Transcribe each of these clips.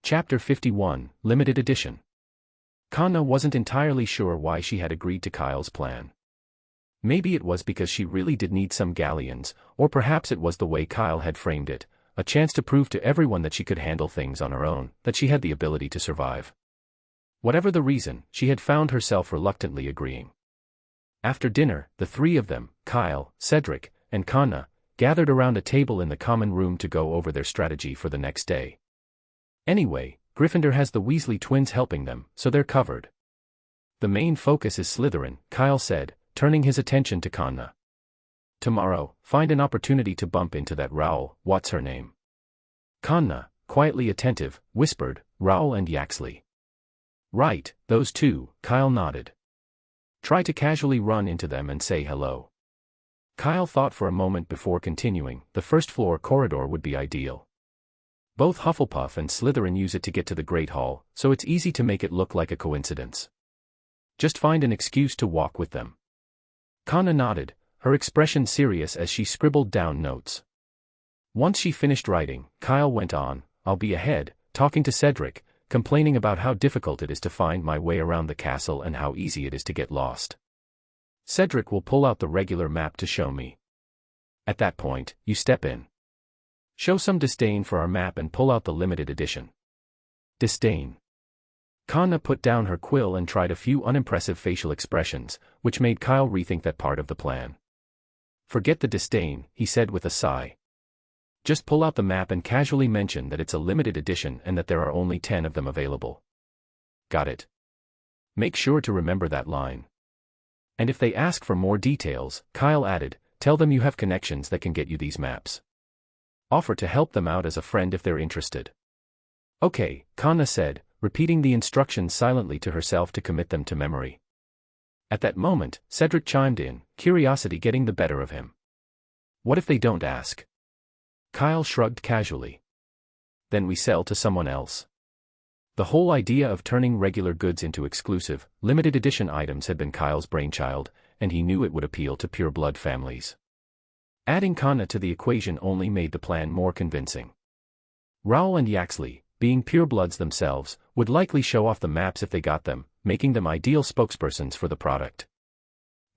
Chapter 51, Limited Edition. Kanna wasn't entirely sure why she had agreed to Kyle's plan. Maybe it was because she really did need some galleons, or perhaps it was the way Kyle had framed it, a chance to prove to everyone that she could handle things on her own, that she had the ability to survive. Whatever the reason, she had found herself reluctantly agreeing. After dinner, the three of them, Kyle, Cedric, and Kanna, gathered around a table in the common room to go over their strategy for the next day. Anyway, Gryffindor has the Weasley twins helping them, so they're covered. The main focus is Slytherin, Kyle said, turning his attention to Kanna. Tomorrow, find an opportunity to bump into that Raoul, what's her name? Kanna, quietly attentive, whispered, Raoul and Yaxley. Right, those two, Kyle nodded. Try to casually run into them and say hello. Kyle thought for a moment before continuing. The first floor corridor would be ideal. Both Hufflepuff and Slytherin use it to get to the Great Hall, so it's easy to make it look like a coincidence. Just find an excuse to walk with them. Kanna nodded, her expression serious as she scribbled down notes. Once she finished writing, Kyle went on, I'll be ahead, talking to Cedric, complaining about how difficult it is to find my way around the castle and how easy it is to get lost. Cedric will pull out the regular map to show me. At that point, you step in. Show some disdain for our map and pull out the limited edition. Disdain. Kanna put down her quill and tried a few unimpressive facial expressions, which made Kyle rethink that part of the plan. Forget the disdain, he said with a sigh. Just pull out the map and casually mention that it's a limited edition and that there are only 10 of them available. Got it. Make sure to remember that line. And if they ask for more details, Kyle added, tell them you have connections that can get you these maps. Offer to help them out as a friend if they're interested. Okay, Kanna said, repeating the instructions silently to herself to commit them to memory. At that moment, Cedric chimed in, curiosity getting the better of him. What if they don't ask? Kyle shrugged casually. Then we sell to someone else. The whole idea of turning regular goods into exclusive, limited edition items had been Kyle's brainchild, and he knew it would appeal to pure-blood families. Adding Kanna to the equation only made the plan more convincing. Raoul and Yaxley, being purebloods themselves, would likely show off the maps if they got them, making them ideal spokespersons for the product.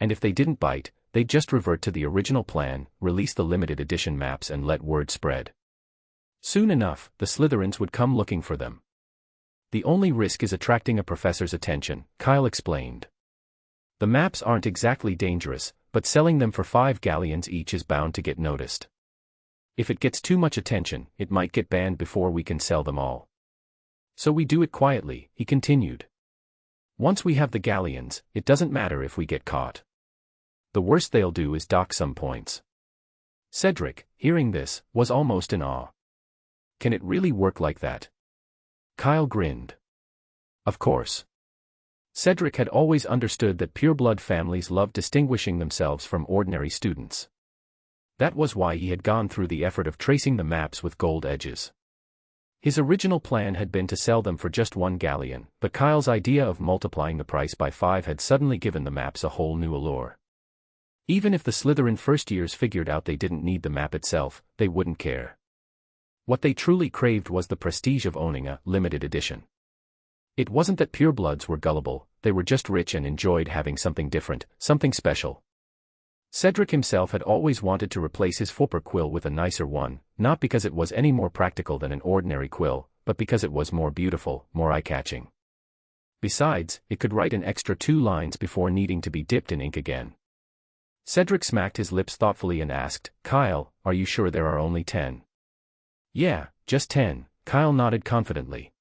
And if they didn't bite, they'd just revert to the original plan, release the limited edition maps and let word spread. Soon enough, the Slytherins would come looking for them. The only risk is attracting a professor's attention, Kyle explained. The maps aren't exactly dangerous, but selling them for 5 galleons each is bound to get noticed. If it gets too much attention, it might get banned before we can sell them all. So we do it quietly, he continued. Once we have the galleons, it doesn't matter if we get caught. The worst they'll do is dock some points. Cedric, hearing this, was almost in awe. Can it really work like that? Kyle grinned. Of course. Cedric had always understood that pureblood families loved distinguishing themselves from ordinary students. That was why he had gone through the effort of tracing the maps with gold edges. His original plan had been to sell them for just 1 galleon, but Kyle's idea of multiplying the price by 5 had suddenly given the maps a whole new allure. Even if the Slytherin first-years figured out they didn't need the map itself, they wouldn't care. What they truly craved was the prestige of owning a limited edition. It wasn't that purebloods were gullible, they were just rich and enjoyed having something different, something special. Cedric himself had always wanted to replace his Fopper quill with a nicer one, not because it was any more practical than an ordinary quill, but because it was more beautiful, more eye-catching. Besides, it could write an extra 2 lines before needing to be dipped in ink again. Cedric smacked his lips thoughtfully and asked, Kyle, are you sure there are only 10? Yeah, just 10, Kyle nodded confidently.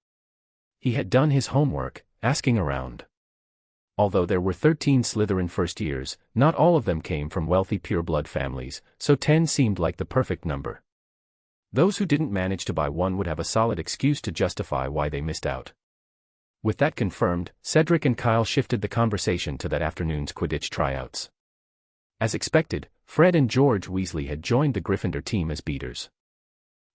He had done his homework, asking around. Although there were 13 Slytherin first-years, not all of them came from wealthy pureblood families, so 10 seemed like the perfect number. Those who didn't manage to buy one would have a solid excuse to justify why they missed out. With that confirmed, Cedric and Kyle shifted the conversation to that afternoon's Quidditch tryouts. As expected, Fred and George Weasley had joined the Gryffindor team as beaters.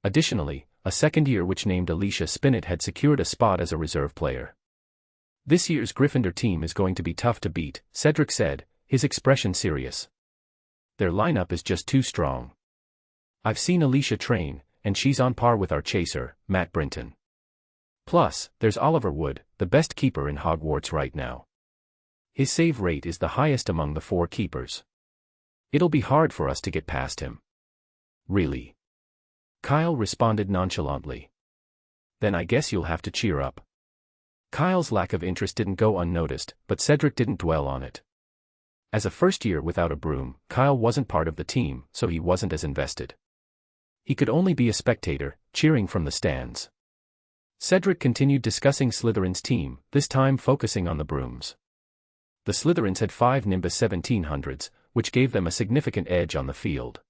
Additionally, a second year which named Alicia Spinnet had secured a spot as a reserve player. This year's Gryffindor team is going to be tough to beat, Cedric said, his expression serious. Their lineup is just too strong. I've seen Alicia train, and she's on par with our chaser, Matt Brinton. Plus, there's Oliver Wood, the best keeper in Hogwarts right now. His save rate is the highest among the 4 keepers. It'll be hard for us to get past him. Really? Kyle responded nonchalantly. Then I guess you'll have to cheer up. Kyle's lack of interest didn't go unnoticed, but Cedric didn't dwell on it. As a first year without a broom, Kyle wasn't part of the team, so he wasn't as invested. He could only be a spectator, cheering from the stands. Cedric continued discussing Slytherin's team, this time focusing on the brooms. The Slytherins had 5 Nimbus 1700s, which gave them a significant edge on the field.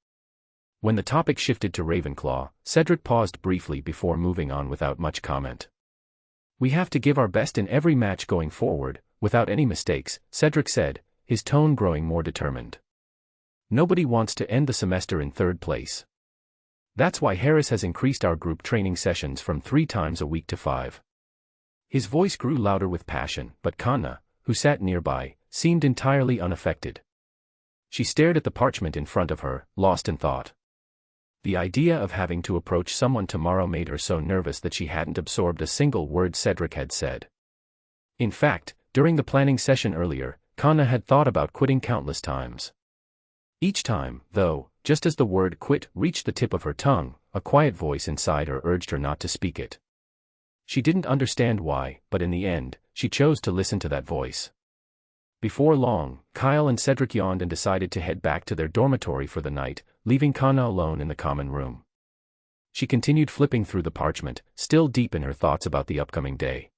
When the topic shifted to Ravenclaw, Cedric paused briefly before moving on without much comment. We have to give our best in every match going forward, without any mistakes, Cedric said, his tone growing more determined. Nobody wants to end the semester in 3rd place. That's why Harris has increased our group training sessions from 3 times a week to 5. His voice grew louder with passion, but Kanna, who sat nearby, seemed entirely unaffected. She stared at the parchment in front of her, lost in thought. The idea of having to approach someone tomorrow made her so nervous that she hadn't absorbed a single word Cedric had said. In fact, during the planning session earlier, Kanna had thought about quitting countless times. Each time, though, just as the word quit reached the tip of her tongue, a quiet voice inside her urged her not to speak it. She didn't understand why, but in the end, she chose to listen to that voice. Before long, Kyle and Cedric yawned and decided to head back to their dormitory for the night, leaving Kanna alone in the common room. She continued flipping through the parchment, still deep in her thoughts about the upcoming day.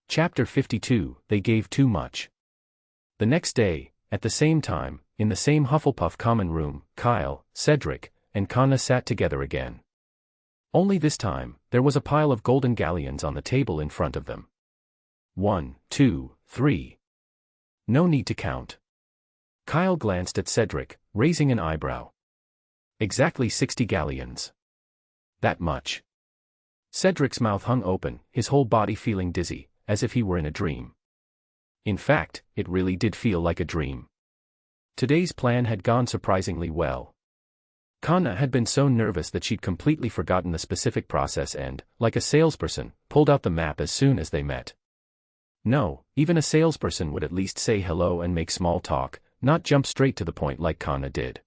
Chapter 52, They Gave Too Much. The next day, at the same time, in the same Hufflepuff common room, Kyle, Cedric, and Kanna sat together again. Only this time, there was a pile of golden galleons on the table in front of them. 1, 2, 3. No need to count. Kyle glanced at Cedric, raising an eyebrow. Exactly 60 galleons. That much. Cedric's mouth hung open, his whole body feeling dizzy, as if he were in a dream. In fact, it really did feel like a dream. Today's plan had gone surprisingly well. Kanna had been so nervous that she'd completely forgotten the specific process and, like a salesperson, pulled out the map as soon as they met. No, even a salesperson would at least say hello and make small talk, not jump straight to the point like Kanna did.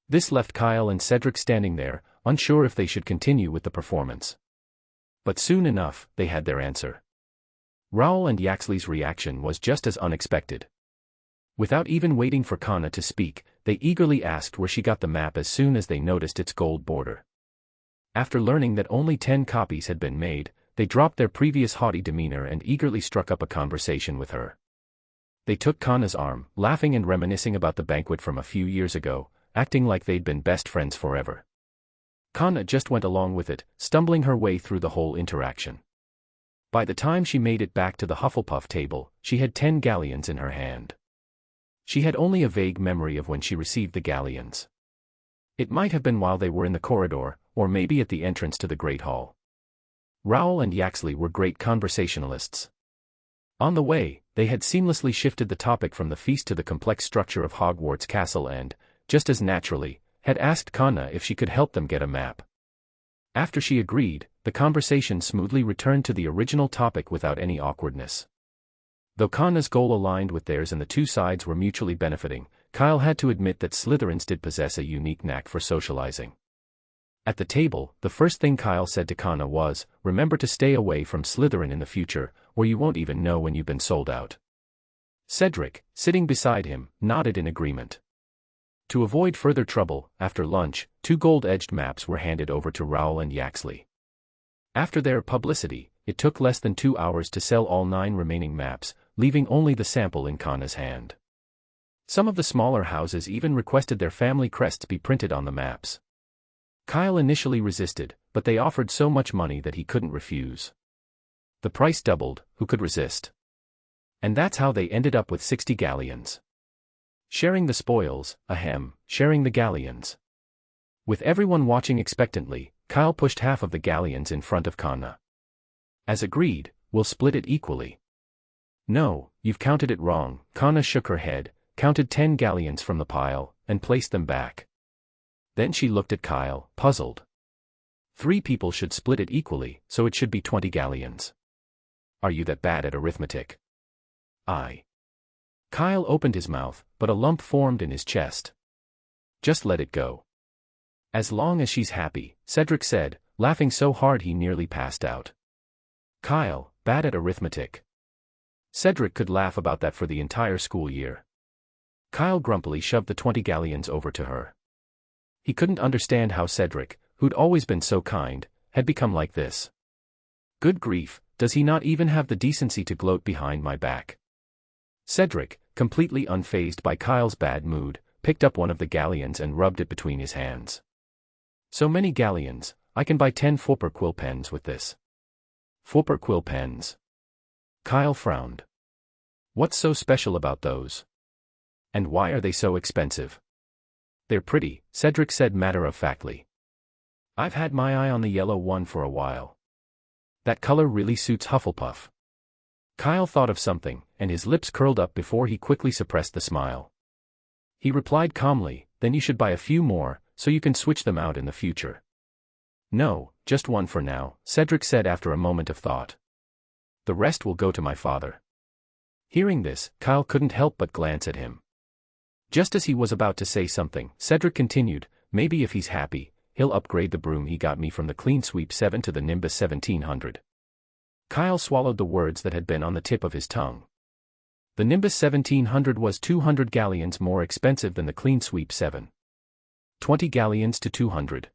This left Kyle and Cedric standing there, unsure if they should continue with the performance. But soon enough, they had their answer. Rowell and Yaxley's reaction was just as unexpected. Without even waiting for Kanna to speak, they eagerly asked where she got the map as soon as they noticed its gold border. After learning that only 10 copies had been made, they dropped their previous haughty demeanor and eagerly struck up a conversation with her. They took Kanna's arm, laughing and reminiscing about the banquet from a few years ago, acting like they'd been best friends forever. Kanna just went along with it, stumbling her way through the whole interaction. By the time she made it back to the Hufflepuff table, she had 10 galleons in her hand. She had only a vague memory of when she received the galleons. It might have been while they were in the corridor, or maybe at the entrance to the Great Hall. Rowell and Yaxley were great conversationalists. On the way, they had seamlessly shifted the topic from the feast to the complex structure of Hogwarts Castle and, just as naturally, had asked Kanna if she could help them get a map. After she agreed, the conversation smoothly returned to the original topic without any awkwardness. Though Kanna's goal aligned with theirs and the two sides were mutually benefiting, Kyle had to admit that Slytherins did possess a unique knack for socializing. At the table, the first thing Kyle said to Kanna was, "Remember to stay away from Slytherin in the future, or you won't even know when you've been sold out." Cedric, sitting beside him, nodded in agreement. To avoid further trouble, after lunch, 2 gold-edged maps were handed over to Rowell and Yaxley. After their publicity, it took less than 2 hours to sell all 9 remaining maps, leaving only the sample in Kanna's hand. Some of the smaller houses even requested their family crests be printed on the maps. Kyle initially resisted, but they offered so much money that he couldn't refuse. The price doubled, who could resist? And that's how they ended up with 60 galleons. Sharing the spoils, sharing the galleons. With everyone watching expectantly, Kyle pushed half of the galleons in front of Kanna. As agreed, we'll split it equally. No, you've counted it wrong. Kanna shook her head, counted 10 galleons from the pile, and placed them back. Then she looked at Kyle, puzzled. 3 people should split it equally, so it should be 20 galleons. Are you that bad at arithmetic? Kyle opened his mouth, but a lump formed in his chest. Just let it go. As long as she's happy, Cedric said, laughing so hard he nearly passed out. Kyle, bad at arithmetic. Cedric could laugh about that for the entire school year. Kyle grumpily shoved the 20 galleons over to her. He couldn't understand how Cedric, who'd always been so kind, had become like this. Good grief, does he not even have the decency to gloat behind my back? Cedric, completely unfazed by Kyle's bad mood, picked up one of the galleons and rubbed it between his hands. So many galleons, I can buy 10 Fopper quill pens with this. Fopper quill pens? Kyle frowned. What's so special about those? And why are they so expensive? They're pretty, Cedric said matter-of-factly. I've had my eye on the yellow one for a while. That color really suits Hufflepuff. Kyle thought of something, and his lips curled up before he quickly suppressed the smile. He replied calmly, then you should buy a few more, so you can switch them out in the future. No, just one for now, Cedric said after a moment of thought. The rest will go to my father. Hearing this, Kyle couldn't help but glance at him. Just as he was about to say something, Cedric continued, maybe if he's happy, he'll upgrade the broom he got me from the Clean Sweep 7 to the Nimbus 1700. Kyle swallowed the words that had been on the tip of his tongue. The Nimbus 1700 was 200 galleons more expensive than the Clean Sweep 7. 20 galleons to 200.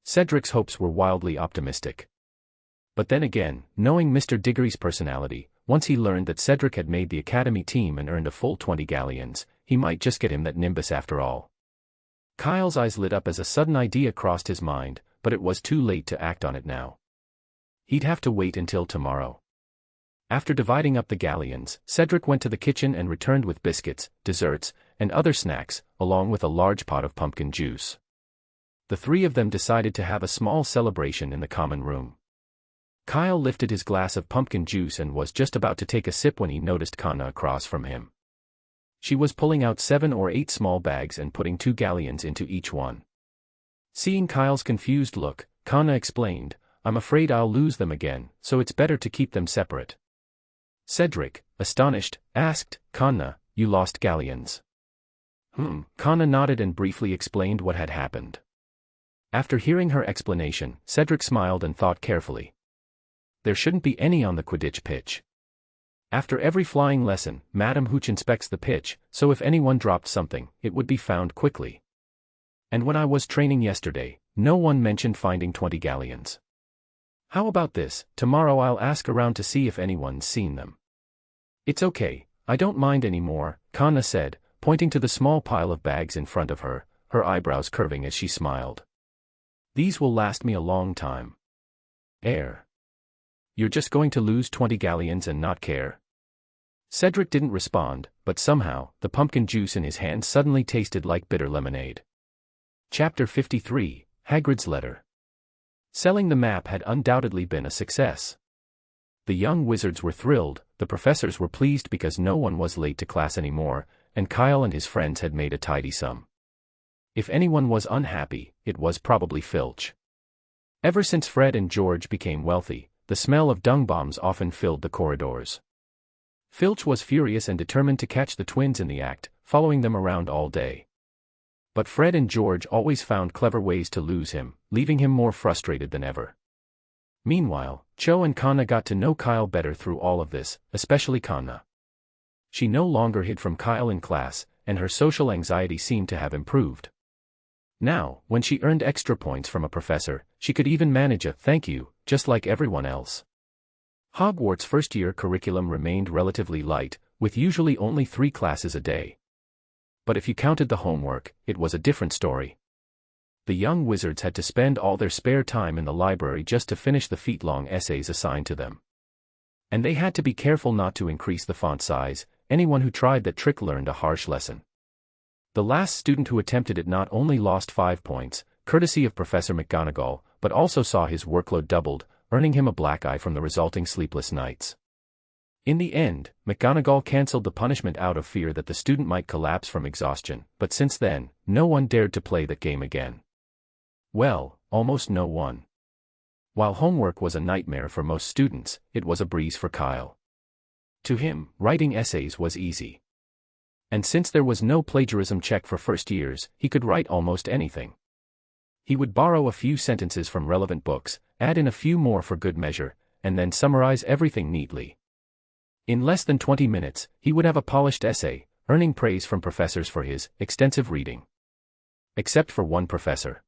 Cedric's hopes were wildly optimistic. But then again, knowing Mr. Diggory's personality, once he learned that Cedric had made the academy team and earned a full 20 galleons, he might just get him that Nimbus after all. Kyle's eyes lit up as a sudden idea crossed his mind, but it was too late to act on it now. He'd have to wait until tomorrow. After dividing up the galleons, Cedric went to the kitchen and returned with biscuits, desserts, and other snacks, along with a large pot of pumpkin juice. The 3 of them decided to have a small celebration in the common room. Kyle lifted his glass of pumpkin juice and was just about to take a sip when he noticed Kanna across from him. She was pulling out 7 or 8 small bags and putting 2 galleons into each one. Seeing Kyle's confused look, Kanna explained, I'm afraid I'll lose them again, so it's better to keep them separate. Cedric, astonished, asked, Kanna, you lost galleons? Kanna nodded and briefly explained what had happened. After hearing her explanation, Cedric smiled and thought carefully. There shouldn't be any on the Quidditch pitch. After every flying lesson, Madam Hooch inspects the pitch, so if anyone dropped something, it would be found quickly. And when I was training yesterday, no one mentioned finding 20 galleons. How about this, tomorrow I'll ask around to see if anyone's seen them. It's okay, I don't mind anymore, Kanna said, pointing to the small pile of bags in front of her, her eyebrows curving as she smiled. These will last me a long time. You're just going to lose 20 galleons and not care? Cedric didn't respond, but somehow, the pumpkin juice in his hand suddenly tasted like bitter lemonade. Chapter 53, Hagrid's Letter. Selling the map had undoubtedly been a success. The young wizards were thrilled, the professors were pleased because no one was late to class anymore, and Kyle and his friends had made a tidy sum. If anyone was unhappy, it was probably Filch. Ever since Fred and George became wealthy, the smell of dung bombs often filled the corridors. Filch was furious and determined to catch the twins in the act, following them around all day. But Fred and George always found clever ways to lose him, leaving him more frustrated than ever. Meanwhile, Cho and Kanna got to know Kyle better through all of this, especially Kanna. She no longer hid from Kyle in class, and her social anxiety seemed to have improved. Now, when she earned extra points from a professor, she could even manage a thank you, just like everyone else. Hogwarts' first-year curriculum remained relatively light, with usually only 3 classes a day. But if you counted the homework, it was a different story. The young wizards had to spend all their spare time in the library just to finish the feet-long essays assigned to them. And they had to be careful not to increase the font size. Anyone who tried that trick learned a harsh lesson. The last student who attempted it not only lost 5 points, courtesy of Professor McGonagall, but also saw his workload doubled, earning him a black eye from the resulting sleepless nights. In the end, McGonagall cancelled the punishment out of fear that the student might collapse from exhaustion, but since then, no one dared to play that game again. Well, almost no one. While homework was a nightmare for most students, it was a breeze for Kyle. To him, writing essays was easy. And since there was no plagiarism check for first years, he could write almost anything. He would borrow a few sentences from relevant books, add in a few more for good measure, and then summarize everything neatly. In less than 20 minutes, he would have a polished essay, earning praise from professors for his extensive reading. Except for one professor.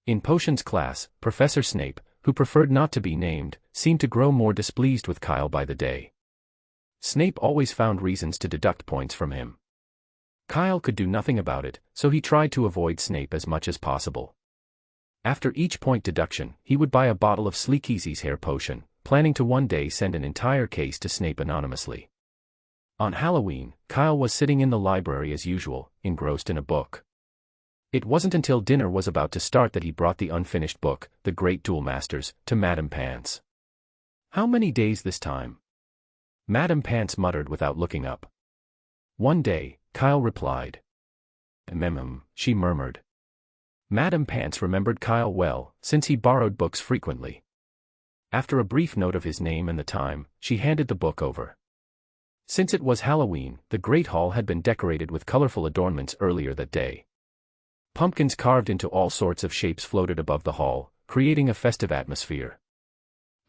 In Potions class, Professor Snape, who preferred not to be named, seemed to grow more displeased with Kyle by the day. Snape always found reasons to deduct points from him. Kyle could do nothing about it, so he tried to avoid Snape as much as possible. After each point deduction, he would buy a bottle of Sleekeasy's hair potion, planning to one day send an entire case to Snape anonymously. On Halloween, Kyle was sitting in the library as usual, engrossed in a book. It wasn't until dinner was about to start that he brought the unfinished book, The Great Duel Masters, to Madame Pants. "How many days this time?" Madame Pants muttered without looking up. "One day," Kyle replied. She murmured. Madame Pants remembered Kyle well, since he borrowed books frequently. After a brief note of his name and the time, she handed the book over. Since it was Halloween, the Great Hall had been decorated with colorful adornments earlier that day. Pumpkins carved into all sorts of shapes floated above the hall, creating a festive atmosphere.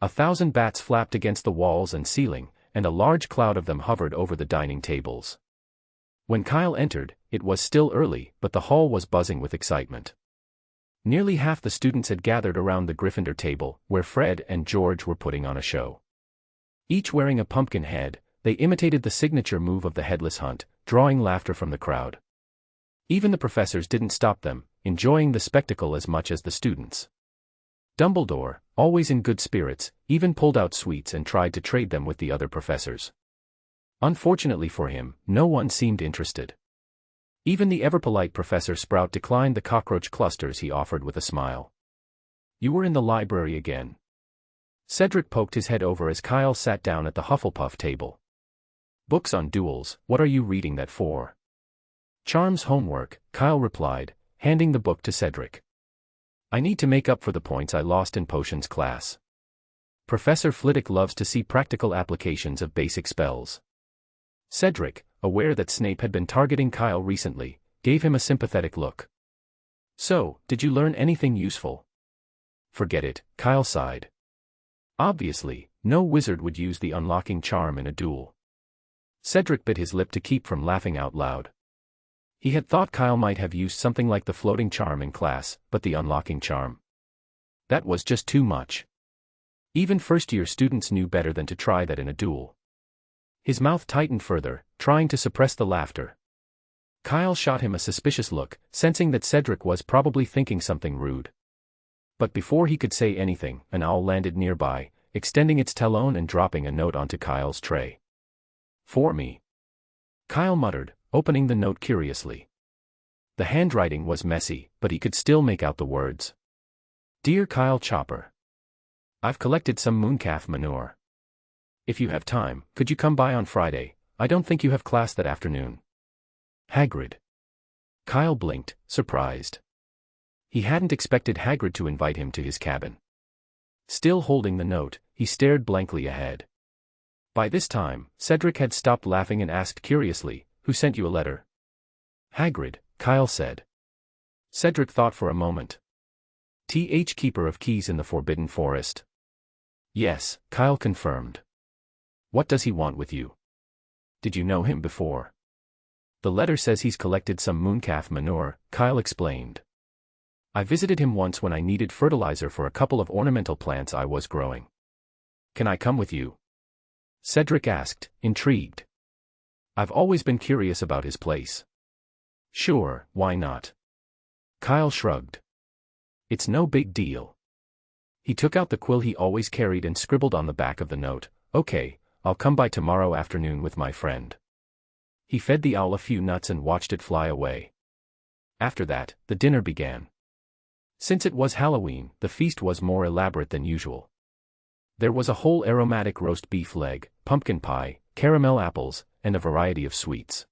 1,000 bats flapped against the walls and ceiling, and a large cloud of them hovered over the dining tables. When Kyle entered, it was still early, but the hall was buzzing with excitement. Nearly half the students had gathered around the Gryffindor table, where Fred and George were putting on a show. Each wearing a pumpkin head, they imitated the signature move of the Headless Hunt, drawing laughter from the crowd. Even the professors didn't stop them, enjoying the spectacle as much as the students. Dumbledore, always in good spirits, even pulled out sweets and tried to trade them with the other professors. Unfortunately for him, no one seemed interested. Even the ever-polite Professor Sprout declined the cockroach clusters he offered with a smile. "You were in the library again." Cedric poked his head over as Kyle sat down at the Hufflepuff table. "Books on duels, what are you reading that for?" "Charms homework," Kyle replied, handing the book to Cedric. "I need to make up for the points I lost in Potions class. Professor Flitwick loves to see practical applications of basic spells." Cedric, aware that Snape had been targeting Kyle recently, gave him a sympathetic look. "So, did you learn anything useful?" "Forget it," Kyle sighed. Obviously, no wizard would use the unlocking charm in a duel. Cedric bit his lip to keep from laughing out loud. He had thought Kyle might have used something like the floating charm in class, but the unlocking charm. That was just too much. Even first-year students knew better than to try that in a duel. His mouth tightened further, trying to suppress the laughter. Kyle shot him a suspicious look, sensing that Cedric was probably thinking something rude. But before he could say anything, an owl landed nearby, extending its talon and dropping a note onto Kyle's tray. "For me," Kyle muttered, opening the note curiously. The handwriting was messy, but he could still make out the words. "Dear Kyle Chopper, I've collected some mooncalf manure. If you have time, could you come by on Friday? I don't think you have class that afternoon. Hagrid." Kyle blinked, surprised. He hadn't expected Hagrid to invite him to his cabin. Still holding the note, he stared blankly ahead. By this time, Cedric had stopped laughing and asked curiously, "Who sent you a letter?" "Hagrid," Kyle said. Cedric thought for a moment. Keeper of keys in the Forbidden Forest." "Yes," Kyle confirmed. "What does he want with you? Did you know him before?" "The letter says he's collected some mooncalf manure," Kyle explained. "I visited him once when I needed fertilizer for a couple of ornamental plants I was growing. Can I come with you?" Cedric asked, intrigued. "I've always been curious about his place." "Sure, why not?" Kyle shrugged. "It's no big deal." He took out the quill he always carried and scribbled on the back of the note, "Okay, I'll come by tomorrow afternoon with my friend." He fed the owl a few nuts and watched it fly away. After that, the dinner began. Since it was Halloween, the feast was more elaborate than usual. There was a whole aromatic roast beef leg, pumpkin pie, caramel apples, and a variety of sweets.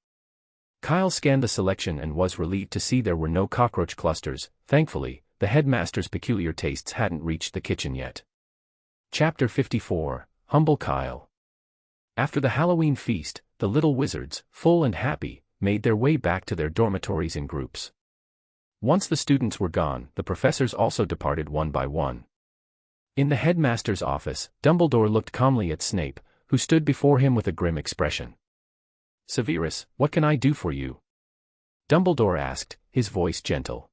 Kyle scanned the selection and was relieved to see there were no cockroach clusters, thankfully, the headmaster's peculiar tastes hadn't reached the kitchen yet. Chapter 54, Humble Kyle. After the Halloween feast, the little wizards, full and happy, made their way back to their dormitories in groups. Once the students were gone, the professors also departed one by one. In the headmaster's office, Dumbledore looked calmly at Snape, who stood before him with a grim expression. "Severus, what can I do for you?" Dumbledore asked, his voice gentle.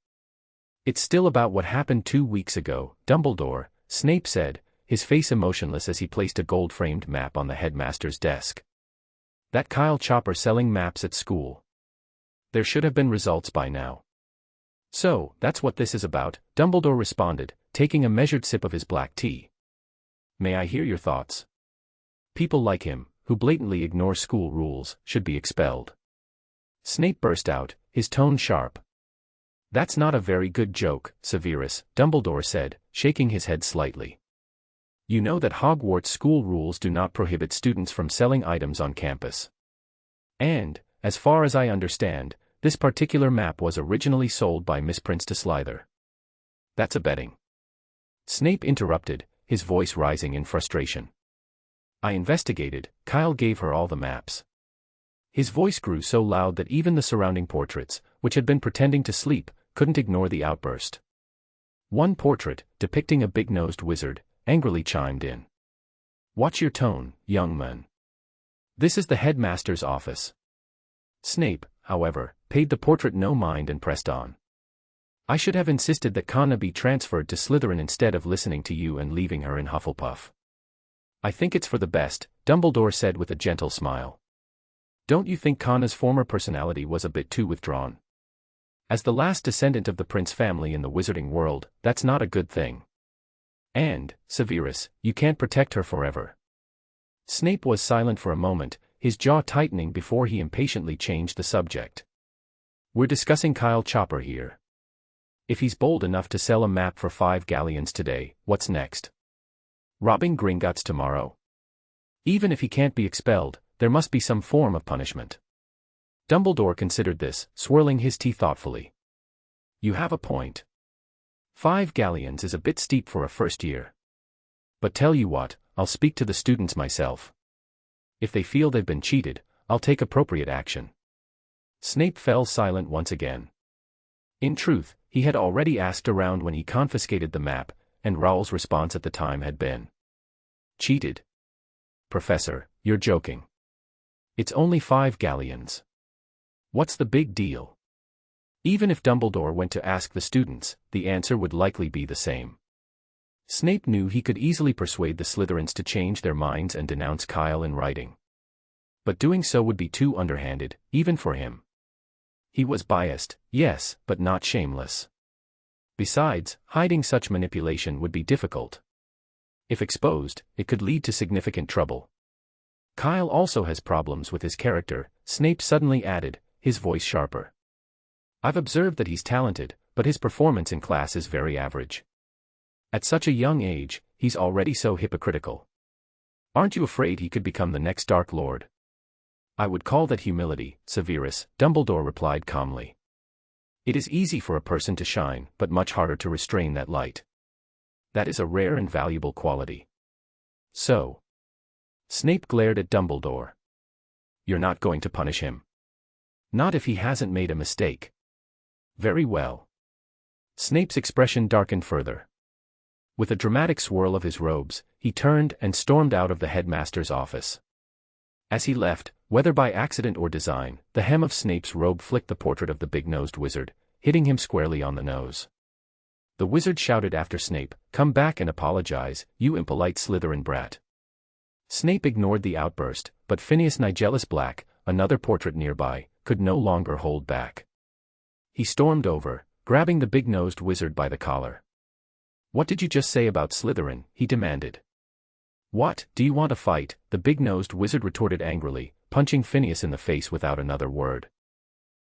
"It's still about what happened 2 weeks ago, Dumbledore," Snape said, his face emotionless as he placed a gold-framed map on the headmaster's desk. "That Kyle Chopper selling maps at school. There should have been results by now." "So, that's what this is about," Dumbledore responded, taking a measured sip of his black tea. "May I hear your thoughts?" "People like him, who blatantly ignore school rules, should be expelled." Snape burst out, his tone sharp. "That's not a very good joke, Severus," Dumbledore said, shaking his head slightly. "You know that Hogwarts school rules do not prohibit students from selling items on campus. And, as far as I understand, this particular map was originally sold by Miss Prince to Slither." "That's a betting." Snape interrupted, his voice rising in frustration. "I investigated, Kyle gave her all the maps." His voice grew so loud that even the surrounding portraits, which had been pretending to sleep, couldn't ignore the outburst. One portrait, depicting a big-nosed wizard, angrily chimed in. "Watch your tone, young man. This is the headmaster's office." Snape, however, paid the portrait no mind and pressed on. "I should have insisted that Kana be transferred to Slytherin instead of listening to you and leaving her in Hufflepuff." "I think it's for the best," Dumbledore said with a gentle smile. "Don't you think Kana's former personality was a bit too withdrawn? As the last descendant of the Prince family in the wizarding world, that's not a good thing. And, Severus, you can't protect her forever." Snape was silent for a moment, his jaw tightening before he impatiently changed the subject. "We're discussing Kyle Chopper here. If he's bold enough to sell a map for 5 galleons today, what's next? Robbing Gringotts tomorrow? Even if he can't be expelled, there must be some form of punishment." Dumbledore considered this, swirling his tea thoughtfully. "You have a point. 5 galleons is a bit steep for a first year. But tell you what, I'll speak to the students myself. If they feel they've been cheated, I'll take appropriate action." Snape fell silent once again. In truth, he had already asked around when he confiscated the map, and Raoul's response at the time had been, "Cheated? Professor, you're joking. It's only 5 galleons. What's the big deal?" Even if Dumbledore went to ask the students, the answer would likely be the same. Snape knew he could easily persuade the Slytherins to change their minds and denounce Kyle in writing. But doing so would be too underhanded, even for him. He was biased, yes, but not shameless. Besides, hiding such manipulation would be difficult. If exposed, it could lead to significant trouble. "Kyle also has problems with his character," Snape suddenly added, his voice sharper. "I've observed that he's talented, but his performance in class is very average. At such a young age, he's already so hypocritical. Aren't you afraid he could become the next Dark Lord?" "I would call that humility, Severus," Dumbledore replied calmly. "It is easy for a person to shine, but much harder to restrain that light. That is a rare and valuable quality." "So?" Snape glared at Dumbledore. "You're not going to punish him?" "Not if he hasn't made a mistake." "Very well." Snape's expression darkened further. With a dramatic swirl of his robes, he turned and stormed out of the headmaster's office. As he left, whether by accident or design, the hem of Snape's robe flicked the portrait of the big-nosed wizard, hitting him squarely on the nose. The wizard shouted after Snape, "Come back and apologize, you impolite Slytherin brat." Snape ignored the outburst, but Phineas Nigellus Black, another portrait nearby, could no longer hold back. He stormed over, grabbing the big-nosed wizard by the collar. "What did you just say about Slytherin?" he demanded. "What, do you want a fight?" the big-nosed wizard retorted angrily, punching Phineas in the face without another word.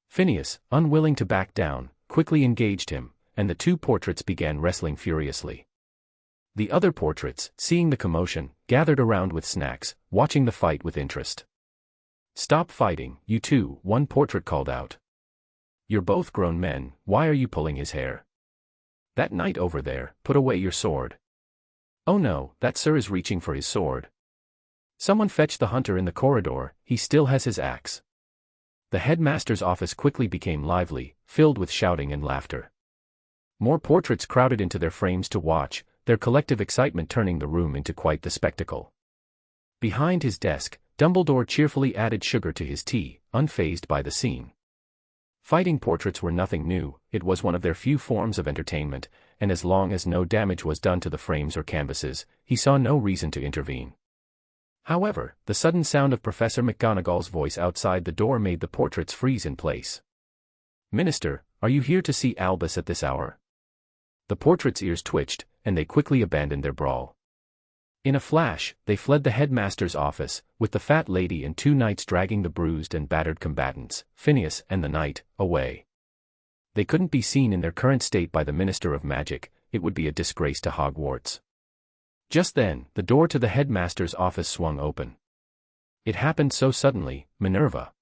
Phineas, unwilling to back down, quickly engaged him, and the two portraits began wrestling furiously. The other portraits, seeing the commotion, gathered around with snacks, watching the fight with interest. "Stop fighting, you two," one portrait called out. "You're both grown men, why are you pulling his hair?" That knight over there, put away your sword. Oh no, that sir is reaching for his sword. Someone fetch the hunter in the corridor, he still has his axe. The headmaster's office quickly became lively, filled with shouting and laughter. More portraits crowded into their frames to watch, their collective excitement turning the room into quite the spectacle. Behind his desk, Dumbledore cheerfully added sugar to his tea, unfazed by the scene. Fighting portraits were nothing new, it was one of their few forms of entertainment, and as long as no damage was done to the frames or canvases, he saw no reason to intervene. However, the sudden sound of Professor McGonagall's voice outside the door made the portraits freeze in place. "Minister, are you here to see Albus at this hour?" The portraits' ears twitched, and they quickly abandoned their brawl. In a flash, they fled the headmaster's office, with the fat lady and two knights dragging the bruised and battered combatants, Phineas and the knight, away. They couldn't be seen in their current state by the Minister of Magic, it would be a disgrace to Hogwarts. Just then, the door to the headmaster's office swung open. It happened so suddenly, Minerva.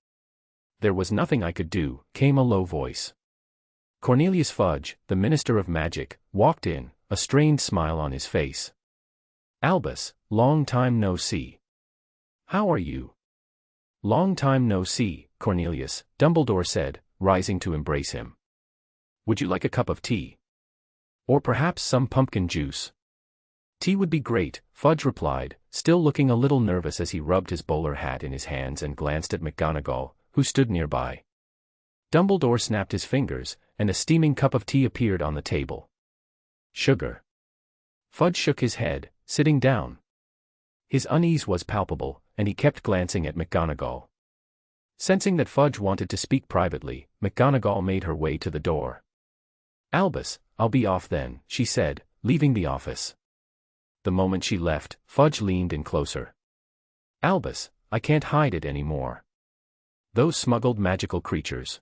"There was nothing I could do," came a low voice. Cornelius Fudge, the Minister of Magic, walked in, a strained smile on his face. "Albus, long time no see. How are you?" "Long time no see, Cornelius," Dumbledore said, rising to embrace him. "Would you like a cup of tea? Or perhaps some pumpkin juice?" "Tea would be great," Fudge replied, still looking a little nervous as he rubbed his bowler hat in his hands and glanced at McGonagall, who stood nearby. Dumbledore snapped his fingers, and a steaming cup of tea appeared on the table. "Sugar." Fudge shook his head, sitting down. His unease was palpable, and he kept glancing at McGonagall. Sensing that Fudge wanted to speak privately, McGonagall made her way to the door. "Albus, I'll be off then," she said, leaving the office. The moment she left, Fudge leaned in closer. "Albus, I can't hide it anymore. Those smuggled magical creatures."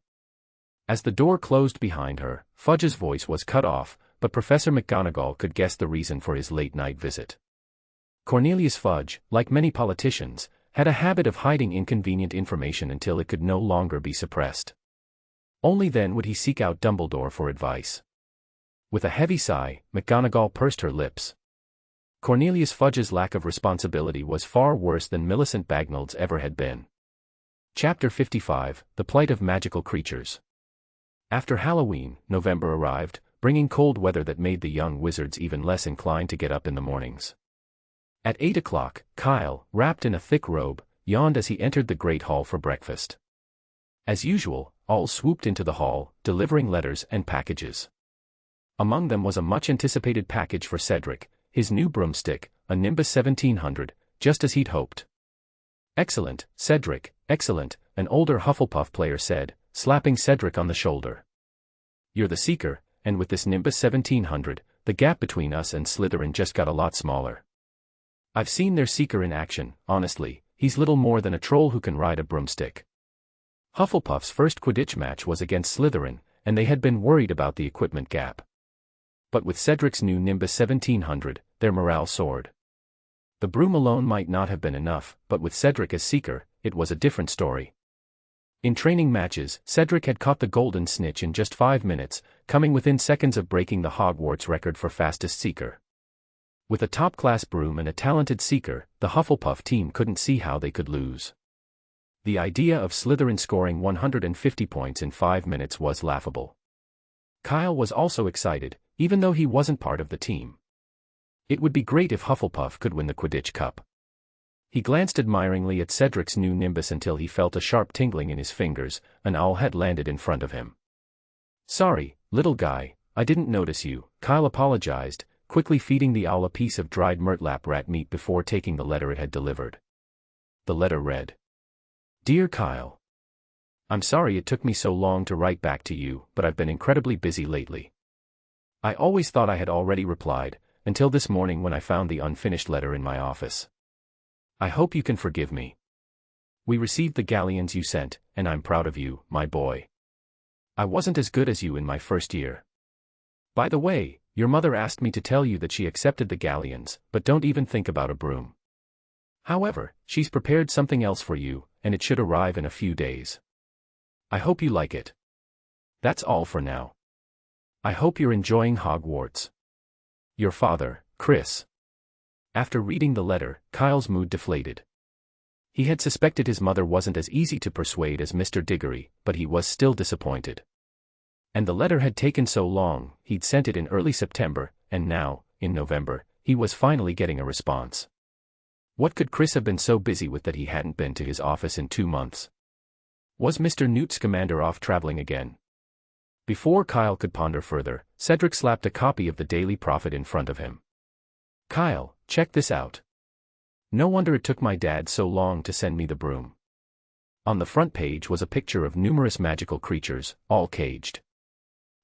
As the door closed behind her, Fudge's voice was cut off, but Professor McGonagall could guess the reason for his late-night visit. Cornelius Fudge, like many politicians, had a habit of hiding inconvenient information until it could no longer be suppressed. Only then would he seek out Dumbledore for advice. With a heavy sigh, McGonagall pursed her lips. Cornelius Fudge's lack of responsibility was far worse than Millicent Bagnold's ever had been. Chapter 55, The Plight of Magical Creatures. After Halloween, November arrived, bringing cold weather that made the young wizards even less inclined to get up in the mornings. At 8 o'clock, Kyle, wrapped in a thick robe, yawned as he entered the great hall for breakfast. As usual, all swooped into the hall, delivering letters and packages. Among them was a much-anticipated package for Cedric, his new broomstick, a Nimbus 1700, just as he'd hoped. "Excellent, Cedric, excellent," an older Hufflepuff player said, slapping Cedric on the shoulder. "You're the Seeker, and with this Nimbus 1700, the gap between us and Slytherin just got a lot smaller. I've seen their Seeker in action, honestly, he's little more than a troll who can ride a broomstick." Hufflepuff's first Quidditch match was against Slytherin, and they had been worried about the equipment gap. But with Cedric's new Nimbus 1700, their morale soared. The broom alone might not have been enough, but with Cedric as Seeker, it was a different story. In training matches, Cedric had caught the golden snitch in just 5 minutes, coming within seconds of breaking the Hogwarts record for fastest Seeker. With a top-class broom and a talented Seeker, the Hufflepuff team couldn't see how they could lose. The idea of Slytherin scoring 150 points in 5 minutes was laughable. Kyle was also excited, even though he wasn't part of the team. It would be great if Hufflepuff could win the Quidditch Cup. He glanced admiringly at Cedric's new Nimbus until he felt a sharp tingling in his fingers. An owl had landed in front of him. "Sorry, little guy, I didn't notice you," Kyle apologized, quickly feeding the owl a piece of dried murtlap rat meat before taking the letter it had delivered. The letter read, "Dear Kyle, I'm sorry it took me so long to write back to you, but I've been incredibly busy lately. I always thought I had already replied, until this morning when I found the unfinished letter in my office. I hope you can forgive me. We received the galleons you sent, and I'm proud of you, my boy. I wasn't as good as you in my first year. By the way, your mother asked me to tell you that she accepted the galleons, but don't even think about a broom. However, she's prepared something else for you, and it should arrive in a few days. I hope you like it. That's all for now. I hope you're enjoying Hogwarts. Your father, Chris. After reading the letter, Kyle's mood deflated. He had suspected his mother wasn't as easy to persuade as Mr. Diggory, but he was still disappointed. And the letter had taken so long. He'd sent it in early September, and now, in November, he was finally getting a response. What could Chris have been so busy with that he hadn't been to his office in 2 months? Was Mr. Newt Scamander off traveling again? Before Kyle could ponder further, Cedric slapped a copy of the Daily Prophet in front of him. Kyle, check this out. No wonder it took my dad so long to send me the broom. On the front page was a picture of numerous magical creatures, all caged.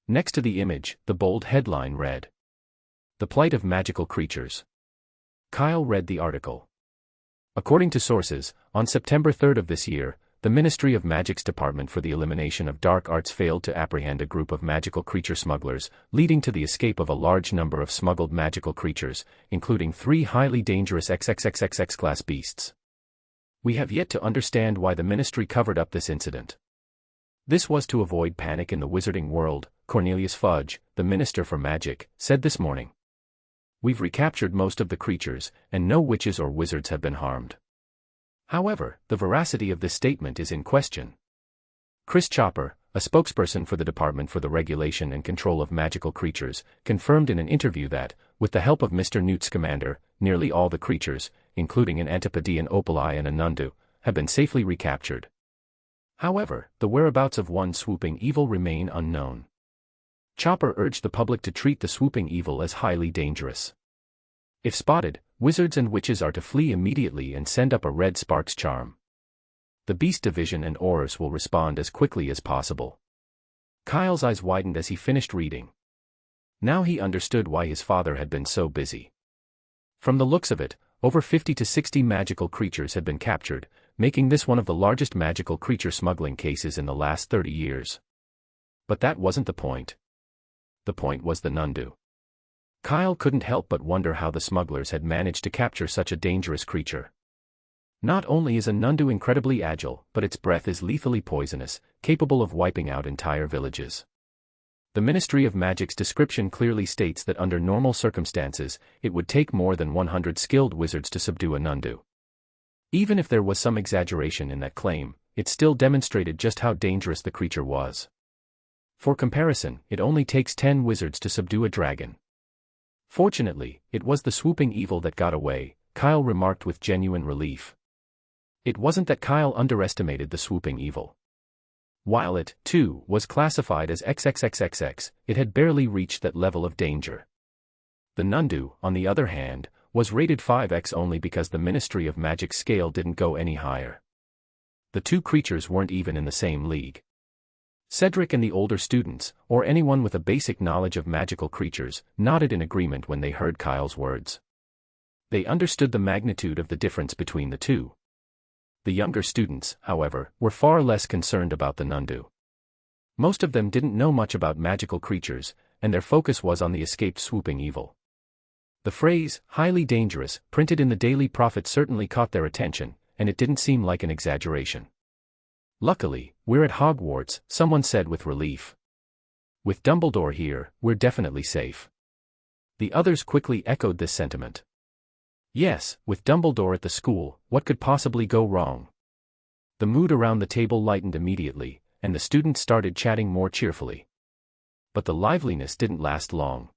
Next to the image, the bold headline read, "The Plight of Magical Creatures." Kyle read the article. According to sources, on September 3rd of this year, the Ministry of Magic's Department for the Elimination of Dark Arts failed to apprehend a group of magical creature smugglers, leading to the escape of a large number of smuggled magical creatures, including 3 highly dangerous XXXXX-class beasts. We have yet to understand why the ministry covered up this incident. This was to avoid panic in the wizarding world, Cornelius Fudge, the Minister for Magic, said this morning. We've recaptured most of the creatures, and no witches or wizards have been harmed. However, the veracity of this statement is in question. Chris Chopper, a spokesperson for the Department for the Regulation and Control of Magical Creatures, confirmed in an interview that, with the help of Mr. Newt Scamander, nearly all the creatures, including an Antipodean Opali and a Nundu, have been safely recaptured. However, the whereabouts of one swooping evil remain unknown. Chopper urged the public to treat the swooping evil as highly dangerous. If spotted, wizards and witches are to flee immediately and send up a red sparks charm. The Beast Division and Aurors will respond as quickly as possible. Kyle's eyes widened as he finished reading. Now he understood why his father had been so busy. From the looks of it, over 50 to 60 magical creatures had been captured, making this one of the largest magical creature smuggling cases in the last 30 years. But that wasn't the point. The point was the Nundu. Kyle couldn't help but wonder how the smugglers had managed to capture such a dangerous creature. Not only is a Nundu incredibly agile, but its breath is lethally poisonous, capable of wiping out entire villages. The Ministry of Magic's description clearly states that under normal circumstances, it would take more than 100 skilled wizards to subdue a Nundu. Even if there was some exaggeration in that claim, it still demonstrated just how dangerous the creature was. For comparison, it only takes 10 wizards to subdue a dragon. Fortunately, it was the swooping evil that got away, Kyle remarked with genuine relief. It wasn't that Kyle underestimated the swooping evil. While it, too, was classified as XXXXX, it had barely reached that level of danger. The Nundu, on the other hand, was rated 5X only because the Ministry of Magic's scale didn't go any higher. The two creatures weren't even in the same league. Cedric and the older students, or anyone with a basic knowledge of magical creatures, nodded in agreement when they heard Kyle's words. They understood the magnitude of the difference between the two. The younger students, however, were far less concerned about the Nundu. Most of them didn't know much about magical creatures, and their focus was on the escaped swooping evil. The phrase, highly dangerous, printed in the Daily Prophet certainly caught their attention, and it didn't seem like an exaggeration. Luckily, we're at Hogwarts, someone said with relief. With Dumbledore here, we're definitely safe. The others quickly echoed this sentiment. Yes, with Dumbledore at the school, what could possibly go wrong? The mood around the table lightened immediately, and the students started chatting more cheerfully. But the liveliness didn't last long.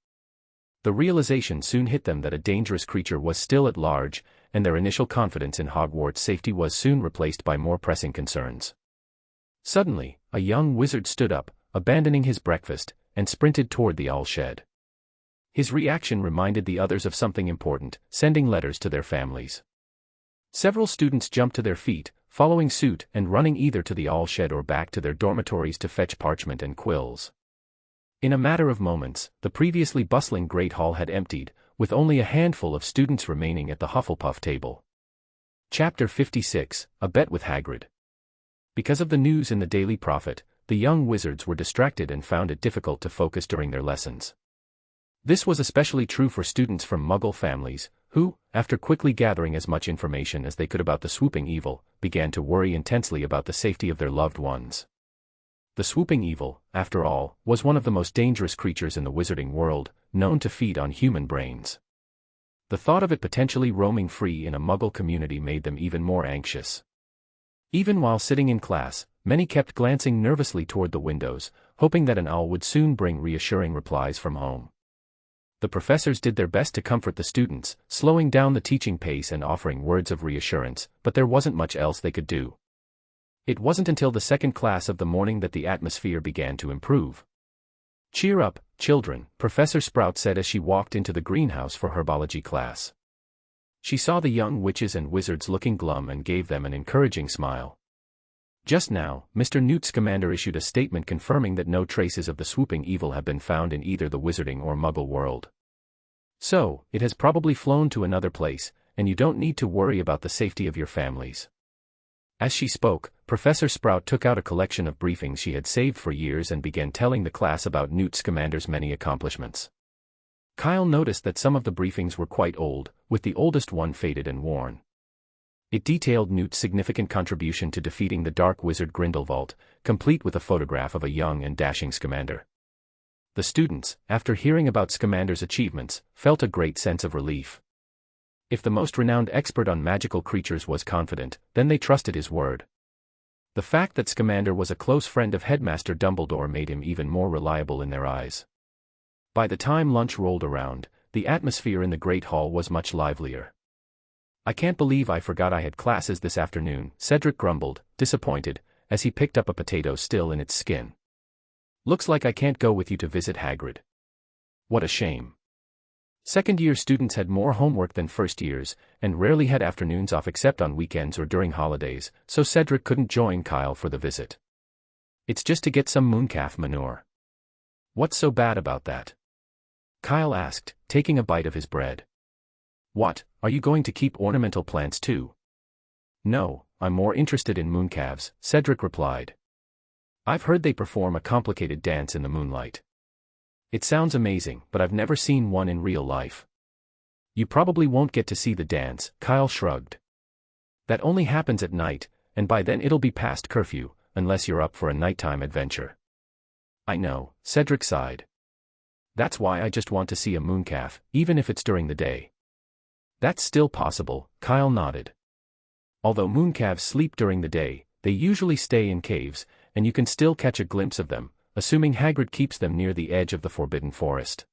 The realization soon hit them that a dangerous creature was still at large, and their initial confidence in Hogwarts' safety was soon replaced by more pressing concerns. Suddenly, a young wizard stood up, abandoning his breakfast, and sprinted toward the owl shed. His reaction reminded the others of something important, sending letters to their families. Several students jumped to their feet, following suit and running either to the owl shed or back to their dormitories to fetch parchment and quills. In a matter of moments, the previously bustling Great Hall had emptied, with only a handful of students remaining at the Hufflepuff table. Chapter 56, A Bet with Hagrid. Because of the news in the Daily Prophet, the young wizards were distracted and found it difficult to focus during their lessons. This was especially true for students from Muggle families, who, after quickly gathering as much information as they could about the swooping evil, began to worry intensely about the safety of their loved ones. The swooping evil, after all, was one of the most dangerous creatures in the wizarding world, known to feed on human brains. The thought of it potentially roaming free in a Muggle community made them even more anxious. Even while sitting in class, many kept glancing nervously toward the windows, hoping that an owl would soon bring reassuring replies from home. The professors did their best to comfort the students, slowing down the teaching pace and offering words of reassurance, but there wasn't much else they could do. It wasn't until the second class of the morning that the atmosphere began to improve. "Cheer up, children," Professor Sprout said as she walked into the greenhouse for herbology class. She saw the young witches and wizards looking glum and gave them an encouraging smile. Just now, Mr. Newt Scamander issued a statement confirming that no traces of the swooping evil have been found in either the wizarding or Muggle world. So, it has probably flown to another place, and you don't need to worry about the safety of your families. As she spoke, Professor Sprout took out a collection of briefings she had saved for years and began telling the class about Newt Scamander's many accomplishments. Kyle noticed that some of the briefings were quite old, with the oldest one faded and worn. It detailed Newt's significant contribution to defeating the dark wizard Grindelwald, complete with a photograph of a young and dashing Scamander. The students, after hearing about Scamander's achievements, felt a great sense of relief. If the most renowned expert on magical creatures was confident, then they trusted his word. The fact that Scamander was a close friend of Headmaster Dumbledore made him even more reliable in their eyes. By the time lunch rolled around, the atmosphere in the Great Hall was much livelier. "I can't believe I forgot I had classes this afternoon," Cedric grumbled, disappointed, as he picked up a potato still in its skin. "Looks like I can't go with you to visit Hagrid. What a shame." Second-year students had more homework than first years, and rarely had afternoons off except on weekends or during holidays, so Cedric couldn't join Kyle for the visit. "It's just to get some mooncalf manure." "What's so bad about that?" Kyle asked, taking a bite of his bread. "What, are you going to keep ornamental plants too?" "No, I'm more interested in mooncalves," Cedric replied. "I've heard they perform a complicated dance in the moonlight. It sounds amazing, but I've never seen one in real life." "You probably won't get to see the dance," Kyle shrugged. "That only happens at night, and by then it'll be past curfew, unless you're up for a nighttime adventure." "I know," Cedric sighed. "That's why I just want to see a mooncalf, even if it's during the day." "That's still possible," Kyle nodded. "Although mooncalves sleep during the day, they usually stay in caves, and you can still catch a glimpse of them, assuming Hagrid keeps them near the edge of the Forbidden Forest."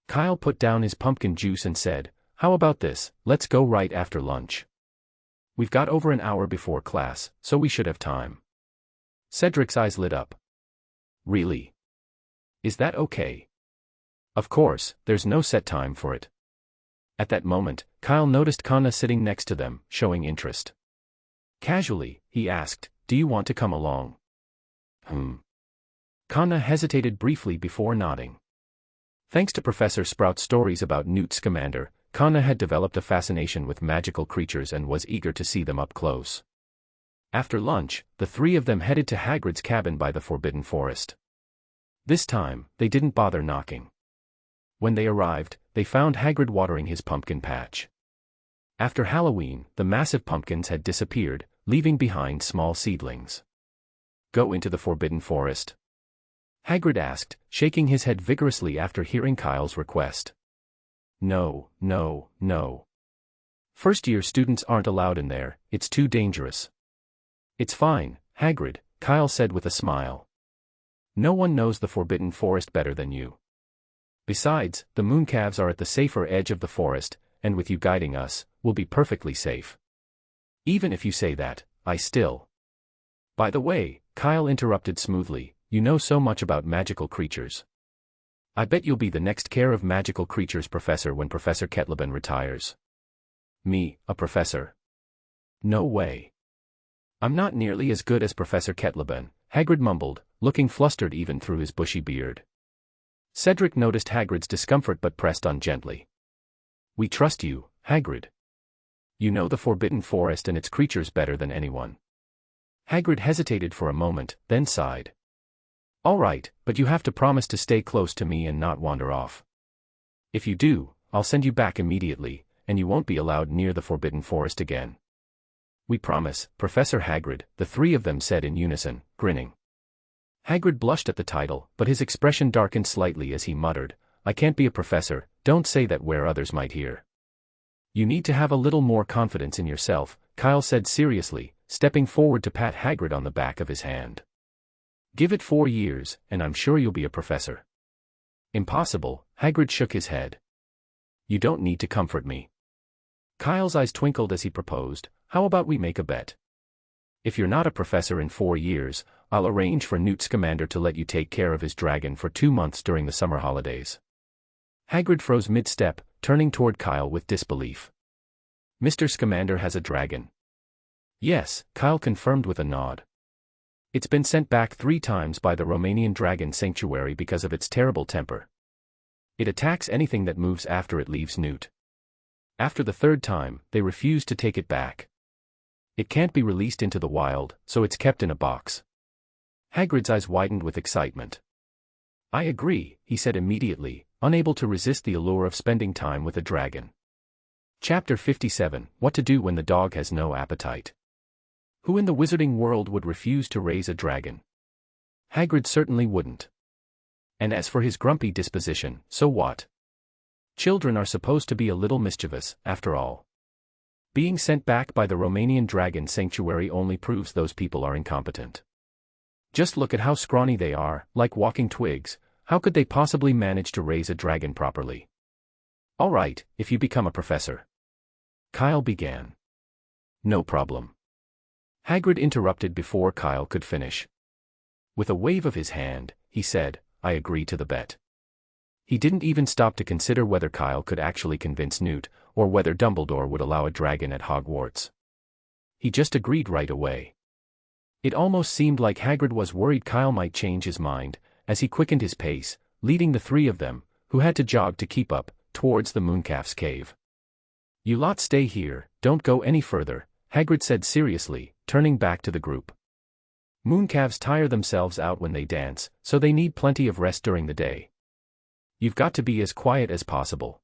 Kyle put down his pumpkin juice and said, "How about this, let's go right after lunch. We've got over an hour before class, so we should have time." Cedric's eyes lit up. "Really? Is that okay?" "Of course, there's no set time for it." At that moment, Kyle noticed Kana sitting next to them, showing interest. Casually, he asked, "Do you want to come along?" Kana hesitated briefly before nodding. Thanks to Professor Sprout's stories about Newt Scamander, Kana had developed a fascination with magical creatures and was eager to see them up close. After lunch, the three of them headed to Hagrid's cabin by the Forbidden Forest. This time, they didn't bother knocking. When they arrived, they found Hagrid watering his pumpkin patch. After Halloween, the massive pumpkins had disappeared, leaving behind small seedlings. "Go into the Forbidden Forest?" Hagrid asked, shaking his head vigorously after hearing Kyle's request. "No, no, no. First-year students aren't allowed in there, it's too dangerous." "It's fine, Hagrid," Kyle said with a smile. "No one knows the Forbidden Forest better than you. Besides, the mooncalves are at the safer edge of the forest, and with you guiding us, we'll be perfectly safe." "Even if you say that, I still—" "By the way," Kyle interrupted smoothly, "you know so much about magical creatures. I bet you'll be the next Care of Magical Creatures professor when Professor Kettleben retires." "Me, a professor? No way. I'm not nearly as good as Professor Kettleben," Hagrid mumbled, looking flustered even through his bushy beard. Cedric noticed Hagrid's discomfort but pressed on gently. "We trust you, Hagrid. You know the Forbidden Forest and its creatures better than anyone." Hagrid hesitated for a moment, then sighed. "All right, but you have to promise to stay close to me and not wander off. If you do, I'll send you back immediately, and you won't be allowed near the Forbidden Forest again." "We promise, Professor Hagrid," the three of them said in unison, grinning. Hagrid blushed at the title, but his expression darkened slightly as he muttered, "I can't be a professor, don't say that where others might hear." "You need to have a little more confidence in yourself," Kyle said seriously, stepping forward to pat Hagrid on the back of his hand. "Give it 4 years, and I'm sure you'll be a professor." "Impossible," Hagrid shook his head. "You don't need to comfort me." Kyle's eyes twinkled as he proposed, "How about we make a bet? If you're not a professor in 4 years, I'll arrange for Newt Scamander to let you take care of his dragon for 2 months during the summer holidays." Hagrid froze mid-step, turning toward Kyle with disbelief. "Mr. Scamander has a dragon?" "Yes," Kyle confirmed with a nod. "It's been sent back 3 times by the Romanian dragon sanctuary because of its terrible temper. It attacks anything that moves after it leaves Newt. After the 3rd time, they refuse to take it back. It can't be released into the wild, so it's kept in a box." Hagrid's eyes widened with excitement. "I agree," he said immediately, unable to resist the allure of spending time with a dragon. Chapter 57, What to Do When the Dog Has No Appetite. Who in the wizarding world would refuse to raise a dragon? Hagrid certainly wouldn't. And as for his grumpy disposition, so what? Children are supposed to be a little mischievous, after all. Being sent back by the Romanian dragon sanctuary only proves those people are incompetent. Just look at how scrawny they are, like walking twigs. How could they possibly manage to raise a dragon properly? "All right, if you become a professor," Kyle began. "No problem." Hagrid interrupted before Kyle could finish. With a wave of his hand, he said, "I agree to the bet." He didn't even stop to consider whether Kyle could actually convince Newt, or whether Dumbledore would allow a dragon at Hogwarts. He just agreed right away. It almost seemed like Hagrid was worried Kyle might change his mind, as he quickened his pace, leading the 3 of them, who had to jog to keep up, towards the Mooncalf's cave. "You lot stay here, don't go any further," Hagrid said seriously, turning back to the group. "Mooncalves tire themselves out when they dance, so they need plenty of rest during the day. You've got to be as quiet as possible."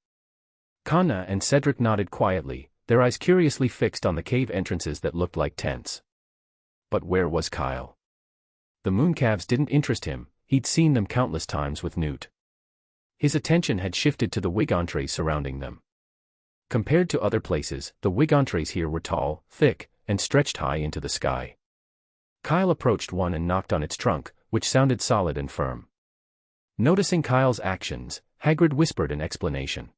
Conna and Cedric nodded quietly, their eyes curiously fixed on the cave entrances that looked like tents. But where was Kyle? The Mooncalves didn't interest him, he'd seen them countless times with Newt. His attention had shifted to the wig entrees surrounding them. Compared to other places, the wig entrees here were tall, thick, and stretched high into the sky. Kyle approached one and knocked on its trunk, which sounded solid and firm. Noticing Kyle's actions, Hagrid whispered an explanation.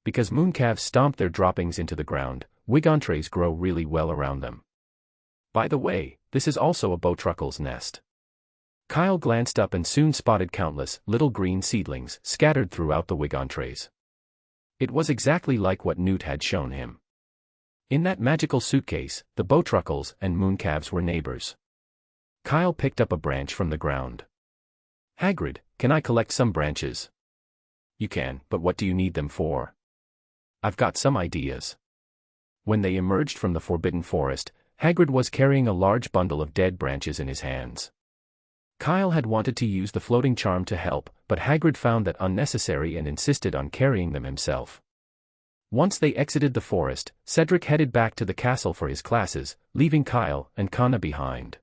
Because mooncalves stomp their droppings into the ground, wig entrees grow really well around them. By the way, this is also a bowtruckle's nest. Kyle glanced up and soon spotted countless little green seedlings scattered throughout the wig entrees. It was exactly like what Newt had shown him. In that magical suitcase, the bowtruckles and mooncalves were neighbors. Kyle picked up a branch from the ground. "Hagrid, can I collect some branches?" "You can, but what do you need them for?" "I've got some ideas." When they emerged from the Forbidden Forest, Hagrid was carrying a large bundle of dead branches in his hands. Kyle had wanted to use the floating charm to help, but Hagrid found that unnecessary and insisted on carrying them himself. Once they exited the forest, Cedric headed back to the castle for his classes, leaving Kyle and Conna behind.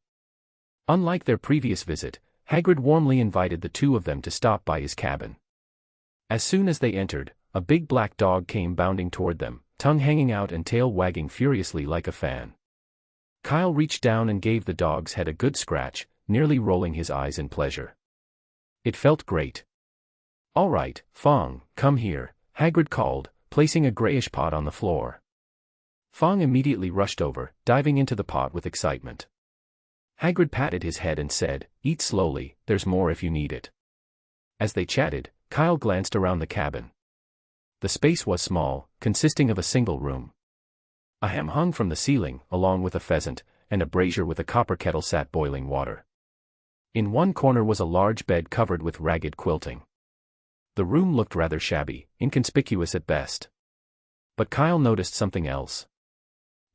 Unlike their previous visit, Hagrid warmly invited the 2 of them to stop by his cabin. As soon as they entered, a big black dog came bounding toward them, tongue hanging out and tail wagging furiously like a fan. Kyle reached down and gave the dog's head a good scratch, nearly rolling his eyes in pleasure. It felt great. "All right, Fong, come here," Hagrid called, placing a grayish pot on the floor. Fong immediately rushed over, diving into the pot with excitement. Hagrid patted his head and said, "Eat slowly, there's more if you need it." As they chatted, Kyle glanced around the cabin. The space was small, consisting of a single room. A ham hung from the ceiling, along with a pheasant, and a brazier with a copper kettle sat boiling water. In one corner was a large bed covered with ragged quilting. The room looked rather shabby, inconspicuous at best. But Kyle noticed something else.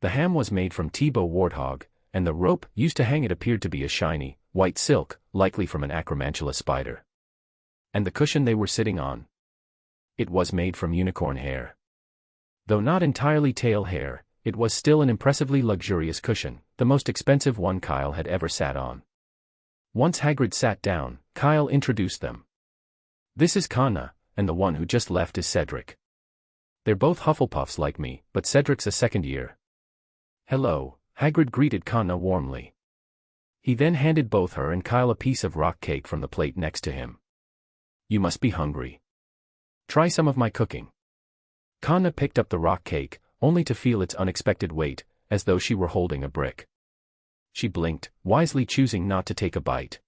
The ham was made from Tebow warthog, and the rope used to hang it appeared to be a shiny, white silk, likely from an acromantula spider. And the cushion they were sitting on? It was made from unicorn hair. Though not entirely tail hair, it was still an impressively luxurious cushion, the most expensive one Kyle had ever sat on. Once Hagrid sat down, Kyle introduced them. "This is Kana, and the one who just left is Cedric. They're both Hufflepuffs like me, but Cedric's a second year." "Hello," Hagrid greeted Kana warmly. He then handed both her and Kyle a piece of rock cake from the plate next to him. "You must be hungry. Try some of my cooking." Kana picked up the rock cake, only to feel its unexpected weight, as though she were holding a brick. She blinked, wisely choosing not to take a bite.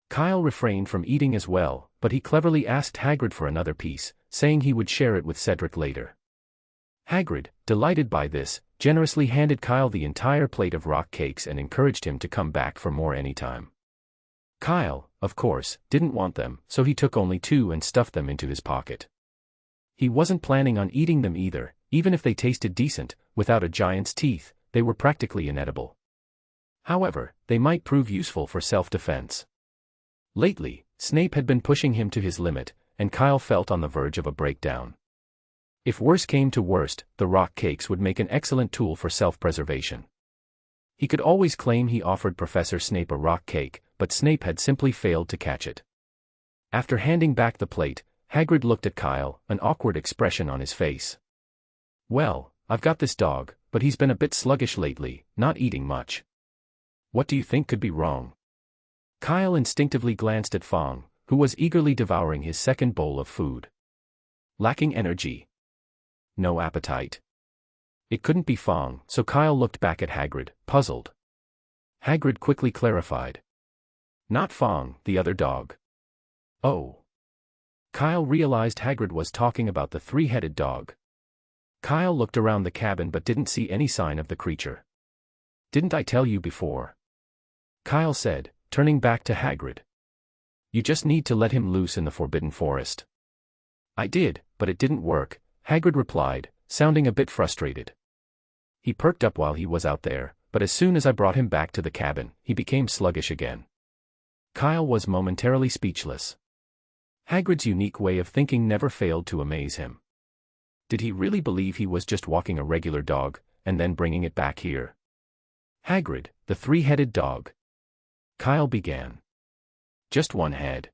Kyle refrained from eating as well, but he cleverly asked Hagrid for another piece, saying he would share it with Cedric later. Hagrid, delighted by this, generously handed Kyle the entire plate of rock cakes and encouraged him to come back for more anytime. Kyle, of course, didn't want them, so he took only 2 and stuffed them into his pocket. He wasn't planning on eating them either, even if they tasted decent. Without a giant's teeth, they were practically inedible. However, they might prove useful for self-defense. Lately, Snape had been pushing him to his limit, and Kyle felt on the verge of a breakdown. If worse came to worst, the rock cakes would make an excellent tool for self-preservation. He could always claim he offered Professor Snape a rock cake, but Snape had simply failed to catch it. After handing back the plate, Hagrid looked at Kyle, an awkward expression on his face. "Well, I've got this dog, but he's been a bit sluggish lately, not eating much. What do you think could be wrong?" Kyle instinctively glanced at Fong, who was eagerly devouring his second bowl of food. Lacking energy. No appetite. It couldn't be Fong, so Kyle looked back at Hagrid, puzzled. Hagrid quickly clarified. "Not Fong, the other dog." "Oh." Kyle realized Hagrid was talking about the 3-headed dog. Kyle looked around the cabin but didn't see any sign of the creature. "Didn't I tell you before?" Kyle said, turning back to Hagrid. "You just need to let him loose in the Forbidden Forest." "I did, but it didn't work," Hagrid replied, sounding a bit frustrated. "He perked up while he was out there, but as soon as I brought him back to the cabin, he became sluggish again." Kyle was momentarily speechless. Hagrid's unique way of thinking never failed to amaze him. Did he really believe he was just walking a regular dog, and then bringing it back here? "Hagrid, the 3-headed dog," Kyle began. "Just one head.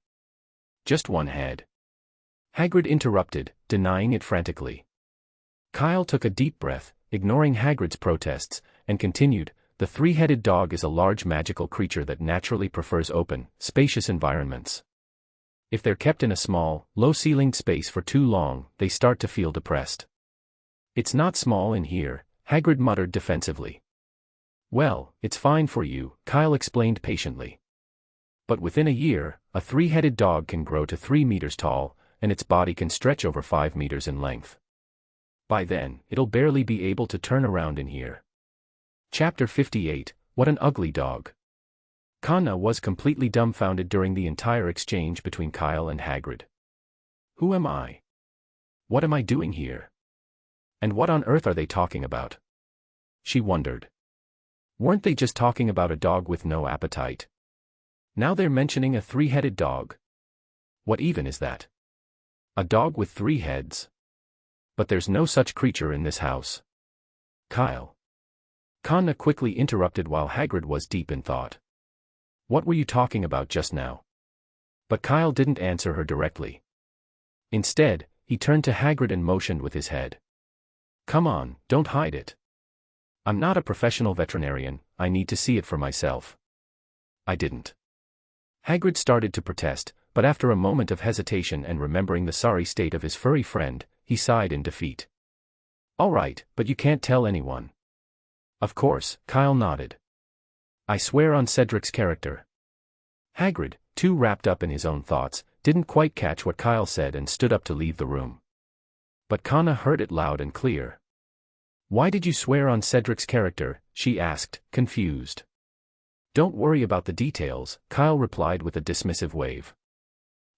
Just one head." Hagrid interrupted, denying it frantically. Kyle took a deep breath, ignoring Hagrid's protests, and continued, "The 3-headed dog is a large magical creature that naturally prefers open, spacious environments. If they're kept in a small, low-ceilinged space for too long, they start to feel depressed." "It's not small in here," Hagrid muttered defensively. "Well, it's fine for you," Kyle explained patiently. "But within a year, a 3-headed dog can grow to 3 meters tall, and its body can stretch over 5 meters in length. By then, it'll barely be able to turn around in here." Chapter 58, What an Ugly Dog. Kana was completely dumbfounded during the entire exchange between Kyle and Hagrid. "Who am I? What am I doing here? And what on earth are they talking about?" she wondered. Weren't they just talking about a dog with no appetite? Now they're mentioning a 3-headed dog. What even is that? A dog with 3 heads? But there's no such creature in this house. Kyle. Kana quickly interrupted while Hagrid was deep in thought. "What were you talking about just now?" But Kyle didn't answer her directly. Instead, he turned to Hagrid and motioned with his head. "Come on, don't hide it. I'm not a professional veterinarian, I need to see it for myself." "I didn't." Hagrid started to protest, but after a moment of hesitation and remembering the sorry state of his furry friend, he sighed in defeat. "All right, but you can't tell anyone." "Of course," Kyle nodded. "I swear on Cedric's character." Hagrid, too wrapped up in his own thoughts, didn't quite catch what Kyle said and stood up to leave the room. But Kana heard it loud and clear. "Why did you swear on Cedric's character?" she asked, confused. "Don't worry about the details," Kyle replied with a dismissive wave.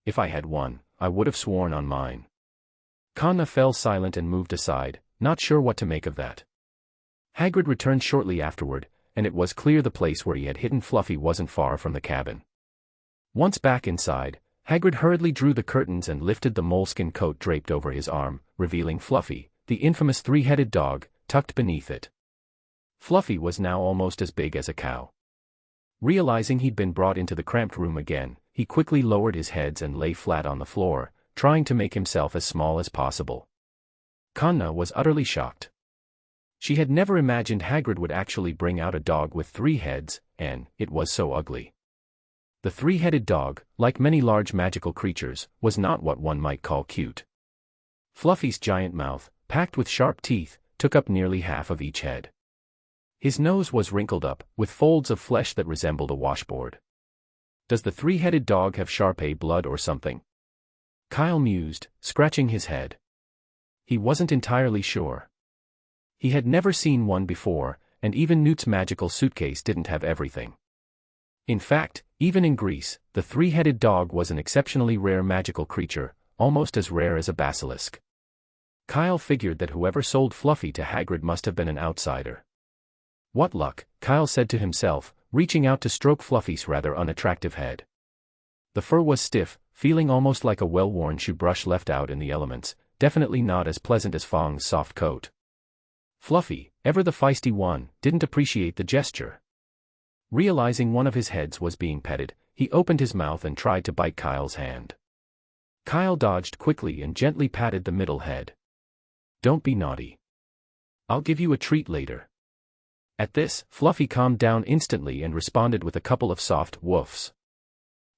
"If I had one, I would have sworn on mine." Kana fell silent and moved aside, not sure what to make of that. Hagrid returned shortly afterward, and it was clear the place where he had hidden Fluffy wasn't far from the cabin. Once back inside, Hagrid hurriedly drew the curtains and lifted the moleskin coat draped over his arm, revealing Fluffy, the infamous 3-headed dog, tucked beneath it. Fluffy was now almost as big as a cow. Realizing he'd been brought into the cramped room again, he quickly lowered his heads and lay flat on the floor, trying to make himself as small as possible. Kanna was utterly shocked. She had never imagined Hagrid would actually bring out a dog with 3 heads, and it was so ugly. The 3-headed dog, like many large magical creatures, was not what one might call cute. Fluffy's giant mouth, packed with sharp teeth, took up nearly half of each head. His nose was wrinkled up, with folds of flesh that resembled a washboard. Does the 3-headed dog have Sharpay blood or something? Kyle mused, scratching his head. He wasn't entirely sure. He had never seen one before, and even Newt's magical suitcase didn't have everything. In fact, even in Greece, the 3-headed dog was an exceptionally rare magical creature, almost as rare as a basilisk. Kyle figured that whoever sold Fluffy to Hagrid must have been an outsider. What luck, Kyle said to himself, reaching out to stroke Fluffy's rather unattractive head. The fur was stiff, feeling almost like a well-worn shoe brush left out in the elements, definitely not as pleasant as Fong's soft coat. Fluffy, ever the feisty one, didn't appreciate the gesture. Realizing one of his heads was being petted, he opened his mouth and tried to bite Kyle's hand. Kyle dodged quickly and gently patted the middle head. Don't be naughty. I'll give you a treat later. At this, Fluffy calmed down instantly and responded with a couple of soft woofs.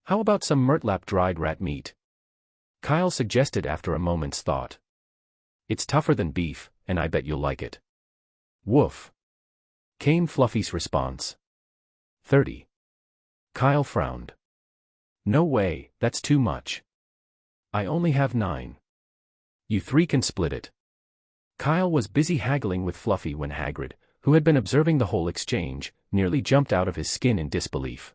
How about some murtlap dried rat meat? Kyle suggested after a moment's thought. It's tougher than beef, and I bet you'll like it. Woof, came Fluffy's response. 30. Kyle frowned. No way, that's too much. I only have 9. You 3 can split it. Kyle was busy haggling with Fluffy when Hagrid, who had been observing the whole exchange, nearly jumped out of his skin in disbelief.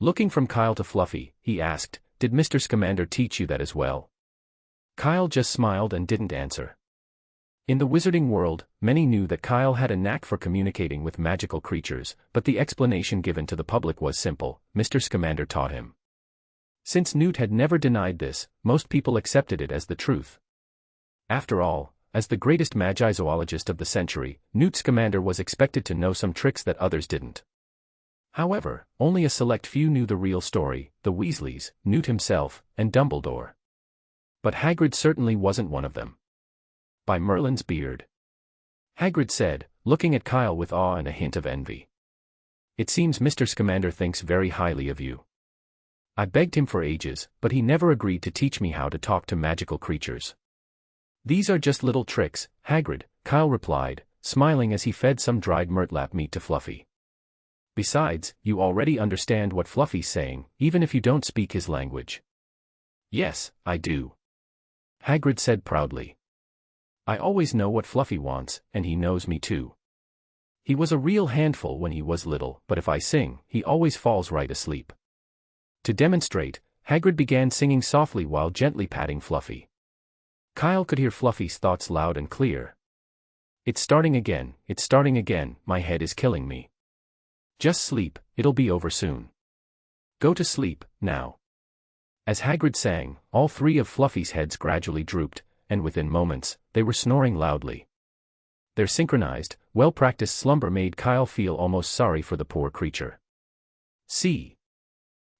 Looking from Kyle to Fluffy, he asked, Did Mr. Scamander teach you that as well? Kyle just smiled and didn't answer. In the wizarding world, many knew that Kyle had a knack for communicating with magical creatures, but the explanation given to the public was simple: Mr. Scamander taught him. Since Newt had never denied this, most people accepted it as the truth. After all, as the greatest magi-zoologist of the century, Newt Scamander was expected to know some tricks that others didn't. However, only a select few knew the real story: the Weasleys, Newt himself, and Dumbledore. But Hagrid certainly wasn't one of them. By Merlin's beard, Hagrid said, looking at Kyle with awe and a hint of envy. It seems Mr. Scamander thinks very highly of you. I begged him for ages, but he never agreed to teach me how to talk to magical creatures. These are just little tricks, Hagrid, Kyle replied, smiling as he fed some dried murtlap meat to Fluffy. Besides, you already understand what Fluffy's saying, even if you don't speak his language. Yes, I do, Hagrid said proudly. I always know what Fluffy wants, and he knows me too. He was a real handful when he was little, but if I sing, he always falls right asleep. To demonstrate, Hagrid began singing softly while gently patting Fluffy. Kyle could hear Fluffy's thoughts loud and clear. It's starting again, my head is killing me. Just sleep, it'll be over soon. Go to sleep, now. As Hagrid sang, all 3 of Fluffy's heads gradually drooped, and within moments, they were snoring loudly. Their synchronized, well-practiced slumber made Kyle feel almost sorry for the poor creature. See?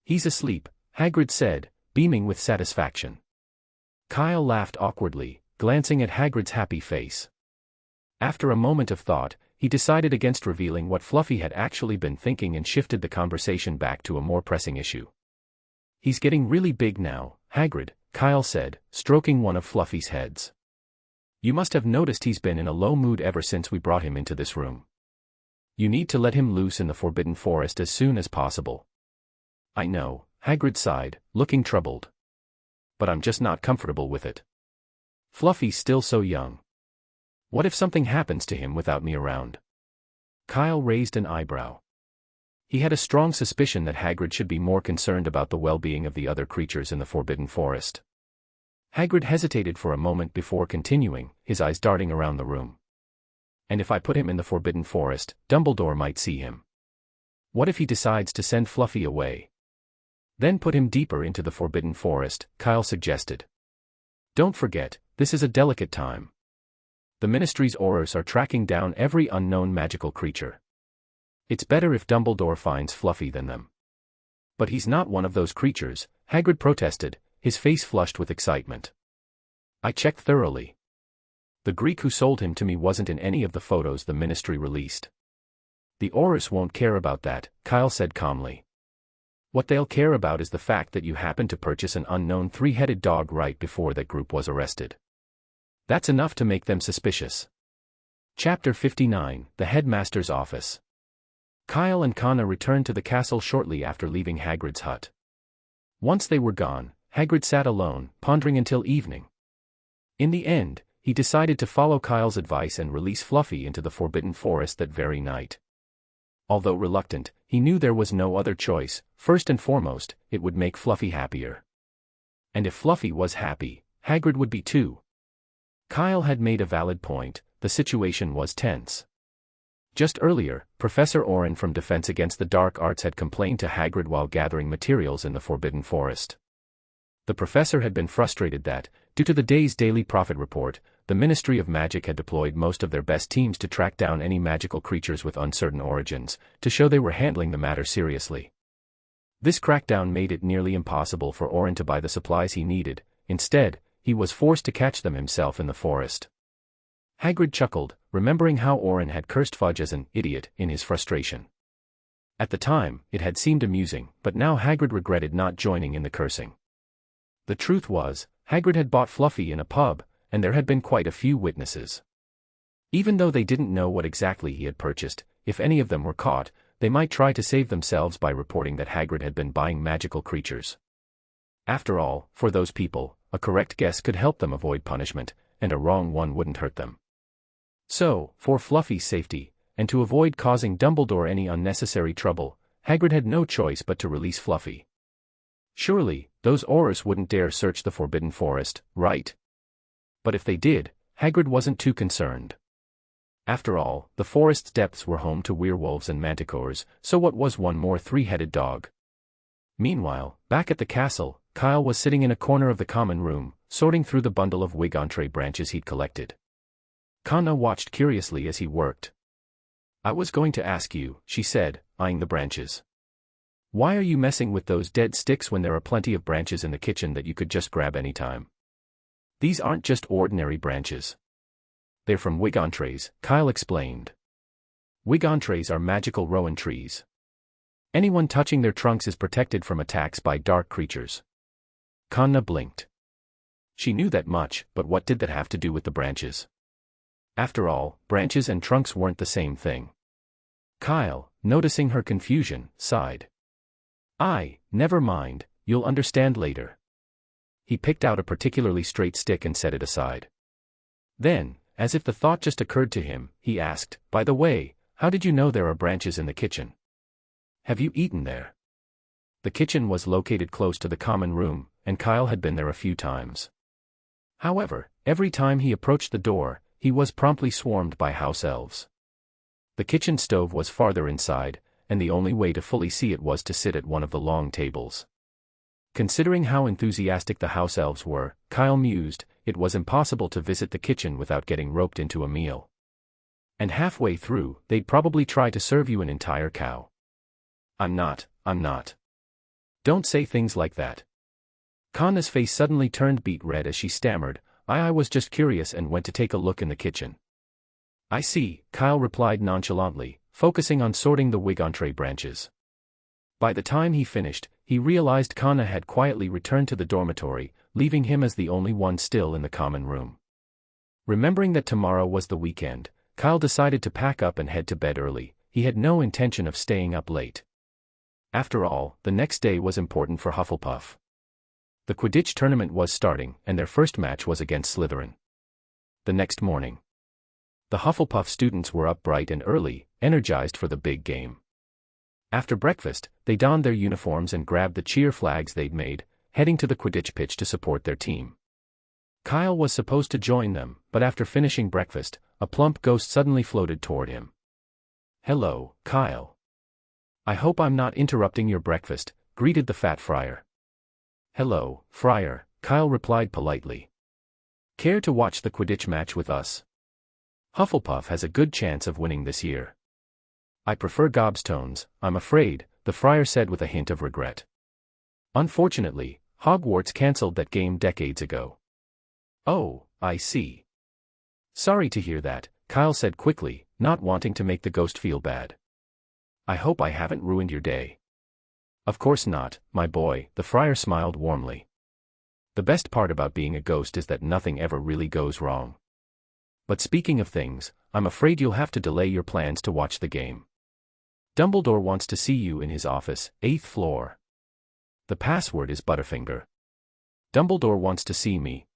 He's asleep, Hagrid said, beaming with satisfaction. Kyle laughed awkwardly, glancing at Hagrid's happy face. After a moment of thought, he decided against revealing what Fluffy had actually been thinking and shifted the conversation back to a more pressing issue. He's getting really big now, Hagrid, Kyle said, stroking one of Fluffy's heads. You must have noticed he's been in a low mood ever since we brought him into this room. You need to let him loose in the Forbidden Forest as soon as possible. I know, Hagrid sighed, looking troubled. But I'm just not comfortable with it. Fluffy's still so young. What if something happens to him without me around? Kyle raised an eyebrow. He had a strong suspicion that Hagrid should be more concerned about the well-being of the other creatures in the Forbidden Forest. Hagrid hesitated for a moment before continuing, his eyes darting around the room. And if I put him in the Forbidden Forest, Dumbledore might see him. What if he decides to send Fluffy away? Then put him deeper into the Forbidden Forest, Kyle suggested. Don't forget, this is a delicate time. The Ministry's Aurors are tracking down every unknown magical creature. It's better if Dumbledore finds Fluffy than them. But he's not one of those creatures, Hagrid protested, his face flushed with excitement. I checked thoroughly. The Greek who sold him to me wasn't in any of the photos the Ministry released. The Aurors won't care about that, Kyle said calmly. What they'll care about is the fact that you happened to purchase an unknown three-headed dog right before that group was arrested. That's enough to make them suspicious. Chapter 59, The Headmaster's Office. Kyle and Connor returned to the castle shortly after leaving Hagrid's hut. Once they were gone, Hagrid sat alone, pondering until evening. In the end, he decided to follow Kyle's advice and release Fluffy into the Forbidden Forest that very night. Although reluctant, he knew there was no other choice. First and foremost, it would make Fluffy happier. And if Fluffy was happy, Hagrid would be too. Kyle had made a valid point, the situation was tense. Just earlier, Professor Oren from Defense Against the Dark Arts had complained to Hagrid while gathering materials in the Forbidden Forest. The professor had been frustrated that, due to the day's daily profit report, the Ministry of Magic had deployed most of their best teams to track down any magical creatures with uncertain origins, to show they were handling the matter seriously. This crackdown made it nearly impossible for Oren to buy the supplies he needed. Instead, he was forced to catch them himself in the forest. Hagrid chuckled, remembering how Oren had cursed Fudge as an idiot in his frustration. At the time, it had seemed amusing, but now Hagrid regretted not joining in the cursing. The truth was, Hagrid had bought Fluffy in a pub, and there had been quite a few witnesses. Even though they didn't know what exactly he had purchased, if any of them were caught, they might try to save themselves by reporting that Hagrid had been buying magical creatures. After all, for those people, a correct guess could help them avoid punishment, and a wrong one wouldn't hurt them. So, for Fluffy's safety, and to avoid causing Dumbledore any unnecessary trouble, Hagrid had no choice but to release Fluffy. Surely, those Aurors wouldn't dare search the Forbidden Forest, right? But if they did, Hagrid wasn't too concerned. After all, the forest's depths were home to werewolves and manticores, so what was one more three-headed dog? Meanwhile, back at the castle, Kyle was sitting in a corner of the common room, sorting through the bundle of wig-entree branches he'd collected. Connor watched curiously as he worked. I was going to ask you, she said, eyeing the branches. Why are you messing with those dead sticks when there are plenty of branches in the kitchen that you could just grab anytime? These aren't just ordinary branches. They're from wig-entrees, Kyle explained. Wig-entrees are magical rowan trees. Anyone touching their trunks is protected from attacks by dark creatures. Connor blinked. She knew that much, but what did that have to do with the branches? After all, branches and trunks weren't the same thing. Kyle, noticing her confusion, sighed. Never mind, you'll understand later. He picked out a particularly straight stick and set it aside. Then, as if the thought just occurred to him, he asked, by the way, how did you know there are branches in the kitchen? Have you eaten there? The kitchen was located close to the common room, and Kyle had been there a few times. However, every time he approached the door, he was promptly swarmed by house elves. The kitchen stove was farther inside, and the only way to fully see it was to sit at one of the long tables. Considering how enthusiastic the house elves were, Kyle mused, it was impossible to visit the kitchen without getting roped into a meal. And halfway through, they'd probably try to serve you an entire cow. I'm not. Don't say things like that. Kanna's face suddenly turned beet red as she stammered, I was just curious and went to take a look in the kitchen. I see, Kyle replied nonchalantly, focusing on sorting the wig-entree branches. By the time he finished, he realized Kanna had quietly returned to the dormitory, leaving him as the only one still in the common room. Remembering that tomorrow was the weekend, Kyle decided to pack up and head to bed early. He had no intention of staying up late. After all, the next day was important for Hufflepuff. The Quidditch tournament was starting, and their first match was against Slytherin. The next morning, the Hufflepuff students were up bright and early, energized for the big game. After breakfast, they donned their uniforms and grabbed the cheer flags they'd made, heading to the Quidditch pitch to support their team. Kyle was supposed to join them, but after finishing breakfast, a plump ghost suddenly floated toward him. Hello, Kyle. I hope I'm not interrupting your breakfast, greeted the fat friar. Hello, friar, Kyle replied politely. Care to watch the Quidditch match with us? Hufflepuff has a good chance of winning this year. I prefer gobstones, I'm afraid, the friar said with a hint of regret. Unfortunately, Hogwarts cancelled that game decades ago. Oh, I see. Sorry to hear that, Kyle said quickly, not wanting to make the ghost feel bad. I hope I haven't ruined your day. Of course not, my boy, the friar smiled warmly. The best part about being a ghost is that nothing ever really goes wrong. But speaking of things, I'm afraid you'll have to delay your plans to watch the game. Dumbledore wants to see you in his office, 8th floor. The password is Butterfinger. Dumbledore wants to see me.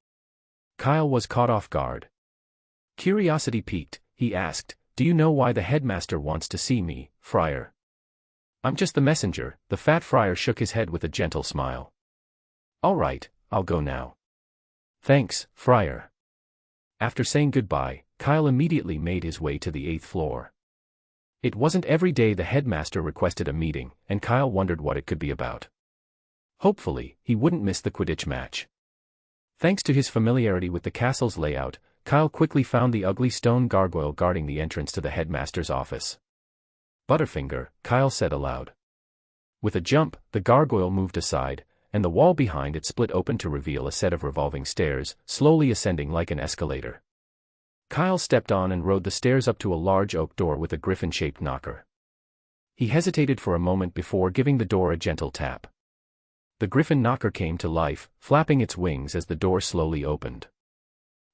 Kyle was caught off guard. Curiosity piqued, he asked, do you know why the headmaster wants to see me, friar? I'm just the messenger, the fat friar shook his head with a gentle smile. All right, I'll go now. Thanks, friar. After saying goodbye, Kyle immediately made his way to the 8th floor. It wasn't every day the headmaster requested a meeting, and Kyle wondered what it could be about. Hopefully, he wouldn't miss the Quidditch match. Thanks to his familiarity with the castle's layout, Kyle quickly found the ugly stone gargoyle guarding the entrance to the headmaster's office. Butterfinger, Kyle said aloud. With a jump, the gargoyle moved aside, and the wall behind it split open to reveal a set of revolving stairs, slowly ascending like an escalator. Kyle stepped on and rode the stairs up to a large oak door with a griffin-shaped knocker. He hesitated for a moment before giving the door a gentle tap. The griffin knocker came to life, flapping its wings as the door slowly opened.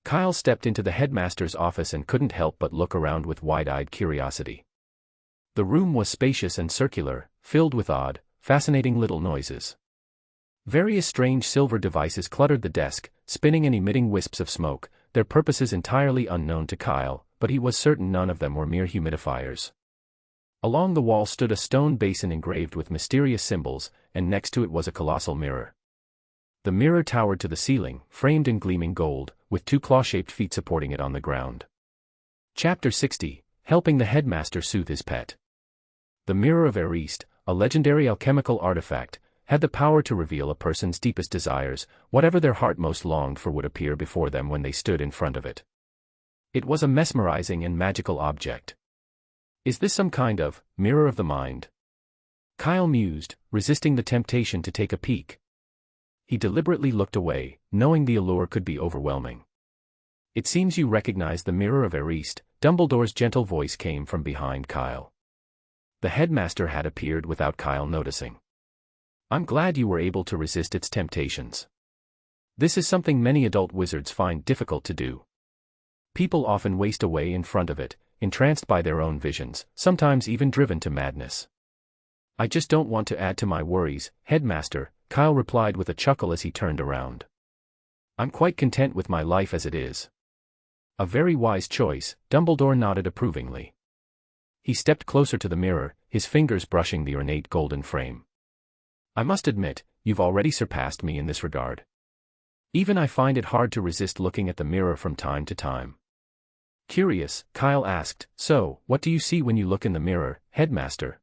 Kyle stepped into the headmaster's office and couldn't help but look around with wide-eyed curiosity. The room was spacious and circular, filled with odd, fascinating little noises. Various strange silver devices cluttered the desk, spinning and emitting wisps of smoke, their purposes entirely unknown to Kyle, but he was certain none of them were mere humidifiers. Along the wall stood a stone basin engraved with mysterious symbols, and next to it was a colossal mirror. The mirror towered to the ceiling, framed in gleaming gold, with two claw-shaped feet supporting it on the ground. Chapter 60, Helping the Headmaster Soothe His Pet. The Mirror of Rarest, a legendary alchemical artifact, had the power to reveal a person's deepest desires, whatever their heart most longed for would appear before them when they stood in front of it. It was a mesmerizing and magical object. Is this some kind of mirror of the mind? Kyle mused, resisting the temptation to take a peek. He deliberately looked away, knowing the allure could be overwhelming. It seems you recognize the Mirror of Rarest, Dumbledore's gentle voice came from behind Kyle. The headmaster had appeared without Kyle noticing. I'm glad you were able to resist its temptations. This is something many adult wizards find difficult to do. People often waste away in front of it, entranced by their own visions, sometimes even driven to madness. I just don't want to add to my worries, Headmaster, Kyle replied with a chuckle as he turned around. I'm quite content with my life as it is. A very wise choice, Dumbledore nodded approvingly. He stepped closer to the mirror, his fingers brushing the ornate golden frame. I must admit, you've already surpassed me in this regard. Even I find it hard to resist looking at the mirror from time to time. Curious, Kyle asked, so, what do you see when you look in the mirror, Headmaster?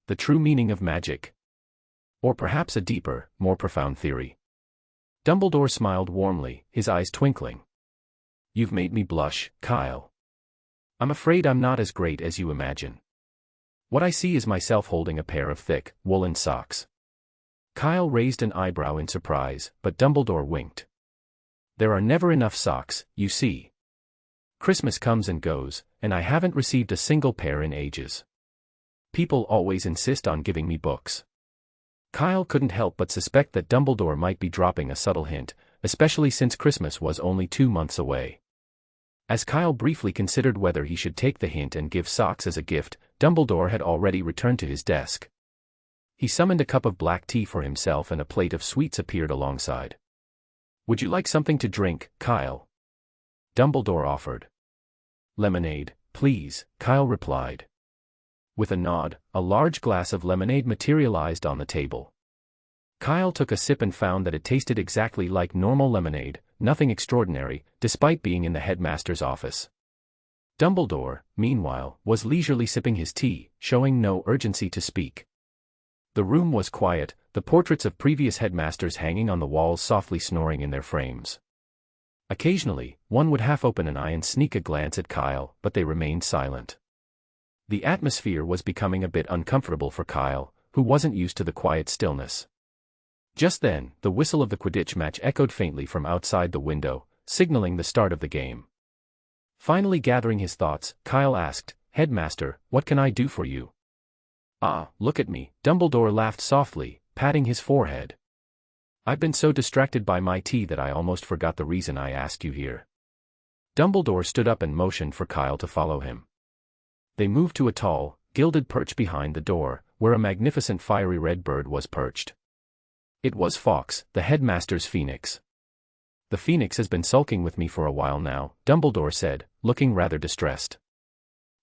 The true meaning of magic? Or perhaps a deeper, more profound theory? Dumbledore smiled warmly, his eyes twinkling. You've made me blush, Kyle. I'm afraid I'm not as great as you imagine. What I see is myself holding a pair of thick, woolen socks. Kyle raised an eyebrow in surprise, but Dumbledore winked. There are never enough socks, you see. Christmas comes and goes, and I haven't received a single pair in ages. People always insist on giving me books. Kyle couldn't help but suspect that Dumbledore might be dropping a subtle hint, especially since Christmas was only 2 months away. As Kyle briefly considered whether he should take the hint and give socks as a gift, Dumbledore had already returned to his desk. He summoned a cup of black tea for himself and a plate of sweets appeared alongside. Would you like something to drink, Kyle? Dumbledore offered. Lemonade, please, Kyle replied. With a nod, a large glass of lemonade materialized on the table. Kyle took a sip and found that it tasted exactly like normal lemonade, nothing extraordinary, despite being in the headmaster's office. Dumbledore, meanwhile, was leisurely sipping his tea, showing no urgency to speak. The room was quiet, the portraits of previous headmasters hanging on the walls softly snoring in their frames. Occasionally, one would half open an eye and sneak a glance at Kyle, but they remained silent. The atmosphere was becoming a bit uncomfortable for Kyle, who wasn't used to the quiet stillness. Just then, the whistle of the Quidditch match echoed faintly from outside the window, signaling the start of the game. Finally gathering his thoughts, Kyle asked, "Headmaster, what can I do for you?" "Ah, look at me," Dumbledore laughed softly, patting his forehead. "I've been so distracted by my tea that I almost forgot the reason I asked you here." Dumbledore stood up and motioned for Kyle to follow him. They moved to a tall, gilded perch behind the door, where a magnificent fiery red bird was perched. It was Fawkes, the headmaster's phoenix. "The phoenix has been sulking with me for a while now," Dumbledore said, looking rather distressed.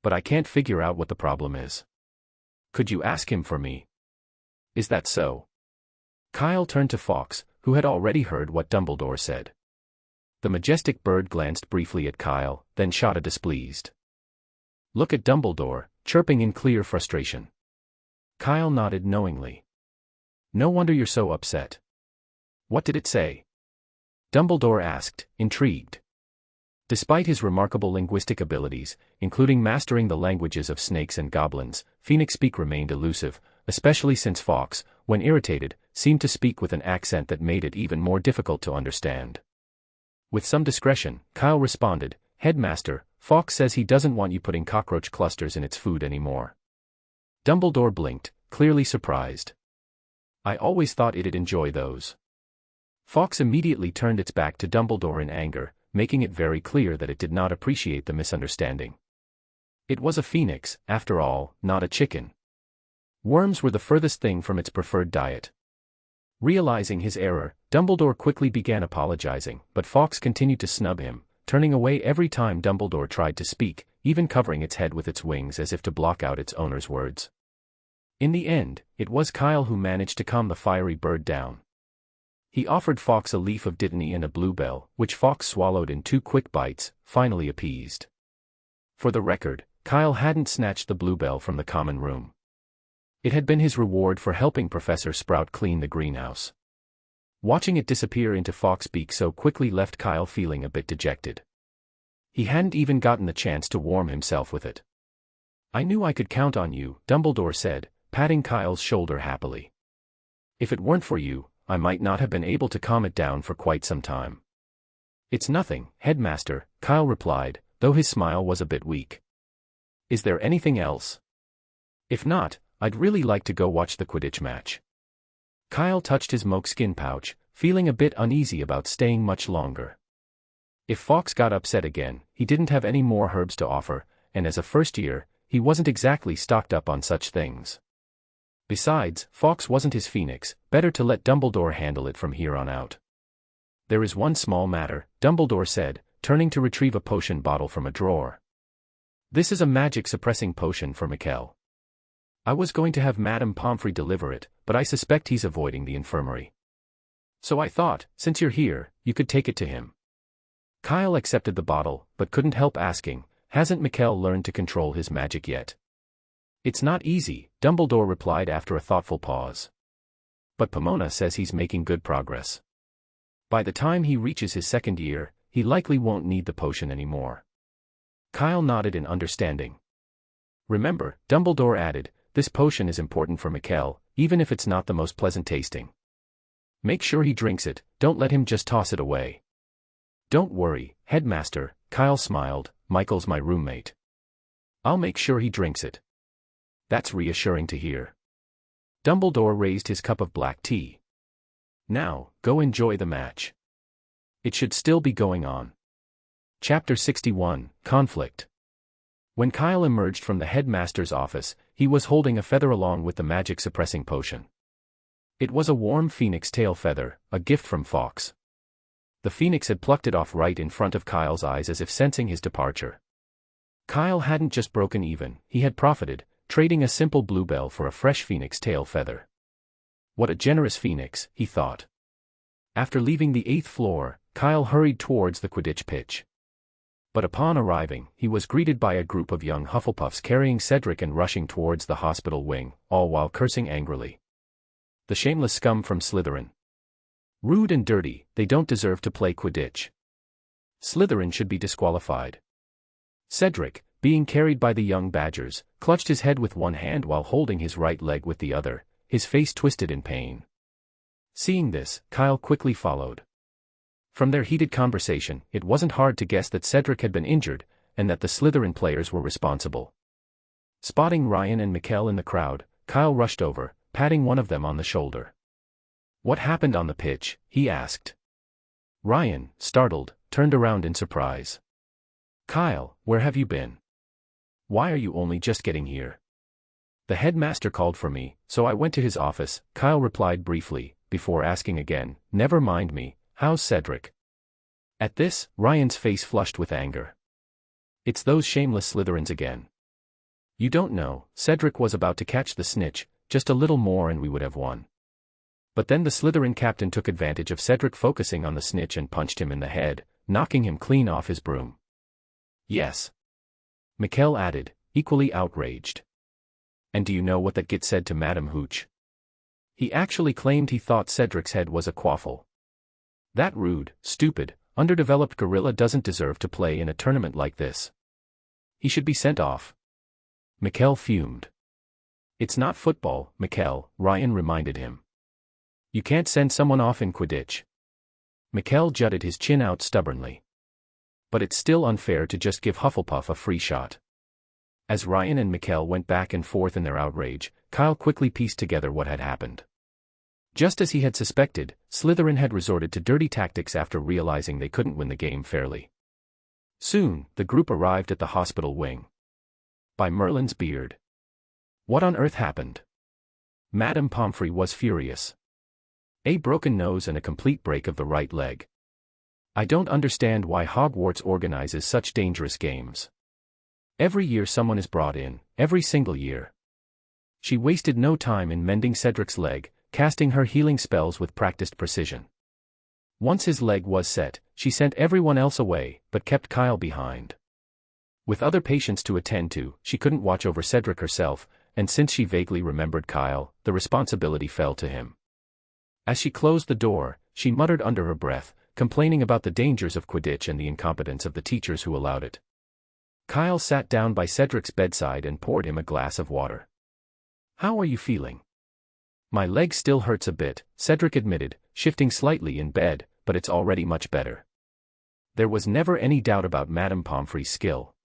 "But I can't figure out what the problem is. Could you ask him for me?" "Is that so?" Kyle turned to Fawkes, who had already heard what Dumbledore said. The majestic bird glanced briefly at Kyle, then shot a displeased look at Dumbledore, chirping in clear frustration. Kyle nodded knowingly. "No wonder you're so upset. What did it say?" Dumbledore asked, intrigued. Despite his remarkable linguistic abilities, including mastering the languages of snakes and goblins, Phoenix speak remained elusive, especially since Fawkes, when irritated, seemed to speak with an accent that made it even more difficult to understand. With some discretion, Kyle responded, "Headmaster, Fawkes says he doesn't want you putting cockroach clusters in its food anymore." Dumbledore blinked, clearly surprised. "I always thought it'd enjoy those." Fawkes immediately turned its back to Dumbledore in anger, making it very clear that it did not appreciate the misunderstanding. It was a phoenix, after all, not a chicken. Worms were the furthest thing from its preferred diet. Realizing his error, Dumbledore quickly began apologizing, but Fawkes continued to snub him, turning away every time Dumbledore tried to speak, even covering its head with its wings as if to block out its owner's words. In the end, it was Kyle who managed to calm the fiery bird down. He offered Fawkes a leaf of dittany and a bluebell, which Fawkes swallowed in 2 quick bites, finally appeased. For the record, Kyle hadn't snatched the bluebell from the common room. It had been his reward for helping Professor Sprout clean the greenhouse. Watching it disappear into Fawkes' beak so quickly left Kyle feeling a bit dejected. He hadn't even gotten the chance to warm himself with it. "I knew I could count on you," Dumbledore said, patting Kyle's shoulder happily. "If it weren't for you, I might not have been able to calm it down for quite some time." "It's nothing, Headmaster," Kyle replied, though his smile was a bit weak. "Is there anything else? If not, I'd really like to go watch the Quidditch match." Kyle touched his moleskin pouch, feeling a bit uneasy about staying much longer. If Fawkes got upset again, he didn't have any more herbs to offer, and as a first year, he wasn't exactly stocked up on such things. Besides, Fawkes wasn't his phoenix, better to let Dumbledore handle it from here on out. "There is one small matter," Dumbledore said, turning to retrieve a potion bottle from a drawer. "This is a magic-suppressing potion for Mikkel. I was going to have Madame Pomfrey deliver it, but I suspect he's avoiding the infirmary. So I thought, since you're here, you could take it to him." Kyle accepted the bottle, but couldn't help asking, "Hasn't Mikkel learned to control his magic yet?" "It's not easy," Dumbledore replied after a thoughtful pause. "But Pomona says he's making good progress. By the time he reaches his 2nd year, he likely won't need the potion anymore." Kyle nodded in understanding. "Remember," Dumbledore added, "this potion is important for Mikkel, even if it's not the most pleasant tasting. Make sure he drinks it, don't let him just toss it away." "Don't worry, Headmaster," Kyle smiled, "Michael's my roommate. I'll make sure he drinks it." "That's reassuring to hear." Dumbledore raised his cup of black tea. "Now, go enjoy the match. It should still be going on." Chapter 61, Conflict. When Kyle emerged from the headmaster's office, he was holding a feather along with the magic-suppressing potion. It was a warm phoenix tail feather, a gift from Fawkes. The phoenix had plucked it off right in front of Kyle's eyes as if sensing his departure. Kyle hadn't just broken even, he had profited, trading a simple bluebell for a fresh phoenix tail feather. What a generous phoenix, he thought. After leaving the 8th floor, Kyle hurried towards the Quidditch pitch. But upon arriving, he was greeted by a group of young Hufflepuffs carrying Cedric and rushing towards the hospital wing, all while cursing angrily. "The shameless scum from Slytherin. Rude and dirty, they don't deserve to play Quidditch. Slytherin should be disqualified." Cedric, being carried by the young badgers, clutched his head with one hand while holding his right leg with the other, his face twisted in pain. Seeing this, Kyle quickly followed. From their heated conversation, it wasn't hard to guess that Cedric had been injured, and that the Slytherin players were responsible. Spotting Ryan and Mikkel in the crowd, Kyle rushed over, patting one of them on the shoulder. "What happened on the pitch?" he asked. Ryan, startled, turned around in surprise. "Kyle, where have you been? Why are you only just getting here?" "The headmaster called for me, so I went to his office," Kyle replied briefly, before asking again, "Never mind me, how's Cedric?" At this, Ryan's face flushed with anger. "It's those shameless Slytherins again. You don't know, Cedric was about to catch the snitch, just a little more and we would have won. But then the Slytherin captain took advantage of Cedric focusing on the snitch and punched him in the head, knocking him clean off his broom." "Yes," Mikkel added, equally outraged. "And do you know what that git said to Madam Hooch? He actually claimed he thought Cedric's head was a quaffle. That rude, stupid, underdeveloped gorilla doesn't deserve to play in a tournament like this. He should be sent off." Mikkel fumed. "It's not football, Mikkel," Ryan reminded him. "You can't send someone off in Quidditch." Mikkel jutted his chin out stubbornly. "But it's still unfair to just give Hufflepuff a free shot." As Ryan and Mikkel went back and forth in their outrage, Kyle quickly pieced together what had happened. Just as he had suspected, Slytherin had resorted to dirty tactics after realizing they couldn't win the game fairly. Soon, the group arrived at the hospital wing. By Merlin's beard. What on earth happened? Madame Pomfrey was furious. A broken nose and a complete break of the right leg. I don't understand why Hogwarts organizes such dangerous games. Every year someone is brought in, every single year. She wasted no time in mending Cedric's leg, casting her healing spells with practiced precision. Once his leg was set, she sent everyone else away, but kept Kyle behind. With other patients to attend to, she couldn't watch over Cedric herself, and since she vaguely remembered Kyle, the responsibility fell to him. As she closed the door, she muttered under her breath, complaining about the dangers of Quidditch and the incompetence of the teachers who allowed it. Kyle sat down by Cedric's bedside and poured him a glass of water. "How are you feeling?" "My leg still hurts a bit," Cedric admitted, shifting slightly in bed, "but it's already much better." There was never any doubt about Madame Pomfrey's skill.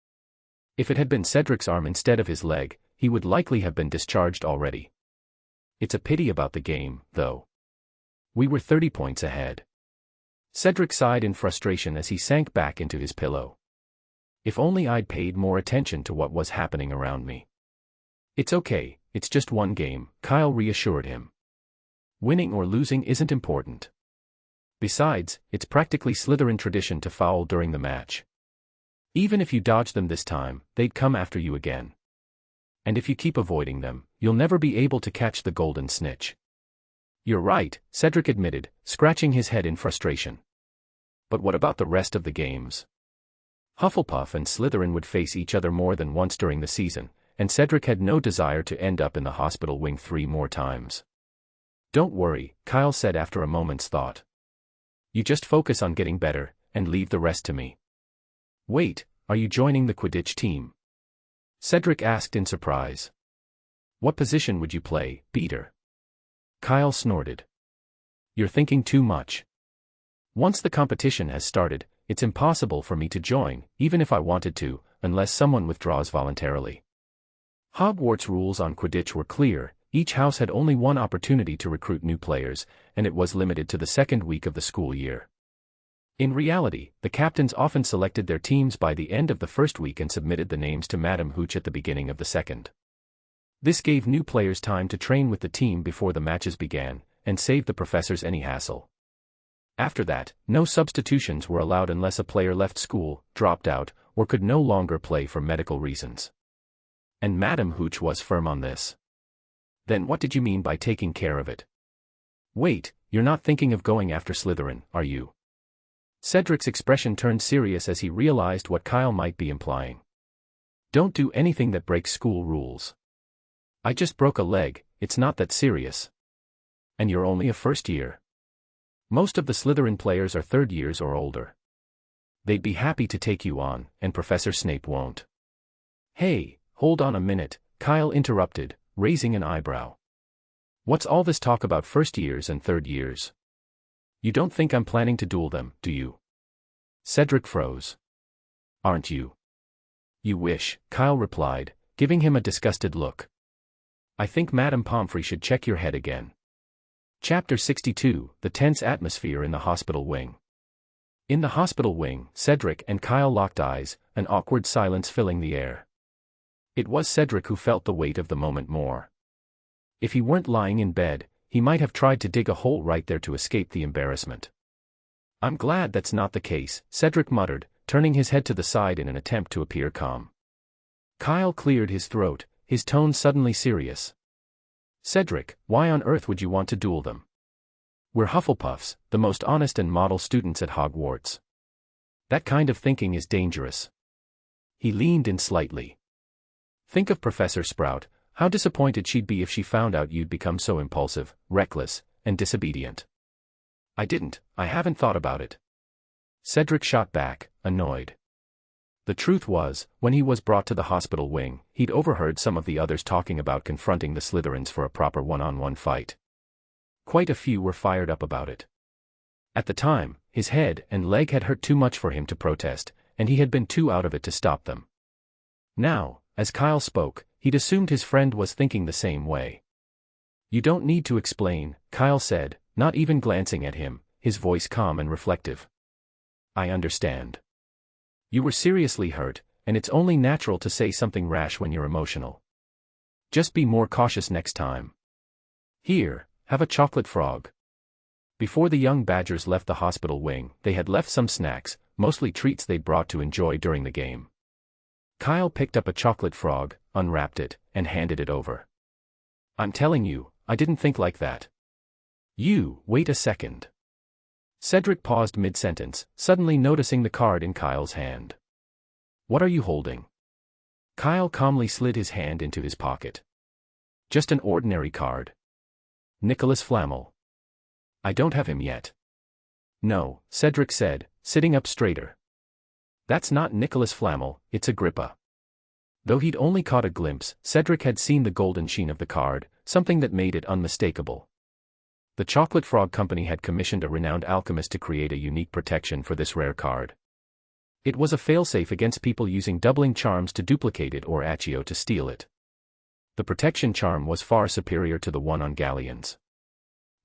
If it had been Cedric's arm instead of his leg, he would likely have been discharged already. It's a pity about the game, though. We were 30 points ahead. Cedric sighed in frustration as he sank back into his pillow. If only I'd paid more attention to what was happening around me. "It's okay, it's just one game," Kyle reassured him. "Winning or losing isn't important. Besides, it's practically Slytherin tradition to foul during the match. Even if you dodge them this time, they'd come after you again. And if you keep avoiding them, you'll never be able to catch the golden snitch." "You're right," Cedric admitted, scratching his head in frustration. "But what about the rest of the games?" Hufflepuff and Slytherin would face each other more than once during the season, and Cedric had no desire to end up in the hospital wing 3 more times. "Don't worry," Kyle said after a moment's thought. "You just focus on getting better, and leave the rest to me." "Wait, are you joining the Quidditch team?" Cedric asked in surprise. "What position would you play, Peter?" Kyle snorted. "You're thinking too much. Once the competition has started, it's impossible for me to join, even if I wanted to, unless someone withdraws voluntarily." Hogwarts rules on Quidditch were clear: each house had only one opportunity to recruit new players, and it was limited to the second week of the school year. In reality, the captains often selected their teams by the end of the first week and submitted the names to Madame Hooch at the beginning of the second. This gave new players time to train with the team before the matches began, and saved the professors any hassle. After that, no substitutions were allowed unless a player left school, dropped out, or could no longer play for medical reasons. And Madame Hooch was firm on this. "Then what did you mean by taking care of it? Wait, you're not thinking of going after Slytherin, are you?" Cedric's expression turned serious as he realized what Kyle might be implying. "Don't do anything that breaks school rules. I just broke a leg, it's not that serious. And you're only a first year. Most of the Slytherin players are third years or older. They'd be happy to take you on, and Professor Snape won't." Hey, hold on a minute, Kyle interrupted, raising an eyebrow. What's all this talk about first years and third years? You don't think I'm planning to duel them, do you? Cedric froze. Aren't you? You wish, Kyle replied, giving him a disgusted look. I think Madame Pomfrey should check your head again. Chapter 62, The Tense Atmosphere in the Hospital Wing. In the hospital wing, Cedric and Kyle locked eyes, an awkward silence filling the air. It was Cedric who felt the weight of the moment more. If he weren't lying in bed, he might have tried to dig a hole right there to escape the embarrassment. I'm glad that's not the case, Cedric muttered, turning his head to the side in an attempt to appear calm. Kyle cleared his throat, his tone suddenly serious. Cedric, why on earth would you want to duel them? We're Hufflepuffs, the most honest and model students at Hogwarts. That kind of thinking is dangerous. He leaned in slightly. Think of Professor Sprout, how disappointed she'd be if she found out you'd become so impulsive, reckless, and disobedient. I haven't thought about it. Cedric shot back, annoyed. The truth was, when he was brought to the hospital wing, he'd overheard some of the others talking about confronting the Slytherins for a proper one-on-one fight. Quite a few were fired up about it. At the time, his head and leg had hurt too much for him to protest, and he had been too out of it to stop them. Now, as Kyle spoke, he'd assumed his friend was thinking the same way. You don't need to explain, Kyle said, not even glancing at him, his voice calm and reflective. I understand. You were seriously hurt, and it's only natural to say something rash when you're emotional. Just be more cautious next time. Here, have a chocolate frog. Before the young Badgers left the hospital wing, they had left some snacks, mostly treats they'd brought to enjoy during the game. Kyle picked up a chocolate frog, unwrapped it, and handed it over. I'm telling you, I didn't think like that. Wait a second. Cedric paused mid-sentence, suddenly noticing the card in Kyle's hand. What are you holding? Kyle calmly slid his hand into his pocket. Just an ordinary card. Nicholas Flamel. I don't have him yet. No, Cedric said, sitting up straighter. That's not Nicholas Flamel, it's Agrippa. Though he'd only caught a glimpse, Cedric had seen the golden sheen of the card, something that made it unmistakable. The Chocolate Frog Company had commissioned a renowned alchemist to create a unique protection for this rare card. It was a failsafe against people using doubling charms to duplicate it or Accio to steal it. The protection charm was far superior to the one on galleons.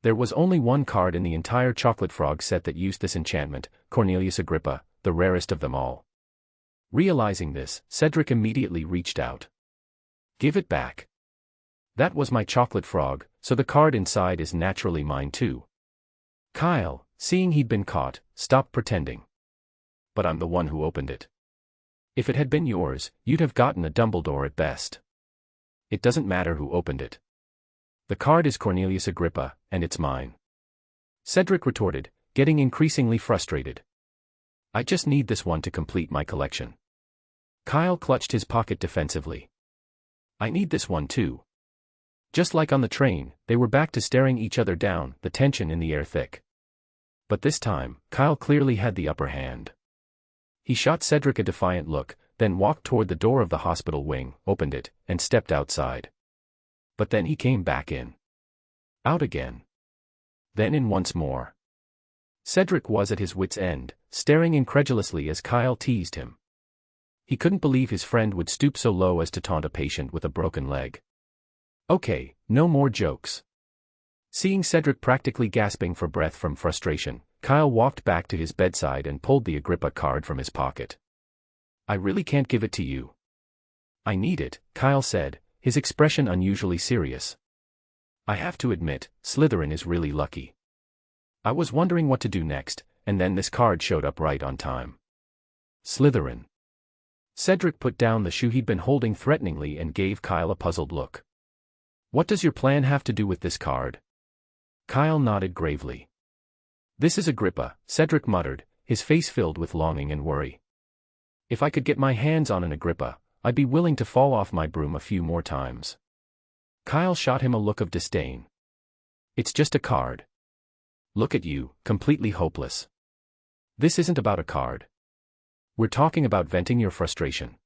There was only one card in the entire Chocolate Frog set that used this enchantment, Cornelius Agrippa, the rarest of them all. Realizing this, Cedric immediately reached out. Give it back. That was my chocolate frog, so the card inside is naturally mine too. Kyle, seeing he'd been caught, stopped pretending. But I'm the one who opened it. If it had been yours, you'd have gotten a Dumbledore at best. It doesn't matter who opened it. The card is Cornelius Agrippa, and it's mine. Cedric retorted, getting increasingly frustrated. I just need this one to complete my collection. Kyle clutched his pocket defensively. I need this one too. Just like on the train, they were back to staring each other down, the tension in the air thick. But this time, Kyle clearly had the upper hand. He shot Cedric a defiant look, then walked toward the door of the hospital wing, opened it, and stepped outside. But then he came back in. Out again. Then in once more. Cedric was at his wit's end, staring incredulously as Kyle teased him. He couldn't believe his friend would stoop so low as to taunt a patient with a broken leg. Okay, no more jokes. Seeing Cedric practically gasping for breath from frustration, Kyle walked back to his bedside and pulled the Agrippa card from his pocket. I really can't give it to you. I need it, Kyle said, his expression unusually serious. I have to admit, Slytherin is really lucky. I was wondering what to do next, and then this card showed up right on time. Slytherin. Cedric put down the shoe he'd been holding threateningly and gave Kyle a puzzled look. What does your plan have to do with this card? Kyle nodded gravely. This is Agrippa, Cedric muttered, his face filled with longing and worry. If I could get my hands on an Agrippa, I'd be willing to fall off my broom a few more times. Kyle shot him a look of disdain. It's just a card. Look at you, completely hopeless. This isn't about a card. We're talking about venting your frustration.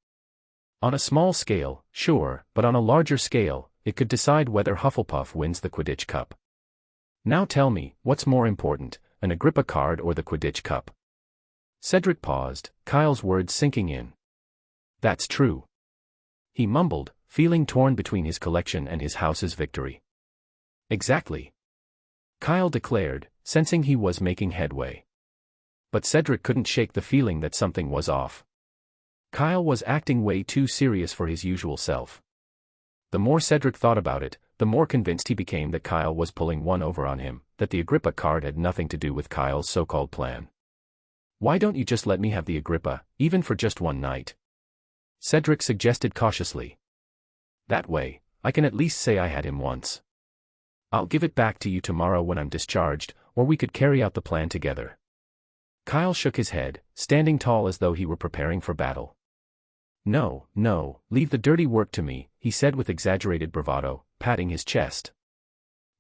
On a small scale, sure, but on a larger scale, it could decide whether Hufflepuff wins the Quidditch Cup. Now tell me, what's more important, an Agrippa card or the Quidditch Cup? Cedric paused, Kyle's words sinking in. That's true. He mumbled, feeling torn between his collection and his house's victory. Exactly. Kyle declared, sensing he was making headway. But Cedric couldn't shake the feeling that something was off. Kyle was acting way too serious for his usual self. The more Cedric thought about it, the more convinced he became that Kyle was pulling one over on him, that the Agrippa card had nothing to do with Kyle's so-called plan. Why don't you just let me have the Agrippa, even for just one night? Cedric suggested cautiously. That way, I can at least say I had him once. I'll give it back to you tomorrow when I'm discharged, or we could carry out the plan together. Kyle shook his head, standing tall as though he were preparing for battle. No, leave the dirty work to me, he said with exaggerated bravado, patting his chest.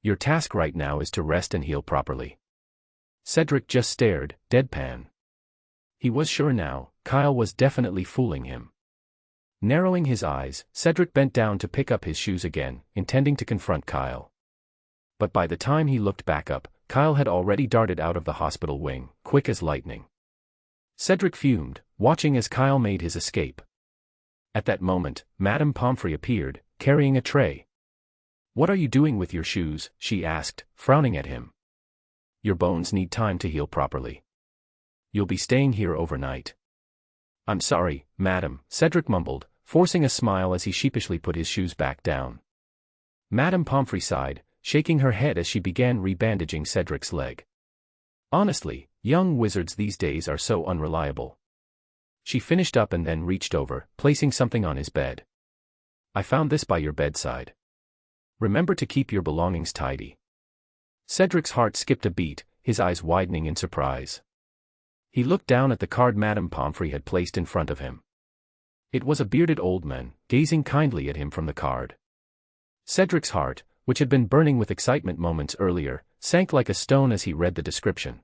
Your task right now is to rest and heal properly. Cedric just stared, deadpan. He was sure now, Kyle was definitely fooling him. Narrowing his eyes, Cedric bent down to pick up his shoes again, intending to confront Kyle. But by the time he looked back up, Kyle had already darted out of the hospital wing, quick as lightning. Cedric fumed, watching as Kyle made his escape. At that moment, Madame Pomfrey appeared, carrying a tray. What are you doing with your shoes? She asked, frowning at him. Your bones need time to heal properly. You'll be staying here overnight. I'm sorry, madam, Cedric mumbled, forcing a smile as he sheepishly put his shoes back down. Madame Pomfrey sighed, shaking her head as she began rebandaging Cedric's leg. Honestly, young wizards these days are so unreliable. She finished up and then reached over, placing something on his bed. I found this by your bedside. Remember to keep your belongings tidy. Cedric's heart skipped a beat, his eyes widening in surprise. He looked down at the card Madame Pomfrey had placed in front of him. It was a bearded old man, gazing kindly at him from the card. Cedric's heart, which had been burning with excitement moments earlier, sank like a stone as he read the description.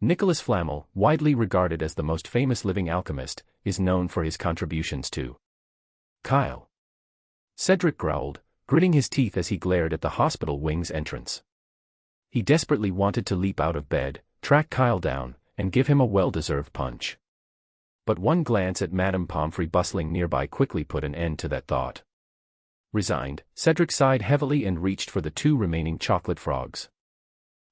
Nicholas Flamel, widely regarded as the most famous living alchemist, is known for his contributions to Kyle. Cedric growled, gritting his teeth as he glared at the hospital wing's entrance. He desperately wanted to leap out of bed, track Kyle down, and give him a well-deserved punch. But one glance at Madame Pomfrey bustling nearby quickly put an end to that thought. Resigned, Cedric sighed heavily and reached for the 2 remaining chocolate frogs.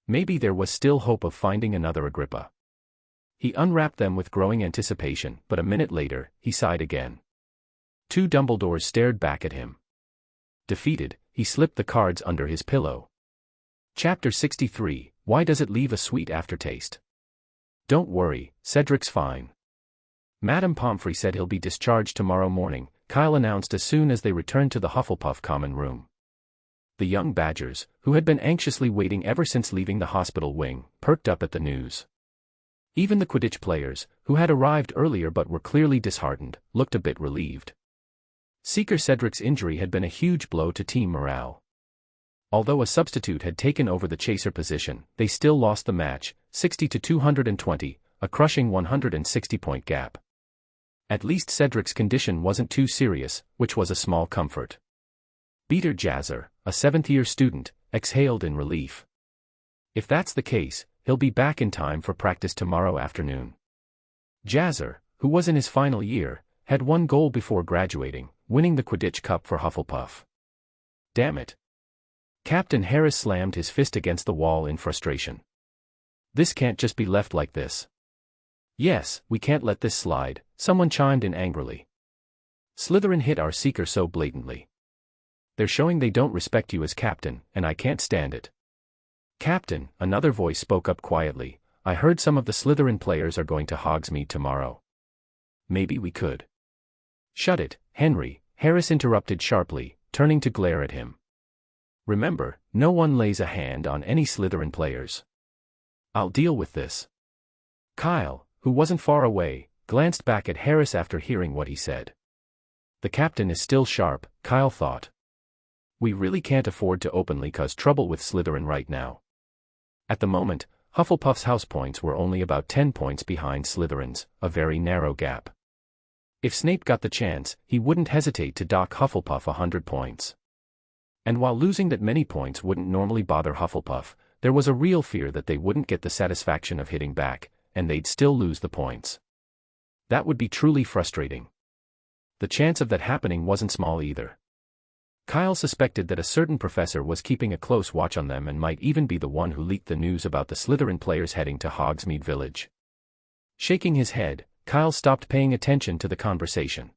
Maybe there was still hope of finding another Agrippa. He unwrapped them with growing anticipation, but a minute later, he sighed again. 2 Dumbledores stared back at him. Defeated, he slipped the cards under his pillow. Chapter 63, Why Does It Leave a Sweet Aftertaste? Don't worry, Cedric's fine. Madame Pomfrey said he'll be discharged tomorrow morning, Kyle announced as soon as they returned to the Hufflepuff common room. The young Badgers, who had been anxiously waiting ever since leaving the hospital wing, perked up at the news. Even the Quidditch players, who had arrived earlier but were clearly disheartened, looked a bit relieved. Seeker Cedric's injury had been a huge blow to team morale. Although a substitute had taken over the chaser position, they still lost the match, 60-220, a crushing 160-point gap. At least Cedric's condition wasn't too serious, which was a small comfort. Beater Jazzer, a 7th-year student, exhaled in relief. If that's the case, he'll be back in time for practice tomorrow afternoon. Jazzer, who was in his final year, had one goal before graduating, winning the Quidditch Cup for Hufflepuff. Damn it. Captain Harris slammed his fist against the wall in frustration. This can't just be left like this. Yes, we can't let this slide, someone chimed in angrily. Slytherin hit our Seeker so blatantly. They're showing they don't respect you as captain, and I can't stand it. Captain, another voice spoke up quietly, I heard some of the Slytherin players are going to Hogsmeade tomorrow. Maybe we could. Shut it, Henry, Harris interrupted sharply, turning to glare at him. Remember, no one lays a hand on any Slytherin players. I'll deal with this. Kyle, who wasn't far away, glanced back at Harris after hearing what he said. The captain is still sharp, Kyle thought. We really can't afford to openly cause trouble with Slytherin right now. At the moment, Hufflepuff's house points were only about 10 points behind Slytherin's, a very narrow gap. If Snape got the chance, he wouldn't hesitate to dock Hufflepuff 100 points. And while losing that many points wouldn't normally bother Hufflepuff, there was a real fear that they wouldn't get the satisfaction of hitting back, and they'd still lose the points. That would be truly frustrating. The chance of that happening wasn't small either. Kyle suspected that a certain professor was keeping a close watch on them and might even be the one who leaked the news about the Slytherin players heading to Hogsmeade Village. Shaking his head, Kyle stopped paying attention to the conversation.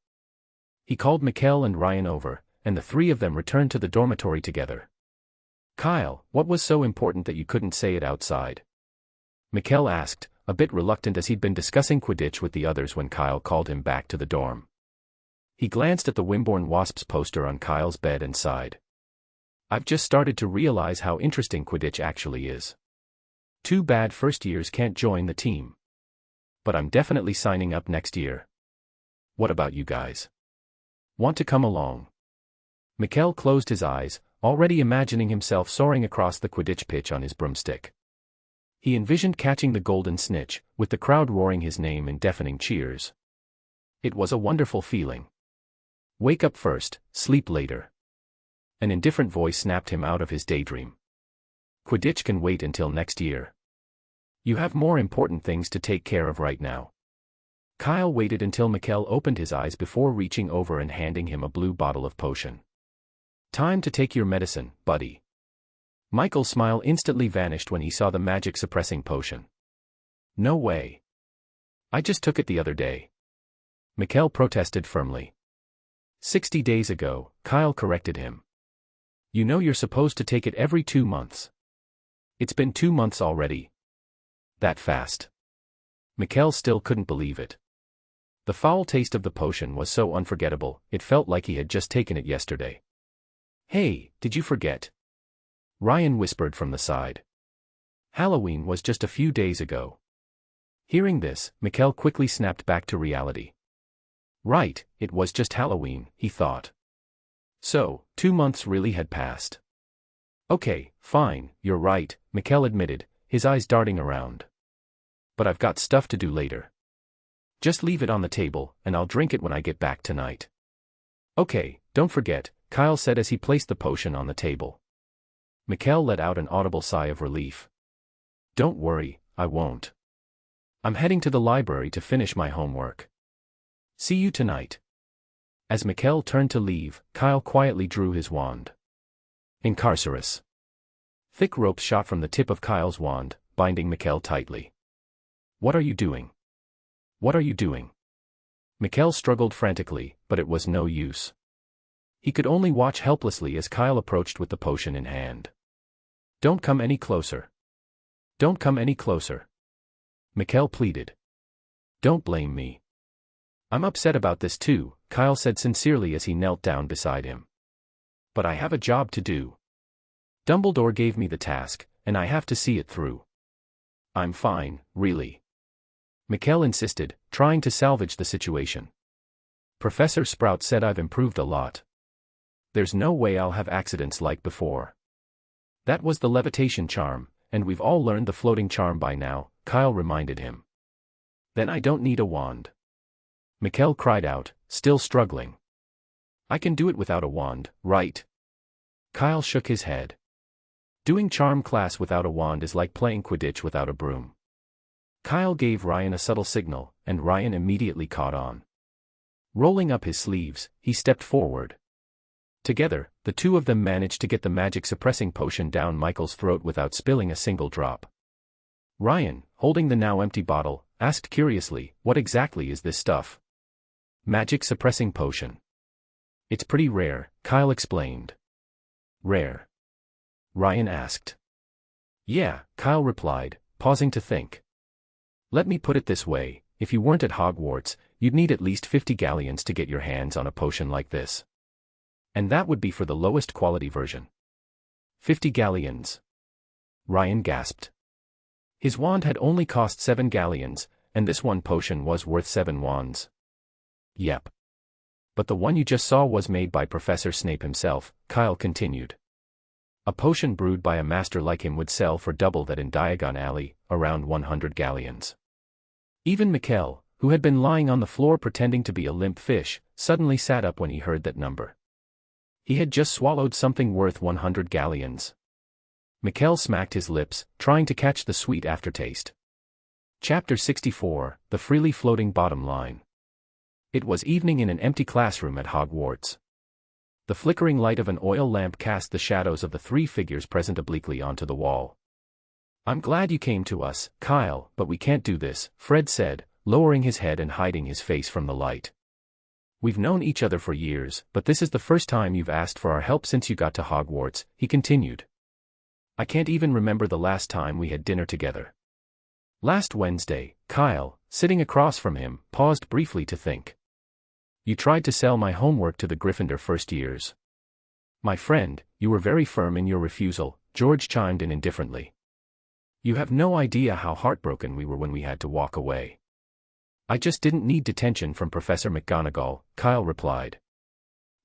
He called Mikkel and Ryan over, and the three of them returned to the dormitory together. "Kyle, what was so important that you couldn't say it outside?" Mikkel asked, a bit reluctant as he'd been discussing Quidditch with the others when Kyle called him back to the dorm. He glanced at the Wimborne Wasps poster on Kyle's bed and sighed. "I've just started to realize how interesting Quidditch actually is. Too bad first years can't join the team. But I'm definitely signing up next year. What about you guys? Want to come along?" Mikkel closed his eyes, already imagining himself soaring across the Quidditch pitch on his broomstick. He envisioned catching the golden snitch, with the crowd roaring his name in deafening cheers. It was a wonderful feeling. "Wake up first, sleep later." An indifferent voice snapped him out of his daydream. "Quidditch can wait until next year. You have more important things to take care of right now." Kyle waited until Mikkel opened his eyes before reaching over and handing him a blue bottle of potion. "Time to take your medicine, buddy." Michael's smile instantly vanished when he saw the magic-suppressing potion. "No way. I just took it the other day." Mikkel protested firmly. 60 days ago, Kyle corrected him. "You know you're supposed to take it every 2 months. It's been 2 months already. That fast." Mikkel still couldn't believe it. The foul taste of the potion was so unforgettable, it felt like he had just taken it yesterday. "Hey, did you forget?" Ryan whispered from the side. "Halloween was just a few days ago." Hearing this, Mikkel quickly snapped back to reality. Right, it was just Halloween, he thought. So, 2 months really had passed. "Okay, fine, you're right," Mikkel admitted, his eyes darting around. "But I've got stuff to do later. Just leave it on the table, and I'll drink it when I get back tonight." "Okay, don't forget," Kyle said as he placed the potion on the table. Mikkel let out an audible sigh of relief. "Don't worry, I won't. I'm heading to the library to finish my homework. See you tonight." As Mikkel turned to leave, Kyle quietly drew his wand. Incarcerus. Thick ropes shot from the tip of Kyle's wand, binding Mikkel tightly. "What are you doing? What are you doing?" Mikkel struggled frantically, but it was no use. He could only watch helplessly as Kyle approached with the potion in hand. "Don't come any closer. Don't come any closer," Mikkel pleaded. "Don't blame me. I'm upset about this too," Kyle said sincerely as he knelt down beside him. "But I have a job to do. Dumbledore gave me the task, and I have to see it through. I'm fine, really," Mikkel insisted, trying to salvage the situation. "Professor Sprout said I've improved a lot. There's no way I'll have accidents like before. That was the levitation charm, and we've all learned the floating charm by now," Kyle reminded him. "Then I don't need a wand," Mikkel cried out, still struggling. "I can do it without a wand, right?" Kyle shook his head. Doing charm class without a wand is like playing Quidditch without a broom. Kyle gave Ryan a subtle signal, and Ryan immediately caught on. Rolling up his sleeves, he stepped forward. Together, the two of them managed to get the magic-suppressing potion down Michael's throat without spilling a single drop. Ryan, holding the now empty bottle, asked curiously, "What exactly is this stuff?" "Magic-suppressing potion. It's pretty rare," Kyle explained. "Rare?" Ryan asked. "Yeah," Kyle replied, pausing to think. "Let me put it this way, if you weren't at Hogwarts, you'd need at least 50 galleons to get your hands on a potion like this. And that would be for the lowest quality version." 50 galleons. Ryan gasped. His wand had only cost 7 galleons, and this one potion was worth 7 wands. "Yep. But the one you just saw was made by Professor Snape himself," Kyle continued. "A potion brewed by a master like him would sell for double that in Diagon Alley, around 100 galleons." Even Mikkel, who had been lying on the floor pretending to be a limp fish, suddenly sat up when he heard that number. He had just swallowed something worth 100 galleons. Mikkel smacked his lips, trying to catch the sweet aftertaste. Chapter 64, The Freely Floating Bottom Line. It was evening in an empty classroom at Hogwarts. The flickering light of an oil lamp cast the shadows of the three figures present obliquely onto the wall. "I'm glad you came to us, Kyle, but we can't do this," Fred said, lowering his head and hiding his face from the light. "We've known each other for years, but this is the first time you've asked for our help since you got to Hogwarts," he continued. "I can't even remember the last time we had dinner together." Last Wednesday, Kyle, sitting across from him, paused briefly to think. "You tried to sell my homework to the Gryffindor first years." "My friend, you were very firm in your refusal," George chimed in indifferently. "You have no idea how heartbroken we were when we had to walk away." "I just didn't need detention from Professor McGonagall," Kyle replied.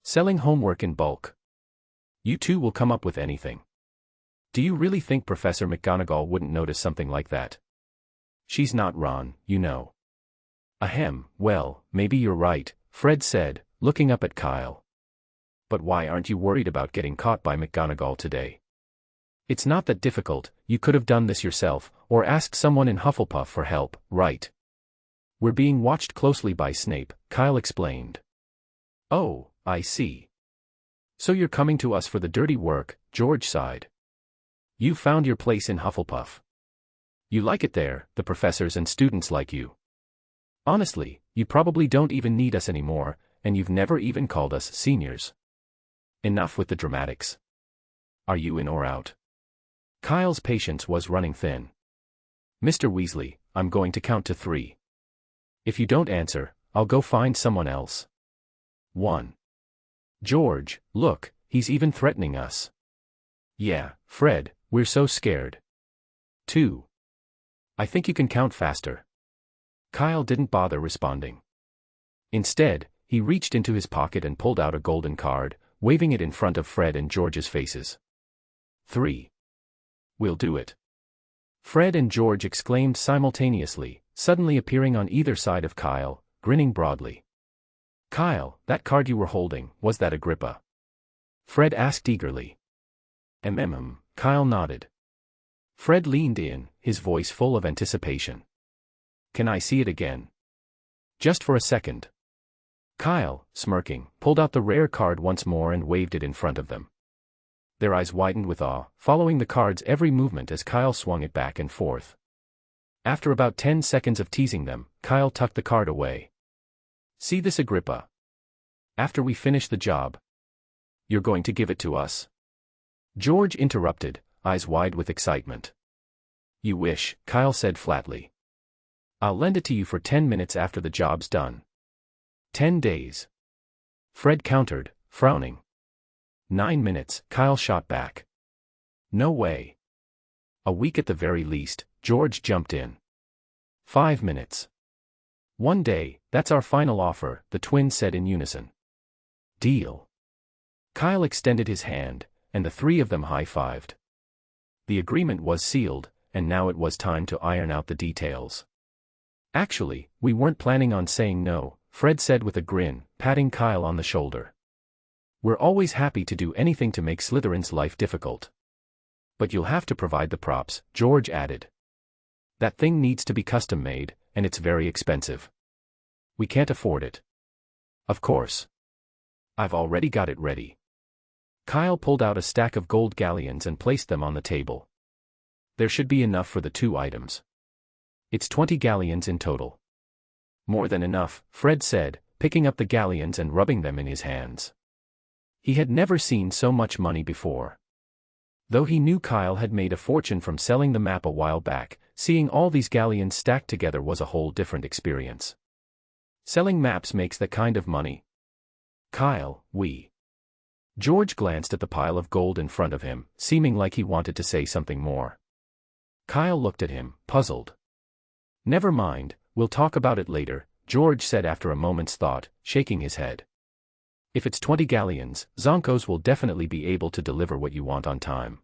"Selling homework in bulk. You two will come up with anything. Do you really think Professor McGonagall wouldn't notice something like that? She's not Ron, you know." "Ahem, well, maybe you're right," Fred said, looking up at Kyle. "But why aren't you worried about getting caught by McGonagall today? It's not that difficult, you could have done this yourself, or asked someone in Hufflepuff for help, right?" "We're being watched closely by Snape," Kyle explained. "Oh, I see. So you're coming to us for the dirty work," George sighed. "You found your place in Hufflepuff. You like it there, the professors and students like you. Honestly, you probably don't even need us anymore, and you've never even called us seniors. Enough with the dramatics. Are you in or out?" Kyle's patience was running thin. "Mr. Weasley, I'm going to count to 3. If you don't answer, I'll go find someone else. 1. George, look, he's even threatening us." "Yeah, Fred, we're so scared." 2. "I think you can count faster." Kyle didn't bother responding. Instead, he reached into his pocket and pulled out a golden card, waving it in front of Fred and George's faces. 3. "We'll do it." Fred and George exclaimed simultaneously, suddenly appearing on either side of Kyle, grinning broadly. "Kyle, that card you were holding, was that Agrippa?" Fred asked eagerly. Kyle nodded. Fred leaned in, his voice full of anticipation. "Can I see it again?" "Just for a second." Kyle, smirking, pulled out the rare card once more and waved it in front of them. Their eyes widened with awe, following the card's every movement as Kyle swung it back and forth. After about 10 seconds of teasing them, Kyle tucked the card away. "See this Agrippa? After we finish the job. You're going to give it to us?" George interrupted, eyes wide with excitement. "You wish," Kyle said flatly. "I'll lend it to you for 10 minutes after the job's done." 10 days. Fred countered, frowning. 9 minutes, Kyle shot back. "No way." "A week at the very least," George jumped in. 5 minutes. "1 day, that's our final offer," the twins said in unison. "Deal." Kyle extended his hand, and the three of them high-fived. The agreement was sealed, and now it was time to iron out the details. "Actually, we weren't planning on saying no," Fred said with a grin, patting Kyle on the shoulder. "We're always happy to do anything to make Slytherin's life difficult. But you'll have to provide the props," George added. "That thing needs to be custom-made, and it's very expensive. We can't afford it." "Of course. I've already got it ready." Kyle pulled out a stack of gold galleons and placed them on the table. "There should be enough for the 2 items. It's 20 galleons in total." "More than enough," Fred said, picking up the galleons and rubbing them in his hands. He had never seen so much money before. Though he knew Kyle had made a fortune from selling the map a while back, seeing all these galleons stacked together was a whole different experience. Selling maps makes that kind of money. "Kyle, George glanced at the pile of gold in front of him, seeming like he wanted to say something more. Kyle looked at him, puzzled. "Never mind, we'll talk about it later," George said after a moment's thought, shaking his head. "If it's 20 galleons, Zonkos will definitely be able to deliver what you want on time."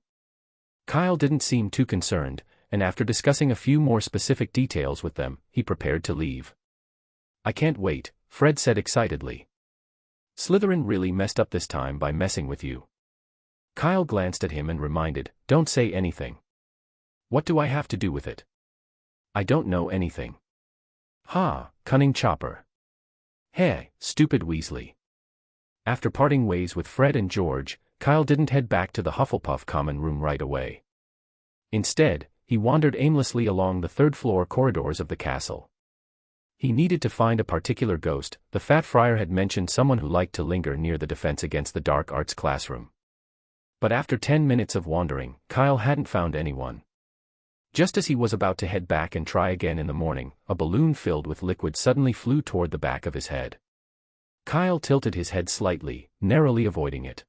Kyle didn't seem too concerned, and after discussing a few more specific details with them, he prepared to leave. I can't wait, Fred said excitedly. Slytherin really messed up this time by messing with you. Kyle glanced at him and reminded, don't say anything. What do I have to do with it? I don't know anything. Ha, cunning chopper. Hey, stupid Weasley. After parting ways with Fred and George, Kyle didn't head back to the Hufflepuff common room right away. Instead, he wandered aimlessly along the third-floor corridors of the castle. He needed to find a particular ghost. The Fat Friar had mentioned someone who liked to linger near the Defense Against the Dark Arts classroom. But after 10 minutes of wandering, Kyle hadn't found anyone. Just as he was about to head back and try again in the morning, a balloon filled with liquid suddenly flew toward the back of his head. Kyle tilted his head slightly, narrowly avoiding it.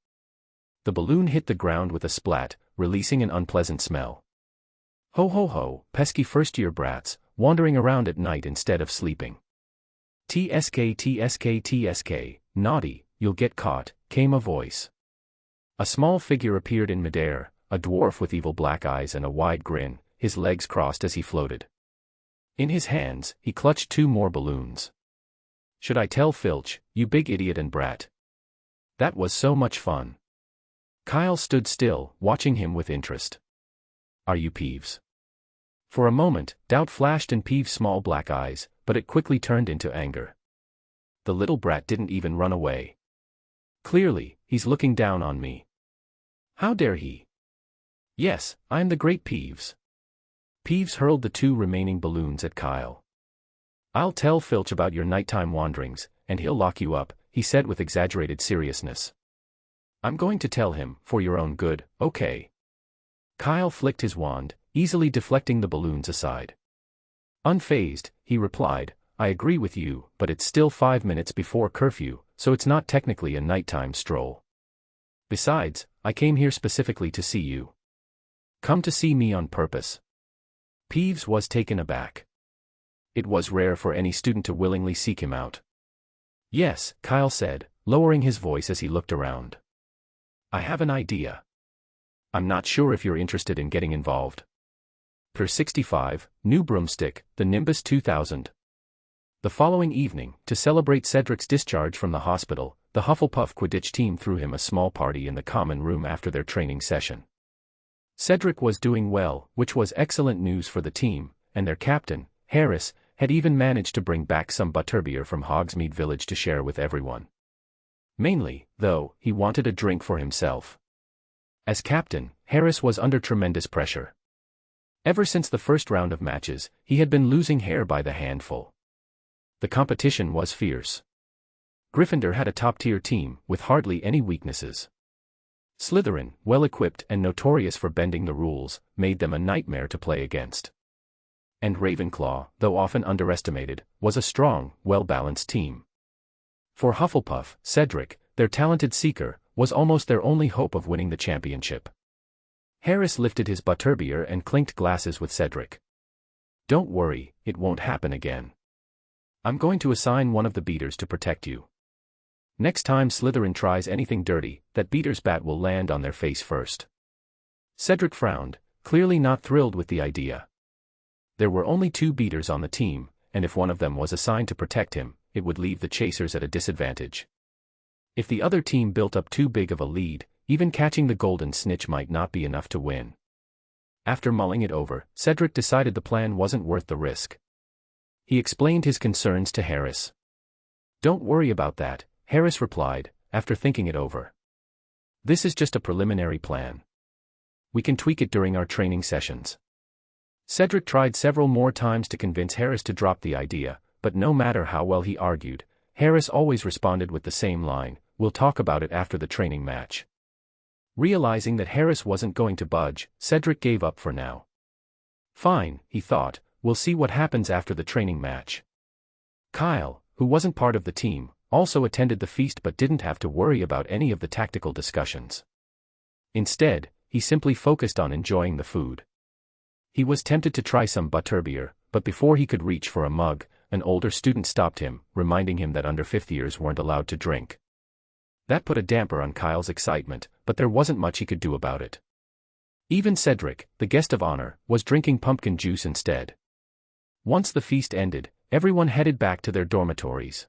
The balloon hit the ground with a splat, releasing an unpleasant smell. Ho ho ho, pesky first-year brats, wandering around at night instead of sleeping. TSK TSK TSK, naughty, you'll get caught, came a voice. A small figure appeared in midair, a dwarf with evil black eyes and a wide grin, his legs crossed as he floated. In his hands, he clutched 2 more balloons. Should I tell Filch, you big idiot and brat? That was so much fun. Kyle stood still, watching him with interest. Are you Peeves? For a moment, doubt flashed in Peeves' small black eyes, but it quickly turned into anger. The little brat didn't even run away. Clearly, he's looking down on me. How dare he? Yes, I'm the great Peeves. Peeves hurled the 2 remaining balloons at Kyle. I'll tell Filch about your nighttime wanderings, and he'll lock you up, he said with exaggerated seriousness. I'm going to tell him, for your own good, okay? Kyle flicked his wand, easily deflecting the balloons aside. Unfazed, he replied, I agree with you, but it's still 5 minutes before curfew, so it's not technically a nighttime stroll. Besides, I came here specifically to see you. Come to see me on purpose. Peeves was taken aback. It was rare for any student to willingly seek him out. Yes, Kyle said, lowering his voice as he looked around. I have an idea. I'm not sure if you're interested in getting involved. Per 65, New Broomstick, the Nimbus 2000. The following evening, to celebrate Cedric's discharge from the hospital, the Hufflepuff Quidditch team threw him a small party in the common room after their training session. Cedric was doing well, which was excellent news for the team, and their captain, Harris, had even managed to bring back some butterbeer from Hogsmeade Village to share with everyone. Mainly, though, he wanted a drink for himself. As captain, Harris was under tremendous pressure. Ever since the first round of matches, he had been losing hair by the handful. The competition was fierce. Gryffindor had a top-tier team, with hardly any weaknesses. Slytherin, well-equipped and notorious for bending the rules, made them a nightmare to play against. And Ravenclaw, though often underestimated, was a strong, well-balanced team. For Hufflepuff, Cedric, their talented seeker, was almost their only hope of winning the championship. Harris lifted his butterbeer and clinked glasses with Cedric. Don't worry, it won't happen again. I'm going to assign one of the beaters to protect you. Next time Slytherin tries anything dirty, that beater's bat will land on their face first. Cedric frowned, clearly not thrilled with the idea. There were only 2 beaters on the team, and if one of them was assigned to protect him, it would leave the chasers at a disadvantage. If the other team built up too big of a lead, even catching the golden snitch might not be enough to win. After mulling it over, Cedric decided the plan wasn't worth the risk. He explained his concerns to Harris. Don't worry about that, Harris replied, after thinking it over. This is just a preliminary plan. We can tweak it during our training sessions. Cedric tried several more times to convince Harris to drop the idea, but no matter how well he argued, Harris always responded with the same line, we'll talk about it after the training match. Realizing that Harris wasn't going to budge, Cedric gave up for now. Fine, he thought, we'll see what happens after the training match. Kyle, who wasn't part of the team, also attended the feast but didn't have to worry about any of the tactical discussions. Instead, he simply focused on enjoying the food. He was tempted to try some butterbeer, but before he could reach for a mug, an older student stopped him, reminding him that under 5th-years weren't allowed to drink. That put a damper on Kyle's excitement, but there wasn't much he could do about it. Even Cedric, the guest of honor, was drinking pumpkin juice instead. Once the feast ended, everyone headed back to their dormitories.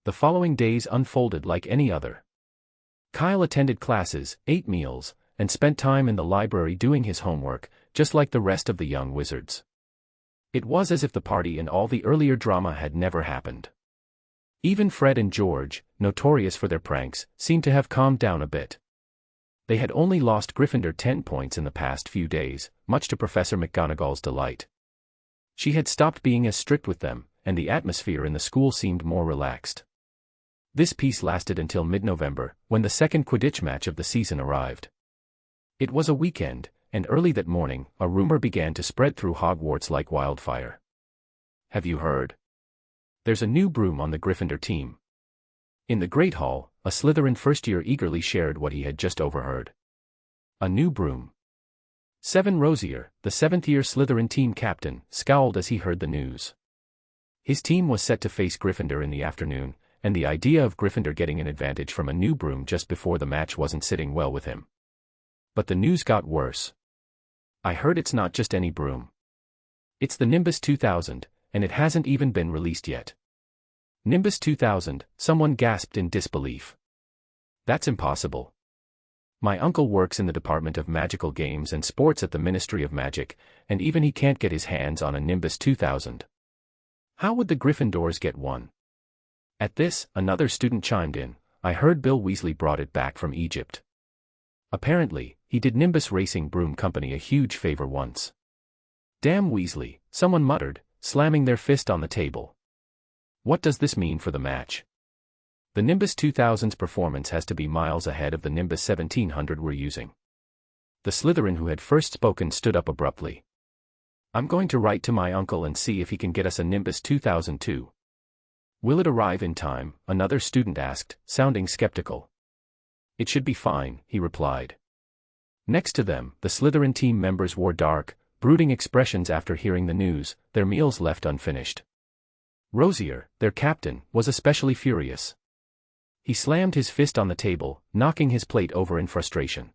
The following days unfolded like any other. Kyle attended classes, ate meals, and spent time in the library doing his homework, just like the rest of the young wizards. It was as if the party and all the earlier drama had never happened. Even Fred and George, notorious for their pranks, seemed to have calmed down a bit. They had only lost Gryffindor 10 points in the past few days, much to Professor McGonagall's delight. She had stopped being as strict with them, and the atmosphere in the school seemed more relaxed. This peace lasted until mid-November, when the second Quidditch match of the season arrived. It was a weekend, and early that morning, a rumor began to spread through Hogwarts like wildfire. Have you heard? There's a new broom on the Gryffindor team. In the Great Hall, a Slytherin first-year eagerly shared what he had just overheard. A new broom. Rosier, the seventh-year Slytherin team captain, scowled as he heard the news. His team was set to face Gryffindor in the afternoon, and the idea of Gryffindor getting an advantage from a new broom just before the match wasn't sitting well with him. But the news got worse. I heard it's not just any broom. It's the Nimbus 2000, and it hasn't even been released yet. Nimbus 2000, someone gasped in disbelief. That's impossible. My uncle works in the Department of Magical Games and Sports at the Ministry of Magic, and even he can't get his hands on a Nimbus 2000. How would the Gryffindors get one? At this, another student chimed in. I heard Bill Weasley brought it back from Egypt. Apparently, he did Nimbus Racing Broom Company a huge favor once. Damn Weasley, someone muttered, slamming their fist on the table. What does this mean for the match? The Nimbus 2000's performance has to be miles ahead of the Nimbus 1700 we're using. The Slytherin who had first spoken stood up abruptly. I'm going to write to my uncle and see if he can get us a Nimbus 2000 too. Will it arrive in time? Another student asked, sounding skeptical. It should be fine, he replied. Next to them, the Slytherin team members wore dark, brooding expressions after hearing the news, their meals left unfinished. Rosier, their captain, was especially furious. He slammed his fist on the table, knocking his plate over in frustration.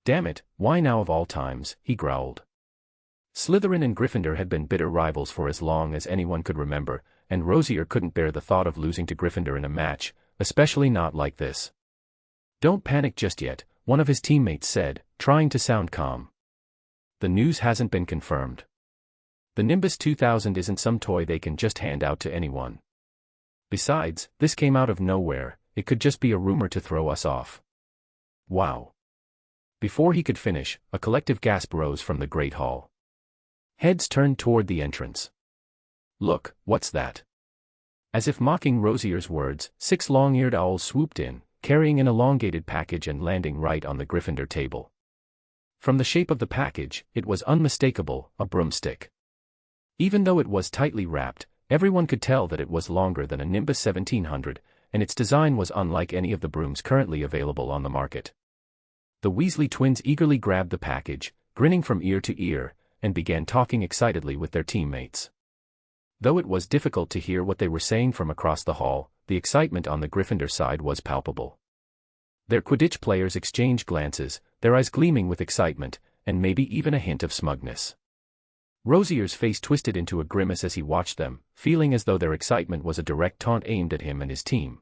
Damn it, why now of all times, he growled. Slytherin and Gryffindor had been bitter rivals for as long as anyone could remember, and Rosier couldn't bear the thought of losing to Gryffindor in a match, especially not like this. Don't panic just yet, one of his teammates said, trying to sound calm. The news hasn't been confirmed. The Nimbus 2000 isn't some toy they can just hand out to anyone. Besides, this came out of nowhere, it could just be a rumor to throw us off. Wow. Before he could finish, a collective gasp rose from the Great Hall. Heads turned toward the entrance. Look, what's that? As if mocking Rosier's words, 6 long-eared owls swooped in, carrying an elongated package and landing right on the Gryffindor table. From the shape of the package, it was unmistakable, a broomstick. Even though it was tightly wrapped, everyone could tell that it was longer than a Nimbus 1700, and its design was unlike any of the brooms currently available on the market. The Weasley twins eagerly grabbed the package, grinning from ear to ear, and began talking excitedly with their teammates. Though it was difficult to hear what they were saying from across the hall, the excitement on the Gryffindor side was palpable. Their Quidditch players exchanged glances, their eyes gleaming with excitement, and maybe even a hint of smugness. Rosier's face twisted into a grimace as he watched them, feeling as though their excitement was a direct taunt aimed at him and his team.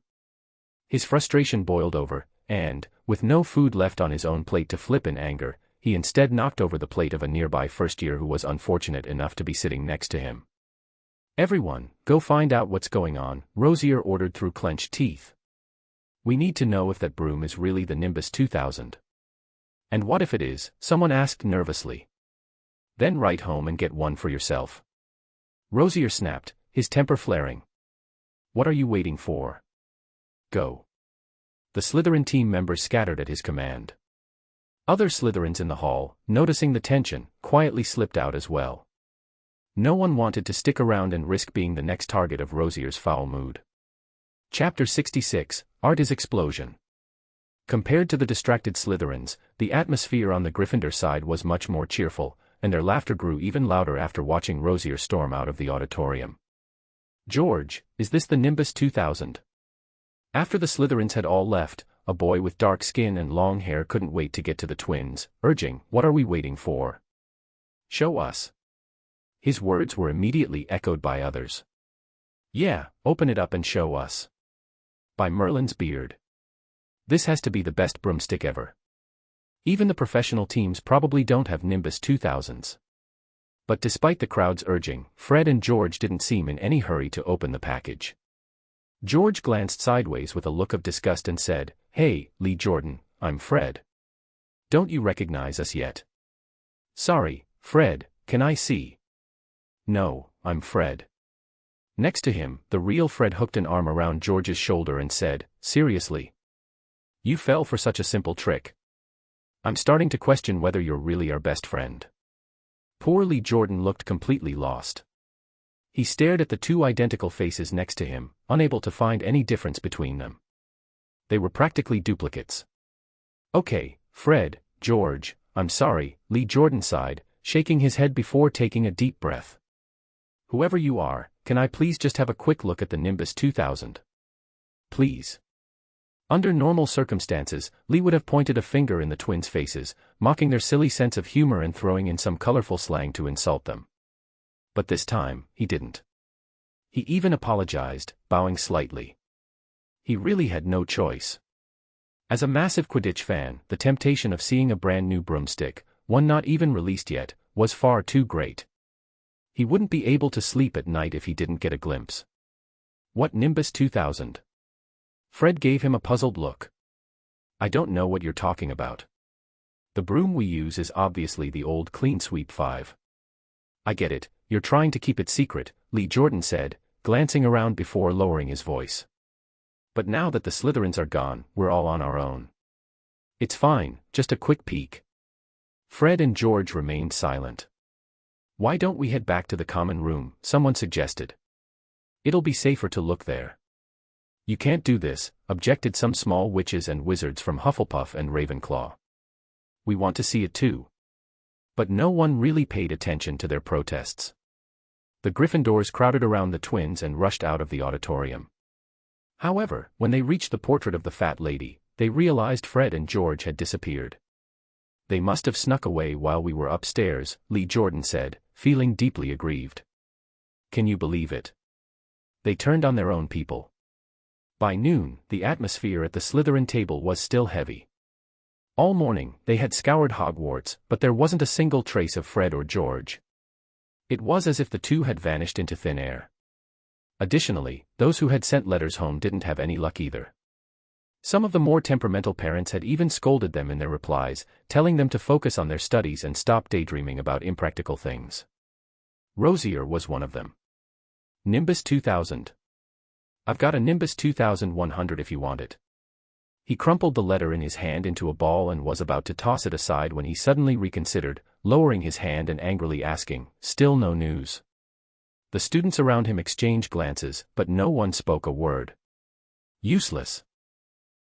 His frustration boiled over, and, with no food left on his own plate to flip in anger, he instead knocked over the plate of a nearby first-year who was unfortunate enough to be sitting next to him. Everyone, go find out what's going on, Rosier ordered through clenched teeth. We need to know if that broom is really the Nimbus 2000. And what if it is? Someone asked nervously. Then write home and get one for yourself. Rosier snapped, his temper flaring. What are you waiting for? Go. The Slytherin team members scattered at his command. Other Slytherins in the hall, noticing the tension, quietly slipped out as well. No one wanted to stick around and risk being the next target of Rosier's foul mood. Chapter 66, Art is Explosion. Compared to the distracted Slytherins, the atmosphere on the Gryffindor side was much more cheerful, and their laughter grew even louder after watching Rosier storm out of the auditorium. George, is this the Nimbus 2000? After the Slytherins had all left, a boy with dark skin and long hair couldn't wait to get to the twins, urging, what are we waiting for? Show us. His words were immediately echoed by others. Yeah, open it up and show us. By Merlin's beard. This has to be the best broomstick ever. Even the professional teams probably don't have Nimbus 2000s. But despite the crowd's urging, Fred and George didn't seem in any hurry to open the package. George glanced sideways with a look of disgust and said, "Hey, Lee Jordan, I'm Fred. Don't you recognize us yet?" "Sorry, Fred, can I see?" "No, I'm Fred." Next to him, the real Fred hooked an arm around George's shoulder and said, "Seriously? You fell for such a simple trick? I'm starting to question whether you're really our best friend." Poor Lee Jordan looked completely lost. He stared at the two identical faces next to him, unable to find any difference between them. They were practically duplicates. "Okay, Fred, George, I'm sorry," Lee Jordan sighed, shaking his head before taking a deep breath. "Whoever you are, can I please just have a quick look at the Nimbus 2000? Please." Under normal circumstances, Lee would have pointed a finger in the twins' faces, mocking their silly sense of humor and throwing in some colorful slang to insult them. But this time, he didn't. He even apologized, bowing slightly. He really had no choice. As a massive Quidditch fan, the temptation of seeing a brand new broomstick, one not even released yet, was far too great. He wouldn't be able to sleep at night if he didn't get a glimpse. "What Nimbus 2000? Fred gave him a puzzled look. "I don't know what you're talking about. The broom we use is obviously the old Clean Sweep 5. "I get it, you're trying to keep it secret," Lee Jordan said, glancing around before lowering his voice. "But now that the Slytherins are gone, we're all on our own. It's fine, just a quick peek." Fred and George remained silent. "Why don't we head back to the common room?" someone suggested. "It'll be safer to look there." "You can't do this," objected some small witches and wizards from Hufflepuff and Ravenclaw. "We want to see it too." But no one really paid attention to their protests. The Gryffindors crowded around the twins and rushed out of the auditorium. However, when they reached the portrait of the fat lady, they realized Fred and George had disappeared. "They must have snuck away while we were upstairs," Lee Jordan said, feeling deeply aggrieved. "Can you believe it? They turned on their own people." By noon, the atmosphere at the Slytherin table was still heavy. All morning, they had scoured Hogwarts, but there wasn't a single trace of Fred or George. It was as if the two had vanished into thin air. Additionally, those who had sent letters home didn't have any luck either. Some of the more temperamental parents had even scolded them in their replies, telling them to focus on their studies and stop daydreaming about impractical things. Rosier was one of them. "Nimbus 2000. I've got a Nimbus 2100 if you want it." He crumpled the letter in his hand into a ball and was about to toss it aside when he suddenly reconsidered, lowering his hand and angrily asking, "Still no news?" The students around him exchanged glances, but no one spoke a word. Useless.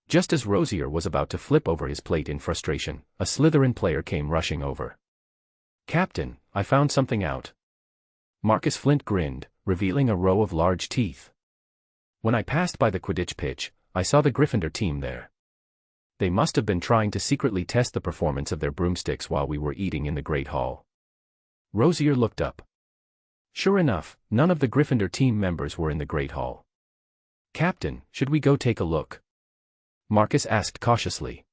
Just as Rosier was about to flip over his plate in frustration, a Slytherin player came rushing over. "Captain, I found something out." Marcus Flint grinned, revealing a row of large teeth. "When I passed by the Quidditch pitch, I saw the Gryffindor team there. They must have been trying to secretly test the performance of their broomsticks while we were eating in the Great Hall." Rosier looked up. Sure enough, none of the Gryffindor team members were in the Great Hall. "Captain, should we go take a look?" Marcus asked cautiously.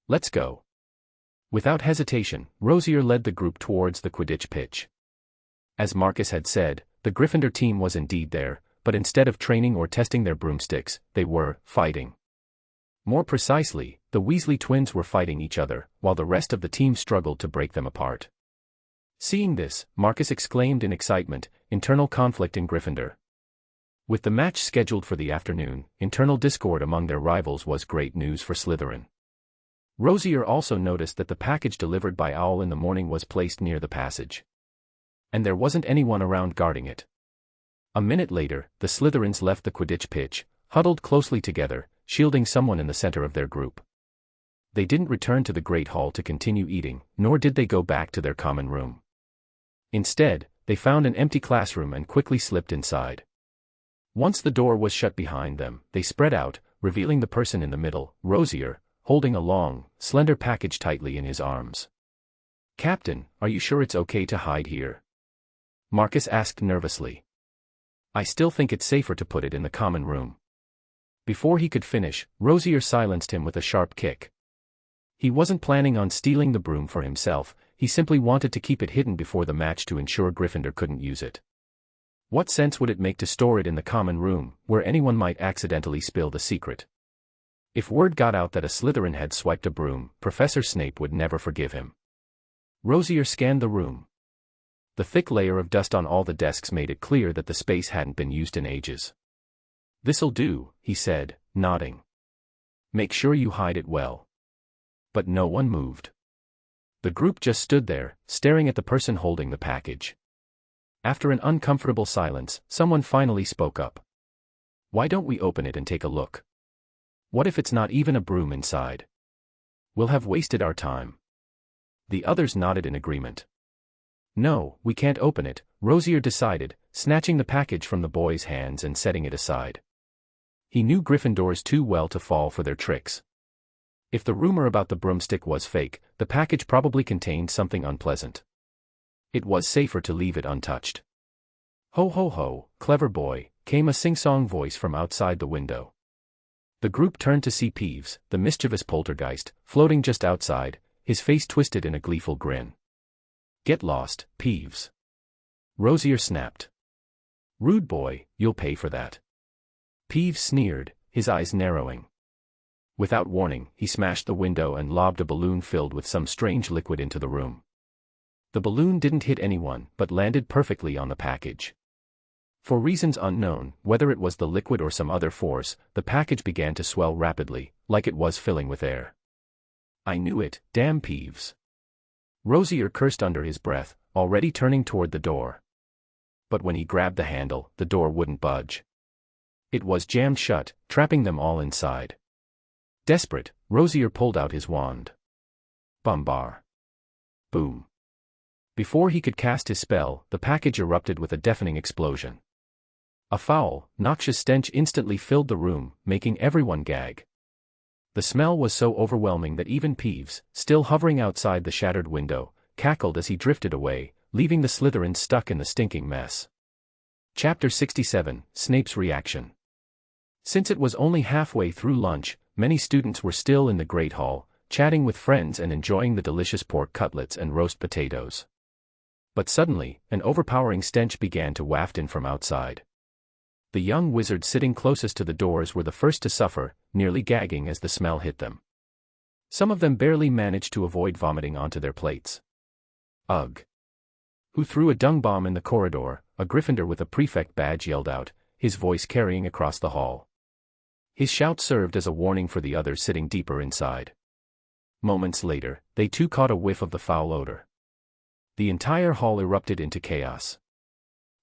"Let's go." Without hesitation, Rosier led the group towards the Quidditch pitch. As Marcus had said, the Gryffindor team was indeed there, but instead of training or testing their broomsticks, they were fighting. More precisely, the Weasley twins were fighting each other, while the rest of the team struggled to break them apart. Seeing this, Marcus exclaimed in excitement, "Internal conflict in Gryffindor." With the match scheduled for the afternoon, internal discord among their rivals was great news for Slytherin. Rosier also noticed that the package delivered by Owl in the morning was placed near the passage. And there wasn't anyone around guarding it. A minute later, the Slytherins left the Quidditch pitch, huddled closely together, shielding someone in the center of their group. They didn't return to the Great Hall to continue eating, nor did they go back to their common room. Instead, they found an empty classroom and quickly slipped inside. Once the door was shut behind them, they spread out, revealing the person in the middle, Rosier, holding a long, slender package tightly in his arms. "Captain, are you sure it's okay to hide here?" Marcus asked nervously. I still think it's safer to put it in the common room. Before he could finish, Rosier silenced him with a sharp kick. He wasn't planning on stealing the broom for himself, he simply wanted to keep it hidden before the match to ensure Gryffindor couldn't use it. What sense would it make to store it in the common room, where anyone might accidentally spill the secret? If word got out that a Slytherin had swiped a broom, Professor Snape would never forgive him. Rosier scanned the room. The thick layer of dust on all the desks made it clear that the space hadn't been used in ages. This'll do, he said, nodding. Make sure you hide it well. But no one moved. The group just stood there, staring at the person holding the package. After an uncomfortable silence, someone finally spoke up. Why don't we open it and take a look? What if it's not even a broom inside? We'll have wasted our time. The others nodded in agreement. No, we can't open it, Rosier decided, snatching the package from the boy's hands and setting it aside. He knew Gryffindors too well to fall for their tricks. If the rumor about the broomstick was fake, the package probably contained something unpleasant. It was safer to leave it untouched. Ho ho ho, clever boy, came a sing-song voice from outside the window. The group turned to see Peeves, the mischievous poltergeist, floating just outside, his face twisted in a gleeful grin. Get lost, Peeves. Rosier snapped. Rude boy, you'll pay for that. Peeves sneered, his eyes narrowing. Without warning, he smashed the window and lobbed a balloon filled with some strange liquid into the room. The balloon didn't hit anyone, but landed perfectly on the package. For reasons unknown, whether it was the liquid or some other force, the package began to swell rapidly, like it was filling with air. I knew it, damn Peeves. Rosier cursed under his breath, already turning toward the door. But when he grabbed the handle, the door wouldn't budge. It was jammed shut, trapping them all inside. Desperate, Rosier pulled out his wand. Bumbar. Boom. Before he could cast his spell, the package erupted with a deafening explosion. A foul, noxious stench instantly filled the room, making everyone gag. The smell was so overwhelming that even Peeves, still hovering outside the shattered window, cackled as he drifted away, leaving the Slytherins stuck in the stinking mess. Chapter 67, Snape's Reaction. Since it was only halfway through lunch, many students were still in the Great Hall, chatting with friends and enjoying the delicious pork cutlets and roast potatoes. But suddenly, an overpowering stench began to waft in from outside. The young wizards sitting closest to the doors were the first to suffer, nearly gagging as the smell hit them. Some of them barely managed to avoid vomiting onto their plates. Ugh! Who threw a dung bomb in the corridor? A Gryffindor with a prefect badge yelled out, his voice carrying across the hall. His shout served as a warning for the others sitting deeper inside. Moments later, they too caught a whiff of the foul odor. The entire hall erupted into chaos.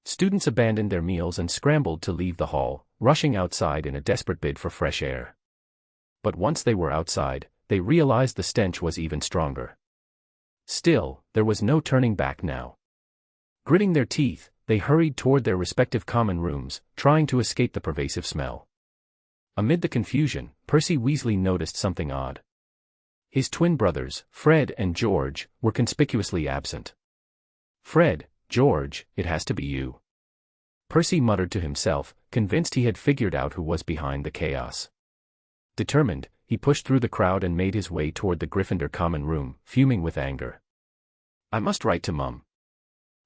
Students abandoned their meals and scrambled to leave the hall, rushing outside in a desperate bid for fresh air. But once they were outside, they realized the stench was even stronger. Still, there was no turning back now. Gritting their teeth, they hurried toward their respective common rooms, trying to escape the pervasive smell. Amid the confusion, Percy Weasley noticed something odd. His twin brothers, Fred and George, were conspicuously absent. Fred, George, it has to be you. Percy muttered to himself, convinced he had figured out who was behind the chaos. Determined, he pushed through the crowd and made his way toward the Gryffindor common room, fuming with anger. I must write to Mum.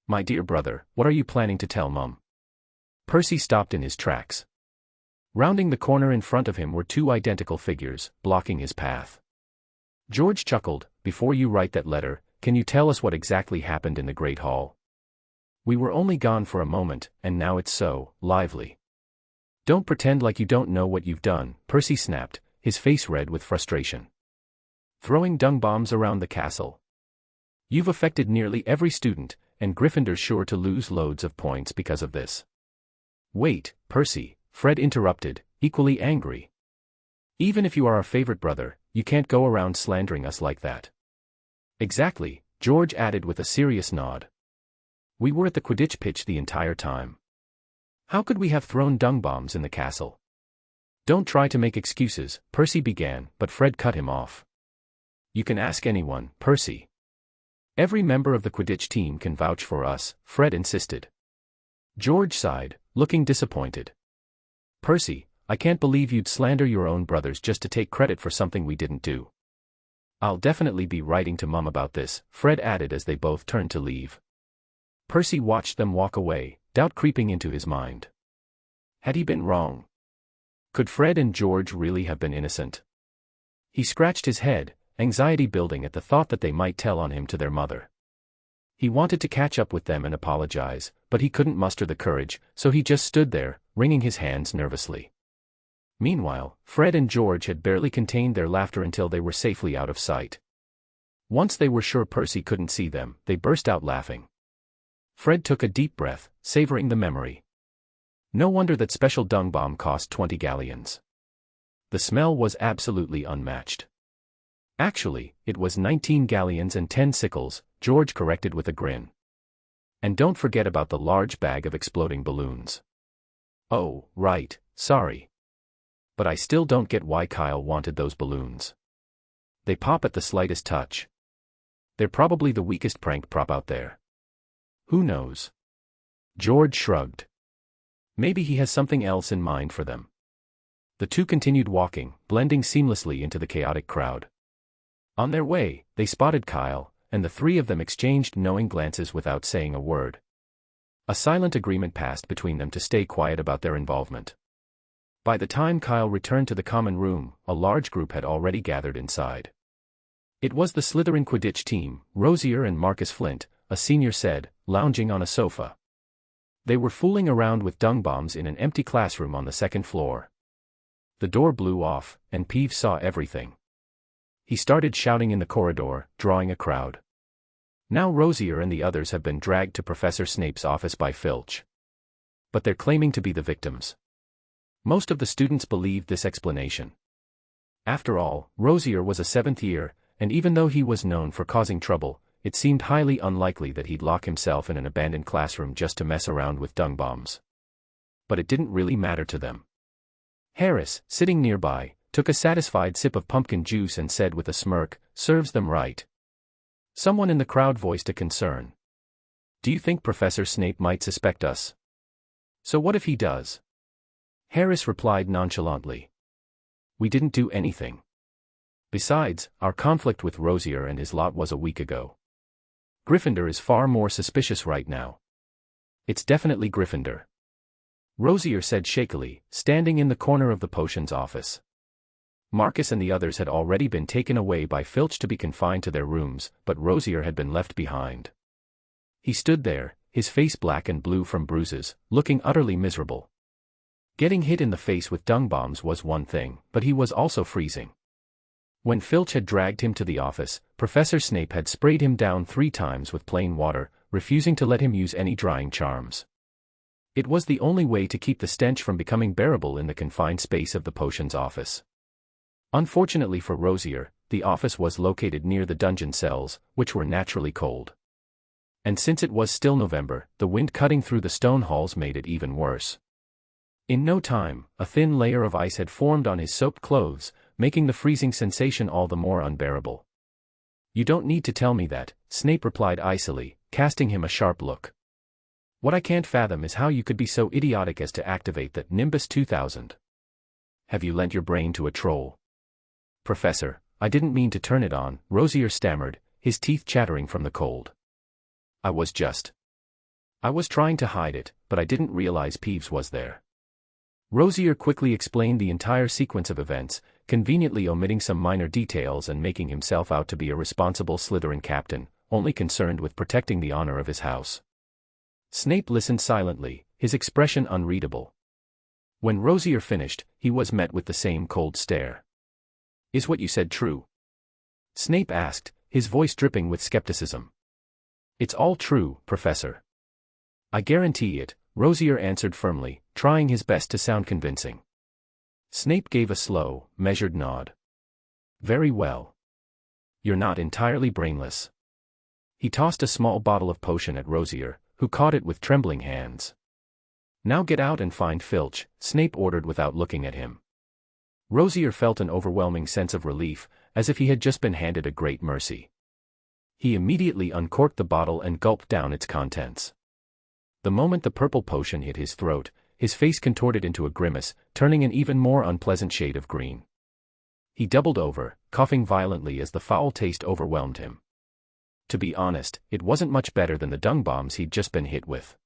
My dear brother, what are you planning to tell Mum? Percy stopped in his tracks. Rounding the corner in front of him were two identical figures, blocking his path. George chuckled, before you write that letter, can you tell us what exactly happened in the Great Hall? We were only gone for a moment, and now it's so lively. Don't pretend like you don't know what you've done, Percy snapped, his face red with frustration. Throwing dung bombs around the castle. You've affected nearly every student, and Gryffindor's sure to lose loads of points because of this. Wait, Percy, Fred interrupted, equally angry. Even if you are our favorite brother, you can't go around slandering us like that. Exactly, George added with a serious nod. We were at the Quidditch pitch the entire time. How could we have thrown dung bombs in the castle? Don't try to make excuses, Percy began, but Fred cut him off. You can ask anyone, Percy. Every member of the Quidditch team can vouch for us, Fred insisted. George sighed, looking disappointed. Percy, I can't believe you'd slander your own brothers just to take credit for something we didn't do. I'll definitely be writing to Mum about this, Fred added as they both turned to leave. Percy watched them walk away, doubt creeping into his mind. Had he been wrong? Could Fred and George really have been innocent? He scratched his head, anxiety building at the thought that they might tell on him to their mother. He wanted to catch up with them and apologize, but he couldn't muster the courage, so he just stood there, wringing his hands nervously. Meanwhile, Fred and George had barely contained their laughter until they were safely out of sight. Once they were sure Percy couldn't see them, they burst out laughing. Fred took a deep breath, savoring the memory. No wonder that special dung bomb cost 20 galleons. The smell was absolutely unmatched. Actually, it was 19 galleons and 10 sickles, George corrected with a grin. And don't forget about the large bag of exploding balloons. Oh, right, sorry. But I still don't get why Kyle wanted those balloons. They pop at the slightest touch. They're probably the weakest prank prop out there. Who knows? George shrugged. Maybe he has something else in mind for them. The two continued walking, blending seamlessly into the chaotic crowd. On their way, they spotted Kyle, and the three of them exchanged knowing glances without saying a word. A silent agreement passed between them to stay quiet about their involvement. By the time Kyle returned to the common room, a large group had already gathered inside. It was the Slytherin Quidditch team, Rosier and Marcus Flint, a senior said, lounging on a sofa. They were fooling around with dung bombs in an empty classroom on the second floor. The door blew off, and Peeves saw everything. He started shouting in the corridor, drawing a crowd. Now Rosier and the others have been dragged to Professor Snape's office by Filch. But they're claiming to be the victims. Most of the students believed this explanation. After all, Rosier was a seventh year, and even though he was known for causing trouble, it seemed highly unlikely that he'd lock himself in an abandoned classroom just to mess around with dung bombs. But it didn't really matter to them. Harris, sitting nearby, took a satisfied sip of pumpkin juice and said with a smirk, "Serves them right." Someone in the crowd voiced a concern. "Do you think Professor Snape might suspect us?" "So what if he does?" Harris replied nonchalantly. "We didn't do anything. Besides, our conflict with Rosier and his lot was a week ago. Gryffindor is far more suspicious right now." "It's definitely Gryffindor," Rosier said shakily, standing in the corner of the potions office. Marcus and the others had already been taken away by Filch to be confined to their rooms, but Rosier had been left behind. He stood there, his face black and blue from bruises, looking utterly miserable. Getting hit in the face with dung bombs was one thing, but he was also freezing. When Filch had dragged him to the office, Professor Snape had sprayed him down 3 times with plain water, refusing to let him use any drying charms. It was the only way to keep the stench from becoming bearable in the confined space of the potions office. Unfortunately for Rosier, the office was located near the dungeon cells, which were naturally cold. And since it was still November, the wind cutting through the stone halls made it even worse. In no time, a thin layer of ice had formed on his soaked clothes, making the freezing sensation all the more unbearable. "You don't need to tell me that," Snape replied icily, casting him a sharp look. "What I can't fathom is how you could be so idiotic as to activate that Nimbus 2000. Have you lent your brain to a troll?" "Professor, I didn't mean to turn it on," Rosier stammered, his teeth chattering from the cold. I was trying to hide it, but I didn't realize Peeves was there." Rosier quickly explained the entire sequence of events, conveniently omitting some minor details and making himself out to be a responsible Slytherin captain, only concerned with protecting the honor of his house. Snape listened silently, his expression unreadable. When Rosier finished, he was met with the same cold stare. "Is what you said true?" Snape asked, his voice dripping with skepticism. "It's all true, Professor." "I guarantee it," Rosier answered firmly, trying his best to sound convincing. Snape gave a slow, measured nod. "Very well. You're not entirely brainless." He tossed a small bottle of potion at Rosier, who caught it with trembling hands. "Now get out and find Filch," Snape ordered without looking at him. Rosier felt an overwhelming sense of relief, as if he had just been handed a great mercy. He immediately uncorked the bottle and gulped down its contents. The moment the purple potion hit his throat, his face contorted into a grimace, turning an even more unpleasant shade of green. He doubled over, coughing violently as the foul taste overwhelmed him. To be honest, it wasn't much better than the dung bombs he'd just been hit with.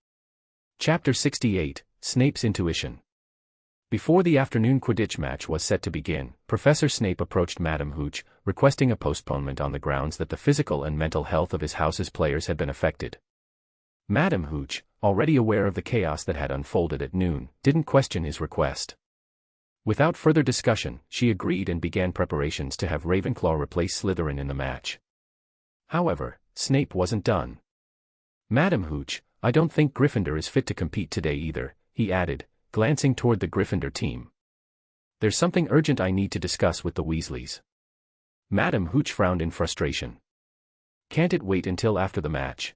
Chapter 68, Snape's Intuition. Before the afternoon Quidditch match was set to begin, Professor Snape approached Madame Hooch, requesting a postponement on the grounds that the physical and mental health of his house's players had been affected. Madame Hooch, already aware of the chaos that had unfolded at noon, didn't question his request. Without further discussion, she agreed and began preparations to have Ravenclaw replace Slytherin in the match. However, Snape wasn't done. "Madame Hooch, I don't think Gryffindor is fit to compete today either," he added, glancing toward the Gryffindor team. "There's something urgent I need to discuss with the Weasleys." Madame Hooch frowned in frustration. "Can't it wait until after the match?"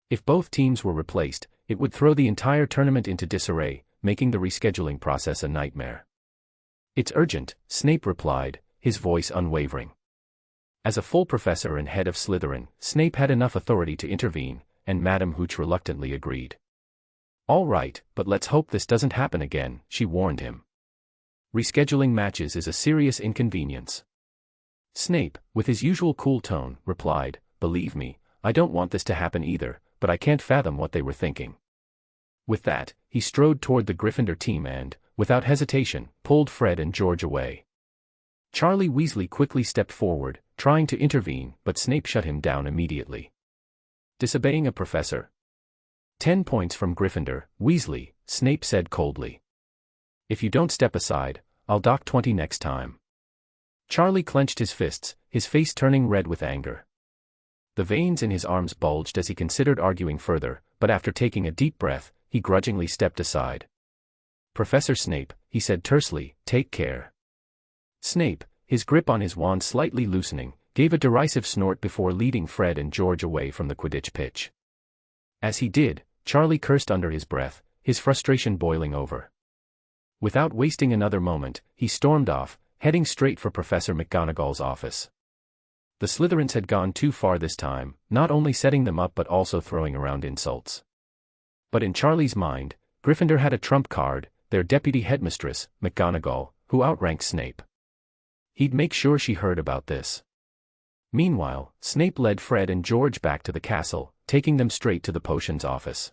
If both teams were replaced, it would throw the entire tournament into disarray, making the rescheduling process a nightmare. "It's urgent," Snape replied, his voice unwavering. As a full professor and head of Slytherin, Snape had enough authority to intervene, and Madame Hooch reluctantly agreed. "All right, but let's hope this doesn't happen again," she warned him. "Rescheduling matches is a serious inconvenience." Snape, with his usual cool tone, replied, "Believe me, I don't want this to happen either, but I can't fathom what they were thinking." With that, he strode toward the Gryffindor team and, without hesitation, pulled Fred and George away. Charlie Weasley quickly stepped forward, trying to intervene, but Snape shut him down immediately. "Disobeying a professor?" 10 points from Gryffindor, Weasley, Snape said coldly. "If you don't step aside, I'll dock 20 next time." Charlie clenched his fists, his face turning red with anger. The veins in his arms bulged as he considered arguing further, but after taking a deep breath, he grudgingly stepped aside. "Professor Snape," he said tersely, "take care." Snape, his grip on his wand slightly loosening, gave a derisive snort before leading Fred and George away from the Quidditch pitch. As he did, Charlie cursed under his breath, his frustration boiling over. Without wasting another moment, he stormed off, heading straight for Professor McGonagall's office. The Slytherins had gone too far this time, not only setting them up but also throwing around insults. But in Charlie's mind, Gryffindor had a trump card, their deputy headmistress, McGonagall, who outranked Snape. He'd make sure she heard about this. Meanwhile, Snape led Fred and George back to the castle, taking them straight to the potions office.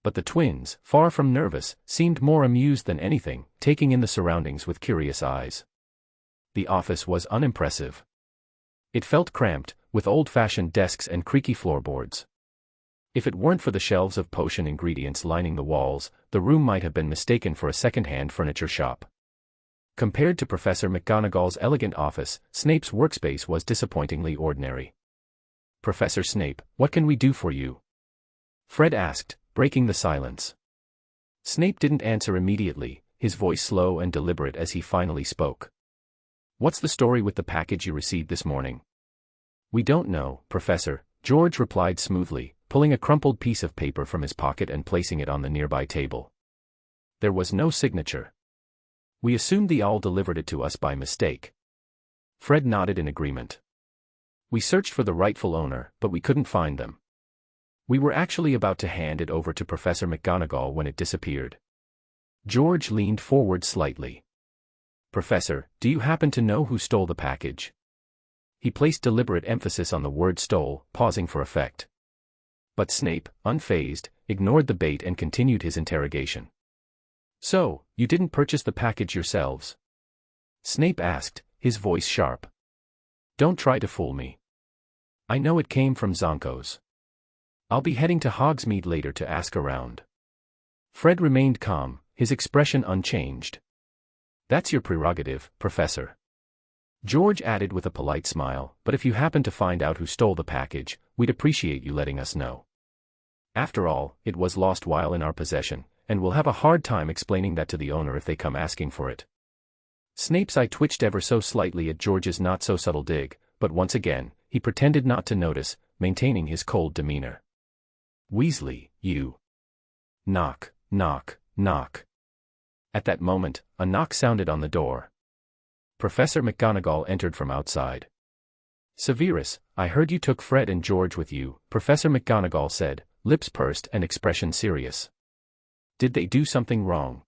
But the twins, far from nervous, seemed more amused than anything, taking in the surroundings with curious eyes. The office was unimpressive. It felt cramped, with old-fashioned desks and creaky floorboards. If it weren't for the shelves of potion ingredients lining the walls, the room might have been mistaken for a second-hand furniture shop. Compared to Professor McGonagall's elegant office, Snape's workspace was disappointingly ordinary. "Professor Snape, what can we do for you?" Fred asked, breaking the silence. Snape didn't answer immediately, his voice slow and deliberate as he finally spoke. "What's the story with the package you received this morning?" "We don't know, Professor," George replied smoothly, pulling a crumpled piece of paper from his pocket and placing it on the nearby table. There was no signature. "We assumed the owl delivered it to us by mistake." Fred nodded in agreement. "We searched for the rightful owner, but we couldn't find them. We were actually about to hand it over to Professor McGonagall when it disappeared." George leaned forward slightly. "Professor, do you happen to know who stole the package?" He placed deliberate emphasis on the word stole, pausing for effect. But Snape, unfazed, ignored the bait and continued his interrogation. "So, you didn't purchase the package yourselves?" Snape asked, his voice sharp. "Don't try to fool me. I know it came from Zonko's. I'll be heading to Hogsmeade later to ask around." Fred remained calm, his expression unchanged. "That's your prerogative, Professor." George added with a polite smile, "But if you happen to find out who stole the package, we'd appreciate you letting us know. After all, it was lost while in our possession, and we'll have a hard time explaining that to the owner if they come asking for it." Snape's eye twitched ever so slightly at George's not-so-subtle dig, but once again, he pretended not to notice, maintaining his cold demeanor. "Weasley, you..." Knock, knock, knock. At that moment, a knock sounded on the door. Professor McGonagall entered from outside. Severus, I heard you took Fred and George with you, Professor McGonagall said, lips pursed and expression serious. Did they do something wrong?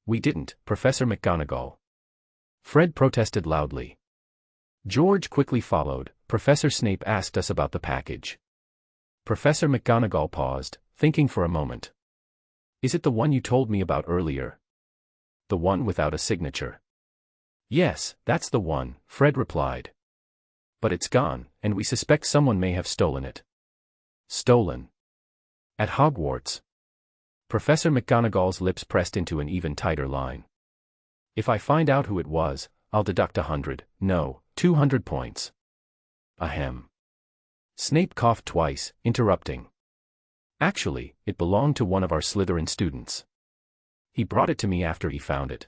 We didn't, Professor McGonagall. Fred protested loudly. George quickly followed. Professor Snape asked us about the package. Professor McGonagall paused, thinking for a moment. Is it the one you told me about earlier? The one without a signature? Yes, that's the one, Fred replied. But it's gone, and we suspect someone may have stolen it. Stolen? At Hogwarts? Professor McGonagall's lips pressed into an even tighter line. If I find out who it was, I'll deduct 100, no, 200 points. Ahem. Snape coughed twice, interrupting. Actually, it belonged to one of our Slytherin students. He brought it to me after he found it.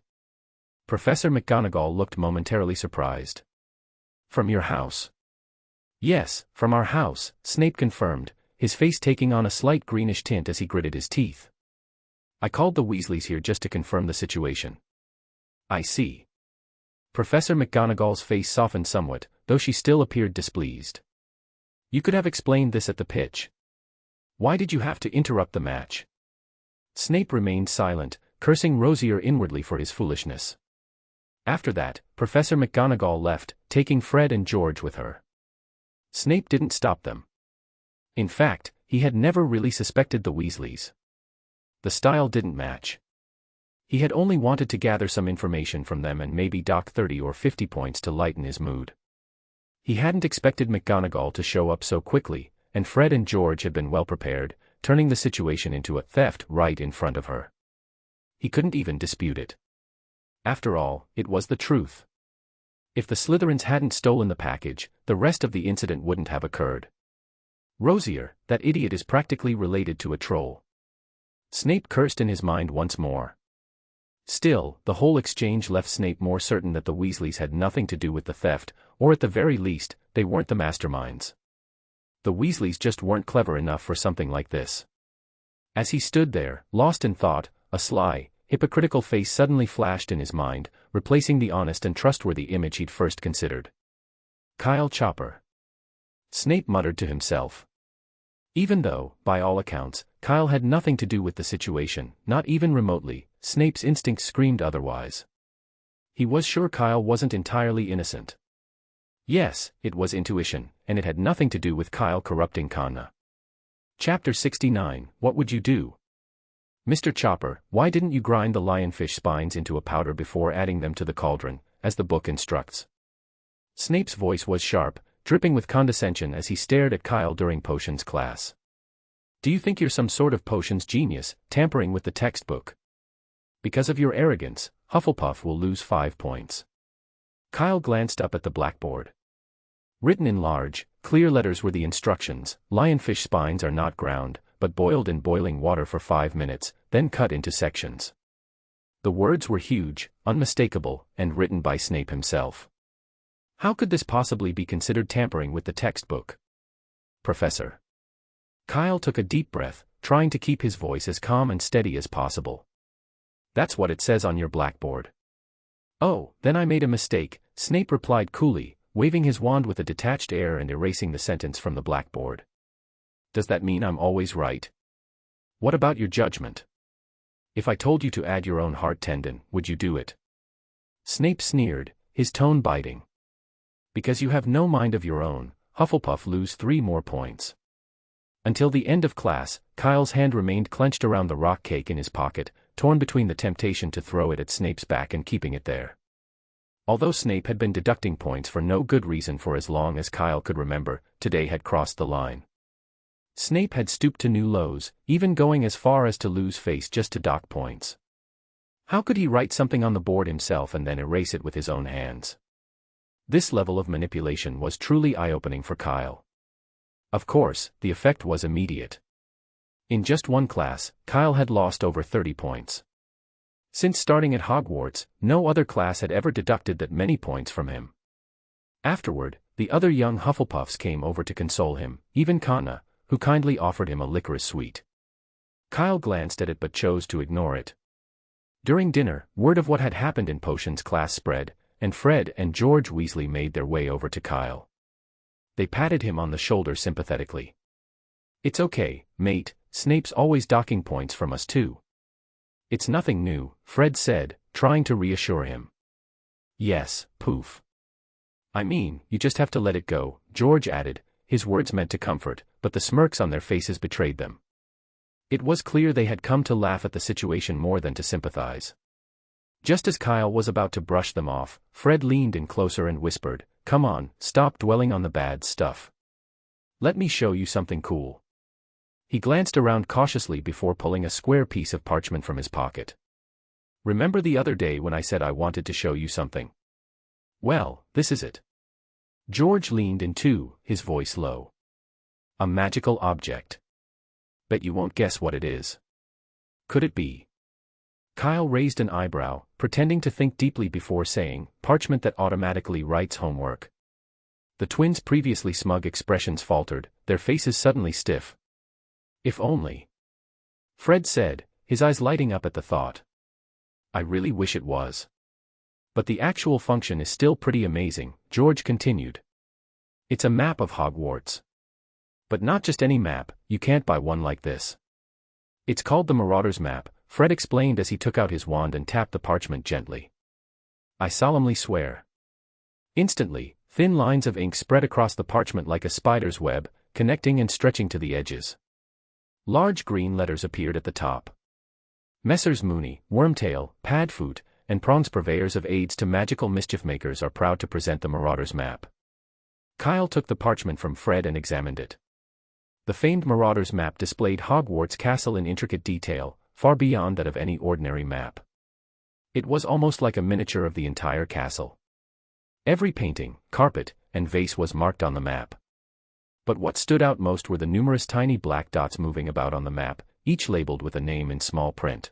Professor McGonagall looked momentarily surprised. From your house? Yes, from our house, Snape confirmed, his face taking on a slight greenish tint as he gritted his teeth. I called the Weasleys here just to confirm the situation. I see. Professor McGonagall's face softened somewhat, though she still appeared displeased. You could have explained this at the pitch. Why did you have to interrupt the match? Snape remained silent, cursing Rosier inwardly for his foolishness. After that, Professor McGonagall left, taking Fred and George with her. Snape didn't stop them. In fact, he had never really suspected the Weasleys. The style didn't match. He had only wanted to gather some information from them and maybe dock 30 or 50 points to lighten his mood. He hadn't expected McGonagall to show up so quickly, and Fred and George had been well prepared, turning the situation into a theft right in front of her. He couldn't even dispute it. After all, it was the truth. If the Slytherins hadn't stolen the package, the rest of the incident wouldn't have occurred. Rosier, that idiot is practically related to a troll. Snape cursed in his mind once more. Still, the whole exchange left Snape more certain that the Weasleys had nothing to do with the theft, or at the very least, they weren't the masterminds. The Weasleys just weren't clever enough for something like this. As he stood there, lost in thought, a sly, hypocritical face suddenly flashed in his mind, replacing the honest and trustworthy image he'd first considered. Kyle Chopper. Snape muttered to himself. Even though, by all accounts, Kyle had nothing to do with the situation, not even remotely, Snape's instincts screamed otherwise. He was sure Kyle wasn't entirely innocent. Yes, it was intuition, and it had nothing to do with Kyle corrupting Kana. Chapter 69, What Would You Do? Mr. Chopper, why didn't you grind the lionfish spines into a powder before adding them to the cauldron, as the book instructs? Snape's voice was sharp, dripping with condescension as he stared at Kyle during potions class. Do you think you're some sort of potions genius, tampering with the textbook? Because of your arrogance, Hufflepuff will lose 5 points. Kyle glanced up at the blackboard. Written in large, clear letters were the instructions: lionfish spines are not ground, but boiled in boiling water for 5 minutes, then cut into sections. The words were huge, unmistakable, and written by Snape himself. How could this possibly be considered tampering with the textbook? Professor. Kyle took a deep breath, trying to keep his voice as calm and steady as possible. That's what it says on your blackboard. Oh, then I made a mistake, Snape replied coolly, waving his wand with a detached air and erasing the sentence from the blackboard. Does that mean I'm always right? What about your judgment? If I told you to add your own heart tendon, would you do it? Snape sneered, his tone biting. Because you have no mind of your own, Hufflepuff lose 3 more points. Until the end of class, Kyle's hand remained clenched around the rock cake in his pocket, torn between the temptation to throw it at Snape's back and keeping it there. Although Snape had been deducting points for no good reason for as long as Kyle could remember, today had crossed the line. Snape had stooped to new lows, even going as far as to lose face just to dock points. How could he write something on the board himself and then erase it with his own hands? This level of manipulation was truly eye-opening for Kyle. Of course, the effect was immediate. In just one class, Kyle had lost over 30 points. Since starting at Hogwarts, no other class had ever deducted that many points from him. Afterward, the other young Hufflepuffs came over to console him, even Kana, who kindly offered him a licorice sweet. Kyle glanced at it but chose to ignore it. During dinner, word of what had happened in potions class spread, and Fred and George Weasley made their way over to Kyle. They patted him on the shoulder sympathetically. "It's okay, mate, Snape's always docking points from us too." "It's nothing new," Fred said, trying to reassure him. "Yes, poof. I mean, you just have to let it go," George added, his words meant to comfort, but the smirks on their faces betrayed them. It was clear they had come to laugh at the situation more than to sympathize. Just as Kyle was about to brush them off, Fred leaned in closer and whispered, "Come on, stop dwelling on the bad stuff. Let me show you something cool." He glanced around cautiously before pulling a square piece of parchment from his pocket. "Remember the other day when I said I wanted to show you something? Well, this is it." George leaned in too, his voice low. "A magical object. Bet you won't guess what it is. Could it be?" Kyle raised an eyebrow, pretending to think deeply before saying, "Parchment that automatically writes homework." The twins' previously smug expressions faltered, their faces suddenly stiff. "If only," Fred said, his eyes lighting up at the thought. "I really wish it was. But the actual function is still pretty amazing," George continued. "It's a map of Hogwarts. But not just any map, you can't buy one like this. It's called the Marauder's map," Fred explained as he took out his wand and tapped the parchment gently. "I solemnly swear." Instantly, thin lines of ink spread across the parchment like a spider's web, connecting and stretching to the edges. Large green letters appeared at the top. Messrs. Mooney, Wormtail, Padfoot, and Prongs, purveyors of aids to magical mischief makers, are proud to present the Marauder's map. Kyle took the parchment from Fred and examined it. The famed Marauder's map displayed Hogwarts Castle in intricate detail, far beyond that of any ordinary map. It was almost like a miniature of the entire castle. Every painting, carpet, and vase was marked on the map. But what stood out most were the numerous tiny black dots moving about on the map, each labeled with a name in small print.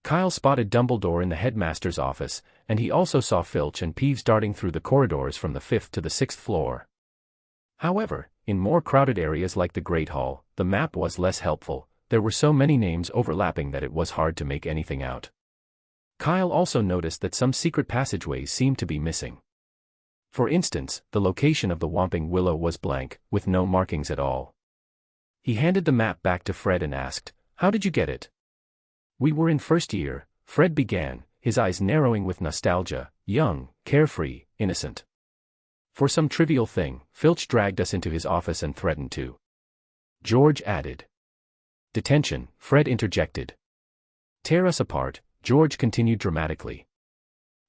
Kyle spotted Dumbledore in the Headmaster's office, and he also saw Filch and Peeves darting through the corridors from the 5th to the 6th floor. However, in more crowded areas like the Great Hall, the map was less helpful. There were so many names overlapping that it was hard to make anything out. Kyle also noticed that some secret passageways seemed to be missing. For instance, the location of the Whomping Willow was blank, with no markings at all. He handed the map back to Fred and asked, "How did you get it?" "We were in first year," Fred began, his eyes narrowing with nostalgia, "young, carefree, innocent. For some trivial thing, Filch dragged us into his office and threatened to." George added. "Detention," Fred interjected. "Tear us apart," George continued dramatically.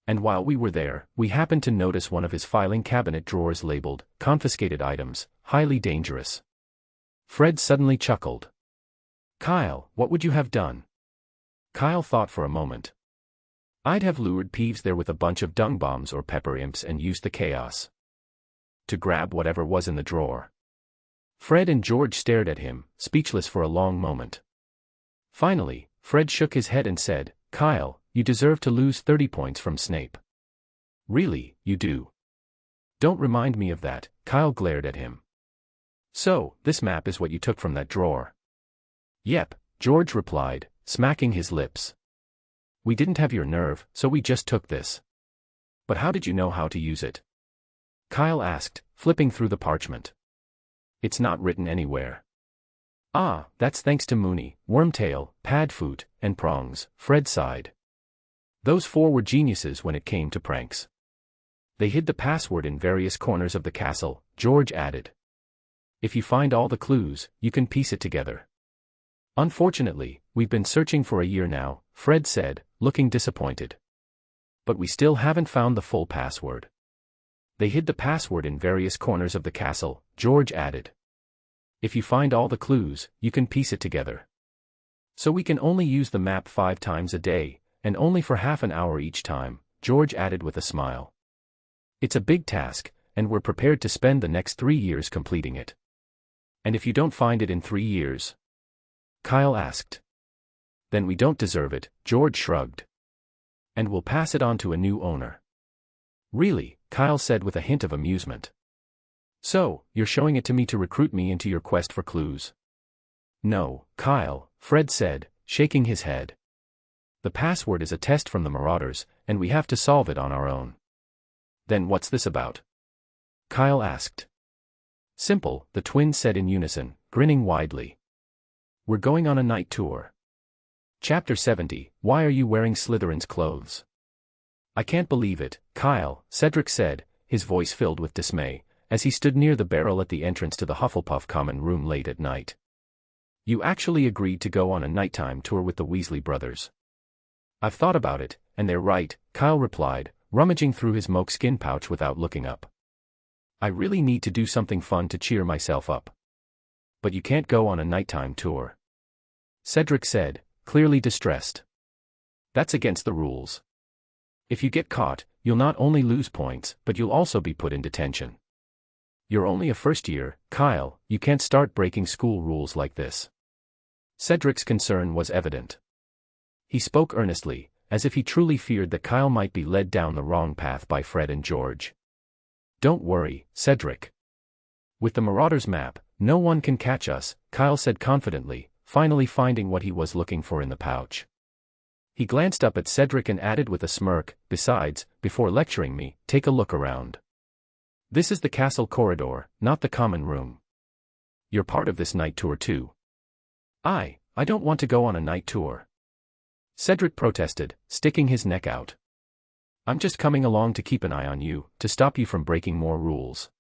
"And while we were there, we happened to notice one of his filing cabinet drawers labeled, 'Confiscated items, highly dangerous.'" Fred suddenly chuckled. "Kyle, what would you have done?" Kyle thought for a moment. "I'd have lured Peeves there with a bunch of dung bombs or pepper imps and used the chaos to grab whatever was in the drawer." Fred and George stared at him, speechless for a long moment. Finally, Fred shook his head and said, "Kyle, you deserve to lose 30 points from Snape." "Really, you do." "Don't remind me of that," Kyle glared at him. "So, this map is what you took from that drawer?" "Yep," George replied, smacking his lips. "We didn't have your nerve, so we just took this." "But how did you know how to use it?" Kyle asked, flipping through the parchment. "It's not written anywhere." "Ah, that's thanks to Mooney, Wormtail, Padfoot, and Prongs," Fred sighed. "Those four were geniuses when it came to pranks. They hid the password in various corners of the castle," George added. "If you find all the clues, you can piece it together." "Unfortunately, we've been searching for a year now," Fred said, looking disappointed. "But we still haven't found the full password." "They hid the password in various corners of the castle," George added. "If you find all the clues, you can piece it together. So we can only use the map 5 times a day, and only for half an hour each time," George added with a smile. "It's a big task, and we're prepared to spend the next 3 years completing it." "And if you don't find it in 3 years?" Kyle asked. "Then we don't deserve it," George shrugged. "And we'll pass it on to a new owner." "Really?" Kyle said with a hint of amusement. "So, you're showing it to me to recruit me into your quest for clues?" "No, Kyle," Fred said, shaking his head. "The password is a test from the Marauders, and we have to solve it on our own." "Then what's this about?" Kyle asked. Simple, the twins said in unison, grinning widely. We're going on a night tour. Chapter 70, Why Are You Wearing Slytherin's Clothes? I can't believe it, Kyle, Cedric said, his voice filled with dismay, as he stood near the barrel at the entrance to the Hufflepuff common room late at night. You actually agreed to go on a nighttime tour with the Weasley brothers. I've thought about it, and they're right, Kyle replied, rummaging through his moleskin pouch without looking up. I really need to do something fun to cheer myself up. But you can't go on a nighttime tour. Cedric said, clearly distressed. That's against the rules. If you get caught, you'll not only lose points, but you'll also be put in detention. You're only a first year, Kyle, you can't start breaking school rules like this. Cedric's concern was evident. He spoke earnestly, as if he truly feared that Kyle might be led down the wrong path by Fred and George. Don't worry, Cedric. With the Marauder's map, no one can catch us, Kyle said confidently, finally finding what he was looking for in the pouch. He glanced up at Cedric and added with a smirk, besides, before lecturing me, take a look around. This is the castle corridor, not the common room. You're part of this night tour too. I don't want to go on a night tour. Cedric protested, sticking his neck out. I'm just coming along to keep an eye on you, to stop you from breaking more rules.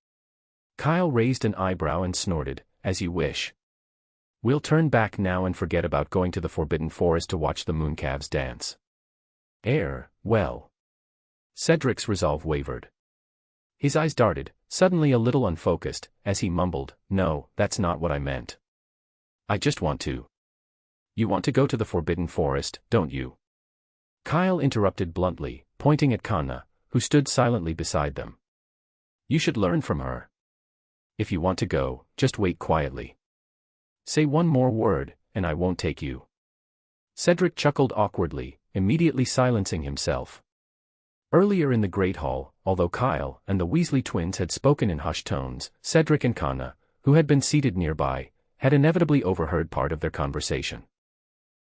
Kyle raised an eyebrow and snorted, as you wish. We'll turn back now and forget about going to the Forbidden Forest to watch the Mooncalves dance. Well. Cedric's resolve wavered. His eyes darted, suddenly a little unfocused, as he mumbled, no, that's not what I meant. I just want to. You want to go to the Forbidden Forest, don't you? Kyle interrupted bluntly, pointing at Kanna, who stood silently beside them. You should learn from her. If you want to go, just wait quietly. Say one more word, and I won't take you. Cedric chuckled awkwardly, immediately silencing himself. Earlier in the Great Hall, although Kyle and the Weasley twins had spoken in hushed tones, Cedric and Kanna, who had been seated nearby, had inevitably overheard part of their conversation.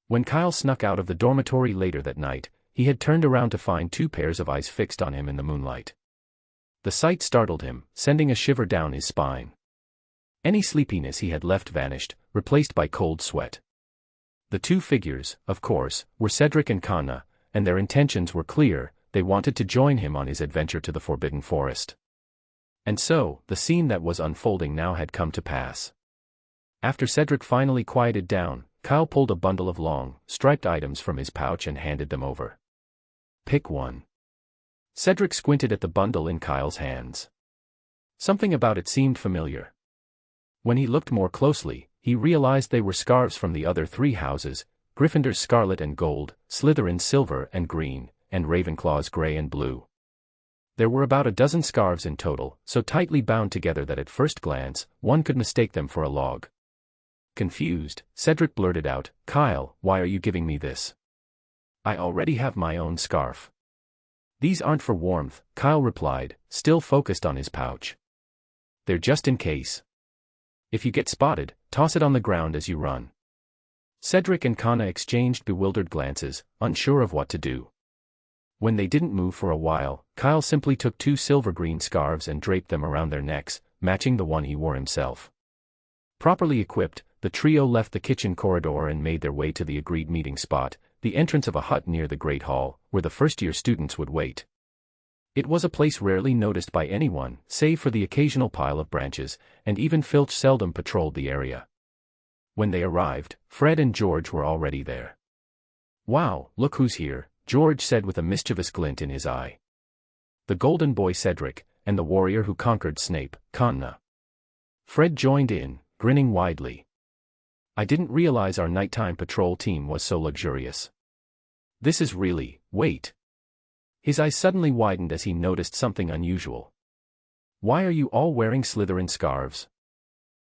When Kyle snuck out of the dormitory later that night, he had turned around to find two pairs of eyes fixed on him in the moonlight. The sight startled him, sending a shiver down his spine. Any sleepiness he had left vanished, replaced by cold sweat. The two figures, of course, were Cedric and Kanna, and their intentions were clear, they wanted to join him on his adventure to the Forbidden Forest. And so, the scene that was unfolding now had come to pass. After Cedric finally quieted down, Kyle pulled a bundle of long, striped items from his pouch and handed them over. Pick one. Cedric squinted at the bundle in Kyle's hands. Something about it seemed familiar. When he looked more closely, he realized they were scarves from the other three houses, Gryffindor's scarlet and gold, Slytherin's silver and green, and Ravenclaw's gray and blue. There were about a dozen scarves in total, so tightly bound together that at first glance, one could mistake them for a log. Confused, Cedric blurted out, Kyle, why are you giving me this? I already have my own scarf. These aren't for warmth, Kyle replied, still focused on his pouch. They're just in case. If you get spotted, toss it on the ground as you run. Cedric and Kanna exchanged bewildered glances, unsure of what to do. When they didn't move for a while, Kyle simply took two silver-green scarves and draped them around their necks, matching the one he wore himself. Properly equipped, the trio left the kitchen corridor and made their way to the agreed meeting spot, the entrance of a hut near the Great Hall, where the first-year students would wait. It was a place rarely noticed by anyone, save for the occasional pile of branches, and even Filch seldom patrolled the area. When they arrived, Fred and George were already there. Wow, look who's here, George said with a mischievous glint in his eye. The golden boy Cedric, and the warrior who conquered Snape, Kanna. Fred joined in, grinning widely. I didn't realize our nighttime patrol team was so luxurious. This is really, wait. His eyes suddenly widened as he noticed something unusual. Why are you all wearing Slytherin scarves?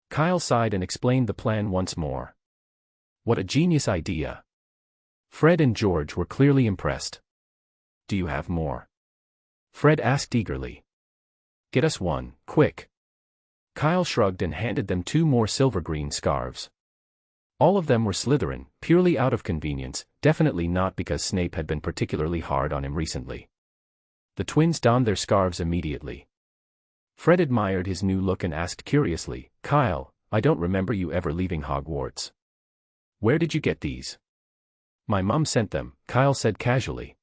Kyle sighed and explained the plan once more. What a genius idea. Fred and George were clearly impressed. Do you have more? Fred asked eagerly. Get us one, quick. Kyle shrugged and handed them two more silver-green scarves. All of them were Slytherin, purely out of convenience, definitely not because Snape had been particularly hard on him recently. The twins donned their scarves immediately. Fred admired his new look and asked curiously, "Kyle, I don't remember you ever leaving Hogwarts. Where did you get these?" "My mum sent them," Kyle said casually.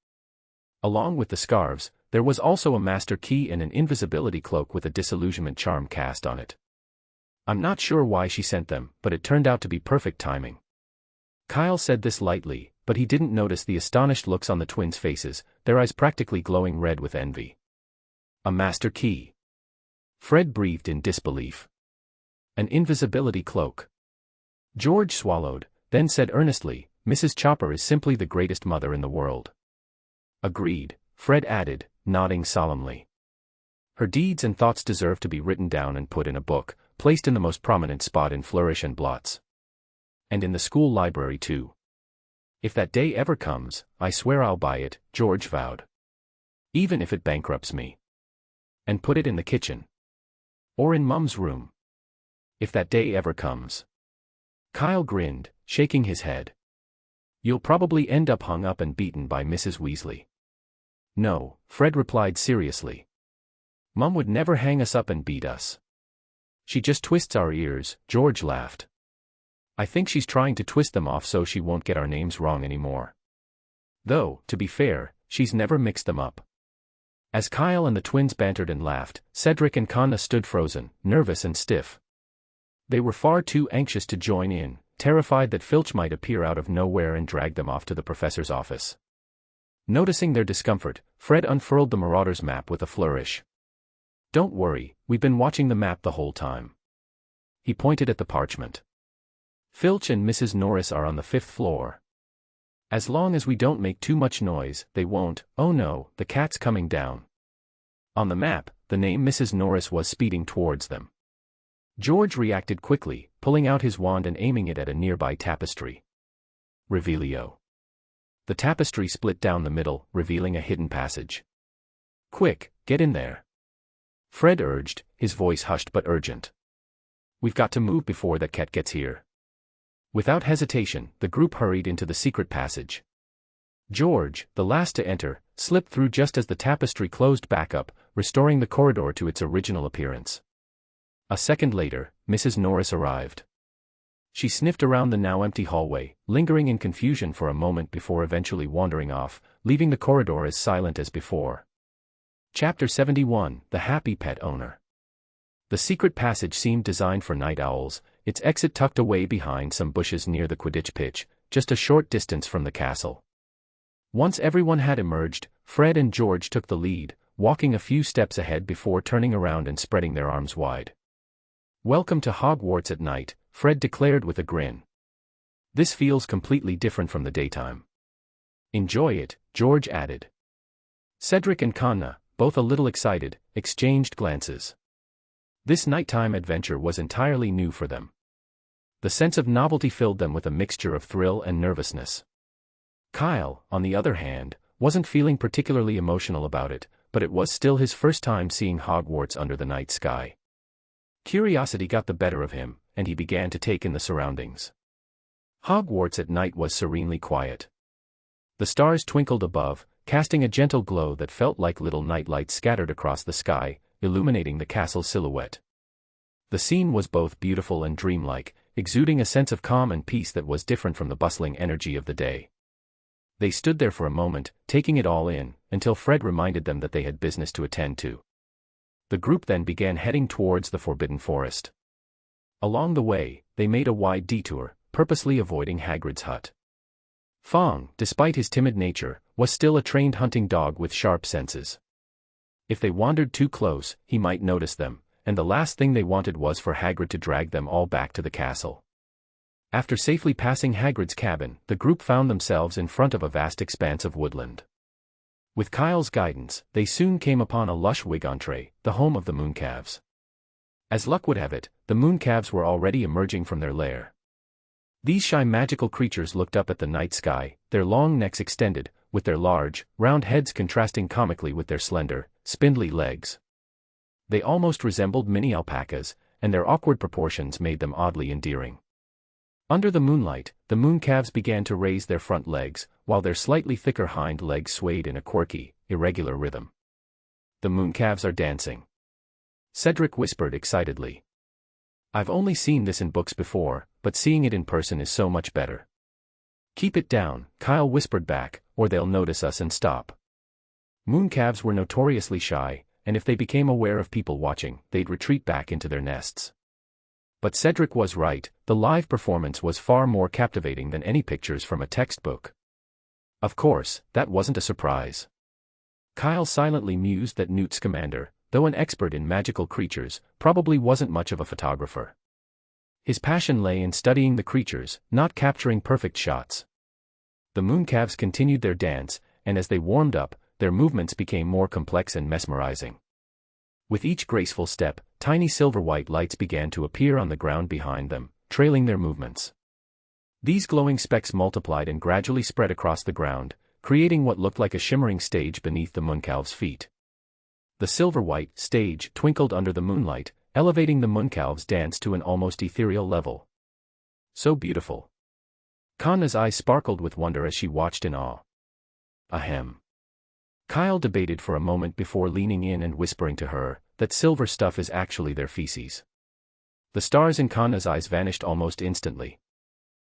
Along with the scarves, there was also a master key and an invisibility cloak with a disillusionment charm cast on it. "I'm not sure why she sent them, but it turned out to be perfect timing." Kyle said this lightly, but he didn't notice the astonished looks on the twins' faces, their eyes practically glowing red with envy. "A master key?" Fred breathed in disbelief. "An invisibility cloak?" George swallowed, then said earnestly, "Mrs. Chopper is simply the greatest mother in the world." "Agreed," Fred added, nodding solemnly. "Her deeds and thoughts deserve to be written down and put in a book, placed in the most prominent spot in flourish and blots. And in the school library too. If that day ever comes, I swear I'll buy it," George vowed. "Even if it bankrupts me. And put it in the kitchen. Or in Mum's room. If that day ever comes." Kyle grinned, shaking his head. "You'll probably end up hung up and beaten by Mrs. Weasley." "No," Fred replied seriously. "Mum would never hang us up and beat us. She just twists our ears," George laughed. "I think she's trying to twist them off so she won't get our names wrong anymore. Though, to be fair, she's never mixed them up." As Kyle and the twins bantered and laughed, Cedric and Conna stood frozen, nervous and stiff. They were far too anxious to join in, terrified that Filch might appear out of nowhere and drag them off to the professor's office. Noticing their discomfort, Fred unfurled the Marauder's map with a flourish. "Don't worry, we've been watching the map the whole time." He pointed at the parchment. "Filch and Mrs. Norris are on the 5th floor. As long as we don't make too much noise, they won't. Oh no, the cat's coming down." On the map, the name Mrs. Norris was speeding towards them. George reacted quickly, pulling out his wand and aiming it at a nearby tapestry. Revelio. The tapestry split down the middle, revealing a hidden passage. "Quick, get in there," Fred urged, his voice hushed but urgent. "We've got to move before that cat gets here." Without hesitation, the group hurried into the secret passage. George, the last to enter, slipped through just as the tapestry closed back up, restoring the corridor to its original appearance. A second later, Mrs. Norris arrived. She sniffed around the now empty hallway, lingering in confusion for a moment before eventually wandering off, leaving the corridor as silent as before. Chapter 71, The Happy Pet Owner. The secret passage seemed designed for night owls, its exit tucked away behind some bushes near the Quidditch pitch, just a short distance from the castle. Once everyone had emerged, Fred and George took the lead, walking a few steps ahead before turning around and spreading their arms wide. "Welcome to Hogwarts at night," Fred declared with a grin. "This feels completely different from the daytime." "Enjoy it," George added. Cedric and Conna, both a little excited, exchanged glances. This nighttime adventure was entirely new for them. The sense of novelty filled them with a mixture of thrill and nervousness. Kyle, on the other hand, wasn't feeling particularly emotional about it, but it was still his first time seeing Hogwarts under the night sky. Curiosity got the better of him, and he began to take in the surroundings. Hogwarts at night was serenely quiet. The stars twinkled above, casting a gentle glow that felt like little nightlights scattered across the sky, illuminating the castle's silhouette. The scene was both beautiful and dreamlike, exuding a sense of calm and peace that was different from the bustling energy of the day. They stood there for a moment, taking it all in, until Fred reminded them that they had business to attend to. The group then began heading towards the Forbidden Forest. Along the way, they made a wide detour, purposely avoiding Hagrid's hut. Fong, despite his timid nature, was still a trained hunting dog with sharp senses. If they wandered too close, he might notice them, and the last thing they wanted was for Hagrid to drag them all back to the castle. After safely passing Hagrid's cabin, the group found themselves in front of a vast expanse of woodland. With Kyle's guidance, they soon came upon a lush Wiggentree, the home of the Mooncalves. As luck would have it, the Mooncalves were already emerging from their lair. These shy magical creatures looked up at the night sky, their long necks extended, with their large, round heads contrasting comically with their slender, spindly legs. They almost resembled mini alpacas, and their awkward proportions made them oddly endearing. Under the moonlight, the Mooncalves began to raise their front legs, while their slightly thicker hind legs swayed in a quirky, irregular rhythm. "The Mooncalves are dancing," Cedric whispered excitedly. "I've only seen this in books before, but seeing it in person is so much better." "Keep it down," Kyle whispered back, "or they'll notice us and stop." Mooncalves were notoriously shy, and if they became aware of people watching, they'd retreat back into their nests. But Cedric was right, the live performance was far more captivating than any pictures from a textbook. Of course, that wasn't a surprise. Kyle silently mused that Newt Scamander, though an expert in magical creatures, probably wasn't much of a photographer. His passion lay in studying the creatures, not capturing perfect shots. The Mooncalves continued their dance, and as they warmed up, their movements became more complex and mesmerizing. With each graceful step, tiny silver-white lights began to appear on the ground behind them, trailing their movements. These glowing specks multiplied and gradually spread across the ground, creating what looked like a shimmering stage beneath the Mooncalves' feet. The silver-white stage twinkled under the moonlight, elevating the Mooncalves' dance to an almost ethereal level. So beautiful. Kanna's eyes sparkled with wonder as she watched in awe. Ahem. Kyle debated for a moment before leaning in and whispering to her, that silver stuff is actually their feces. The stars in Kanna's eyes vanished almost instantly.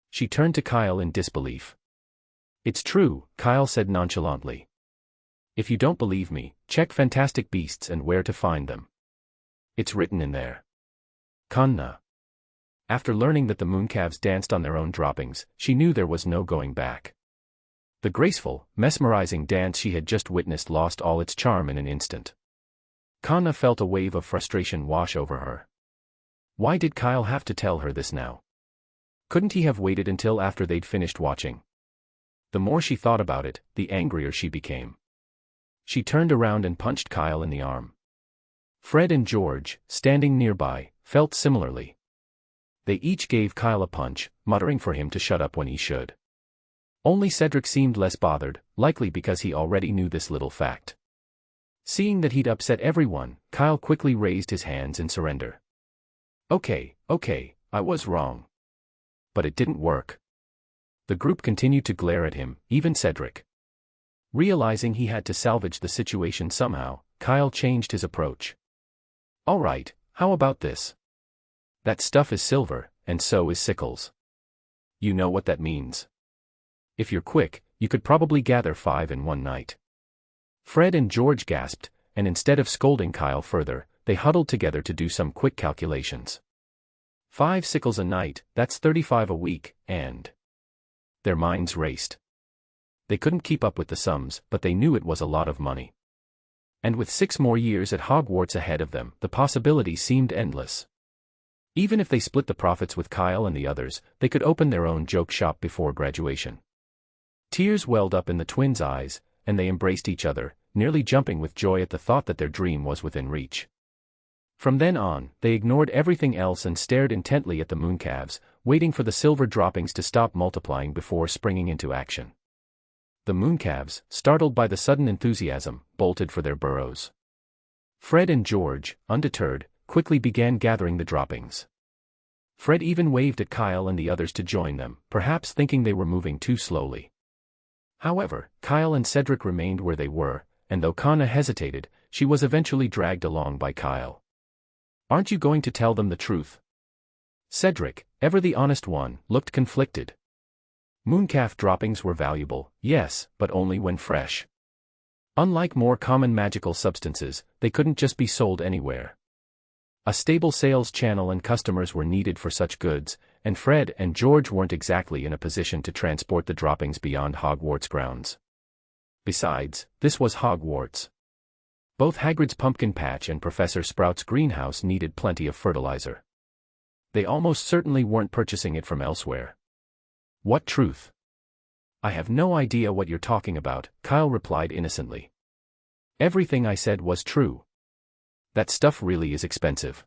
She turned to Kyle in disbelief. "It's true," Kyle said nonchalantly. "If you don't believe me, check Fantastic Beasts and Where to Find Them. It's written in there." Kanna. After learning that the Mooncalves danced on their own droppings, she knew there was no going back. The graceful, mesmerizing dance she had just witnessed lost all its charm in an instant. Kanna felt a wave of frustration wash over her. Why did Kyle have to tell her this now? Couldn't he have waited until after they'd finished watching? The more she thought about it, the angrier she became. She turned around and punched Kyle in the arm. Fred and George, standing nearby, felt similarly. They each gave Kyle a punch, muttering for him to shut up when he should. Only Cedric seemed less bothered, likely because he already knew this little fact. Seeing that he'd upset everyone, Kyle quickly raised his hands in surrender. Okay, I was wrong. But it didn't work. The group continued to glare at him, even Cedric. Realizing he had to salvage the situation somehow, Kyle changed his approach. "All right, how about this? That stuff is silver, and so is sickles. You know what that means. If you're quick, you could probably gather 5 in one night." Fred and George gasped, and instead of scolding Kyle further, they huddled together to do some quick calculations. 5 sickles a night, that's 35 a week, and... Their minds raced. They couldn't keep up with the sums, but they knew it was a lot of money. And with 6 more years at Hogwarts ahead of them, the possibilities seemed endless. Even if they split the profits with Kyle and the others, they could open their own joke shop before graduation. Tears welled up in the twins' eyes, and they embraced each other, nearly jumping with joy at the thought that their dream was within reach. From then on, they ignored everything else and stared intently at the Mooncalves, waiting for the silver droppings to stop multiplying before springing into action. The Mooncalves, startled by the sudden enthusiasm, bolted for their burrows. Fred and George, undeterred, quickly began gathering the droppings. Fred even waved at Kyle and the others to join them, perhaps thinking they were moving too slowly. However, Kyle and Cedric remained where they were, and though Kanna hesitated, she was eventually dragged along by Kyle. "Aren't you going to tell them the truth?" Cedric, ever the honest one, looked conflicted. Mooncalf droppings were valuable, yes, but only when fresh. Unlike more common magical substances, they couldn't just be sold anywhere. A stable sales channel and customers were needed for such goods, and Fred and George weren't exactly in a position to transport the droppings beyond Hogwarts grounds. Besides, this was Hogwarts. Both Hagrid's pumpkin patch and Professor Sprout's greenhouse needed plenty of fertilizer. They almost certainly weren't purchasing it from elsewhere. "What truth?" "I have no idea what you're talking about," Kyle replied innocently. "Everything I said was true. That stuff really is expensive."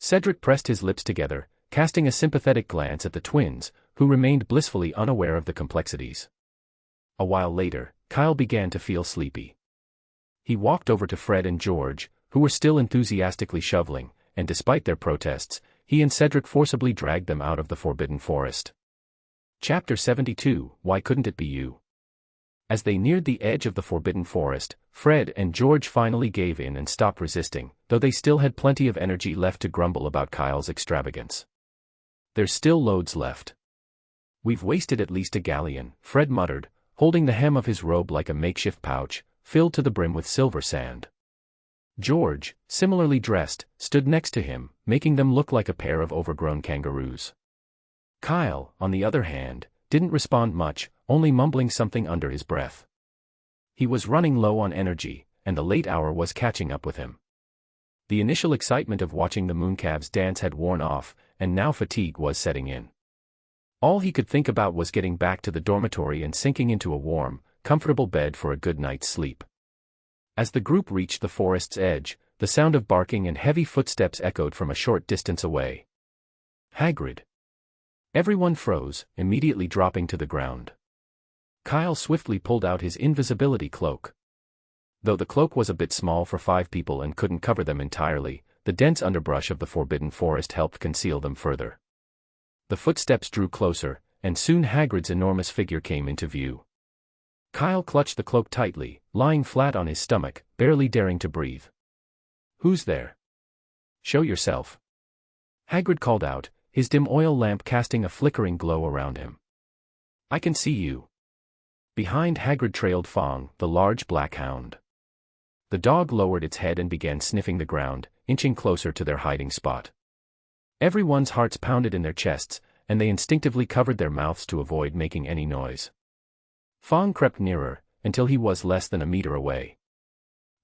Cedric pressed his lips together, casting a sympathetic glance at the twins, who remained blissfully unaware of the complexities. A while later, Kyle began to feel sleepy. He walked over to Fred and George, who were still enthusiastically shoveling, and despite their protests, he and Cedric forcibly dragged them out of the Forbidden Forest. Chapter 72, Why Couldn't It Be You? As they neared the edge of the Forbidden Forest, Fred and George finally gave in and stopped resisting, though they still had plenty of energy left to grumble about Kyle's extravagance. "There's still loads left. We've wasted at least a galleon," Fred muttered, holding the hem of his robe like a makeshift pouch, filled to the brim with silver sand. George, similarly dressed, stood next to him, making them look like a pair of overgrown kangaroos. Kyle, on the other hand, didn't respond much, only mumbling something under his breath. He was running low on energy, and the late hour was catching up with him. The initial excitement of watching the Mooncalves dance had worn off, and now fatigue was setting in. All he could think about was getting back to the dormitory and sinking into a warm, comfortable bed for a good night's sleep. As the group reached the forest's edge, the sound of barking and heavy footsteps echoed from a short distance away. Hagrid. Everyone froze, immediately dropping to the ground. Kyle swiftly pulled out his invisibility cloak. Though the cloak was a bit small for 5 people and couldn't cover them entirely, the dense underbrush of the Forbidden Forest helped conceal them further. The footsteps drew closer, and soon Hagrid's enormous figure came into view. Kyle clutched the cloak tightly, lying flat on his stomach, barely daring to breathe. "Who's there? Show yourself," Hagrid called out, his dim oil lamp casting a flickering glow around him. "I can see you." Behind Hagrid trailed Fong, the large black hound. The dog lowered its head and began sniffing the ground, inching closer to their hiding spot. Everyone's hearts pounded in their chests, and they instinctively covered their mouths to avoid making any noise. Fong crept nearer, until he was less than a meter away.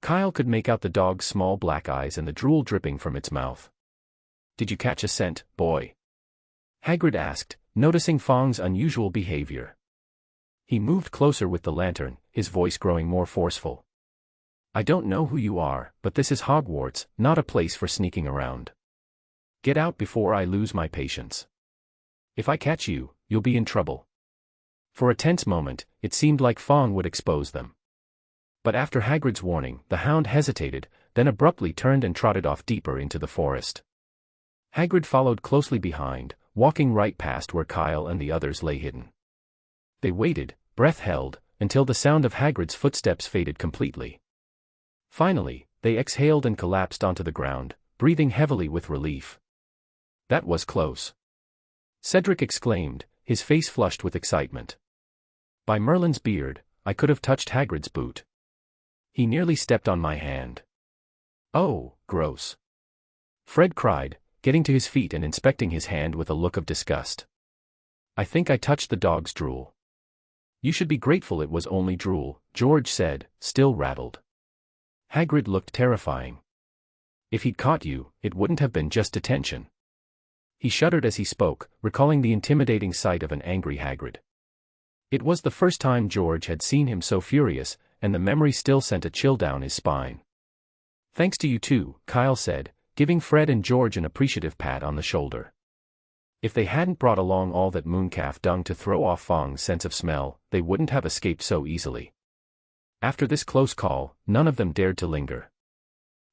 Kyle could make out the dog's small black eyes and the drool dripping from its mouth. "Did you catch a scent, boy?" Hagrid asked, noticing Fong's unusual behavior. He moved closer with the lantern, his voice growing more forceful. "I don't know who you are, but this is Hogwarts, not a place for sneaking around. Get out before I lose my patience. If I catch you, you'll be in trouble." For a tense moment, it seemed like Fong would expose them. But after Hagrid's warning, the hound hesitated, then abruptly turned and trotted off deeper into the forest. Hagrid followed closely behind, walking right past where Kyle and the others lay hidden. They waited, breath held, until the sound of Hagrid's footsteps faded completely. Finally, they exhaled and collapsed onto the ground, breathing heavily with relief. "That was close," Cedric exclaimed, his face flushed with excitement. "By Merlin's beard, I could have touched Hagrid's boot. He nearly stepped on my hand." "Oh, gross," Fred cried, getting to his feet and inspecting his hand with a look of disgust. "I think I touched the dog's drool." "You should be grateful it was only drool," George said, still rattled. Hagrid looked terrifying. "If he'd caught you, it wouldn't have been just detention." He shuddered as he spoke, recalling the intimidating sight of an angry Hagrid. It was the first time George had seen him so furious, and the memory still sent a chill down his spine. "Thanks to you too," Kyle said, giving Fred and George an appreciative pat on the shoulder. If they hadn't brought along all that mooncalf dung to throw off Fong's sense of smell, they wouldn't have escaped so easily. After this close call, none of them dared to linger.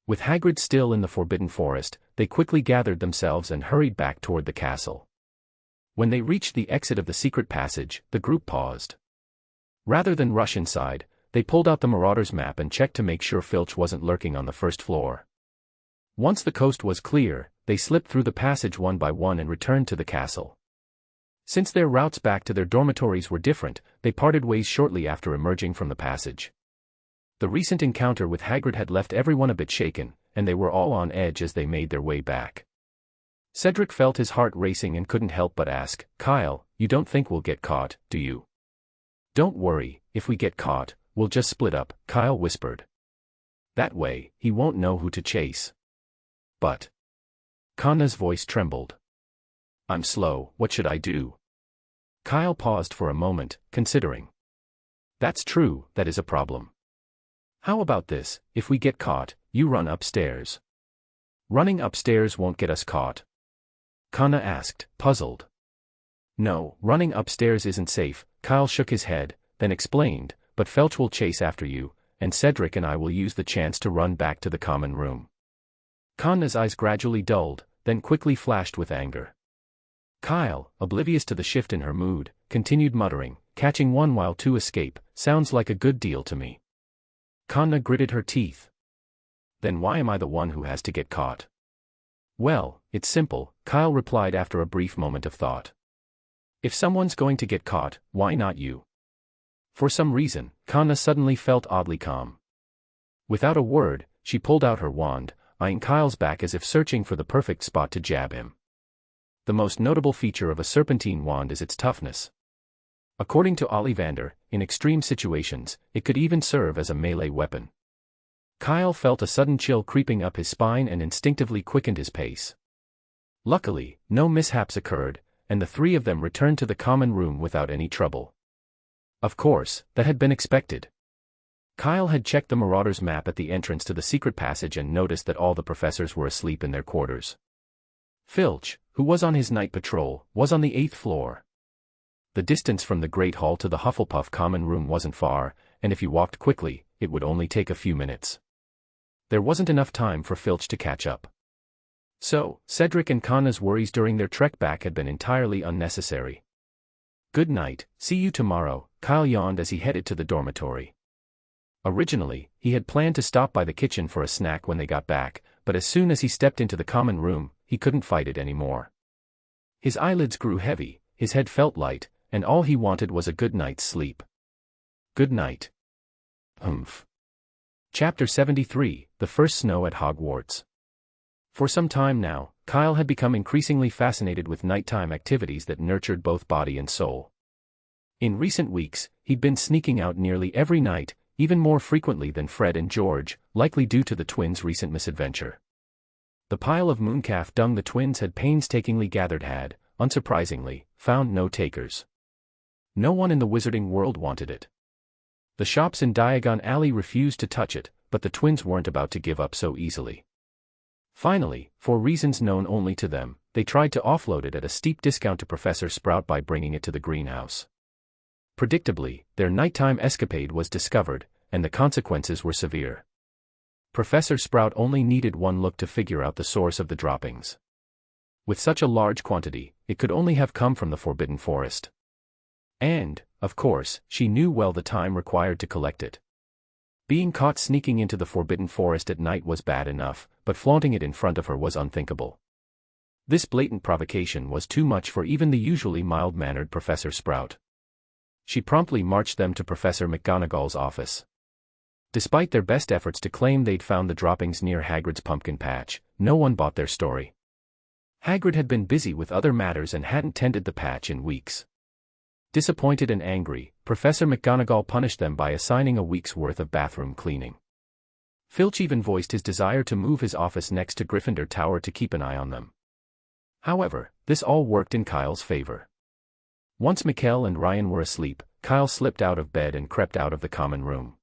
With Hagrid still in the Forbidden Forest, they quickly gathered themselves and hurried back toward the castle. When they reached the exit of the secret passage, the group paused. Rather than rush inside, they pulled out the Marauder's map and checked to make sure Filch wasn't lurking on the first floor. Once the coast was clear, they slipped through the passage one by one and returned to the castle. Since their routes back to their dormitories were different, they parted ways shortly after emerging from the passage. The recent encounter with Hagrid had left everyone a bit shaken, and they were all on edge as they made their way back. Cedric felt his heart racing and couldn't help but ask, "Kyle, you don't think we'll get caught, do you?" "Don't worry, if we get caught, we'll just split up," Kyle whispered. "That way, he won't know who to chase." "But..." Kanna's voice trembled. "I'm slow, what should I do?" Kyle paused for a moment, considering. "That's true, that is a problem. How about this, if we get caught, you run upstairs." "Running upstairs won't get us caught?" Kanna asked, puzzled. "No, running upstairs isn't safe," Kyle shook his head, then explained, "but Filch will chase after you, and Cedric and I will use the chance to run back to the common room." Kanna's eyes gradually dulled, then quickly flashed with anger. Kyle, oblivious to the shift in her mood, continued muttering, catching one while two escape, sounds like a good deal to me. Kanna gritted her teeth. Then why am I the one who has to get caught? Well, it's simple, Kyle replied after a brief moment of thought. If someone's going to get caught, why not you? For some reason, Kanna suddenly felt oddly calm. Without a word, she pulled out her wand, eyeing Kyle's back as if searching for the perfect spot to jab him. The most notable feature of a serpentine wand is its toughness. According to Ollivander, in extreme situations, it could even serve as a melee weapon. Kyle felt a sudden chill creeping up his spine and instinctively quickened his pace. Luckily, no mishaps occurred, and the three of them returned to the common room without any trouble. Of course, that had been expected. Kyle had checked the Marauder's map at the entrance to the secret passage and noticed that all the professors were asleep in their quarters. Filch, who was on his night patrol, was on the 8th floor. The distance from the Great Hall to the Hufflepuff common room wasn't far, and if he walked quickly, it would only take a few minutes. There wasn't enough time for Filch to catch up. So, Cedric and Kanna's worries during their trek back had been entirely unnecessary. Good night, see you tomorrow, Kyle yawned as he headed to the dormitory. Originally, he had planned to stop by the kitchen for a snack when they got back, but as soon as he stepped into the common room, he couldn't fight it anymore. His eyelids grew heavy, his head felt light, and all he wanted was a good night's sleep. Good night. Humph. Chapter 73, The First Snow at Hogwarts. For some time now, Kyle had become increasingly fascinated with nighttime activities that nurtured both body and soul. In recent weeks, he'd been sneaking out nearly every night, even more frequently than Fred and George, likely due to the twins' recent misadventure. The pile of Mooncalf dung the twins had painstakingly gathered had, unsurprisingly, found no takers. No one in the wizarding world wanted it. The shops in Diagon Alley refused to touch it, but the twins weren't about to give up so easily. Finally, for reasons known only to them, they tried to offload it at a steep discount to Professor Sprout by bringing it to the greenhouse. Predictably, their nighttime escapade was discovered, and the consequences were severe. Professor Sprout only needed one look to figure out the source of the droppings. With such a large quantity, it could only have come from the Forbidden Forest. And, of course, she knew well the time required to collect it. Being caught sneaking into the Forbidden Forest at night was bad enough, but flaunting it in front of her was unthinkable. This blatant provocation was too much for even the usually mild-mannered Professor Sprout. She promptly marched them to Professor McGonagall's office. Despite their best efforts to claim they'd found the droppings near Hagrid's pumpkin patch, no one bought their story. Hagrid had been busy with other matters and hadn't tended the patch in weeks. Disappointed and angry, Professor McGonagall punished them by assigning a week's worth of bathroom cleaning. Filch even voiced his desire to move his office next to Gryffindor Tower to keep an eye on them. However, this all worked in Kyle's favor. Once Mikkel and Ryan were asleep, Kyle slipped out of bed and crept out of the common room.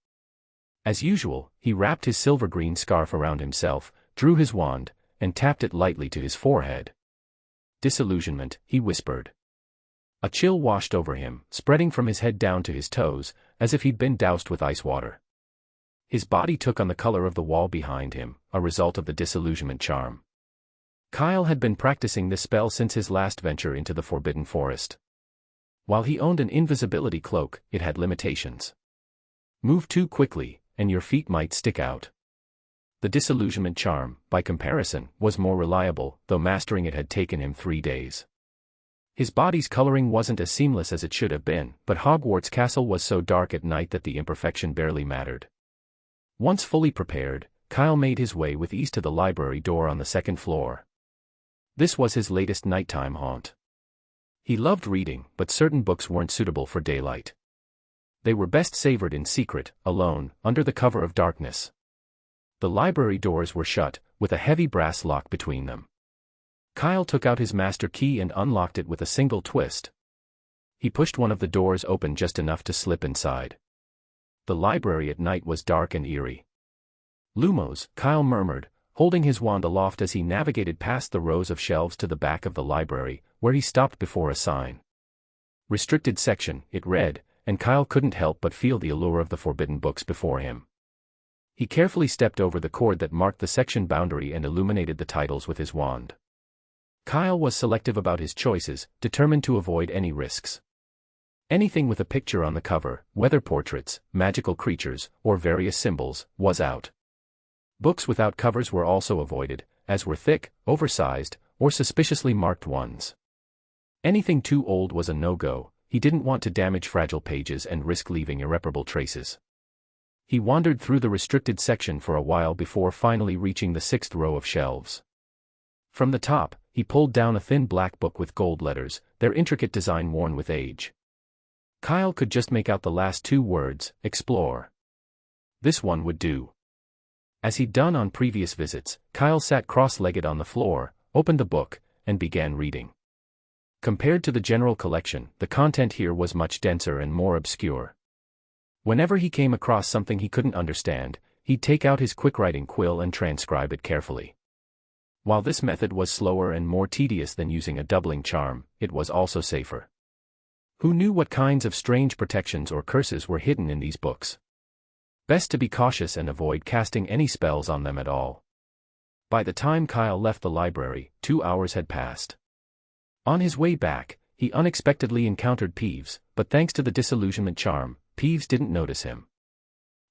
As usual, he wrapped his silver-green scarf around himself, drew his wand, and tapped it lightly to his forehead. Disillusionment, he whispered. A chill washed over him, spreading from his head down to his toes, as if he'd been doused with ice water. His body took on the color of the wall behind him, a result of the disillusionment charm. Kyle had been practicing this spell since his last venture into the Forbidden Forest. While he owned an invisibility cloak, it had limitations. Move too quickly, and your feet might stick out. The disillusionment charm, by comparison, was more reliable, though mastering it had taken him 3 days. His body's coloring wasn't as seamless as it should have been, but Hogwarts Castle was so dark at night that the imperfection barely mattered. Once fully prepared, Kyle made his way with ease to the library door on the 2nd floor. This was his latest nighttime haunt. He loved reading, but certain books weren't suitable for daylight. They were best savored in secret, alone, under the cover of darkness. The library doors were shut, with a heavy brass lock between them. Kyle took out his master key and unlocked it with a single twist. He pushed one of the doors open just enough to slip inside. The library at night was dark and eerie. Lumos, Kyle murmured, holding his wand aloft as he navigated past the rows of shelves to the back of the library, where he stopped before a sign. Restricted section, it read, and Kyle couldn't help but feel the allure of the forbidden books before him. He carefully stepped over the cord that marked the section boundary and illuminated the titles with his wand. Kyle was selective about his choices, determined to avoid any risks. Anything with a picture on the cover, whether portraits, magical creatures, or various symbols, was out. Books without covers were also avoided, as were thick, oversized, or suspiciously marked ones. Anything too old was a no-go. He didn't want to damage fragile pages and risk leaving irreparable traces. He wandered through the restricted section for a while before finally reaching the 6th row of shelves. From the top, he pulled down a thin black book with gold letters, their intricate design worn with age. Kyle could just make out the last 2 words, explore. This one would do. As he'd done on previous visits, Kyle sat cross-legged on the floor, opened the book, and began reading. Compared to the general collection, the content here was much denser and more obscure. Whenever he came across something he couldn't understand, he'd take out his quick-writing quill and transcribe it carefully. While this method was slower and more tedious than using a doubling charm, it was also safer. Who knew what kinds of strange protections or curses were hidden in these books? Best to be cautious and avoid casting any spells on them at all. By the time Kyle left the library, 2 hours had passed. On his way back, he unexpectedly encountered Peeves, but thanks to the disillusionment charm, Peeves didn't notice him.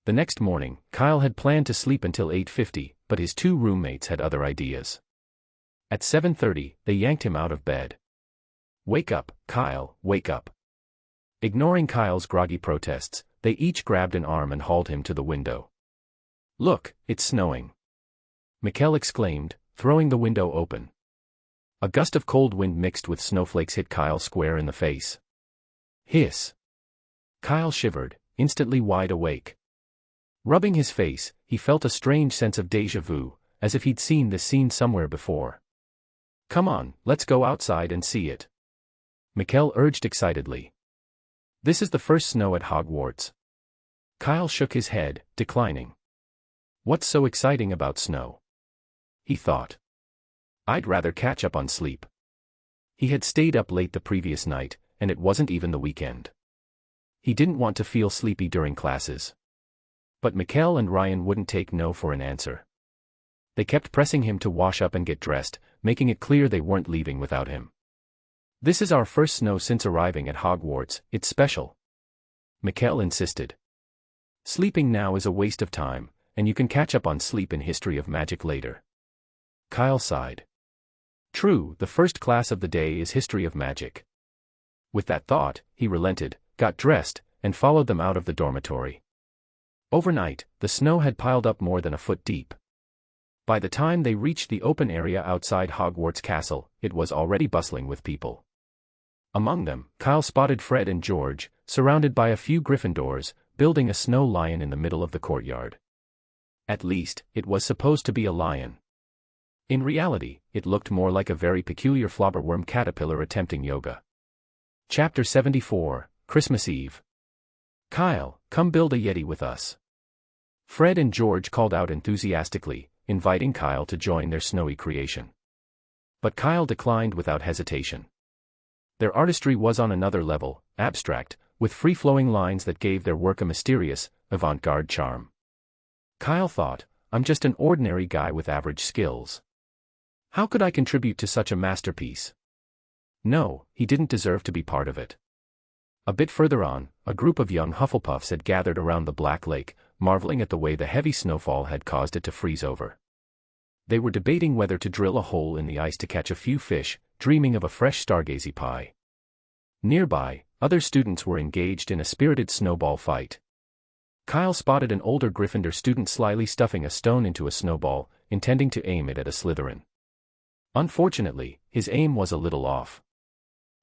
The next morning, Kyle had planned to sleep until 8:50, but his 2 roommates had other ideas. At 7:30, they yanked him out of bed. "Wake up, Kyle, wake up." Ignoring Kyle's groggy protests, they each grabbed an arm and hauled him to the window. "Look, it's snowing," Mikkel exclaimed, throwing the window open. A gust of cold wind mixed with snowflakes hit Kyle square in the face. Hiss. Kyle shivered, instantly wide awake. Rubbing his face, he felt a strange sense of déjà vu, as if he'd seen this scene somewhere before. "Come on, let's go outside and see it," Mikkel urged excitedly. "This is the first snow at Hogwarts." Kyle shook his head, declining. "What's so exciting about snow?" he thought. "I'd rather catch up on sleep." He had stayed up late the previous night, and it wasn't even the weekend. He didn't want to feel sleepy during classes. But Mikkel and Ryan wouldn't take no for an answer. They kept pressing him to wash up and get dressed, making it clear they weren't leaving without him. "This is our first snow since arriving at Hogwarts, it's special," Mikkel insisted. "Sleeping now is a waste of time, and you can catch up on sleep in History of Magic later." Kyle sighed. True, the first class of the day is History of Magic. With that thought, he relented, got dressed, and followed them out of the dormitory. Overnight, the snow had piled up more than a foot deep. By the time they reached the open area outside Hogwarts Castle, it was already bustling with people. Among them, Kyle spotted Fred and George, surrounded by a few Gryffindors, building a snow lion in the middle of the courtyard. At least, it was supposed to be a lion. In reality, it looked more like a very peculiar flobberworm caterpillar attempting yoga. Chapter 74, Christmas Eve. "Kyle, come build a Yeti with us," Fred and George called out enthusiastically, inviting Kyle to join their snowy creation. But Kyle declined without hesitation. Their artistry was on another level, abstract, with free-flowing lines that gave their work a mysterious, avant-garde charm. Kyle thought, "I'm just an ordinary guy with average skills. How could I contribute to such a masterpiece?" No, he didn't deserve to be part of it. A bit further on, a group of young Hufflepuffs had gathered around the Black Lake, marveling at the way the heavy snowfall had caused it to freeze over. They were debating whether to drill a hole in the ice to catch a few fish, dreaming of a fresh stargazy pie. Nearby, other students were engaged in a spirited snowball fight. Kyle spotted an older Gryffindor student slyly stuffing a stone into a snowball, intending to aim it at a Slytherin. Unfortunately, his aim was a little off.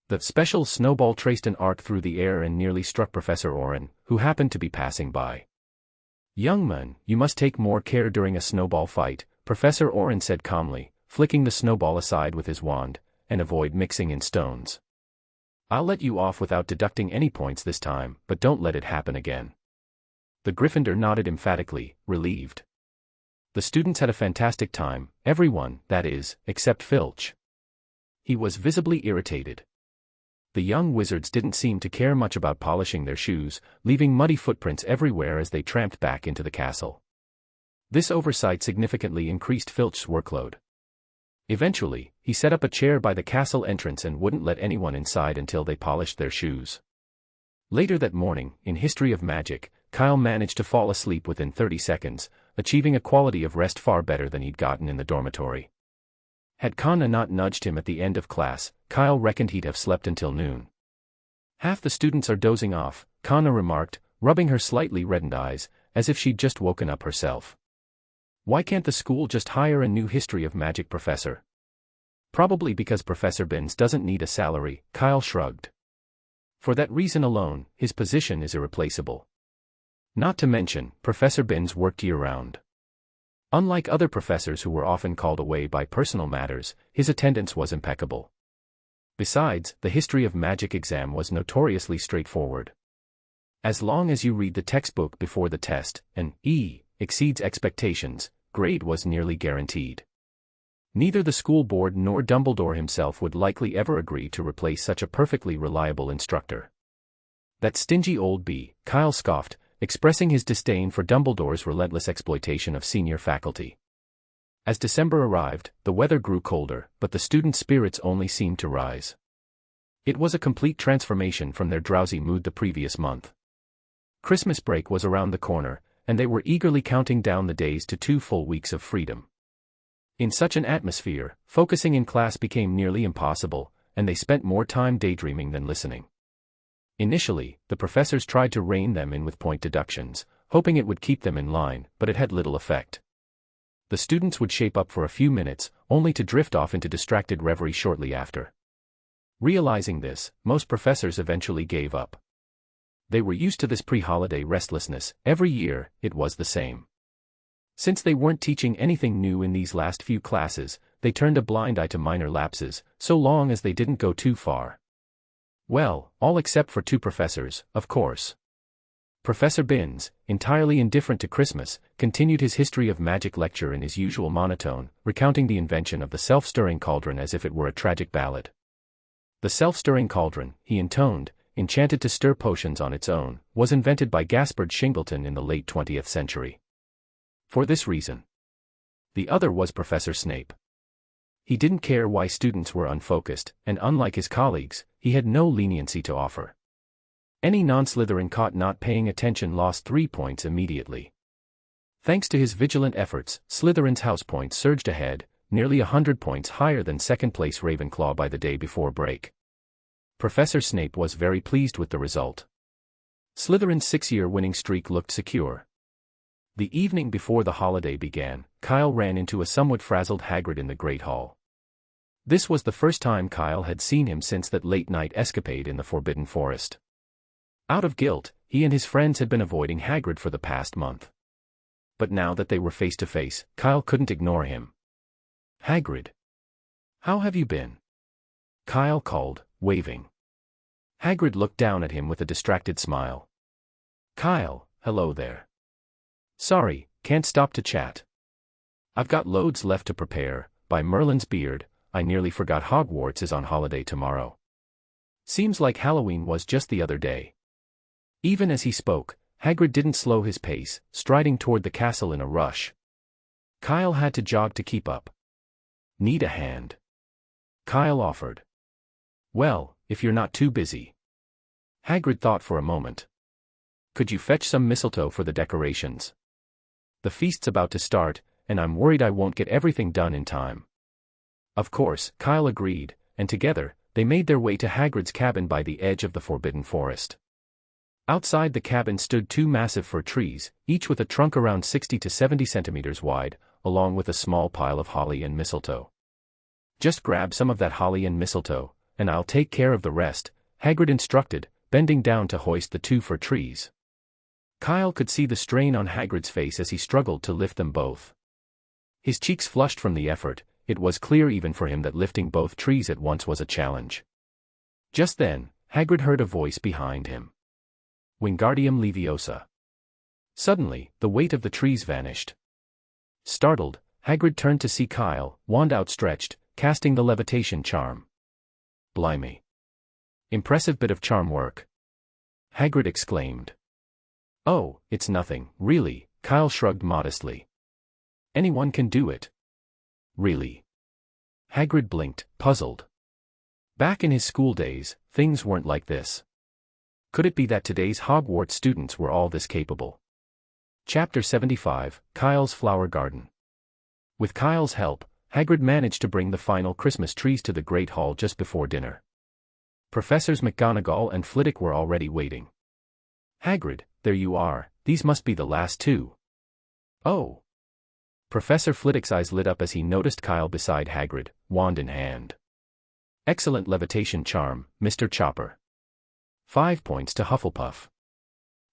The special snowball traced an arc through the air and nearly struck Professor Oren, who happened to be passing by. "Young man, you must take more care during a snowball fight," Professor Oren said calmly, flicking the snowball aside with his wand, "and avoid mixing in stones. I'll let you off without deducting any points this time, but don't let it happen again." The Gryffindor nodded emphatically, relieved. The students had a fantastic time, everyone, that is, except Filch. He was visibly irritated. The young wizards didn't seem to care much about polishing their shoes, leaving muddy footprints everywhere as they tramped back into the castle. This oversight significantly increased Filch's workload. Eventually, he set up a chair by the castle entrance and wouldn't let anyone inside until they polished their shoes. Later that morning, in History of Magic, Kyle managed to fall asleep within 30 seconds, achieving a quality of rest far better than he'd gotten in the dormitory. Had Kana not nudged him at the end of class, Kyle reckoned he'd have slept until noon. Half the students are dozing off, Kana remarked, rubbing her slightly reddened eyes, as if she'd just woken up herself. Why can't the school just hire a new History of Magic professor? Probably because Professor Binns doesn't need a salary, Kyle shrugged. For that reason alone, his position is irreplaceable. Not to mention, Professor Binns worked year-round. Unlike other professors who were often called away by personal matters, his attendance was impeccable. Besides, the History of Magic exam was notoriously straightforward. As long as you read the textbook before the test, and exceeds expectations, grade was nearly guaranteed. Neither the school board nor Dumbledore himself would likely ever agree to replace such a perfectly reliable instructor. That stingy old bee, Kyle scoffed, expressing his disdain for Dumbledore's relentless exploitation of senior faculty. As December arrived, the weather grew colder, but the students' spirits only seemed to rise. It was a complete transformation from their drowsy mood the previous month. Christmas break was around the corner, and they were eagerly counting down the days to 2 full weeks of freedom. In such an atmosphere, focusing in class became nearly impossible, and they spent more time daydreaming than listening. Initially, the professors tried to rein them in with point deductions, hoping it would keep them in line, but it had little effect. The students would shape up for a few minutes, only to drift off into distracted reverie shortly after. Realizing this, most professors eventually gave up. They were used to this pre-holiday restlessness. Every year, it was the same. Since they weren't teaching anything new in these last few classes, they turned a blind eye to minor lapses, so long as they didn't go too far. Well, all except for 2 professors, of course. Professor Binns, entirely indifferent to Christmas, continued his History of Magic lecture in his usual monotone, recounting the invention of the self-stirring cauldron as if it were a tragic ballad. The self-stirring cauldron, he intoned, enchanted to stir potions on its own, was invented by Gaspard Shingleton in the late 20th century. For this reason. The other was Professor Snape. He didn't care why students were unfocused, and unlike his colleagues, he had no leniency to offer. Any non-Slytherin caught not paying attention lost 3 points immediately. Thanks to his vigilant efforts, Slytherin's house points surged ahead, nearly 100 points higher than second-place Ravenclaw by the day before break. Professor Snape was very pleased with the result. Slytherin's 6-year winning streak looked secure. The evening before the holiday began, Kyle ran into a somewhat frazzled Hagrid in the Great Hall. This was the first time Kyle had seen him since that late-night escapade in the Forbidden Forest. Out of guilt, he and his friends had been avoiding Hagrid for the past month. But now that they were face to face, Kyle couldn't ignore him. "Hagrid. How have you been?" Kyle called, waving. Hagrid looked down at him with a distracted smile. "Kyle, hello there. Sorry, can't stop to chat. I've got loads left to prepare. By Merlin's beard, I nearly forgot Hogwarts is on holiday tomorrow. Seems like Halloween was just the other day." Even as he spoke, Hagrid didn't slow his pace, striding toward the castle in a rush. Kyle had to jog to keep up. "Need a hand?" Kyle offered. "Well, if you're not too busy." Hagrid thought for a moment. "Could you fetch some mistletoe for the decorations? The feast's about to start, and I'm worried I won't get everything done in time." Of course, Kyle agreed, and together, they made their way to Hagrid's cabin by the edge of the Forbidden Forest. Outside the cabin stood 2 massive fir trees, each with a trunk around 60 to 70 centimeters wide, along with a small pile of holly and mistletoe. "Just grab some of that holly and mistletoe, and I'll take care of the rest," Hagrid instructed, bending down to hoist the 2 fir trees. Kyle could see the strain on Hagrid's face as he struggled to lift them both. His cheeks flushed from the effort. It was clear even for him that lifting both trees at once was a challenge. Just then, Hagrid heard a voice behind him. "Wingardium Leviosa." Suddenly, the weight of the trees vanished. Startled, Hagrid turned to see Kyle, wand outstretched, casting the levitation charm. "Blimey. Impressive bit of charm work," Hagrid exclaimed. "Oh, it's nothing, really," Kyle shrugged modestly. "Anyone can do it." "Really?" Hagrid blinked, puzzled. Back in his school days, things weren't like this. Could it be that today's Hogwarts students were all this capable? Chapter 75, Kyle's Flower Garden. With Kyle's help, Hagrid managed to bring the final Christmas trees to the Great Hall just before dinner. Professors McGonagall and Flitwick were already waiting. "Hagrid, there you are, these must be the last two." "Oh." Professor Flitwick's eyes lit up as he noticed Kyle beside Hagrid, wand in hand. "Excellent levitation charm, Mr. Chopper." 5 points to Hufflepuff.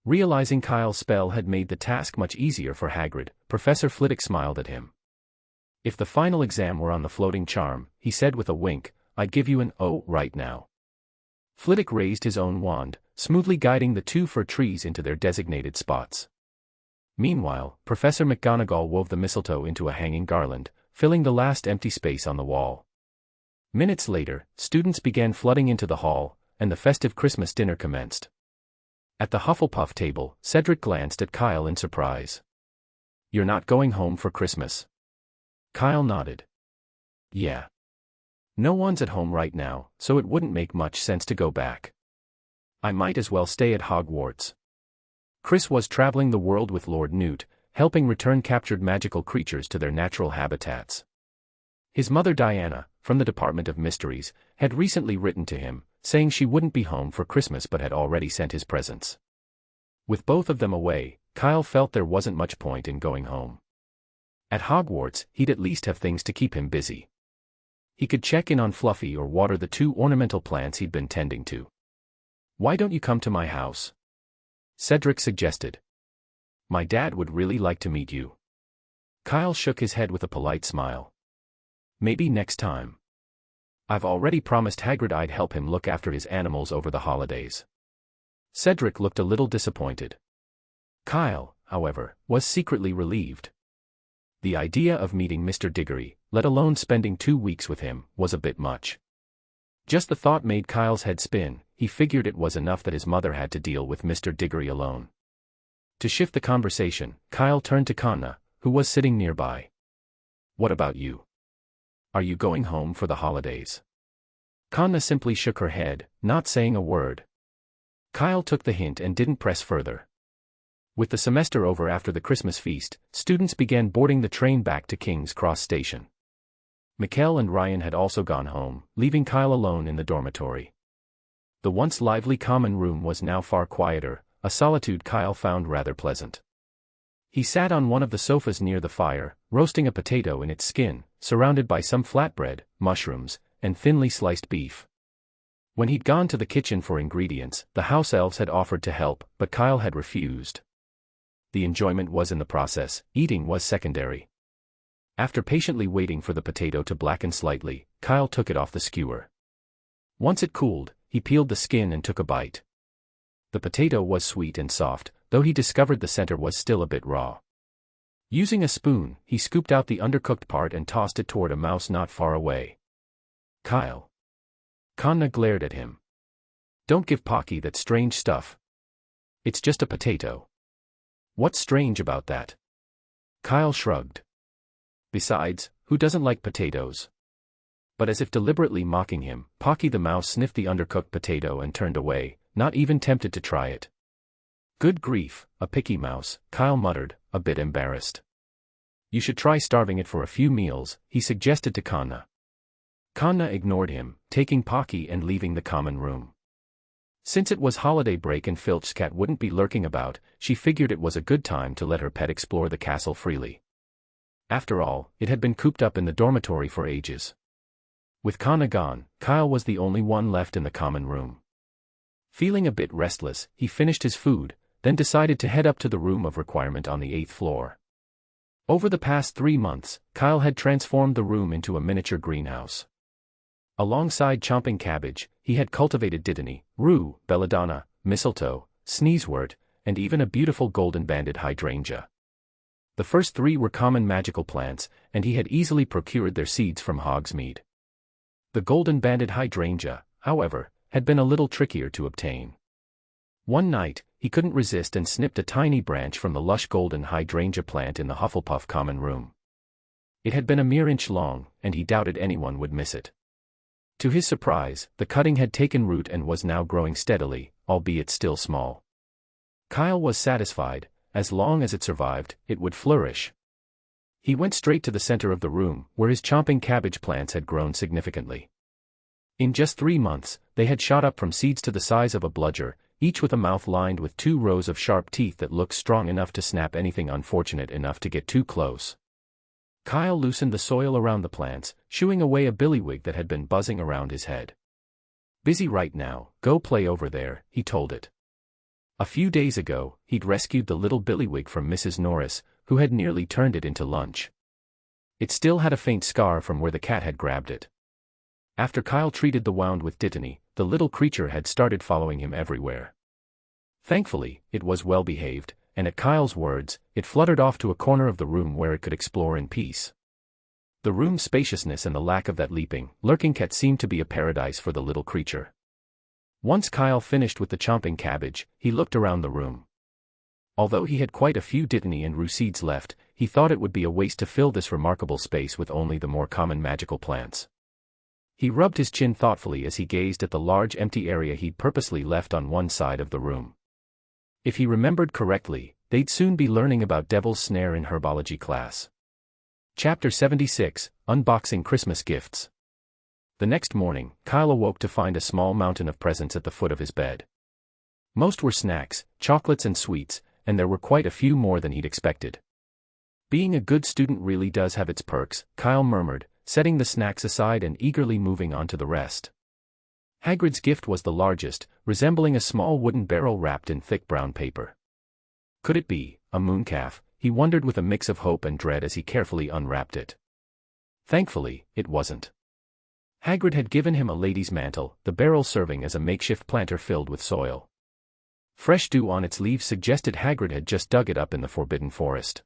Realizing Kyle's spell had made the task much easier for Hagrid, Professor Flitwick smiled at him. "If the final exam were on the floating charm," he said with a wink, "I'd give you an O right now." Flitwick raised his own wand, smoothly guiding the 2 fir trees into their designated spots. Meanwhile, Professor McGonagall wove the mistletoe into a hanging garland, filling the last empty space on the wall. Minutes later, students began flooding into the hall, and the festive Christmas dinner commenced. At the Hufflepuff table, Cedric glanced at Kyle in surprise. "You're not going home for Christmas?" Kyle nodded. "Yeah. No one's at home right now, so it wouldn't make much sense to go back. I might as well stay at Hogwarts." Chris was traveling the world with Lord Newt, helping return captured magical creatures to their natural habitats. His mother Diana, from the Department of Mysteries, had recently written to him, saying she wouldn't be home for Christmas but had already sent his presents. With both of them away, Kyle felt there wasn't much point in going home. At Hogwarts, he'd at least have things to keep him busy. He could check in on Fluffy or water the 2 ornamental plants he'd been tending to. "Why don't you come to my house?" Cedric suggested. "My dad would really like to meet you." Kyle shook his head with a polite smile. "Maybe next time. I've already promised Hagrid I'd help him look after his animals over the holidays." Cedric looked a little disappointed. Kyle, however, was secretly relieved. The idea of meeting Mr. Diggory, let alone spending 2 weeks with him, was a bit much. Just the thought made Kyle's head spin. He figured it was enough that his mother had to deal with Mr. Diggory alone. To shift the conversation, Kyle turned to Kanna, who was sitting nearby. "What about you? Are you going home for the holidays?" Kanna simply shook her head, not saying a word. Kyle took the hint and didn't press further. With the semester over after the Christmas feast, students began boarding the train back to King's Cross Station. Mikkel and Ryan had also gone home, leaving Kyle alone in the dormitory. The once lively common room was now far quieter, a solitude Kyle found rather pleasant. He sat on one of the sofas near the fire, roasting a potato in its skin, surrounded by some flatbread, mushrooms, and thinly sliced beef. When he'd gone to the kitchen for ingredients, the house elves had offered to help, but Kyle had refused. The enjoyment was in the process, eating was secondary. After patiently waiting for the potato to blacken slightly, Kyle took it off the skewer. Once it cooled, he peeled the skin and took a bite. The potato was sweet and soft, though he discovered the center was still a bit raw. Using a spoon, he scooped out the undercooked part and tossed it toward a mouse not far away. "Kyle." Kanna glared at him. "Don't give Pocky that strange stuff. It's just a potato." "What's strange about that?" Kyle shrugged. "Besides, who doesn't like potatoes?" But as if deliberately mocking him, Pocky the mouse sniffed the undercooked potato and turned away, not even tempted to try it. "Good grief, a picky mouse," Kyle muttered, a bit embarrassed. "You should try starving it for a few meals," he suggested to Kanna. Kanna ignored him, taking Pocky and leaving the common room. Since it was holiday break and Filch's cat wouldn't be lurking about, she figured it was a good time to let her pet explore the castle freely. After all, it had been cooped up in the dormitory for ages. With Kanna gone, Kyle was the only one left in the common room. Feeling a bit restless, he finished his food, then decided to head up to the room of requirement on the 8th floor. Over the past 3 months, Kyle had transformed the room into a miniature greenhouse. Alongside chomping cabbage, he had cultivated dittany, rue, belladonna, mistletoe, sneezewort, and even a beautiful golden-banded hydrangea. The first 3 were common magical plants, and he had easily procured their seeds from Hogsmeade. The golden-banded hydrangea, however, had been a little trickier to obtain. One night, he couldn't resist and snipped a tiny branch from the lush golden hydrangea plant in the Hufflepuff common room. It had been a mere inch long, and he doubted anyone would miss it. To his surprise, the cutting had taken root and was now growing steadily, albeit still small. Kyle was satisfied. As long as it survived, it would flourish. He went straight to the center of the room, where his chomping cabbage plants had grown significantly. In just 3 months, they had shot up from seeds to the size of a bludger, each with a mouth lined with 2 rows of sharp teeth that looked strong enough to snap anything unfortunate enough to get too close. Kyle loosened the soil around the plants, shooing away a billywig that had been buzzing around his head. "Busy right now, go play over there," he told it. A few days ago, he'd rescued the little billywig from Mrs. Norris, who had nearly turned it into lunch. It still had a faint scar from where the cat had grabbed it. After Kyle treated the wound with dittany, the little creature had started following him everywhere. Thankfully, it was well behaved, and at Kyle's words, it fluttered off to a corner of the room where it could explore in peace. The room's spaciousness and the lack of that leaping, lurking cat seemed to be a paradise for the little creature. Once Kyle finished with the chomping cabbage, he looked around the room. Although he had quite a few dittany and rue seeds left, he thought it would be a waste to fill this remarkable space with only the more common magical plants. He rubbed his chin thoughtfully as he gazed at the large empty area he'd purposely left on one side of the room. If he remembered correctly, they'd soon be learning about Devil's Snare in Herbology class. Chapter 76, Unboxing Christmas Gifts. The next morning, Kyle awoke to find a small mountain of presents at the foot of his bed. Most were snacks, chocolates and sweets, and there were quite a few more than he'd expected. Being a good student really does have its perks, Kyle murmured, setting the snacks aside and eagerly moving on to the rest. Hagrid's gift was the largest, resembling a small wooden barrel wrapped in thick brown paper. Could it be a mooncalf? He wondered with a mix of hope and dread as he carefully unwrapped it. Thankfully, it wasn't. Hagrid had given him a lady's mantle, the barrel serving as a makeshift planter filled with soil. Fresh dew on its leaves suggested Hagrid had just dug it up in the Forbidden Forest.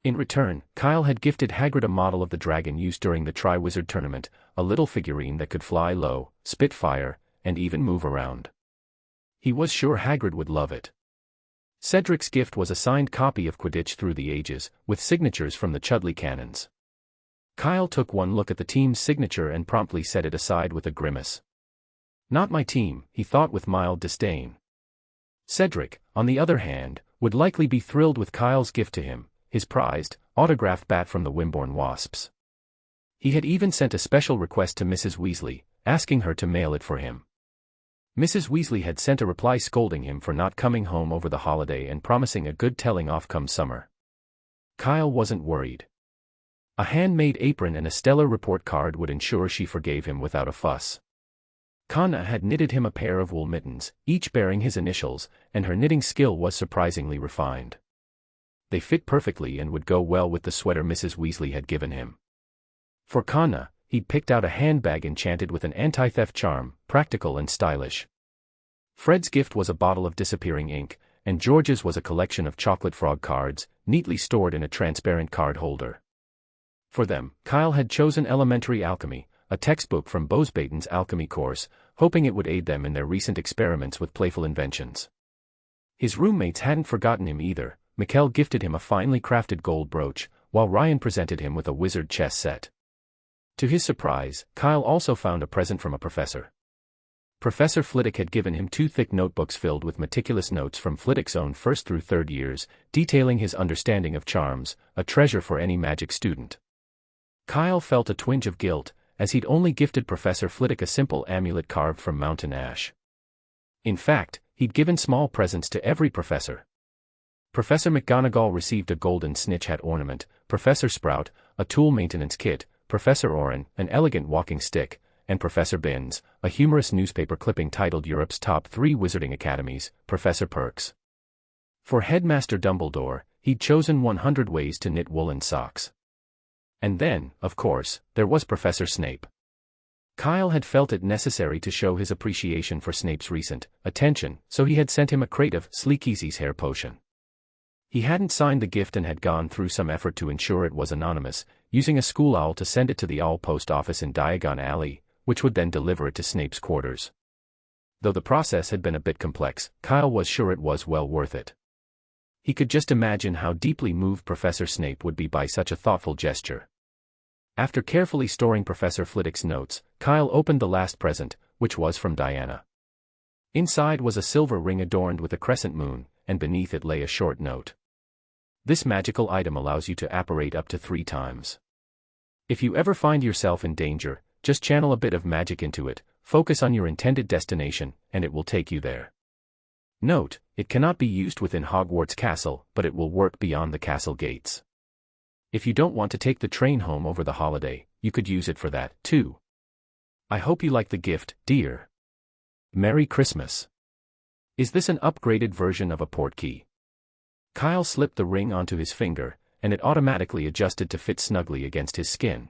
In return, Kyle had gifted Hagrid a model of the dragon used during the Triwizard Tournament, a little figurine that could fly low, spit fire, and even move around. He was sure Hagrid would love it. Cedric's gift was a signed copy of Quidditch Through the Ages, with signatures from the Chudley Cannons. Kyle took one look at the team's signature and promptly set it aside with a grimace. Not my team, he thought with mild disdain. Cedric, on the other hand, would likely be thrilled with Kyle's gift to him, his prized, autographed bat from the Wimborne Wasps. He had even sent a special request to Mrs. Weasley, asking her to mail it for him. Mrs. Weasley had sent a reply scolding him for not coming home over the holiday and promising a good telling-off come summer. Kyle wasn't worried. A handmade apron and a stellar report card would ensure she forgave him without a fuss. Kana had knitted him a pair of wool mittens, each bearing his initials, and her knitting skill was surprisingly refined. They fit perfectly and would go well with the sweater Mrs. Weasley had given him. For Kana, he'd picked out a handbag enchanted with an anti-theft charm, practical and stylish. Fred's gift was a bottle of disappearing ink, and George's was a collection of chocolate frog cards, neatly stored in a transparent card holder. For them, Kyle had chosen Elementary Alchemy, a textbook from Bosbaden's alchemy course, hoping it would aid them in their recent experiments with playful inventions. His roommates hadn't forgotten him either. Mikkel gifted him a finely crafted gold brooch, while Ryan presented him with a wizard chess set. To his surprise, Kyle also found a present from a professor. Professor Flitwick had given him 2 thick notebooks filled with meticulous notes from Flitwick's own 1st through 3rd years, detailing his understanding of charms, a treasure for any magic student. Kyle felt a twinge of guilt, as he'd only gifted Professor Flitwick a simple amulet carved from mountain ash. In fact, he'd given small presents to every professor. Professor McGonagall received a golden snitch hat ornament, Professor Sprout, a tool maintenance kit, Professor Oren, an elegant walking stick, and Professor Binns, a humorous newspaper clipping titled Europe's Top 3 Wizarding Academies, Professor Perks. For Headmaster Dumbledore, he'd chosen 100 ways to knit woolen socks. And then, of course, there was Professor Snape. Kyle had felt it necessary to show his appreciation for Snape's recent attention, so he had sent him a crate of Sleekeasy's hair potion. He hadn't signed the gift and had gone through some effort to ensure it was anonymous, using a school owl to send it to the owl post office in Diagon Alley, which would then deliver it to Snape's quarters. Though the process had been a bit complex, Kyle was sure it was well worth it. He could just imagine how deeply moved Professor Snape would be by such a thoughtful gesture. After carefully storing Professor Flitwick's notes, Kyle opened the last present, which was from Diana. Inside was a silver ring adorned with a crescent moon, and beneath it lay a short note. This magical item allows you to apparate up to 3 times. If you ever find yourself in danger, just channel a bit of magic into it, focus on your intended destination, and it will take you there. Note, it cannot be used within Hogwarts Castle, but it will work beyond the castle gates. If you don't want to take the train home over the holiday, you could use it for that, too. I hope you like the gift, dear. Merry Christmas. Is this an upgraded version of a portkey? Kyle slipped the ring onto his finger, and it automatically adjusted to fit snugly against his skin.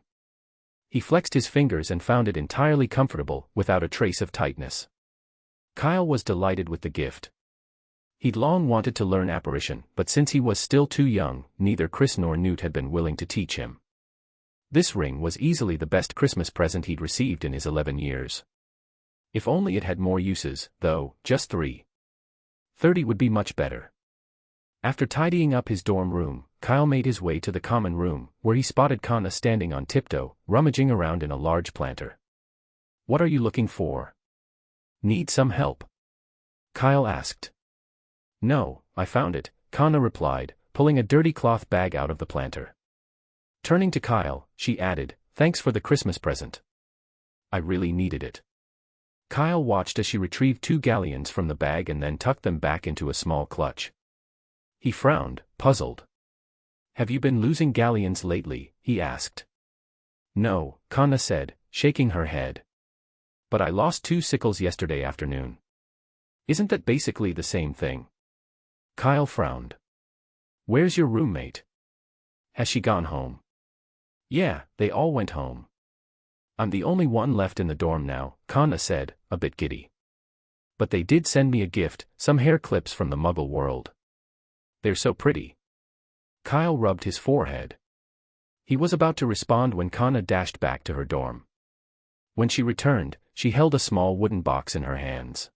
He flexed his fingers and found it entirely comfortable, without a trace of tightness. Kyle was delighted with the gift. He'd long wanted to learn apparition, but since he was still too young, neither Chris nor Newt had been willing to teach him. This ring was easily the best Christmas present he'd received in his 11 years. If only it had more uses, though, just 3. 30 would be much better. After tidying up his dorm room, Kyle made his way to the common room, where he spotted Connor standing on tiptoe, rummaging around in a large planter. "What are you looking for? Need some help?" Kyle asked. "No, I found it," Connor replied, pulling a dirty cloth bag out of the planter. Turning to Kyle, she added, "Thanks for the Christmas present. I really needed it." Kyle watched as she retrieved 2 galleons from the bag and then tucked them back into a small clutch. He frowned, puzzled. "Have you been losing galleons lately?" he asked. "No," Connor said, shaking her head. "But I lost 2 sickles yesterday afternoon." "Isn't that basically the same thing?" Kyle frowned. "Where's your roommate? Has she gone home?" "Yeah, they all went home. I'm the only one left in the dorm now," Connor said, a bit giddy. "But they did send me a gift, some hair clips from the Muggle world. They're so pretty." Kyle rubbed his forehead. He was about to respond when Connor dashed back to her dorm. When she returned, she held a small wooden box in her hands.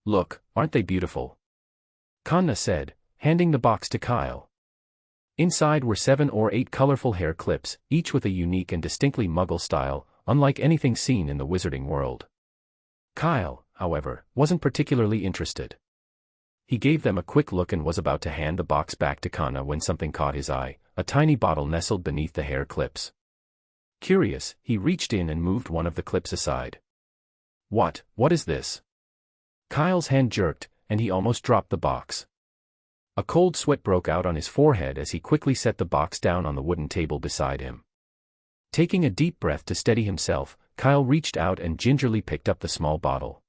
"Look, aren't they beautiful?" Connor said, handing the box to Kyle. Inside were 7 or 8 colorful hair clips, each with a unique and distinctly Muggle style, unlike anything seen in the wizarding world. Kyle, however, wasn't particularly interested. He gave them a quick look and was about to hand the box back to Connor when something caught his eye, a tiny bottle nestled beneath the hair clips. Curious, he reached in and moved one of the clips aside. What is this?" Kyle's hand jerked, and he almost dropped the box. A cold sweat broke out on his forehead as he quickly set the box down on the wooden table beside him. Taking a deep breath to steady himself, Kyle reached out and gingerly picked up the small bottle.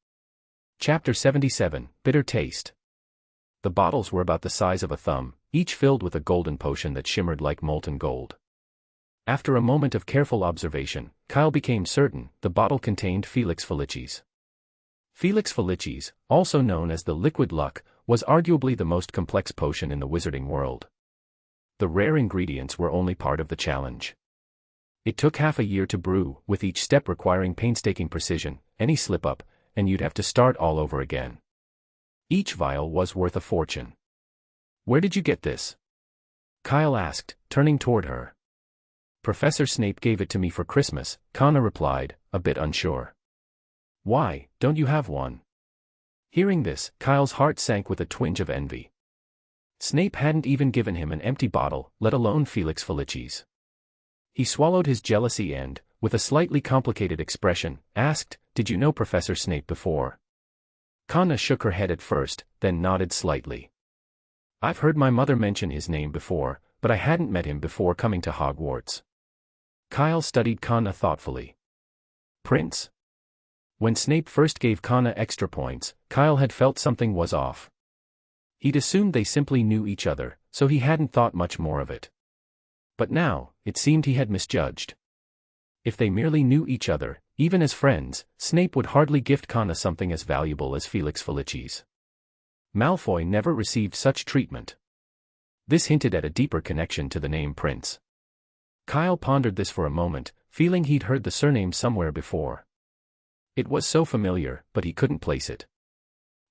Chapter 77, Bitter Taste. The bottles were about the size of a thumb, each filled with a golden potion that shimmered like molten gold. After a moment of careful observation, Kyle became certain the bottle contained Felix Felicis. Felix Felicis, also known as the Liquid Luck, was arguably the most complex potion in the wizarding world. The rare ingredients were only part of the challenge. It took half a year to brew, with each step requiring painstaking precision. Any slip-up, and you'd have to start all over again. Each vial was worth a fortune. "Where did you get this?" Kyle asked, turning toward her. "Professor Snape gave it to me for Christmas," Connor replied, a bit unsure. "Why, don't you have one?" Hearing this, Kyle's heart sank with a twinge of envy. Snape hadn't even given him an empty bottle, let alone Felix Felicis. He swallowed his jealousy and, with a slightly complicated expression, asked, "Did you know Professor Snape before?" Connor shook her head at first, then nodded slightly. "I've heard my mother mention his name before, but I hadn't met him before coming to Hogwarts." Kyle studied Connor thoughtfully. "Prince?" When Snape first gave Connor extra points, Kyle had felt something was off. He'd assumed they simply knew each other, so he hadn't thought much more of it. But now, it seemed he had misjudged. If they merely knew each other, even as friends, Snape would hardly gift Connor something as valuable as Felix Felicis. Malfoy never received such treatment. This hinted at a deeper connection to the name Prince. Kyle pondered this for a moment, feeling he'd heard the surname somewhere before. It was so familiar, but he couldn't place it.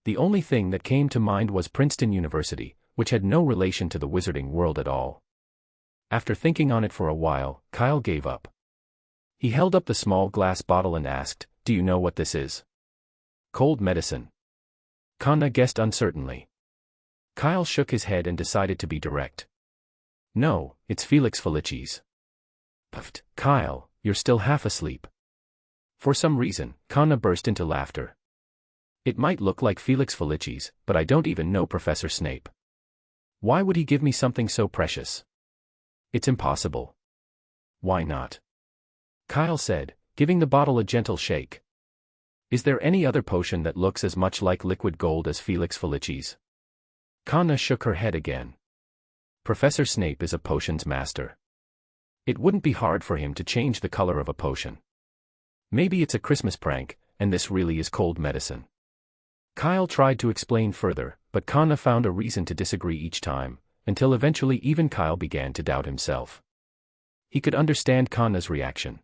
The only thing that came to mind was Princeton University, which had no relation to the wizarding world at all. After thinking on it for a while, Kyle gave up. He held up the small glass bottle and asked, "Do you know what this is?" "Cold medicine," Kana guessed uncertainly. Kyle shook his head and decided to be direct. No, it's Felix Felicis. Puffed. Kyle, you're still half asleep. For some reason, Kana burst into laughter. It might look like Felix Felicis, but I don't even know Professor Snape. Why would he give me something so precious? It's impossible. Why not? Kyle said, giving the bottle a gentle shake. Is there any other potion that looks as much like liquid gold as Felix Felicis? Kana shook her head again. Professor Snape is a potions master. It wouldn't be hard for him to change the color of a potion. Maybe it's a Christmas prank, and this really is cold medicine. Kyle tried to explain further, but Kana found a reason to disagree each time, until eventually even Kyle began to doubt himself. He could understand Kana's reaction.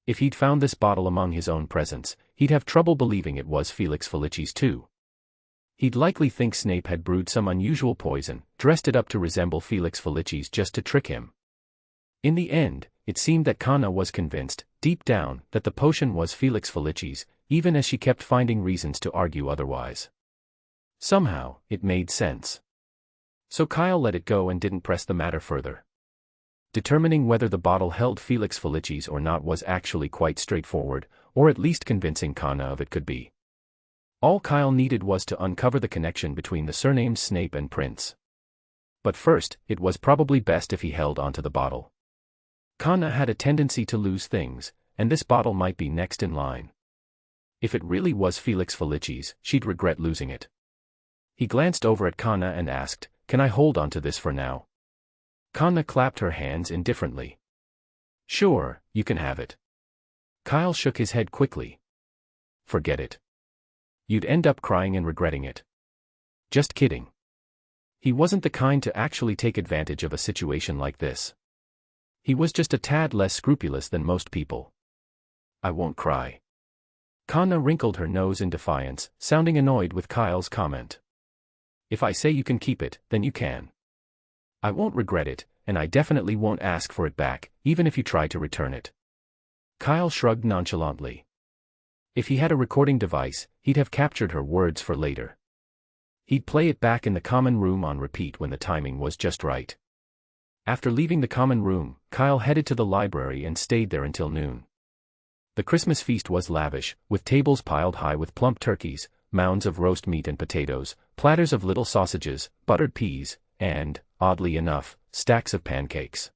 If he'd found this bottle among his own presents, he'd have trouble believing it was Felix Felicis too. He'd likely think Snape had brewed some unusual poison, dressed it up to resemble Felix Felicis just to trick him. In the end, it seemed that Kana was convinced, deep down, that the potion was Felix Felicis, even as she kept finding reasons to argue otherwise. Somehow, it made sense. So Kyle let it go and didn't press the matter further. Determining whether the bottle held Felix Felicis or not was actually quite straightforward, or at least convincing Kana of it could be. All Kyle needed was to uncover the connection between the surnames Snape and Prince. But first, it was probably best if he held onto the bottle. Kana had a tendency to lose things, and this bottle might be next in line. If it really was Felix Felicis, she'd regret losing it. He glanced over at Kana and asked, "Can I hold onto this for now?" Kana clapped her hands indifferently. "Sure, you can have it." Kyle shook his head quickly. "Forget it. You'd end up crying and regretting it." Just kidding. He wasn't the kind to actually take advantage of a situation like this. He was just a tad less scrupulous than most people. "I won't cry." Kana wrinkled her nose in defiance, sounding annoyed with Kyle's comment. "If I say you can keep it, then you can. I won't regret it, and I definitely won't ask for it back, even if you try to return it." Kyle shrugged nonchalantly. If he had a recording device, he'd have captured her words for later. He'd play it back in the common room on repeat when the timing was just right. After leaving the common room, Kyle headed to the library and stayed there until noon. The Christmas feast was lavish, with tables piled high with plump turkeys, mounds of roast meat and potatoes, platters of little sausages, buttered peas, and, oddly enough, stacks of pancakes.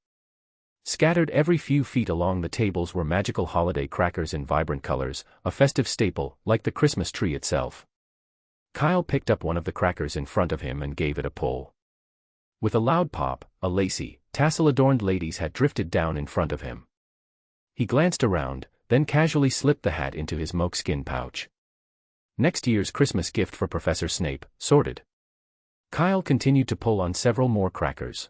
Scattered every few feet along the tables were magical holiday crackers in vibrant colors, a festive staple, like the Christmas tree itself. Kyle picked up one of the crackers in front of him and gave it a pull. With a loud pop, a lacy, tassel-adorned lady's hat drifted down in front of him. He glanced around, then casually slipped the hat into his moleskin pouch. Next year's Christmas gift for Professor Snape, sorted. Kyle continued to pull on several more crackers.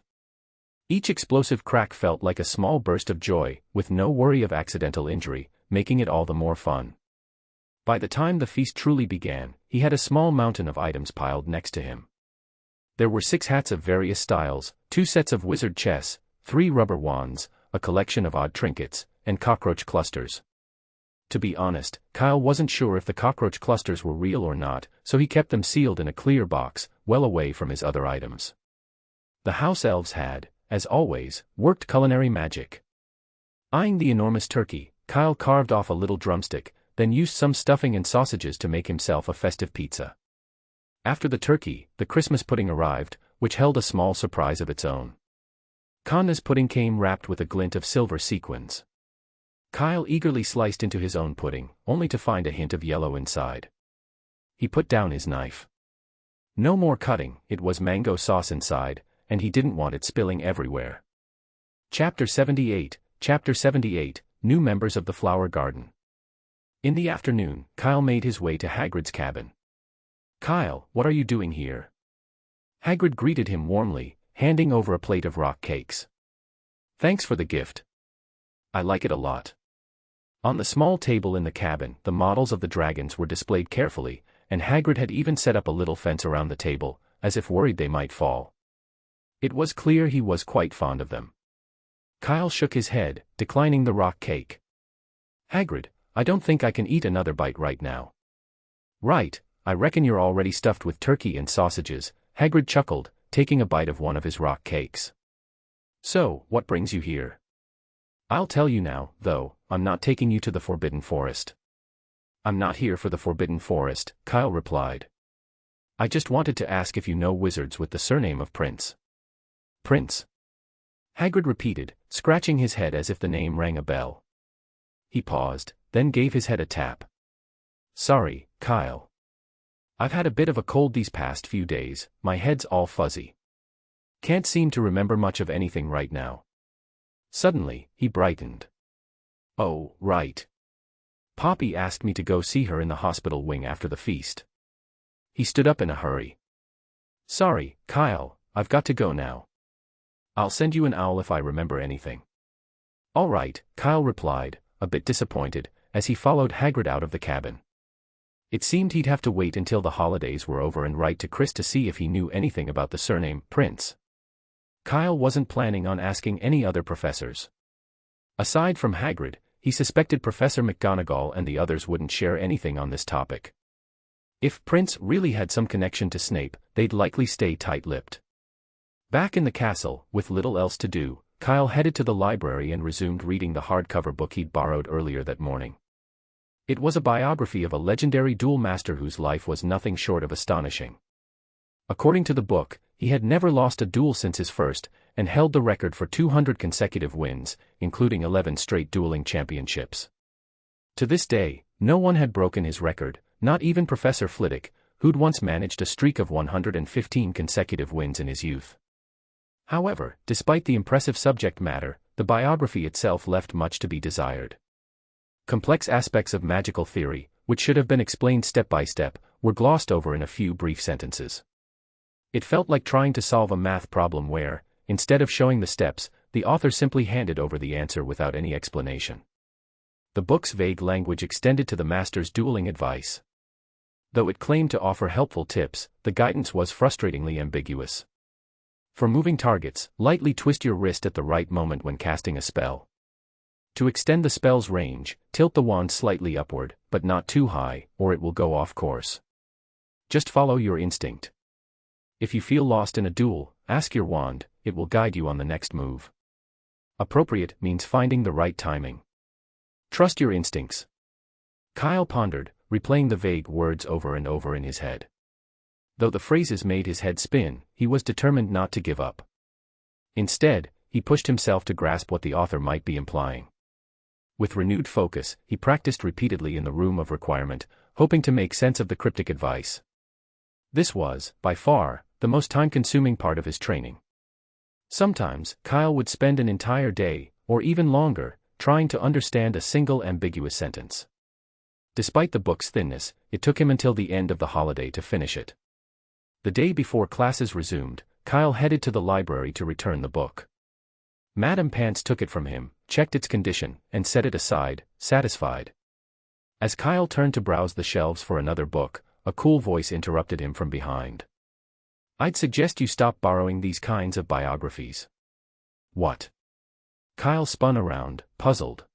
Each explosive crack felt like a small burst of joy, with no worry of accidental injury, making it all the more fun. By the time the feast truly began, he had a small mountain of items piled next to him. There were 6 hats of various styles, 2 sets of wizard chess, 3 rubber wands, a collection of odd trinkets, and cockroach clusters. To be honest, Kyle wasn't sure if the cockroach clusters were real or not, so he kept them sealed in a clear box, well away from his other items. The house elves had, as always, worked culinary magic. Eyeing the enormous turkey, Kyle carved off a little drumstick, then used some stuffing and sausages to make himself a festive pizza. After the turkey, the Christmas pudding arrived, which held a small surprise of its own. Kana's pudding came wrapped with a glint of silver sequins. Kyle eagerly sliced into his own pudding, only to find a hint of yellow inside. He put down his knife. No more cutting, it was mango sauce inside, and he didn't want it spilling everywhere. Chapter 78, New Members of the Flower Garden. In the afternoon, Kyle made his way to Hagrid's cabin. "Kyle, what are you doing here?" Hagrid greeted him warmly, handing over a plate of rock cakes. "Thanks for the gift. I like it a lot." On the small table in the cabin, the models of the dragons were displayed carefully, and Hagrid had even set up a little fence around the table, as if worried they might fall. It was clear he was quite fond of them. Kyle shook his head, declining the rock cake. "Hagrid, I don't think I can eat another bite right now." "Right, I reckon you're already stuffed with turkey and sausages, Hagrid chuckled, taking a bite of one of his rock cakes. So, what brings you here? I'll tell you now, though, I'm not taking you to the Forbidden Forest. I'm not here for the Forbidden Forest, Kyle replied. I just wanted to ask if you know wizards with the surname of Prince. Prince? Hagrid repeated, scratching his head as if the name rang a bell. He paused, then gave his head a tap. Sorry, Kyle. I've had a bit of a cold these past few days, my head's all fuzzy. Can't seem to remember much of anything right now. Suddenly, he brightened. Oh, right. Poppy asked me to go see her in the hospital wing after the feast. He stood up in a hurry. Sorry, Kyle, I've got to go now. I'll send you an owl if I remember anything. All right, Kyle replied, a bit disappointed, as he followed Hagrid out of the cabin. It seemed he'd have to wait until the holidays were over and write to Chris to see if he knew anything about the surname Prince. Kyle wasn't planning on asking any other professors. Aside from Hagrid, he suspected Professor McGonagall and the others wouldn't share anything on this topic. If Prince really had some connection to Snape, they'd likely stay tight-lipped. Back in the castle, with little else to do, Kyle headed to the library and resumed reading the hardcover book he'd borrowed earlier that morning. It was a biography of a legendary duel master whose life was nothing short of astonishing. According to the book, he had never lost a duel since his first, and held the record for 200 consecutive wins, including 11 straight dueling championships. To this day, no one had broken his record, not even Professor Flitwick, who'd once managed a streak of 115 consecutive wins in his youth. However, despite the impressive subject matter, the biography itself left much to be desired. Complex aspects of magical theory, which should have been explained step by step, were glossed over in a few brief sentences. It felt like trying to solve a math problem where, instead of showing the steps, the author simply handed over the answer without any explanation. The book's vague language extended to the master's dueling advice. Though it claimed to offer helpful tips, the guidance was frustratingly ambiguous. For moving targets, lightly twist your wrist at the right moment when casting a spell. To extend the spell's range, tilt the wand slightly upward, but not too high, or it will go off course. Just follow your instinct. If you feel lost in a duel, ask your wand, it will guide you on the next move. Appropriate means finding the right timing. Trust your instincts. Kyle pondered, replaying the vague words over and over in his head. Though the phrases made his head spin, he was determined not to give up. Instead, he pushed himself to grasp what the author might be implying. With renewed focus, he practiced repeatedly in the room of requirement, hoping to make sense of the cryptic advice. This was, by far, the most time-consuming part of his training. Sometimes, Kyle would spend an entire day, or even longer, trying to understand a single ambiguous sentence. Despite the book's thinness, it took him until the end of the holiday to finish it. The day before classes resumed, Kyle headed to the library to return the book. Madame Pants took it from him, checked its condition, and set it aside, satisfied. As Kyle turned to browse the shelves for another book, a cool voice interrupted him from behind. I'd suggest you stop borrowing these kinds of biographies. What? Kyle spun around, puzzled.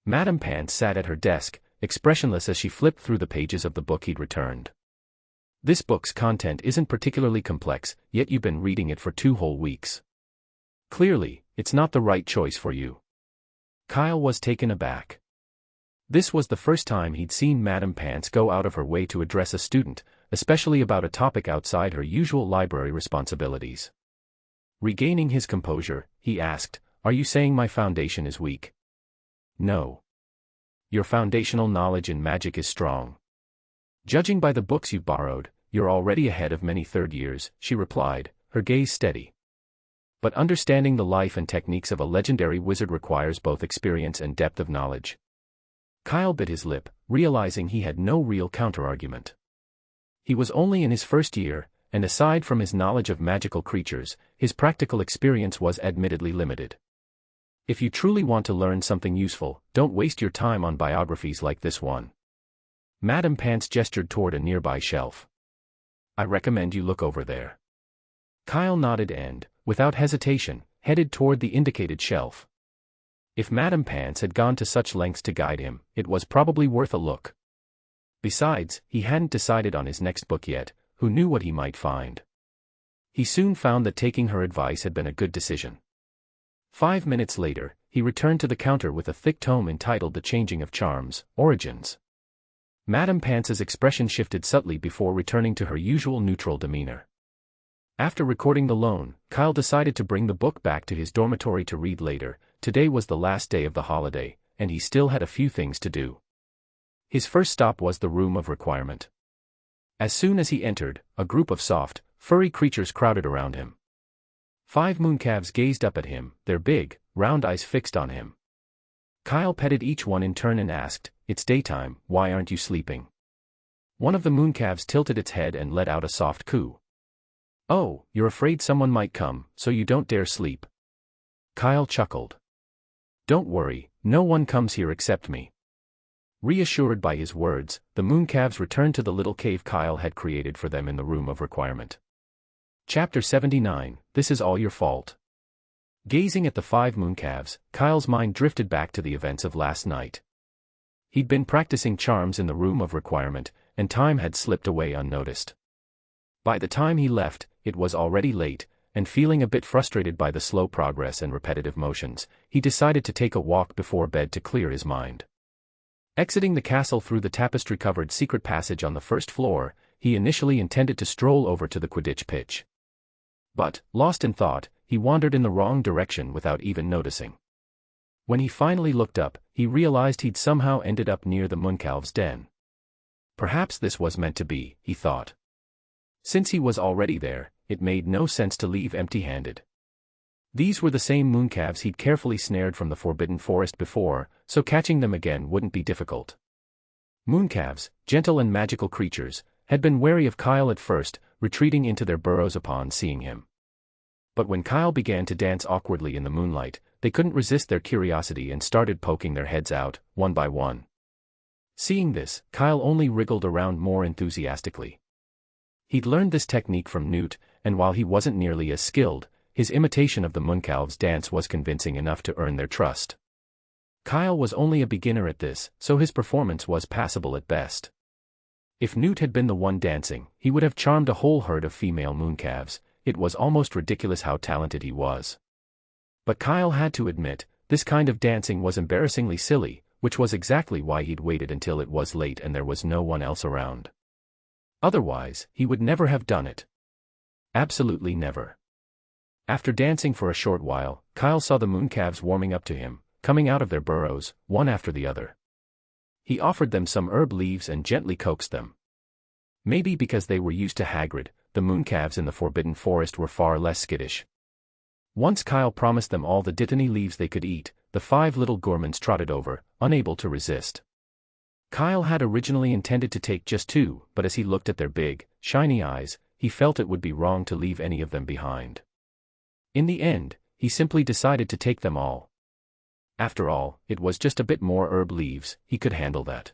Madame Pants sat at her desk, expressionless as she flipped through the pages of the book he'd returned. This book's content isn't particularly complex, yet you've been reading it for 2 whole weeks. Clearly, it's not the right choice for you. Kyle was taken aback. This was the first time he'd seen Madame Pants go out of her way to address a student, especially about a topic outside her usual library responsibilities. Regaining his composure, he asked, "Are you saying my foundation is weak?" "No. Your foundational knowledge in magic is strong. Judging by the books you've borrowed, you're already ahead of many third years," she replied, her gaze steady. "But understanding the life and techniques of a legendary wizard requires both experience and depth of knowledge." Kyle bit his lip, realizing he had no real counterargument. He was only in his first year, and aside from his knowledge of magical creatures, his practical experience was admittedly limited. If you truly want to learn something useful, don't waste your time on biographies like this one. Madame Pants gestured toward a nearby shelf. "I recommend you look over there." Kyle nodded and, without hesitation, headed toward the indicated shelf. If Madame Pants had gone to such lengths to guide him, it was probably worth a look. Besides, he hadn't decided on his next book yet, who knew what he might find. He soon found that taking her advice had been a good decision. 5 minutes later, he returned to the counter with a thick tome entitled The Changing of Charms, Origins. Madame Pance's expression shifted subtly before returning to her usual neutral demeanor. After recording the loan, Kyle decided to bring the book back to his dormitory to read later. Today was the last day of the holiday, and he still had a few things to do. His first stop was the Room of Requirement. As soon as he entered, a group of soft, furry creatures crowded around him. 5 mooncalves gazed up at him, their big, round eyes fixed on him. Kyle petted each one in turn and asked, "It's daytime, why aren't you sleeping?" One of the mooncalves tilted its head and let out a soft coo. "Oh, you're afraid someone might come, so you don't dare sleep." Kyle chuckled. "Don't worry, no one comes here except me." Reassured by his words, the mooncalves returned to the little cave Kyle had created for them in the Room of Requirement. Chapter 79, This Is All Your Fault. Gazing at the 5 mooncalves, Kyle's mind drifted back to the events of last night. He'd been practicing charms in the Room of Requirement, and time had slipped away unnoticed. By the time he left, it was already late, and feeling a bit frustrated by the slow progress and repetitive motions, he decided to take a walk before bed to clear his mind. Exiting the castle through the tapestry-covered secret passage on the first floor, he initially intended to stroll over to the Quidditch pitch. But, lost in thought, he wandered in the wrong direction without even noticing. When he finally looked up, he realized he'd somehow ended up near the mooncalves' den. Perhaps this was meant to be, he thought. Since he was already there, it made no sense to leave empty-handed. These were the same mooncalves he'd carefully snared from the Forbidden Forest before, so catching them again wouldn't be difficult. Mooncalves, gentle and magical creatures, had been wary of Kyle at first, retreating into their burrows upon seeing him. But when Kyle began to dance awkwardly in the moonlight, they couldn't resist their curiosity and started poking their heads out, one by one. Seeing this, Kyle only wriggled around more enthusiastically. He'd learned this technique from Newt, and while he wasn't nearly as skilled, his imitation of the mooncalves' dance was convincing enough to earn their trust. Kyle was only a beginner at this, so his performance was passable at best. If Newt had been the one dancing, he would have charmed a whole herd of female mooncalves. It was almost ridiculous how talented he was. But Kyle had to admit, this kind of dancing was embarrassingly silly, which was exactly why he'd waited until it was late and there was no one else around. Otherwise, he would never have done it. Absolutely never. After dancing for a short while, Kyle saw the mooncalves warming up to him, coming out of their burrows, one after the other. He offered them some herb leaves and gently coaxed them. Maybe because they were used to Hagrid, the mooncalves in the Forbidden Forest were far less skittish. Once Kyle promised them all the dittany leaves they could eat, the 5 little gourmands trotted over, unable to resist. Kyle had originally intended to take just 2, but as he looked at their big, shiny eyes, he felt it would be wrong to leave any of them behind. In the end, he simply decided to take them all. After all, it was just a bit more herb leaves, he could handle that.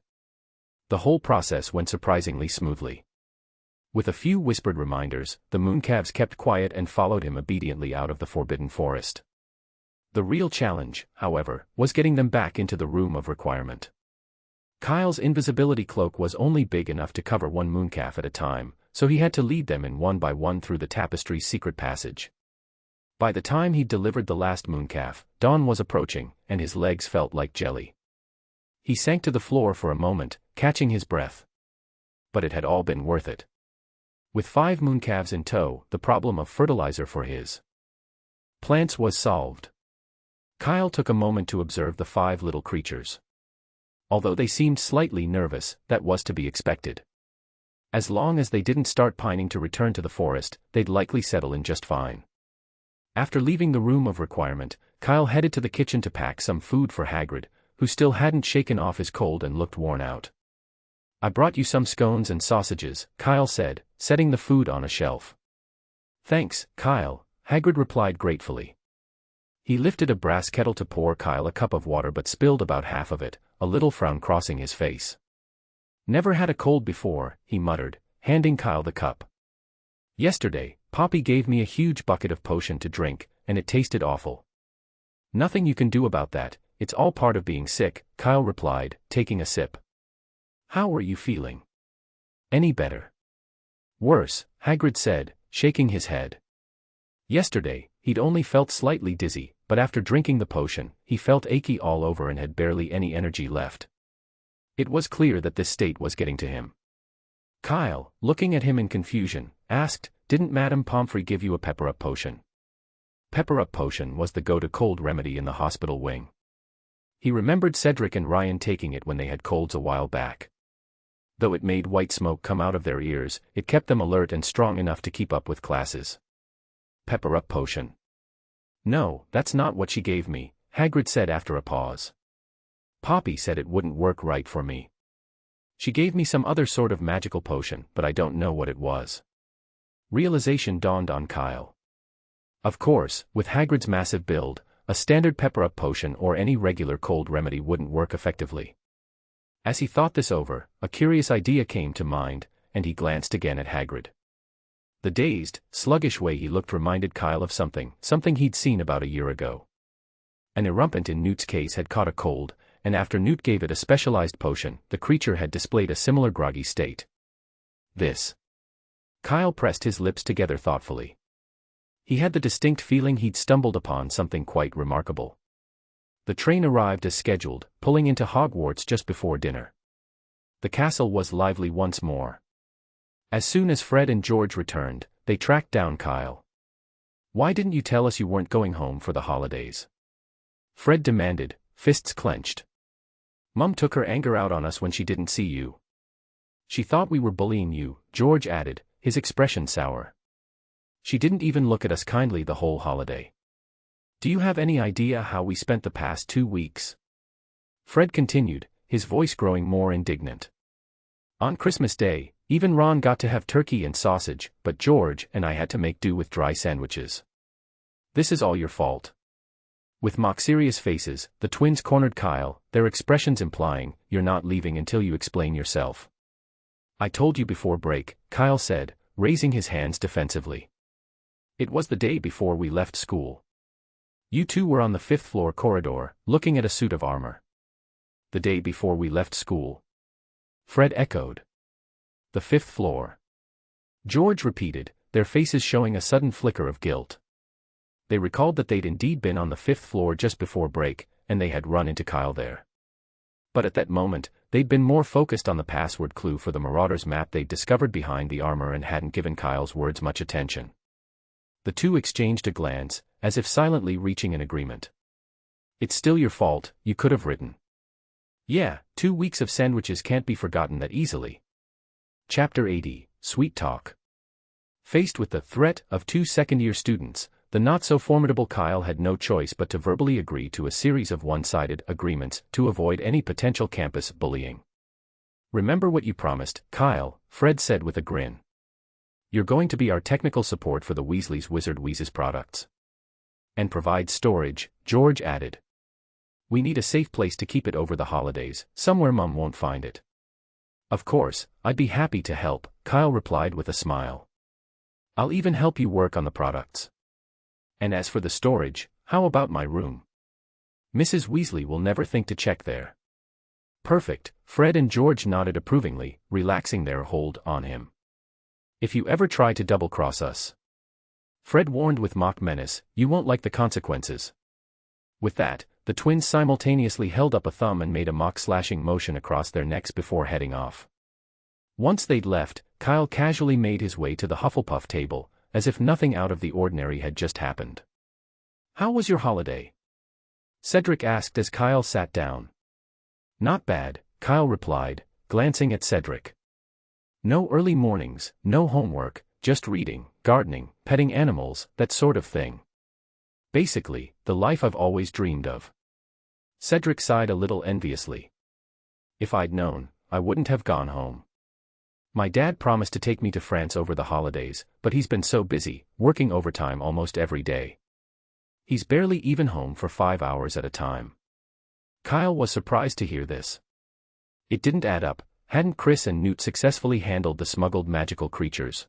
The whole process went surprisingly smoothly. With a few whispered reminders, the mooncalves kept quiet and followed him obediently out of the Forbidden Forest. The real challenge, however, was getting them back into the Room of Requirement. Kyle's invisibility cloak was only big enough to cover one mooncalf at a time, so he had to lead them in one by one through the tapestry's secret passage. By the time he'd delivered the last mooncalf, dawn was approaching, and his legs felt like jelly. He sank to the floor for a moment, catching his breath. But it had all been worth it. With 5 mooncalves in tow, the problem of fertilizer for his plants was solved. Kyle took a moment to observe the 5 little creatures. Although they seemed slightly nervous, that was to be expected. As long as they didn't start pining to return to the forest, they'd likely settle in just fine. After leaving the Room of Requirement, Kyle headed to the kitchen to pack some food for Hagrid, who still hadn't shaken off his cold and looked worn out. "I brought you some scones and sausages," Kyle said, setting the food on a shelf. "Thanks, Kyle," Hagrid replied gratefully. He lifted a brass kettle to pour Kyle a cup of water but spilled about half of it, a little frown crossing his face. "Never had a cold before," he muttered, handing Kyle the cup. "Yesterday, Poppy gave me a huge bucket of potion to drink, and it tasted awful." "Nothing you can do about that, it's all part of being sick," Kyle replied, taking a sip. How are you feeling? Any better? Worse, Hagrid said, shaking his head. Yesterday, he'd only felt slightly dizzy, but after drinking the potion, he felt achy all over and had barely any energy left. It was clear that this state was getting to him. Kyle, looking at him in confusion, asked, "Didn't Madame Pomfrey give you a pepper-up potion?" Pepper-up potion was the go-to-cold remedy in the hospital wing. He remembered Cedric and Ryan taking it when they had colds a while back. Though it made white smoke come out of their ears, it kept them alert and strong enough to keep up with classes. Pepper-up potion. No, that's not what she gave me, Hagrid said after a pause. Poppy said it wouldn't work right for me. She gave me some other sort of magical potion, but I don't know what it was. Realization dawned on Kyle. Of course, with Hagrid's massive build, a standard pepper-up potion or any regular cold remedy wouldn't work effectively. As he thought this over, a curious idea came to mind, and he glanced again at Hagrid. The dazed, sluggish way he looked reminded Kyle of something he'd seen about a year ago. An erumpent in Newt's case had caught a cold, and after Newt gave it a specialized potion, the creature had displayed a similar groggy state. This. Kyle pressed his lips together thoughtfully. He had the distinct feeling he'd stumbled upon something quite remarkable. The train arrived as scheduled, pulling into Hogwarts just before dinner. The castle was lively once more. As soon as Fred and George returned, they tracked down Kyle. "Why didn't you tell us you weren't going home for the holidays?" Fred demanded, fists clenched. "Mum took her anger out on us when she didn't see you." "She thought we were bullying you," George added, his expression sour. "She didn't even look at us kindly the whole holiday. Do you have any idea how we spent the past 2 weeks?" Fred continued, his voice growing more indignant. "On Christmas Day, even Ron got to have turkey and sausage, but George and I had to make do with dry sandwiches. This is all your fault." With mock-serious faces, the twins cornered Kyle, their expressions implying, "You're not leaving until you explain yourself." "I told you before break," Kyle said, raising his hands defensively. "It was the day before we left school. You two were on the 5th floor corridor, looking at a suit of armor." "The day before we left school?" Fred echoed. "The 5th floor." George repeated, their faces showing a sudden flicker of guilt. They recalled that they'd indeed been on the 5th floor just before break, and they had run into Kyle there. But at that moment, they'd been more focused on the password clue for the Marauder's map they'd discovered behind the armor and hadn't given Kyle's words much attention. The two exchanged a glance, as if silently reaching an agreement. "It's still your fault, you could have written." "Yeah, 2 weeks of sandwiches can't be forgotten that easily." Chapter 80, Sweet Talk. Faced with the threat of 2 second-year students, the not-so-formidable Kyle had no choice but to verbally agree to a series of one-sided agreements to avoid any potential campus bullying. "Remember what you promised, Kyle," Fred said with a grin. "You're going to be our technical support for the Weasley's Wizard Wheezes products. And provide storage," George added. "We need a safe place to keep it over the holidays, somewhere Mum won't find it." "Of course, I'd be happy to help," Kyle replied with a smile. "I'll even help you work on the products. And as for the storage, how about my room? Mrs. Weasley will never think to check there." "Perfect," Fred and George nodded approvingly, relaxing their hold on him. "If you ever try to double-cross us," Fred warned with mock menace, "you won't like the consequences." With that, the twins simultaneously held up a thumb and made a mock-slashing motion across their necks before heading off. Once they'd left, Kyle casually made his way to the Hufflepuff table, as if nothing out of the ordinary had just happened. "How was your holiday?" Cedric asked as Kyle sat down. "Not bad," Kyle replied, glancing at Cedric. "No early mornings, no homework, just reading, gardening, petting animals, that sort of thing. Basically, the life I've always dreamed of." Cedric sighed a little enviously. "If I'd known, I wouldn't have gone home. My dad promised to take me to France over the holidays, but he's been so busy, working overtime almost every day. He's barely even home for 5 hours at a time." Kyle was surprised to hear this. It didn't add up. Hadn't Chris and Newt successfully handled the smuggled magical creatures?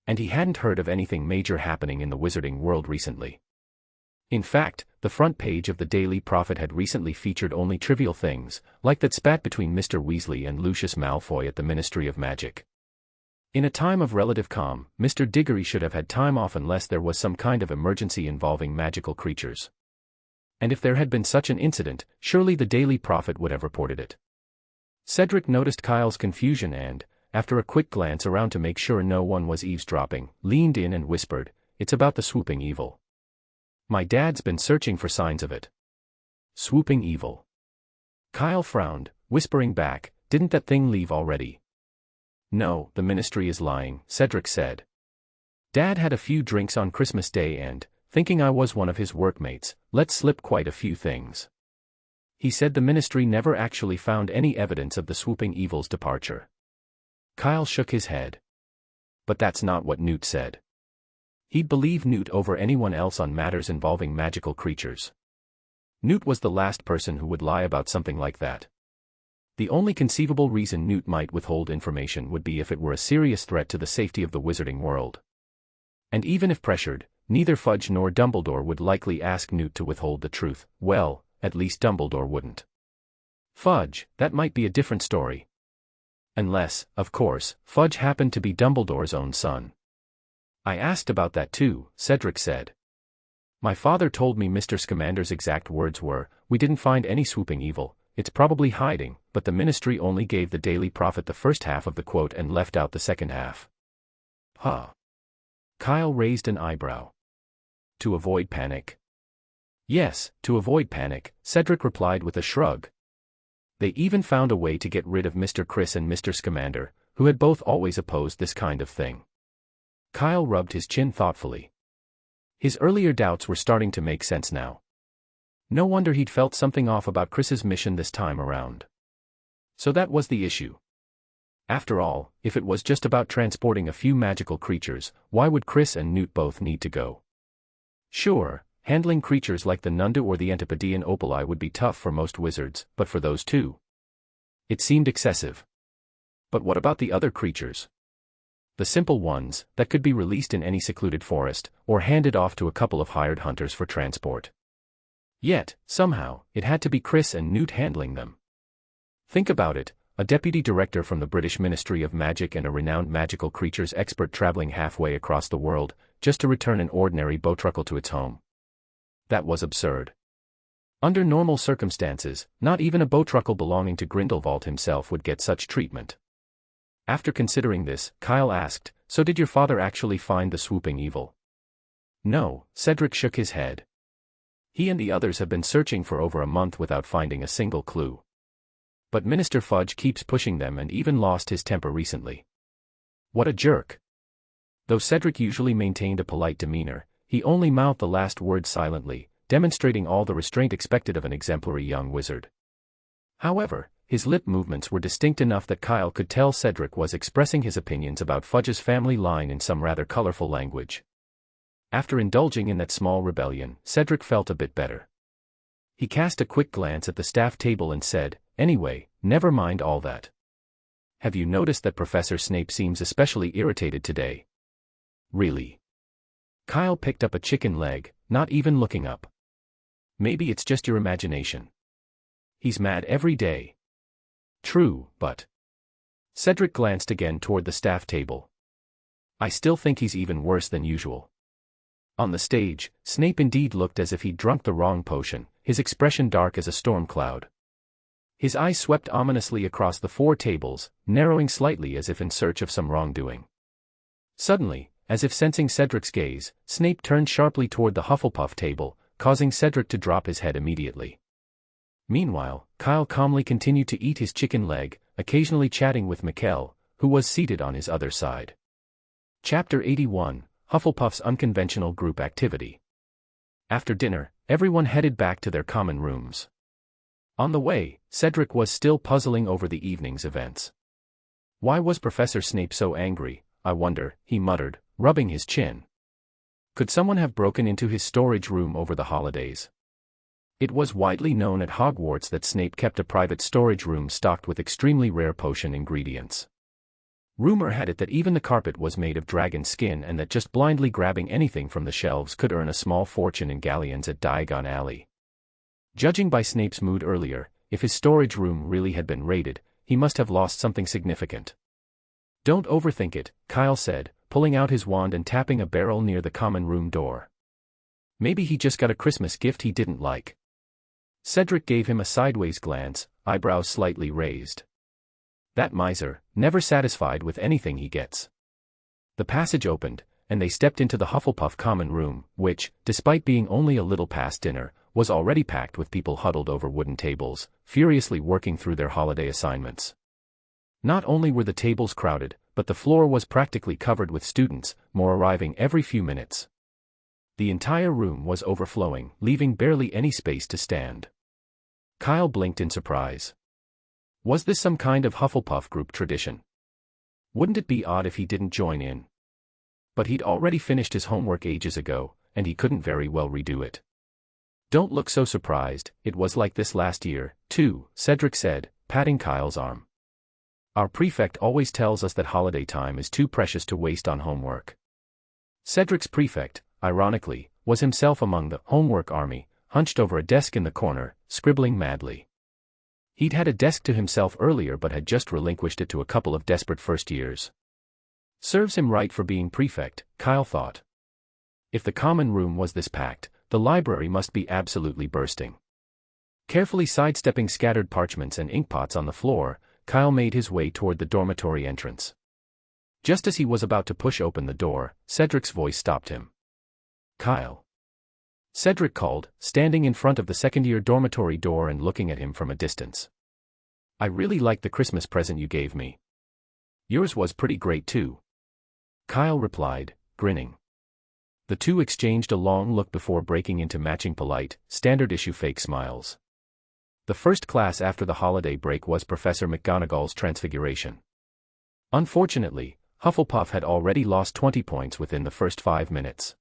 And he hadn't heard of anything major happening in the wizarding world recently. In fact, the front page of the Daily Prophet had recently featured only trivial things, like that spat between Mr. Weasley and Lucius Malfoy at the Ministry of Magic. In a time of relative calm, Mr. Diggory should have had time off unless there was some kind of emergency involving magical creatures. And if there had been such an incident, surely the Daily Prophet would have reported it. Cedric noticed Kyle's confusion and, after a quick glance around to make sure no one was eavesdropping, leaned in and whispered, "It's about the swooping evil. My dad's been searching for signs of it." Swooping evil. Kyle frowned, whispering back, "Didn't that thing leave already?" "No, the ministry is lying," Cedric said. "Dad had a few drinks on Christmas Day and, thinking I was one of his workmates, let slip quite a few things. He said the ministry never actually found any evidence of the swooping evil's departure." Kyle shook his head. But that's not what Newt said. He'd believe Newt over anyone else on matters involving magical creatures. Newt was the last person who would lie about something like that. The only conceivable reason Newt might withhold information would be if it were a serious threat to the safety of the wizarding world. And even if pressured, neither Fudge nor Dumbledore would likely ask Newt to withhold the truth. Well, at least Dumbledore wouldn't. Fudge, that might be a different story. Unless, of course, Fudge happened to be Dumbledore's own son. "I asked about that too," Cedric said. "My father told me Mr. Scamander's exact words were, 'We didn't find any swooping evil, it's probably hiding,' but the ministry only gave the Daily Prophet the first half of the quote and left out the second half." Huh. Kyle raised an eyebrow. "To avoid panic?" "Yes, to avoid panic," Cedric replied with a shrug. "They even found a way to get rid of Mr. Criss and Mr. Scamander, who had both always opposed this kind of thing." Kyle rubbed his chin thoughtfully. His earlier doubts were starting to make sense now. No wonder he'd felt something off about Criss's mission this time around. So that was the issue. After all, if it was just about transporting a few magical creatures, why would Criss and Newt both need to go? Sure, handling creatures like the Nundu or the Antipodean Opali would be tough for most wizards, but for those two, it seemed excessive. But what about the other creatures? The simple ones, that could be released in any secluded forest, or handed off to a couple of hired hunters for transport. Yet, somehow, it had to be Criss and Newt handling them. Think about it, a deputy director from the British Ministry of Magic and a renowned magical creatures expert traveling halfway across the world, just to return an ordinary bowtruckle to its home. That was absurd. Under normal circumstances, not even a bowtruckle belonging to Grindelwald himself would get such treatment. After considering this, Kyle asked, "So did your father actually find the swooping evil?" "No," Cedric shook his head. "He and the others have been searching for over a month without finding a single clue. But Minister Fudge keeps pushing them and even lost his temper recently." What a jerk. Though Cedric usually maintained a polite demeanor, he only mouthed the last word silently, demonstrating all the restraint expected of an exemplary young wizard. However, his lip movements were distinct enough that Kyle could tell Cedric was expressing his opinions about Fudge's family line in some rather colorful language. After indulging in that small rebellion, Cedric felt a bit better. He cast a quick glance at the staff table and said, "Anyway, never mind all that. Have you noticed that Professor Snape seems especially irritated today?" "Really?" Kyle picked up a chicken leg, not even looking up. "Maybe it's just your imagination. He's mad every day." "True, but..." Cedric glanced again toward the staff table. "I still think he's even worse than usual." On the stage, Snape indeed looked as if he'd drunk the wrong potion, his expression dark as a storm cloud. His eyes swept ominously across the four tables, narrowing slightly as if in search of some wrongdoing. Suddenly, as if sensing Cedric's gaze, Snape turned sharply toward the Hufflepuff table, causing Cedric to drop his head immediately. Meanwhile, Kyle calmly continued to eat his chicken leg, occasionally chatting with Mikkel, who was seated on his other side. Chapter 81, Hufflepuff's Unconventional Group Activity. After dinner, everyone headed back to their common rooms. On the way, Cedric was still puzzling over the evening's events. "Why was Professor Snape so angry, I wonder," he muttered, rubbing his chin. "Could someone have broken into his storage room over the holidays?" It was widely known at Hogwarts that Snape kept a private storage room stocked with extremely rare potion ingredients. Rumor had it that even the carpet was made of dragon skin and that just blindly grabbing anything from the shelves could earn a small fortune in galleons at Diagon Alley. Judging by Snape's mood earlier, if his storage room really had been raided, he must have lost something significant. "Don't overthink it," Kyle said, pulling out his wand and tapping a barrel near the common room door. "Maybe he just got a Christmas gift he didn't like." Cedric gave him a sideways glance, eyebrows slightly raised. That miser, never satisfied with anything he gets. The passage opened, and they stepped into the Hufflepuff common room, which, despite being only a little past dinner, was already packed with people huddled over wooden tables, furiously working through their holiday assignments. Not only were the tables crowded, but the floor was practically covered with students, more arriving every few minutes. The entire room was overflowing, leaving barely any space to stand. Kyle blinked in surprise. Was this some kind of Hufflepuff group tradition? Wouldn't it be odd if he didn't join in? But he'd already finished his homework ages ago, and he couldn't very well redo it. "Don't look so surprised, it was like this last year, too," Cedric said, patting Kyle's arm. "Our prefect always tells us that holiday time is too precious to waste on homework." Cedric's prefect, ironically, was himself among the homework army, hunched over a desk in the corner, scribbling madly. He'd had a desk to himself earlier but had just relinquished it to a couple of desperate first years. Serves him right for being prefect, Kyle thought. If the common room was this packed, the library must be absolutely bursting. Carefully sidestepping scattered parchments and inkpots on the floor, Kyle made his way toward the dormitory entrance. Just as he was about to push open the door, Cedric's voice stopped him. "Kyle." Cedric called, standing in front of the second-year dormitory door and looking at him from a distance. "I really liked the Christmas present you gave me." "Yours was pretty great too," Kyle replied, grinning. The two exchanged a long look before breaking into matching polite, standard-issue fake smiles. The first class after the holiday break was Professor McGonagall's Transfiguration. Unfortunately, Hufflepuff had already lost 20 points within the first 5 minutes.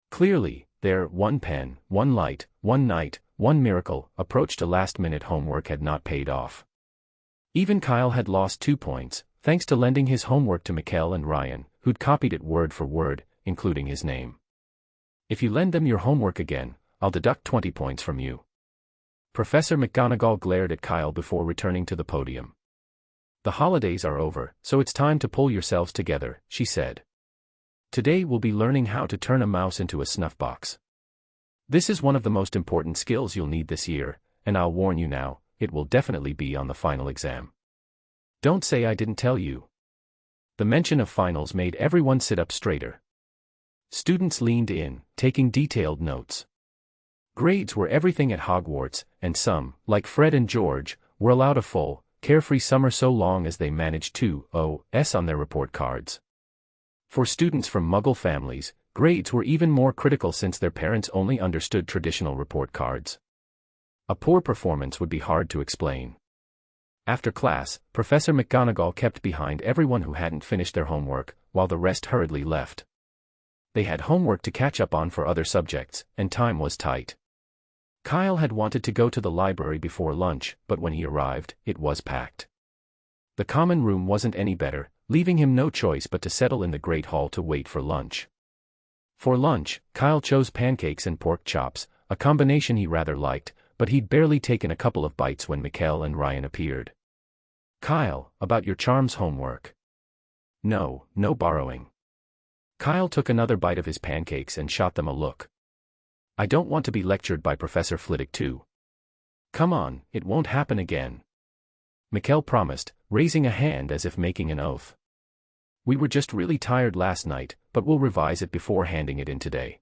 Clearly, their one pen, one light, one night, one miracle approach to last-minute homework had not paid off. Even Kyle had lost 2 points, thanks to lending his homework to Mikkel and Ryan, who'd copied it word for word, including his name. "If you lend them your homework again, I'll deduct 20 points from you." Professor McGonagall glared at Kyle before returning to the podium. "The holidays are over, so it's time to pull yourselves together," she said. "Today we'll be learning how to turn a mouse into a snuff box. This is one of the most important skills you'll need this year, and I'll warn you now, it will definitely be on the final exam. Don't say I didn't tell you." The mention of finals made everyone sit up straighter. Students leaned in, taking detailed notes. Grades were everything at Hogwarts, and some, like Fred and George, were allowed a full, carefree summer so long as they managed 2.0s on their report cards. For students from Muggle families, grades were even more critical since their parents only understood traditional report cards. A poor performance would be hard to explain. After class, Professor McGonagall kept behind everyone who hadn't finished their homework, while the rest hurriedly left. They had homework to catch up on for other subjects, and time was tight. Kyle had wanted to go to the library before lunch, but when he arrived, it was packed. The common room wasn't any better, leaving him no choice but to settle in the Great Hall to wait for lunch. For lunch, Kyle chose pancakes and pork chops, a combination he rather liked, but he'd barely taken a couple of bites when Mikkel and Ryan appeared. "Kyle, about your charms homework." No borrowing." Kyle took another bite of his pancakes and shot them a look. "I don't want to be lectured by Professor Flitwick too." "Come on, it won't happen again," Mikkel promised, raising a hand as if making an oath. "We were just really tired last night, but we'll revise it before handing it in today."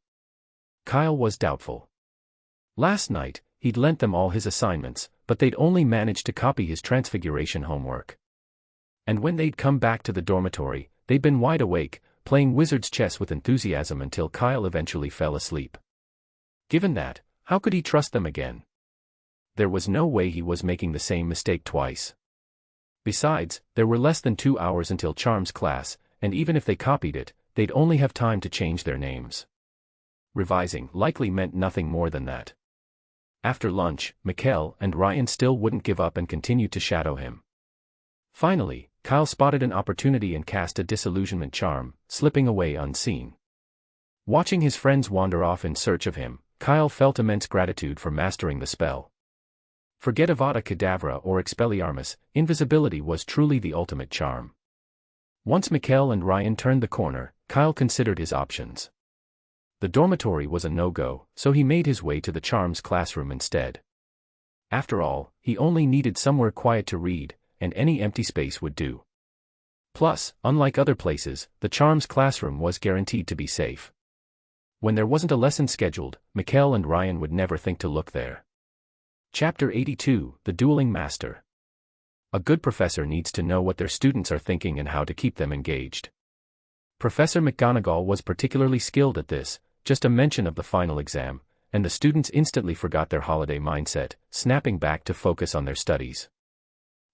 Kyle was doubtful. Last night, he'd lent them all his assignments, but they'd only managed to copy his Transfiguration homework. And when they'd come back to the dormitory, they'd been wide awake, playing wizard's chess with enthusiasm until Kyle eventually fell asleep. Given that, how could he trust them again? There was no way he was making the same mistake twice. Besides, there were less than 2 hours until Charms class, and even if they copied it, they'd only have time to change their names. Revising likely meant nothing more than that. After lunch, Mikkel and Ryan still wouldn't give up and continued to shadow him. Finally, Kyle spotted an opportunity and cast a disillusionment charm, slipping away unseen. Watching his friends wander off in search of him, Kyle felt immense gratitude for mastering the spell. Forget Avada Kedavra or Expelliarmus, invisibility was truly the ultimate charm. Once Mikkel and Ryan turned the corner, Kyle considered his options. The dormitory was a no-go, so he made his way to the charms classroom instead. After all, he only needed somewhere quiet to read, and any empty space would do. Plus, unlike other places, the charms classroom was guaranteed to be safe. When there wasn't a lesson scheduled, Mikkel and Ryan would never think to look there. Chapter 82, The Dueling Master. A good professor needs to know what their students are thinking and how to keep them engaged. Professor McGonagall was particularly skilled at this. Just a mention of the final exam, and the students instantly forgot their holiday mindset, snapping back to focus on their studies.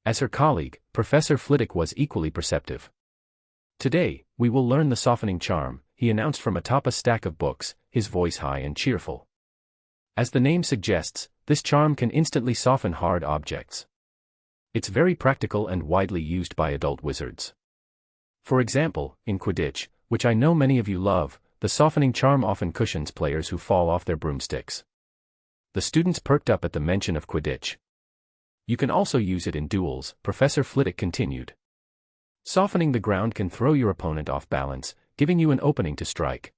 As her colleague, Professor Flitwick was equally perceptive. Today, we will learn the softening charm, he announced from atop a stack of books, his voice high and cheerful. As the name suggests, this charm can instantly soften hard objects. It's very practical and widely used by adult wizards. For example, in Quidditch, which I know many of you love, the softening charm often cushions players who fall off their broomsticks. The students perked up at the mention of Quidditch. You can also use it in duels, Professor Flitwick continued. Softening the ground can throw your opponent off balance, giving you an opening to strike.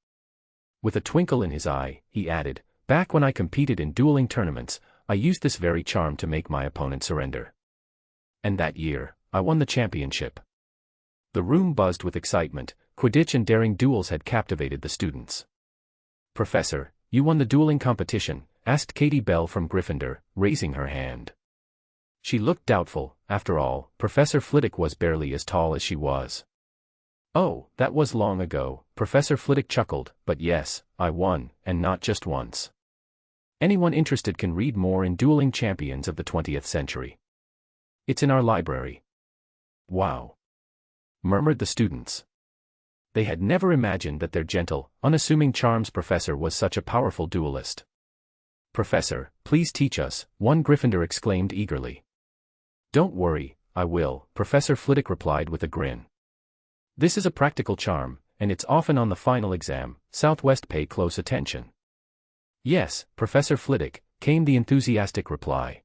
With a twinkle in his eye, he added, back when I competed in dueling tournaments, I used this very charm to make my opponent surrender. And that year, I won the championship. The room buzzed with excitement. Quidditch and daring duels had captivated the students. Professor, you won the dueling competition, asked Katie Bell from Gryffindor, raising her hand. She looked doubtful. After all, Professor Flitwick was barely as tall as she was. Oh, that was long ago, Professor Flitwick chuckled, but yes, I won, and not just once. Anyone interested can read more in Dueling Champions of the 20th Century. It's in our library. Wow! Murmured the students. They had never imagined that their gentle, unassuming charms professor was such a powerful duelist. Professor, please teach us, one Gryffindor exclaimed eagerly. Don't worry, I will, Professor Flitwick replied with a grin. This is a practical charm, and it's often on the final exam. Southwest, pay close attention. Yes, Professor Flitwick, came the enthusiastic reply.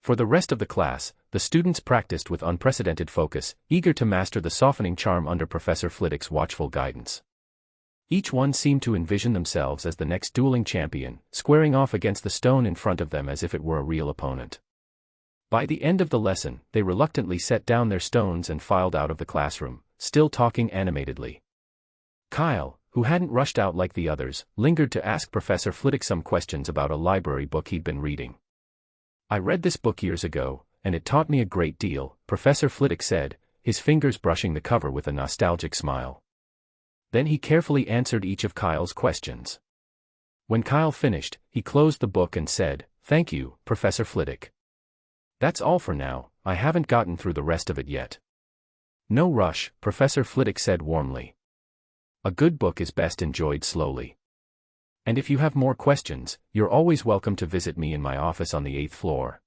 For the rest of the class, the students practiced with unprecedented focus, eager to master the softening charm under Professor Flitwick's watchful guidance. Each one seemed to envision themselves as the next dueling champion, squaring off against the stone in front of them as if it were a real opponent. By the end of the lesson, they reluctantly set down their stones and filed out of the classroom, still talking animatedly. Kyle, who hadn't rushed out like the others, lingered to ask Professor Flitwick some questions about a library book he'd been reading. I read this book years ago, and it taught me a great deal, Professor Flitwick said, his fingers brushing the cover with a nostalgic smile. Then he carefully answered each of Kyle's questions. When Kyle finished, he closed the book and said, "Thank you, Professor Flitwick. That's all for now, I haven't gotten through the rest of it yet." "No rush," Professor Flitwick said warmly. "A good book is best enjoyed slowly. And if you have more questions, you're always welcome to visit me in my office on the 8th floor.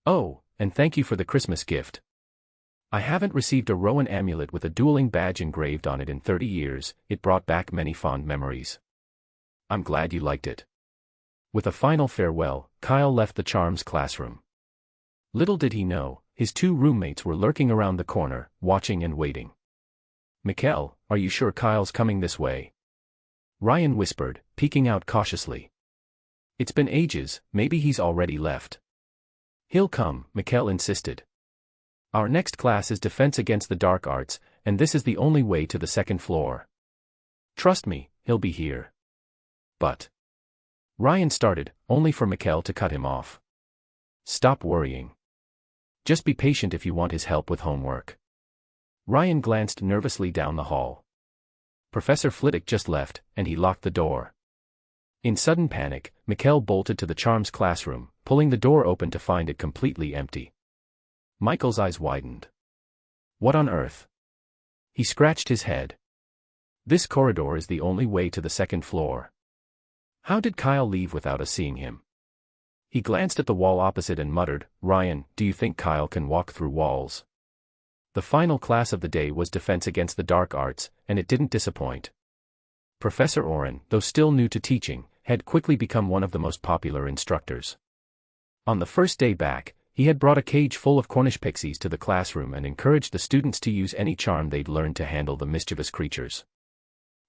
Oh, and thank you for the Christmas gift. I haven't received a Rowan amulet with a dueling badge engraved on it in 30 years, it brought back many fond memories. I'm glad you liked it." With a final farewell, Kyle left the charms classroom. Little did he know, his two roommates were lurking around the corner, watching and waiting. "Mikkel, are you sure Kyle's coming this way?" Ryan whispered, peeking out cautiously. "It's been ages, maybe he's already left." "He'll come," Mikkel insisted. "Our next class is Defense Against the Dark Arts, and this is the only way to the 2nd floor. Trust me, he'll be here." "But..." Ryan started, only for Mikkel to cut him off. "Stop worrying. Just be patient if you want his help with homework." Ryan glanced nervously down the hall. Professor Flitwick just left, and he locked the door. In sudden panic, Mikkel bolted to the charms classroom, pulling the door open to find it completely empty. Michael's eyes widened. What on earth? He scratched his head. This corridor is the only way to the 2nd floor. How did Kyle leave without us seeing him? He glanced at the wall opposite and muttered, "Ryan, do you think Kyle can walk through walls?" The final class of the day was Defense Against the Dark Arts, and it didn't disappoint. Professor Oren, though still new to teaching, had quickly become one of the most popular instructors. On the first day back, he had brought a cage full of Cornish pixies to the classroom and encouraged the students to use any charm they'd learned to handle the mischievous creatures.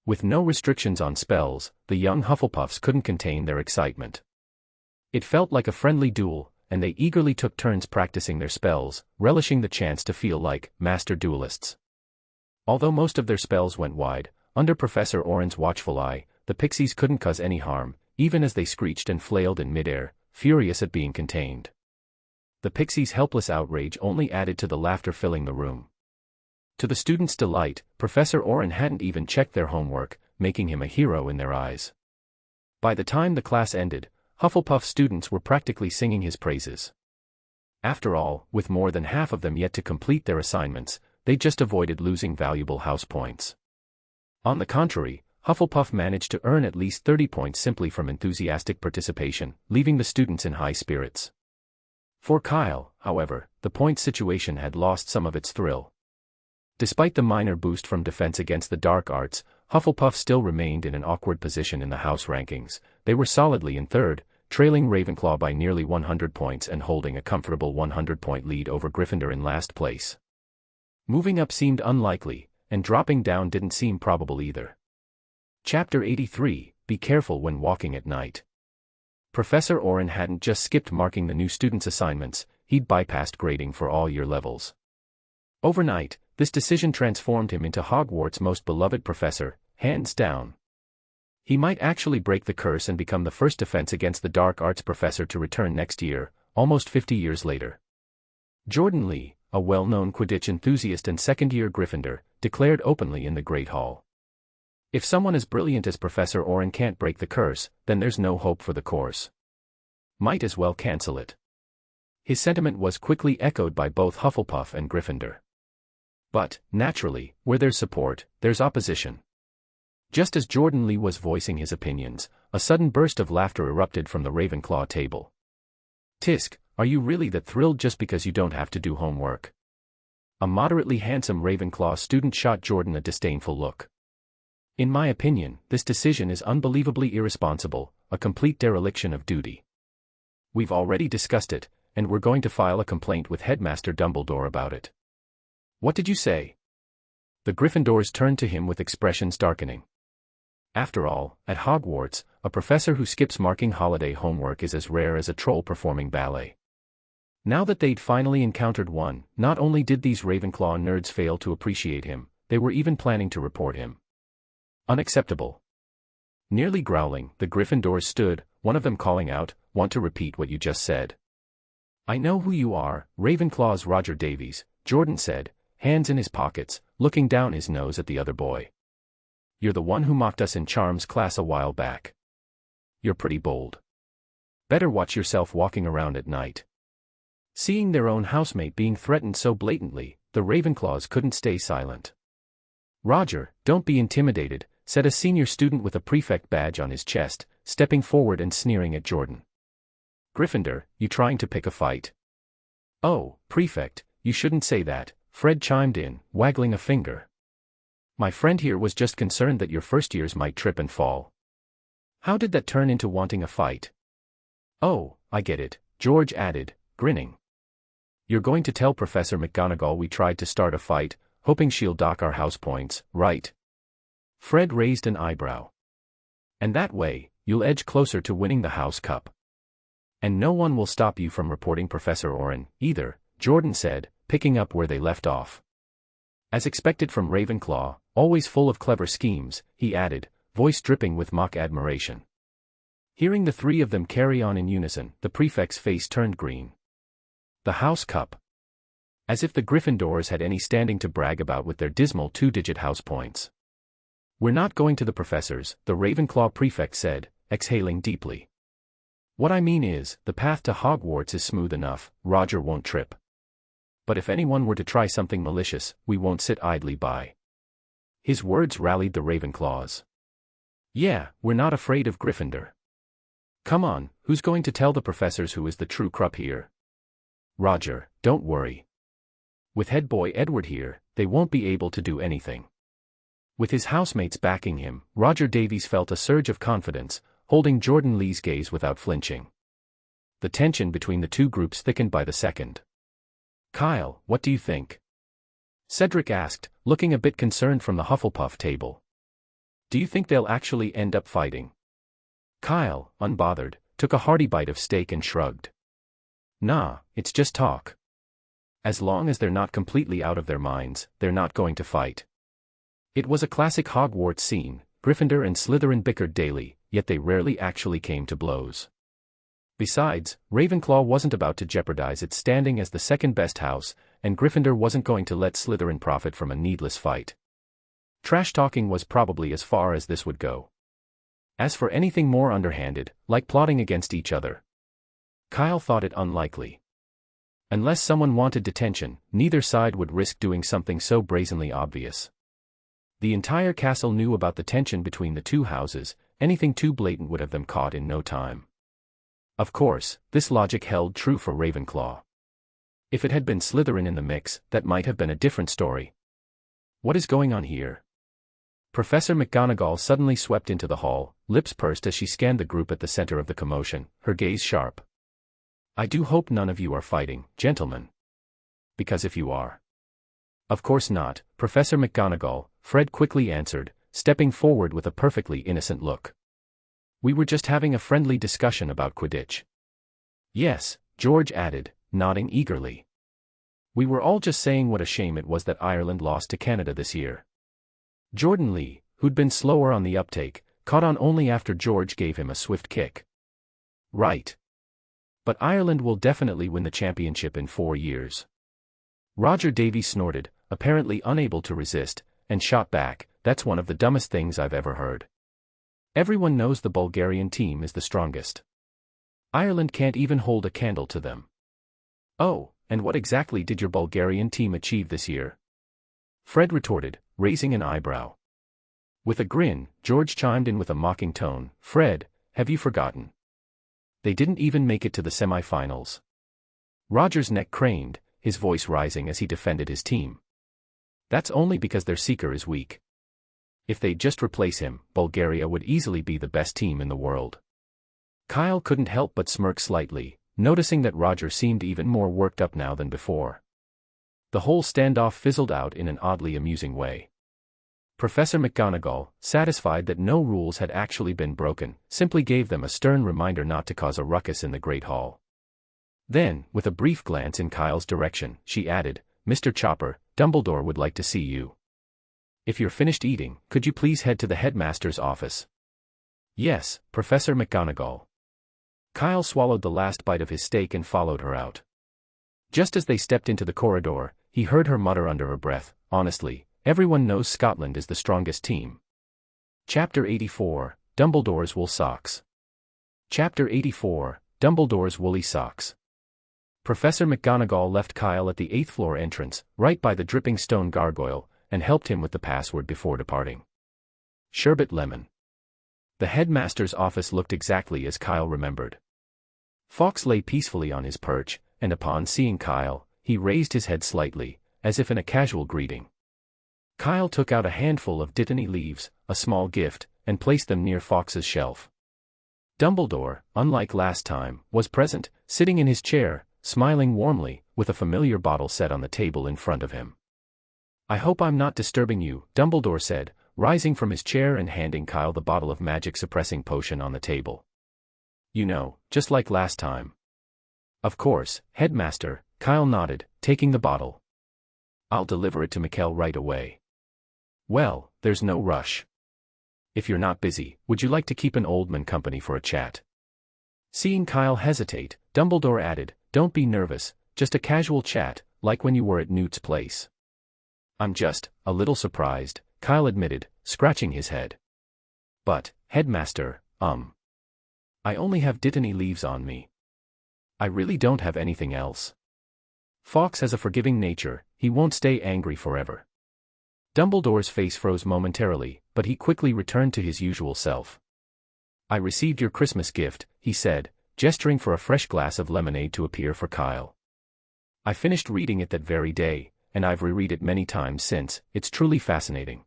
With no restrictions on spells, the young Hufflepuffs couldn't contain their excitement. It felt like a friendly duel, and they eagerly took turns practicing their spells, relishing the chance to feel like master duelists. Although most of their spells went wide, under Professor Oren's watchful eye, the pixies couldn't cause any harm, even as they screeched and flailed in midair, furious at being contained. The pixies' helpless outrage only added to the laughter filling the room. To the students' delight, Professor Oren hadn't even checked their homework, making him a hero in their eyes. By the time the class ended, Hufflepuff students were practically singing his praises. After all, with more than half of them yet to complete their assignments, they just avoided losing valuable house points. On the contrary, Hufflepuff managed to earn at least 30 points simply from enthusiastic participation, leaving the students in high spirits. For Kyle, however, the points situation had lost some of its thrill. Despite the minor boost from Defense Against the Dark Arts, Hufflepuff still remained in an awkward position in the house rankings. They were solidly in third, trailing Ravenclaw by nearly 100 points and holding a comfortable 100-point lead over Gryffindor in last place. Moving up seemed unlikely, and dropping down didn't seem probable either. Chapter 83, Be Careful When Walking at Night. Professor Oren hadn't just skipped marking the new students' assignments, he'd bypassed grading for all year levels. Overnight, this decision transformed him into Hogwarts' most beloved professor, hands down. He might actually break the curse and become the first Defense Against the Dark Arts professor to return next year, almost 50 years later. Jordan Lee, a well-known Quidditch enthusiast and second-year Gryffindor, declared openly in the Great Hall. If someone as brilliant as Professor Oren can't break the curse, then there's no hope for the course. Might as well cancel it. His sentiment was quickly echoed by both Hufflepuff and Gryffindor. But, naturally, where there's support, there's opposition. Just as Jordan Lee was voicing his opinions, a sudden burst of laughter erupted from the Ravenclaw table. Tisk, are you really that thrilled just because you don't have to do homework? A moderately handsome Ravenclaw student shot Jordan a disdainful look. In my opinion, this decision is unbelievably irresponsible, a complete dereliction of duty. We've already discussed it, and we're going to file a complaint with Headmaster Dumbledore about it. What did you say? The Gryffindors turned to him with expressions darkening. After all, at Hogwarts, a professor who skips marking holiday homework is as rare as a troll performing ballet. Now that they'd finally encountered one, not only did these Ravenclaw nerds fail to appreciate him, they were even planning to report him. Unacceptable. Nearly growling, the Gryffindors stood, one of them calling out, "Want to repeat what you just said?" "I know who you are, Ravenclaw's Roger Davies," Jordan said, hands in his pockets, looking down his nose at the other boy. "You're the one who mocked us in Charms class a while back. You're pretty bold. Better watch yourself walking around at night." Seeing their own housemate being threatened so blatantly, the Ravenclaws couldn't stay silent. "Roger, don't be intimidated," said a senior student with a prefect badge on his chest, stepping forward and sneering at Jordan. "Gryffindor, you trying to pick a fight?" "Oh, prefect, you shouldn't say that," Fred chimed in, waggling a finger. "My friend here was just concerned that your first years might trip and fall." "How did that turn into wanting a fight?" "Oh, I get it," George added, grinning. "You're going to tell Professor McGonagall we tried to start a fight, hoping she'll dock our house points, right?" Fred raised an eyebrow. "And that way, you'll edge closer to winning the House Cup. And no one will stop you from reporting Professor Oren, either," Jordan said, picking up where they left off. "As expected from Ravenclaw, always full of clever schemes," he added, voice dripping with mock admiration. Hearing the three of them carry on in unison, the prefect's face turned green. The House Cup. As if the Gryffindors had any standing to brag about with their dismal 2-digit house points. "We're not going to the professors," the Ravenclaw prefect said, exhaling deeply. "What I mean is, the path to Hogwarts is smooth enough, Roger won't trip. But if anyone were to try something malicious, we won't sit idly by." His words rallied the Ravenclaws. "Yeah, we're not afraid of Gryffindor. Come on, who's going to tell the professors who is the true Krupp here?" "Roger, don't worry. With head boy Edward here, they won't be able to do anything. With his housemates backing him, Roger Davies felt a surge of confidence, holding Jordan Lee's gaze without flinching. The tension between the two groups thickened by the second. "Kyle, what do you think?" Cedric asked, looking a bit concerned from the Hufflepuff table. "Do you think they'll actually end up fighting?" Kyle, unbothered, took a hearty bite of steak and shrugged. "Nah, it's just talk. As long as they're not completely out of their minds, they're not going to fight." It was a classic Hogwarts scene. Gryffindor and Slytherin bickered daily, yet they rarely actually came to blows. Besides, Ravenclaw wasn't about to jeopardize its standing as the second-best house, and Gryffindor wasn't going to let Slytherin profit from a needless fight. Trash-talking was probably as far as this would go. As for anything more underhanded, like plotting against each other, Kyle thought it unlikely. Unless someone wanted detention, neither side would risk doing something so brazenly obvious. The entire castle knew about the tension between the two houses. Anything too blatant would have them caught in no time. Of course, this logic held true for Ravenclaw. If it had been Slytherin in the mix, that might have been a different story. What is going on here? Professor McGonagall suddenly swept into the hall, lips pursed as she scanned the group at the center of the commotion, her gaze sharp. "I do hope none of you are fighting, gentlemen. Because if you are..." "Of course not, Professor McGonagall," Fred quickly answered, stepping forward with a perfectly innocent look. "We were just having a friendly discussion about Quidditch." "Yes," George added, nodding eagerly. "We were all just saying what a shame it was that Ireland lost to Canada this year." Jordan Lee, who'd been slower on the uptake, caught on only after George gave him a swift kick. "Right. But Ireland will definitely win the championship in 4 years." Roger Davies snorted, apparently unable to resist, and shot back, "That's one of the dumbest things I've ever heard. Everyone knows the Bulgarian team is the strongest. Ireland can't even hold a candle to them." "Oh, and what exactly did your Bulgarian team achieve this year?" Fred retorted, raising an eyebrow. With a grin, George chimed in with a mocking tone, "Fred, have you forgotten? They didn't even make it to the semi-finals." Roger's neck craned, his voice rising as he defended his team. "That's only because their seeker is weak. If they'd just replace him, Bulgaria would easily be the best team in the world." Kyle couldn't help but smirk slightly, noticing that Roger seemed even more worked up now than before. The whole standoff fizzled out in an oddly amusing way. Professor McGonagall, satisfied that no rules had actually been broken, simply gave them a stern reminder not to cause a ruckus in the Great Hall. Then, with a brief glance in Kyle's direction, she added, "Mr. Chopper, Dumbledore would like to see you. If you're finished eating, could you please head to the headmaster's office?" "Yes, Professor McGonagall." Kyle swallowed the last bite of his steak and followed her out. Just as they stepped into the corridor, he heard her mutter under her breath, "Honestly, everyone knows Scotland is the strongest team." Chapter 84, Dumbledore's Wool Socks. Chapter 84, Dumbledore's Woolly Socks. Professor McGonagall left Kyle at the 8th floor entrance, right by the dripping stone gargoyle, and helped him with the password before departing. Sherbet lemon. The headmaster's office looked exactly as Kyle remembered. Fawkes lay peacefully on his perch, and upon seeing Kyle, he raised his head slightly, as if in a casual greeting. Kyle took out a handful of dittany leaves, a small gift, and placed them near Fawkes's shelf. Dumbledore, unlike last time, was present, sitting in his chair, smiling warmly, with a familiar bottle set on the table in front of him. "I hope I'm not disturbing you," Dumbledore said, rising from his chair and handing Kyle the bottle of magic-suppressing potion on the table. "You know, just like last time." "Of course, Headmaster," Kyle nodded, taking the bottle. "I'll deliver it to Mikkel right away." "Well, there's no rush. If you're not busy, would you like to keep an old man company for a chat?" Seeing Kyle hesitate, Dumbledore added, "Don't be nervous, just a casual chat, like when you were at Newt's place." "I'm just a little surprised," Kyle admitted, scratching his head. "But, Headmaster, I only have dittany leaves on me. I really don't have anything else." Fawkes has a forgiving nature, he won't stay angry forever. Dumbledore's face froze momentarily, but he quickly returned to his usual self. "I received your Christmas gift," he said, gesturing for a fresh glass of lemonade to appear for Kyle. "I finished reading it that very day, and I've reread it many times since. It's truly fascinating.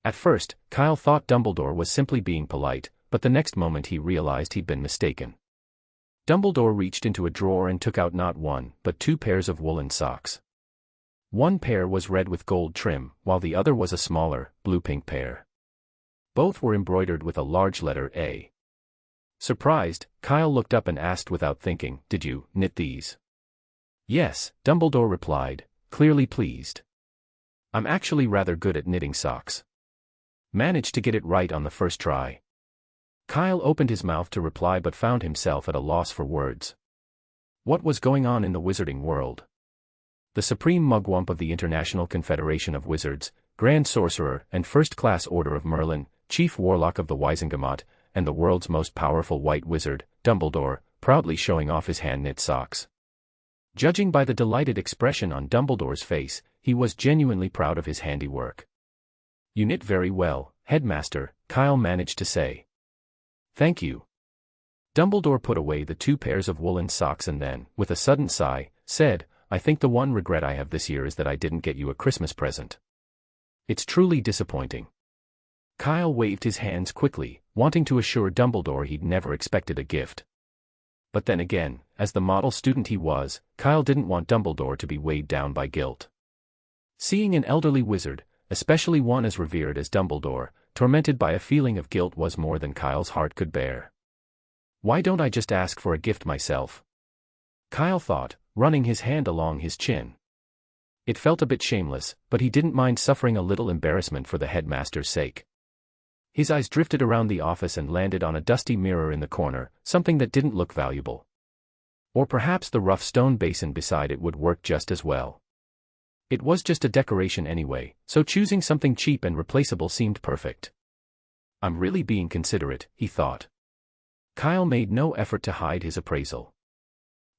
At first, Kyle thought Dumbledore was simply being polite, but the next moment he realized he'd been mistaken. Dumbledore reached into a drawer and took out not one, but 2 pairs of woolen socks. One pair was red with gold trim, while the other was a smaller, blue-pink pair. Both were embroidered with a large letter A. Surprised, Kyle looked up and asked without thinking, "Did you knit these?" "Yes," Dumbledore replied, clearly pleased. "I'm actually rather good at knitting socks. Managed to get it right on the first try." Kyle opened his mouth to reply but found himself at a loss for words. What was going on in the wizarding world? The supreme mugwump of the International Confederation of Wizards, Grand Sorcerer and First-Class Order of Merlin, Chief Warlock of the Wizengamot, and the world's most powerful white wizard, Dumbledore, proudly showing off his hand-knit socks. Judging by the delighted expression on Dumbledore's face, he was genuinely proud of his handiwork. "You knit very well, Headmaster," Kyle managed to say. "Thank you." Dumbledore put away the 2 pairs of woolen socks and then, with a sudden sigh, said, "I think the one regret I have this year is that I didn't get you a Christmas present. It's truly disappointing." Kyle waved his hands quickly, wanting to assure Dumbledore he'd never expected a gift. But then again, as the model student he was, Kyle didn't want Dumbledore to be weighed down by guilt. Seeing an elderly wizard, especially one as revered as Dumbledore, tormented by a feeling of guilt was more than Kyle's heart could bear. "Why don't I just ask for a gift myself?" Kyle thought, running his hand along his chin. It felt a bit shameless, but he didn't mind suffering a little embarrassment for the headmaster's sake. His eyes drifted around the office and landed on a dusty mirror in the corner, something that didn't look valuable. Or perhaps the rough stone basin beside it would work just as well. It was just a decoration anyway, so choosing something cheap and replaceable seemed perfect. "I'm really being considerate," he thought. Kyle made no effort to hide his appraisal.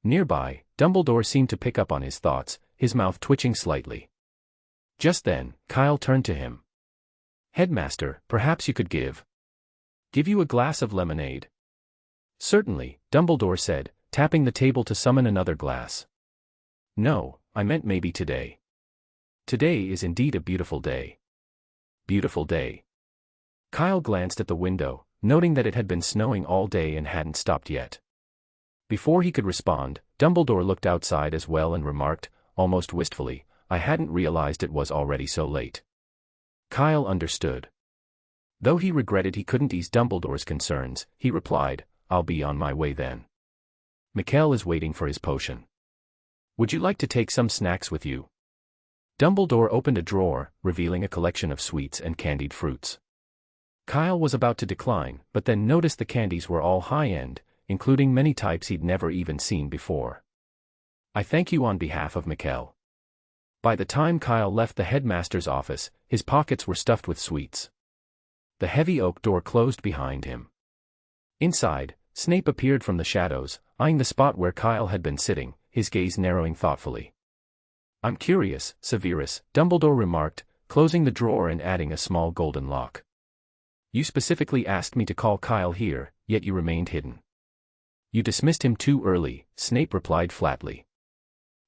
Nearby, Dumbledore seemed to pick up on his thoughts, his mouth twitching slightly. Just then, Kyle turned to him. "Headmaster, perhaps you could give you a glass of lemonade?" "Certainly," Dumbledore said, tapping the table to summon another glass. "No, I meant maybe today. Today is indeed a beautiful day." "Beautiful day." Kyle glanced at the window, noting that it had been snowing all day and hadn't stopped yet. Before he could respond, Dumbledore looked outside as well and remarked, almost wistfully, "I hadn't realized it was already so late." Kyle understood. Though he regretted he couldn't ease Dumbledore's concerns, he replied, "I'll be on my way then. Mikkel is waiting for his potion. Would you like to take some snacks with you?" Dumbledore opened a drawer, revealing a collection of sweets and candied fruits. Kyle was about to decline, but then noticed the candies were all high-end, including many types he'd never even seen before. "I thank you on behalf of Mikkel." By the time Kyle left the headmaster's office, his pockets were stuffed with sweets. The heavy oak door closed behind him. Inside, Snape appeared from the shadows, eyeing the spot where Kyle had been sitting, his gaze narrowing thoughtfully. "I'm curious, Severus," Dumbledore remarked, closing the drawer and adding a small golden lock. "You specifically asked me to call Kyle here, yet you remained hidden." "You dismissed him too early," Snape replied flatly.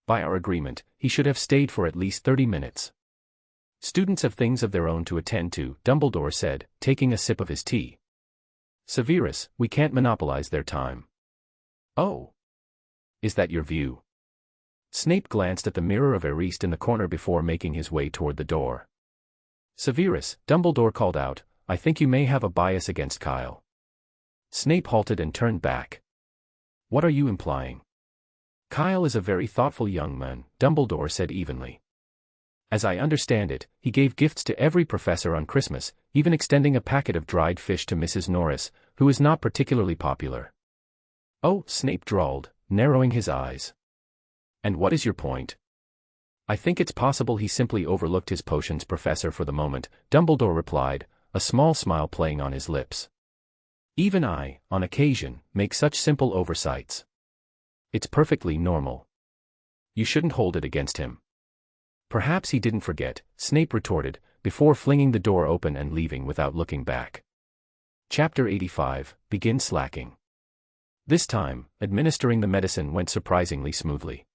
"By our agreement, he should have stayed for at least 30 minutes. Students have things of their own to attend to," Dumbledore said, taking a sip of his tea. "Severus, we can't monopolize their time." "Oh. Is that your view?" Snape glanced at the mirror of Rarest in the corner before making his way toward the door. "Severus," Dumbledore called out, "I think you may have a bias against Kyle." Snape halted and turned back. "What are you implying?" "Kyle is a very thoughtful young man," Dumbledore said evenly. "As I understand it, he gave gifts to every professor on Christmas, even extending a packet of dried fish to Mrs. Norris, who is not particularly popular." "Oh," Snape drawled, narrowing his eyes. "And what is your point?" "I think it's possible he simply overlooked his potions professor for the moment," Dumbledore replied, a small smile playing on his lips. "Even I, on occasion, make such simple oversights. It's perfectly normal. You shouldn't hold it against him." "Perhaps he didn't forget," Snape retorted, before flinging the door open and leaving without looking back. Chapter 85, Begin Slacking. This time, administering the medicine went surprisingly smoothly.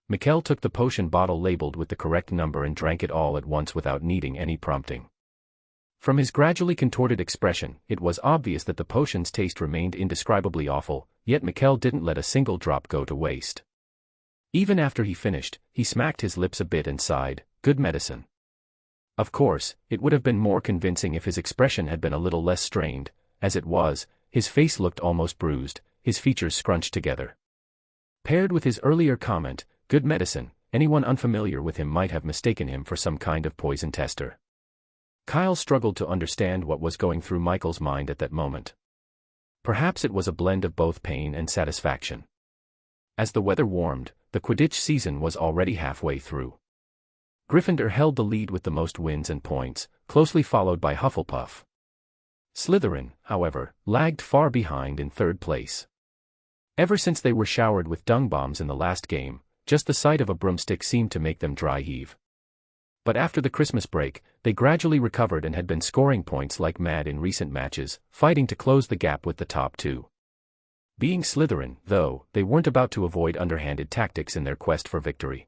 Mikkel took the potion bottle labeled with the correct number and drank it all at once without needing any prompting. From his gradually contorted expression, it was obvious that the potion's taste remained indescribably awful, yet Mikkel didn't let a single drop go to waste. Even after he finished, he smacked his lips a bit and sighed, "Good medicine." Of course, it would have been more convincing if his expression had been a little less strained. As it was, his face looked almost bruised, his features scrunched together. Paired with his earlier comment, "Good medicine," anyone unfamiliar with him might have mistaken him for some kind of poison tester. Kyle struggled to understand what was going through Michael's mind at that moment. Perhaps it was a blend of both pain and satisfaction. As the weather warmed, the Quidditch season was already halfway through. Gryffindor held the lead with the most wins and points, closely followed by Hufflepuff. Slytherin, however, lagged far behind in third place. Ever since they were showered with dung bombs in the last game, just the sight of a broomstick seemed to make them dry heave. But after the Christmas break, they gradually recovered and had been scoring points like mad in recent matches, fighting to close the gap with the top two. Being Slytherin, though, they weren't about to avoid underhanded tactics in their quest for victory.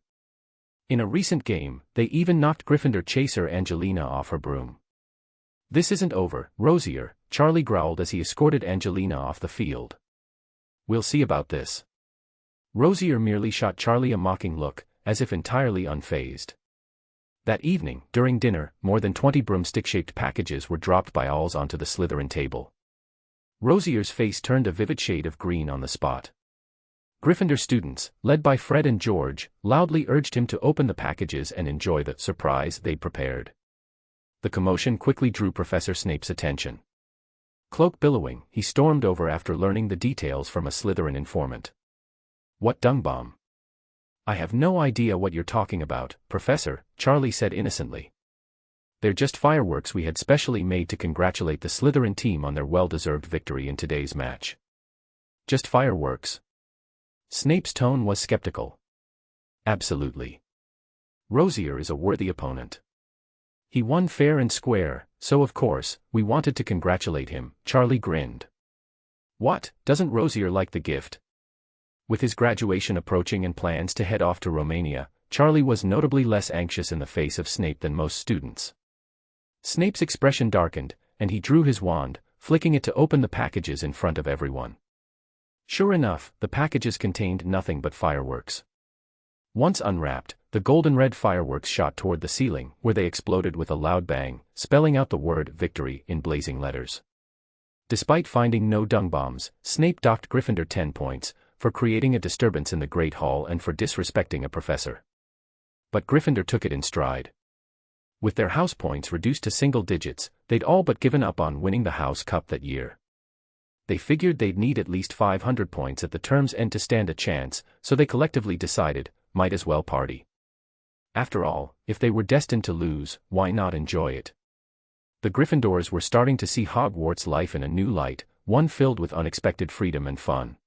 In a recent game, they even knocked Gryffindor chaser Angelina off her broom. "This isn't over, Rosier," Charlie growled as he escorted Angelina off the field. "We'll see about this." Rosier merely shot Charlie a mocking look, as if entirely unfazed. That evening, during dinner, more than 20 broomstick-shaped packages were dropped by owls onto the Slytherin table. Rosier's face turned a vivid shade of green on the spot. Gryffindor students, led by Fred and George, loudly urged him to open the packages and enjoy the surprise they'd prepared. The commotion quickly drew Professor Snape's attention. Cloak billowing, he stormed over after learning the details from a Slytherin informant. "What dung bomb?" "I have no idea what you're talking about, Professor," Charlie said innocently. "They're just fireworks we had specially made to congratulate the Slytherin team on their well-deserved victory in today's match." "Just fireworks?" Snape's tone was skeptical. "Absolutely. Rosier is a worthy opponent. He won fair and square, so of course, we wanted to congratulate him," Charlie grinned. "What, doesn't Rosier like the gift?" With his graduation approaching and plans to head off to Romania, Charlie was notably less anxious in the face of Snape than most students. Snape's expression darkened, and he drew his wand, flicking it to open the packages in front of everyone. Sure enough, the packages contained nothing but fireworks. Once unwrapped, the golden-red fireworks shot toward the ceiling, where they exploded with a loud bang, spelling out the word "victory" in blazing letters. Despite finding no dung bombs, Snape docked Gryffindor 10 points, for creating a disturbance in the Great Hall and for disrespecting a professor. But Gryffindor took it in stride. With their house points reduced to single digits, they'd all but given up on winning the House Cup that year. They figured they'd need at least 500 points at the term's end to stand a chance, so they collectively decided, might as well party. After all, if they were destined to lose, why not enjoy it? The Gryffindors were starting to see Hogwarts life in a new light, one filled with unexpected freedom and fun.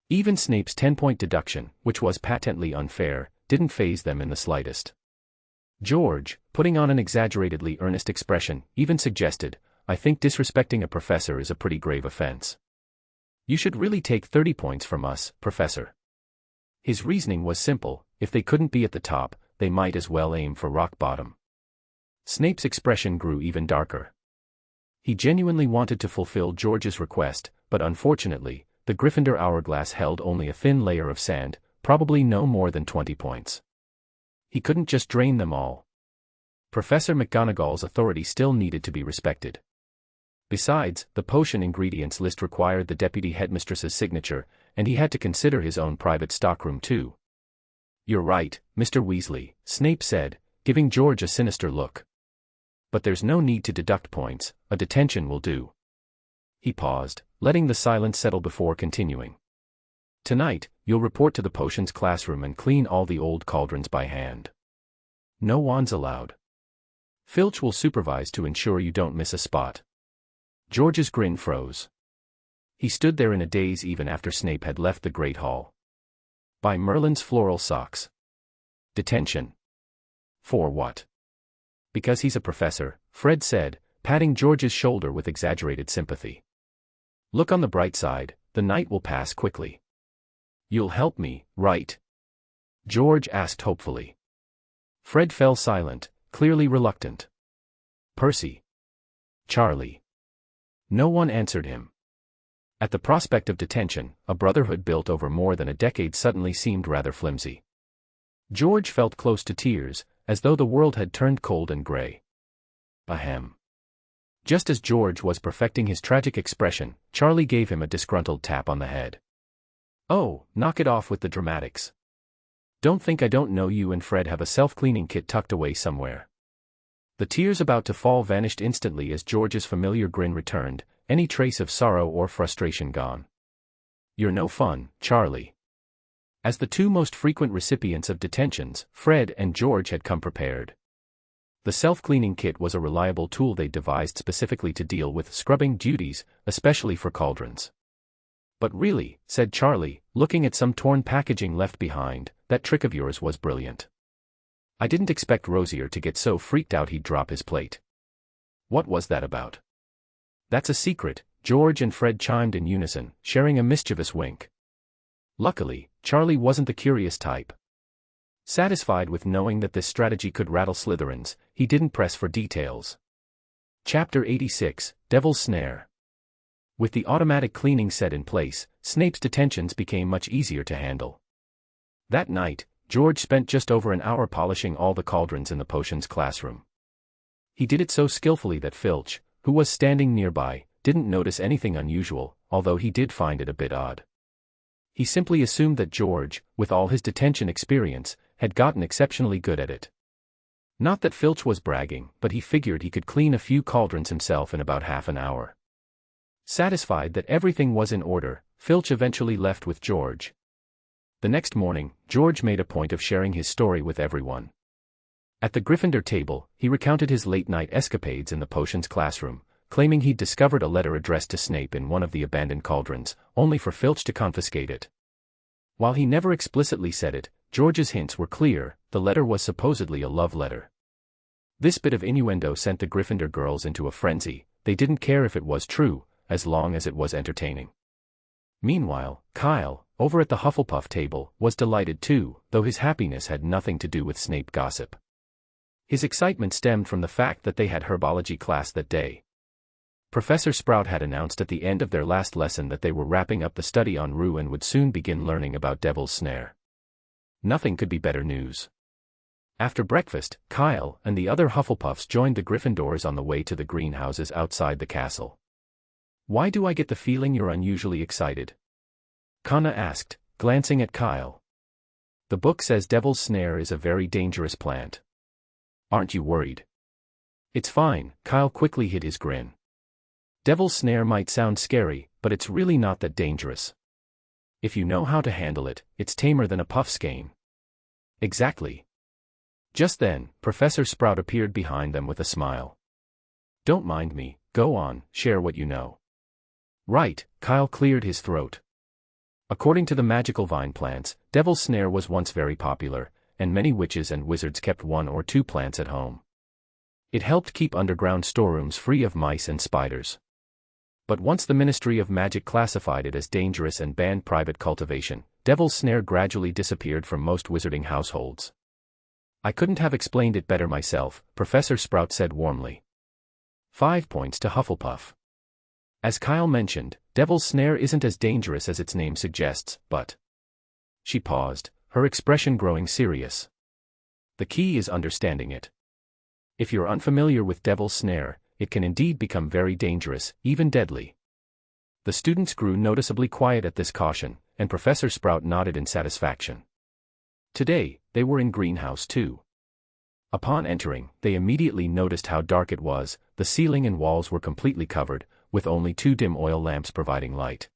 Even Snape's 10-point deduction, which was patently unfair, didn't faze them in the slightest. George, putting on an exaggeratedly earnest expression, even suggested, "I think disrespecting a professor is a pretty grave offense. You should really take 30 points from us, Professor." His reasoning was simple: if they couldn't be at the top, they might as well aim for rock bottom. Snape's expression grew even darker. He genuinely wanted to fulfill George's request, but unfortunately, the Gryffindor hourglass held only a thin layer of sand, probably no more than 20 points. He couldn't just drain them all. Professor McGonagall's authority still needed to be respected. Besides, the potion ingredients list required the deputy headmistress's signature, and he had to consider his own private stockroom too. "You're right, Mr. Weasley," Snape said, giving George a sinister look. "But there's no need to deduct points, a detention will do." He paused, letting the silence settle before continuing. "Tonight, you'll report to the potions classroom and clean all the old cauldrons by hand. No wands allowed. Filch will supervise to ensure you don't miss a spot." George's grin froze. He stood there in a daze even after Snape had left the Great Hall. By Merlin's Floral Socks. Detention. For what? Because he's a professor, Fred said, patting George's shoulder with exaggerated sympathy. "Look on the bright side, the night will pass quickly. You'll help me, right?" George asked hopefully. Fred fell silent, clearly reluctant. Percy. Charlie. No one answered him. At the prospect of detention, a brotherhood built over more than a decade suddenly seemed rather flimsy. George felt close to tears, as though the world had turned cold and gray. Ahem. Just as George was perfecting his tragic expression, Charlie gave him a disgruntled tap on the head. Oh, knock it off with the dramatics. Don't think I don't know you and Fred have a self-cleaning kit tucked away somewhere. The tears about to fall vanished instantly as George's familiar grin returned, any trace of sorrow or frustration gone. You're no fun, Charlie. As the two most frequent recipients of detentions, Fred and George had come prepared. The self-cleaning kit was a reliable tool they devised specifically to deal with scrubbing duties, especially for cauldrons. But really, said Charlie, looking at some torn packaging left behind, that trick of yours was brilliant. I didn't expect Rosier to get so freaked out he'd drop his plate. What was that about? That's a secret, George and Fred chimed in unison, sharing a mischievous wink. Luckily, Charlie wasn't the curious type. Satisfied with knowing that this strategy could rattle Slytherins, he didn't press for details. Chapter 86, Devil's Snare. With the automatic cleaning set in place, Snape's detentions became much easier to handle. That night, George spent just over an hour polishing all the cauldrons in the potions classroom. He did it so skillfully that Filch, who was standing nearby, didn't notice anything unusual, although he did find it a bit odd. He simply assumed that George, with all his detention experience, had gotten exceptionally good at it. Not that Filch was bragging, but he figured he could clean a few cauldrons himself in about half an hour. Satisfied that everything was in order, Filch eventually left with George. The next morning, George made a point of sharing his story with everyone. At the Gryffindor table, he recounted his late-night escapades in the potions classroom, claiming he'd discovered a letter addressed to Snape in one of the abandoned cauldrons, only for Filch to confiscate it. While he never explicitly said it, George's hints were clear. The letter was supposedly a love letter. This bit of innuendo sent the Gryffindor girls into a frenzy. They didn't care if it was true, as long as it was entertaining. Meanwhile, Kyle, over at the Hufflepuff table, was delighted too, though his happiness had nothing to do with Snape gossip. His excitement stemmed from the fact that they had herbology class that day. Professor Sprout had announced at the end of their last lesson that they were wrapping up the study on Rue and would soon begin learning about Devil's Snare. Nothing could be better news. After breakfast, Kyle and the other Hufflepuffs joined the Gryffindors on the way to the greenhouses outside the castle. Why do I get the feeling you're unusually excited? Kana asked, glancing at Kyle. The book says Devil's Snare is a very dangerous plant. Aren't you worried? It's fine, Kyle quickly hid his grin. Devil's Snare might sound scary, but it's really not that dangerous. If you know how to handle it, it's tamer than a puffskein. Exactly. Just then, Professor Sprout appeared behind them with a smile. Don't mind me, go on, share what you know. Right, Kyle cleared his throat. According to the magical vine plants, Devil's Snare was once very popular, and many witches and wizards kept one or two plants at home. It helped keep underground storerooms free of mice and spiders. But once the Ministry of Magic classified it as dangerous and banned private cultivation, Devil's Snare gradually disappeared from most wizarding households. I couldn't have explained it better myself, Professor Sprout said warmly. 5 points to Hufflepuff. As Kyle mentioned, Devil's Snare isn't as dangerous as its name suggests, but... She paused, her expression growing serious. The key is understanding it. If you're unfamiliar with Devil's Snare, it can indeed become very dangerous, even deadly. The students grew noticeably quiet at this caution, and Professor Sprout nodded in satisfaction. Today, they were in Greenhouse 2. Upon entering, they immediately noticed how dark it was. The ceiling and walls were completely covered, with only 2 dim oil lamps providing light.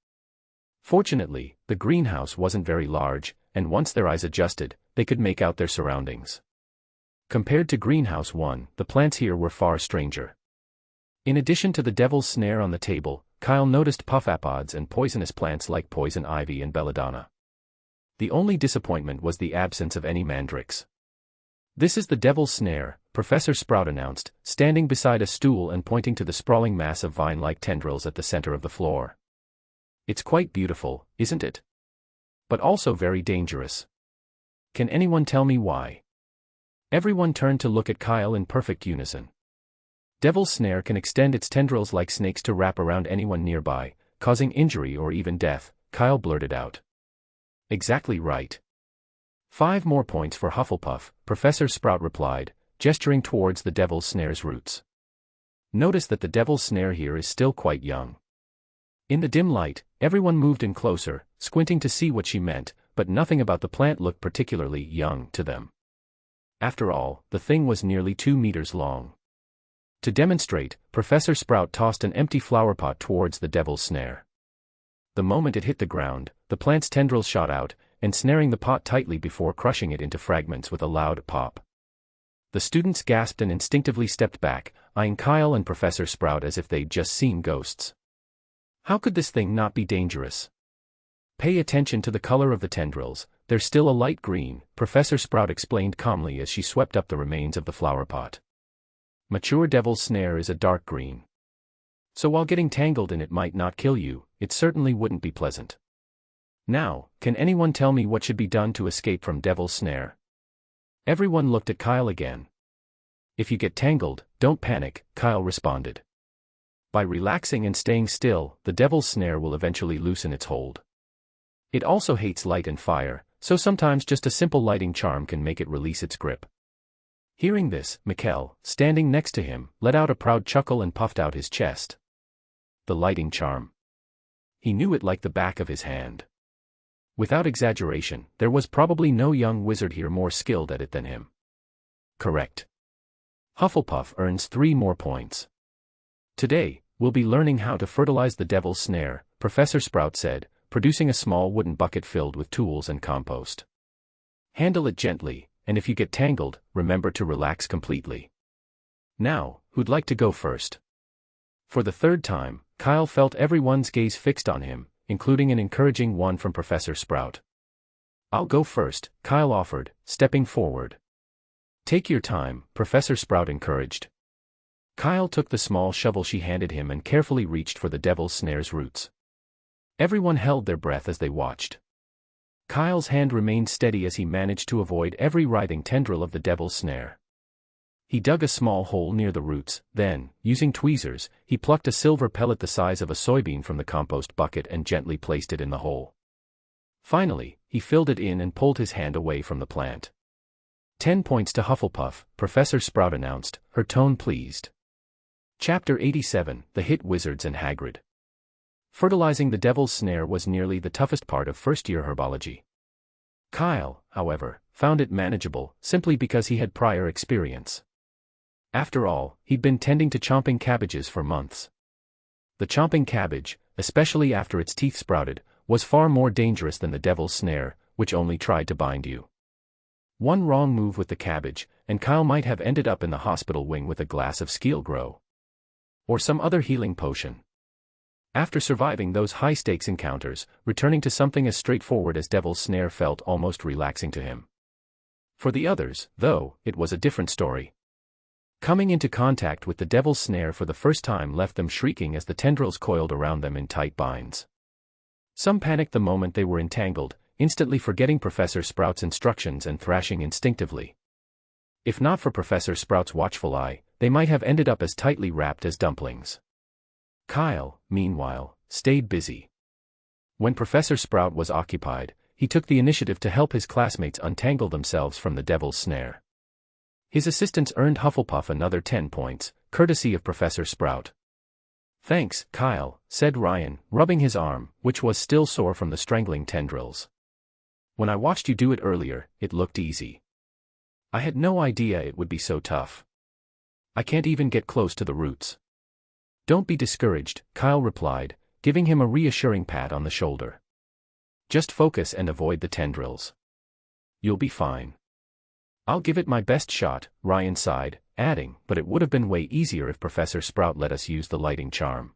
Fortunately, the greenhouse wasn't very large, and once their eyes adjusted, they could make out their surroundings. Compared to Greenhouse 1, the plants here were far stranger. In addition to the Devil's Snare on the table, Kyle noticed puffapods and poisonous plants like poison ivy and belladonna. The only disappointment was the absence of any mandrakes. This is the Devil's Snare, Professor Sprout announced, standing beside a stool and pointing to the sprawling mass of vine-like tendrils at the center of the floor. It's quite beautiful, isn't it? But also very dangerous. Can anyone tell me why? Everyone turned to look at Kyle in perfect unison. Devil's Snare can extend its tendrils like snakes to wrap around anyone nearby, causing injury or even death, Kyle blurted out. Exactly right. 5 more points for Hufflepuff, Professor Sprout replied, gesturing towards the Devil's Snare's roots. Notice that the Devil's Snare here is still quite young. In the dim light, everyone moved in closer, squinting to see what she meant, but nothing about the plant looked particularly young to them. After all, the thing was nearly 2 meters long. To demonstrate, Professor Sprout tossed an empty flower pot towards the Devil's Snare. The moment it hit the ground, the plant's tendrils shot out, ensnaring the pot tightly before crushing it into fragments with a loud pop. The students gasped and instinctively stepped back, eyeing Kyle and Professor Sprout as if they'd just seen ghosts. How could this thing not be dangerous? Pay attention to the color of the tendrils, they're still a light green, Professor Sprout explained calmly as she swept up the remains of the flower pot. Mature Devil's Snare is a dark green. So while getting tangled in it might not kill you, it certainly wouldn't be pleasant. Now, can anyone tell me what should be done to escape from Devil's Snare? Everyone looked at Kyle again. If you get tangled, don't panic, Kyle responded. By relaxing and staying still, the Devil's Snare will eventually loosen its hold. It also hates light and fire, so sometimes just a simple lighting charm can make it release its grip. Hearing this, Mikkel, standing next to him, let out a proud chuckle and puffed out his chest. The lighting charm. He knew it like the back of his hand. Without exaggeration, there was probably no young wizard here more skilled at it than him. Correct. Hufflepuff earns 3 more points. Today, we'll be learning how to fertilize the Devil's Snare, Professor Sprout said, producing a small wooden bucket filled with tools and compost. Handle it gently, and if you get tangled, remember to relax completely. Now, who'd like to go first? For the 3rd time, Kyle felt everyone's gaze fixed on him, including an encouraging one from Professor Sprout. I'll go first, Kyle offered, stepping forward. Take your time, Professor Sprout encouraged. Kyle took the small shovel she handed him and carefully reached for the Devil's Snare's roots. Everyone held their breath as they watched. Kyle's hand remained steady as he managed to avoid every writhing tendril of the Devil's Snare. He dug a small hole near the roots, then, using tweezers, he plucked a silver pellet the size of a soybean from the compost bucket and gently placed it in the hole. Finally, he filled it in and pulled his hand away from the plant. 10 points to Hufflepuff, Professor Sprout announced, her tone pleased. Chapter 87, The Hit Wizards and Hagrid. Fertilizing the Devil's Snare was nearly the toughest part of first-year herbology. Kyle, however, found it manageable, simply because he had prior experience. After all, he'd been tending to chomping cabbages for months. The chomping cabbage, especially after its teeth sprouted, was far more dangerous than the Devil's Snare, which only tried to bind you. One wrong move with the cabbage, and Kyle might have ended up in the hospital wing with a glass of Skeelgrow. Or some other healing potion. After surviving those high-stakes encounters, returning to something as straightforward as Devil's Snare felt almost relaxing to him. For the others, though, it was a different story. Coming into contact with the Devil's Snare for the first time left them shrieking as the tendrils coiled around them in tight binds. Some panicked the moment they were entangled, instantly forgetting Professor Sprout's instructions and thrashing instinctively. If not for Professor Sprout's watchful eye, they might have ended up as tightly wrapped as dumplings. Kyle, meanwhile, stayed busy. When Professor Sprout was occupied, he took the initiative to help his classmates untangle themselves from the Devil's Snare. His assistance earned Hufflepuff another 10 points, courtesy of Professor Sprout. Thanks, Kyle, said Ryan, rubbing his arm, which was still sore from the strangling tendrils. When I watched you do it earlier, it looked easy. I had no idea it would be so tough. I can't even get close to the roots. Don't be discouraged, Kyle replied, giving him a reassuring pat on the shoulder. Just focus and avoid the tendrils. You'll be fine. I'll give it my best shot, Ryan sighed, adding, but it would have been way easier if Professor Sprout let us use the lighting charm.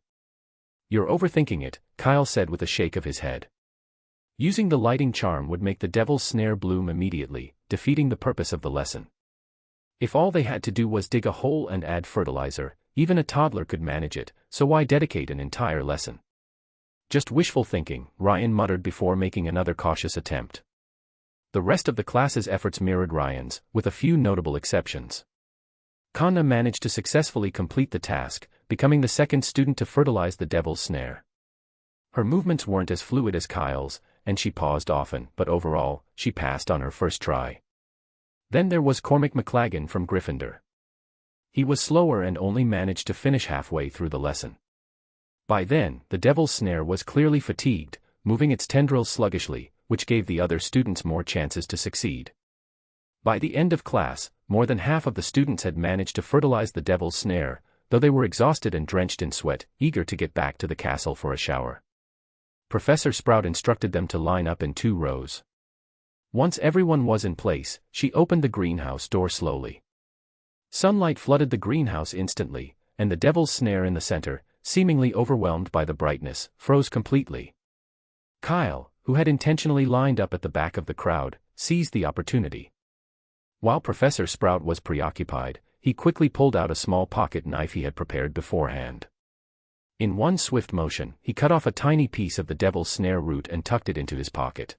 You're overthinking it, Kyle said with a shake of his head. Using the lighting charm would make the Devil's Snare bloom immediately, defeating the purpose of the lesson. If all they had to do was dig a hole and add fertilizer, even a toddler could manage it, so why dedicate an entire lesson? Just wishful thinking, Ryan muttered before making another cautious attempt. The rest of the class's efforts mirrored Ryan's, with a few notable exceptions. Kanna managed to successfully complete the task, becoming the second student to fertilize the devil's snare. Her movements weren't as fluid as Kyle's, and she paused often, but overall, she passed on her first try. Then there was Cormac McLagan from Gryffindor. He was slower and only managed to finish halfway through the lesson. By then, the devil's snare was clearly fatigued, moving its tendrils sluggishly, which gave the other students more chances to succeed. By the end of class, more than half of the students had managed to fertilize the devil's snare, though they were exhausted and drenched in sweat, eager to get back to the castle for a shower. Professor Sprout instructed them to line up in 2 rows. Once everyone was in place, she opened the greenhouse door slowly. Sunlight flooded the greenhouse instantly, and the devil's snare in the center, seemingly overwhelmed by the brightness, froze completely. Kyle, who had intentionally lined up at the back of the crowd, seized the opportunity. While Professor Sprout was preoccupied, he quickly pulled out a small pocket knife he had prepared beforehand. In one swift motion, he cut off a tiny piece of the devil's snare root and tucked it into his pocket.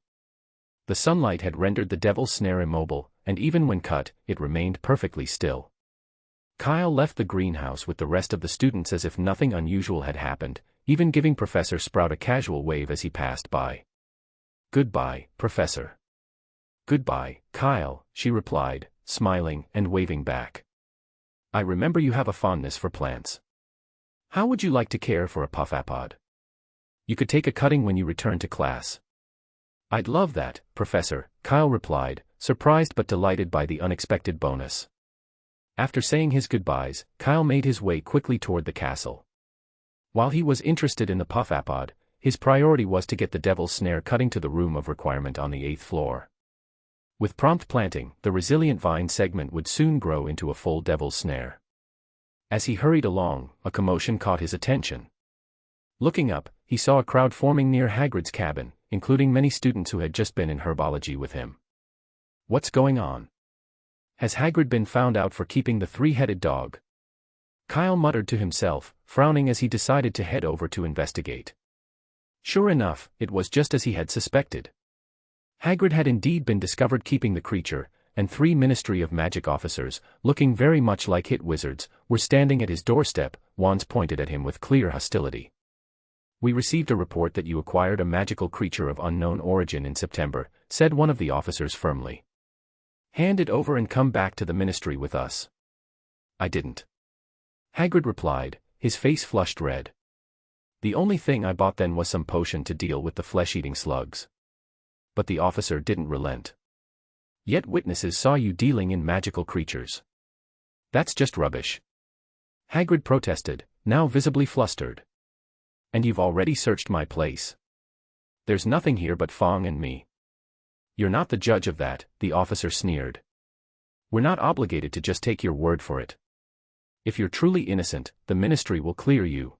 The sunlight had rendered the devil's snare immobile, and even when cut, it remained perfectly still. Kyle left the greenhouse with the rest of the students as if nothing unusual had happened, even giving Professor Sprout a casual wave as he passed by. "Goodbye, Professor." "Goodbye, Kyle," she replied, smiling and waving back. "I remember you have a fondness for plants. How would you like to care for a puffapod? You could take a cutting when you return to class." "I'd love that, Professor," Kyle replied, surprised but delighted by the unexpected bonus. After saying his goodbyes, Kyle made his way quickly toward the castle. While he was interested in the puffapod, his priority was to get the devil's snare cutting to the room of requirement on the 8th floor. With prompt planting, the resilient vine segment would soon grow into a full devil's snare. As he hurried along, a commotion caught his attention. Looking up, he saw a crowd forming near Hagrid's cabin, including many students who had just been in herbology with him. "What's going on? Has Hagrid been found out for keeping the 3-headed dog?" Kyle muttered to himself, frowning as he decided to head over to investigate. Sure enough, it was just as he had suspected. Hagrid had indeed been discovered keeping the creature, and 3 Ministry of Magic officers, looking very much like hit wizards, were standing at his doorstep, wands pointed at him with clear hostility. "We received a report that you acquired a magical creature of unknown origin in September," said one of the officers firmly. "Hand it over and come back to the Ministry with us." "I didn't," Hagrid replied, his face flushed red. "The only thing I bought then was some potion to deal with the flesh-eating slugs." But the officer didn't relent. "Yet witnesses saw you dealing in magical creatures." "That's just rubbish," Hagrid protested, now visibly flustered. "And you've already searched my place. There's nothing here but Fong and me." "You're not the judge of that," the officer sneered. "We're not obligated to just take your word for it. If you're truly innocent, the Ministry will clear you.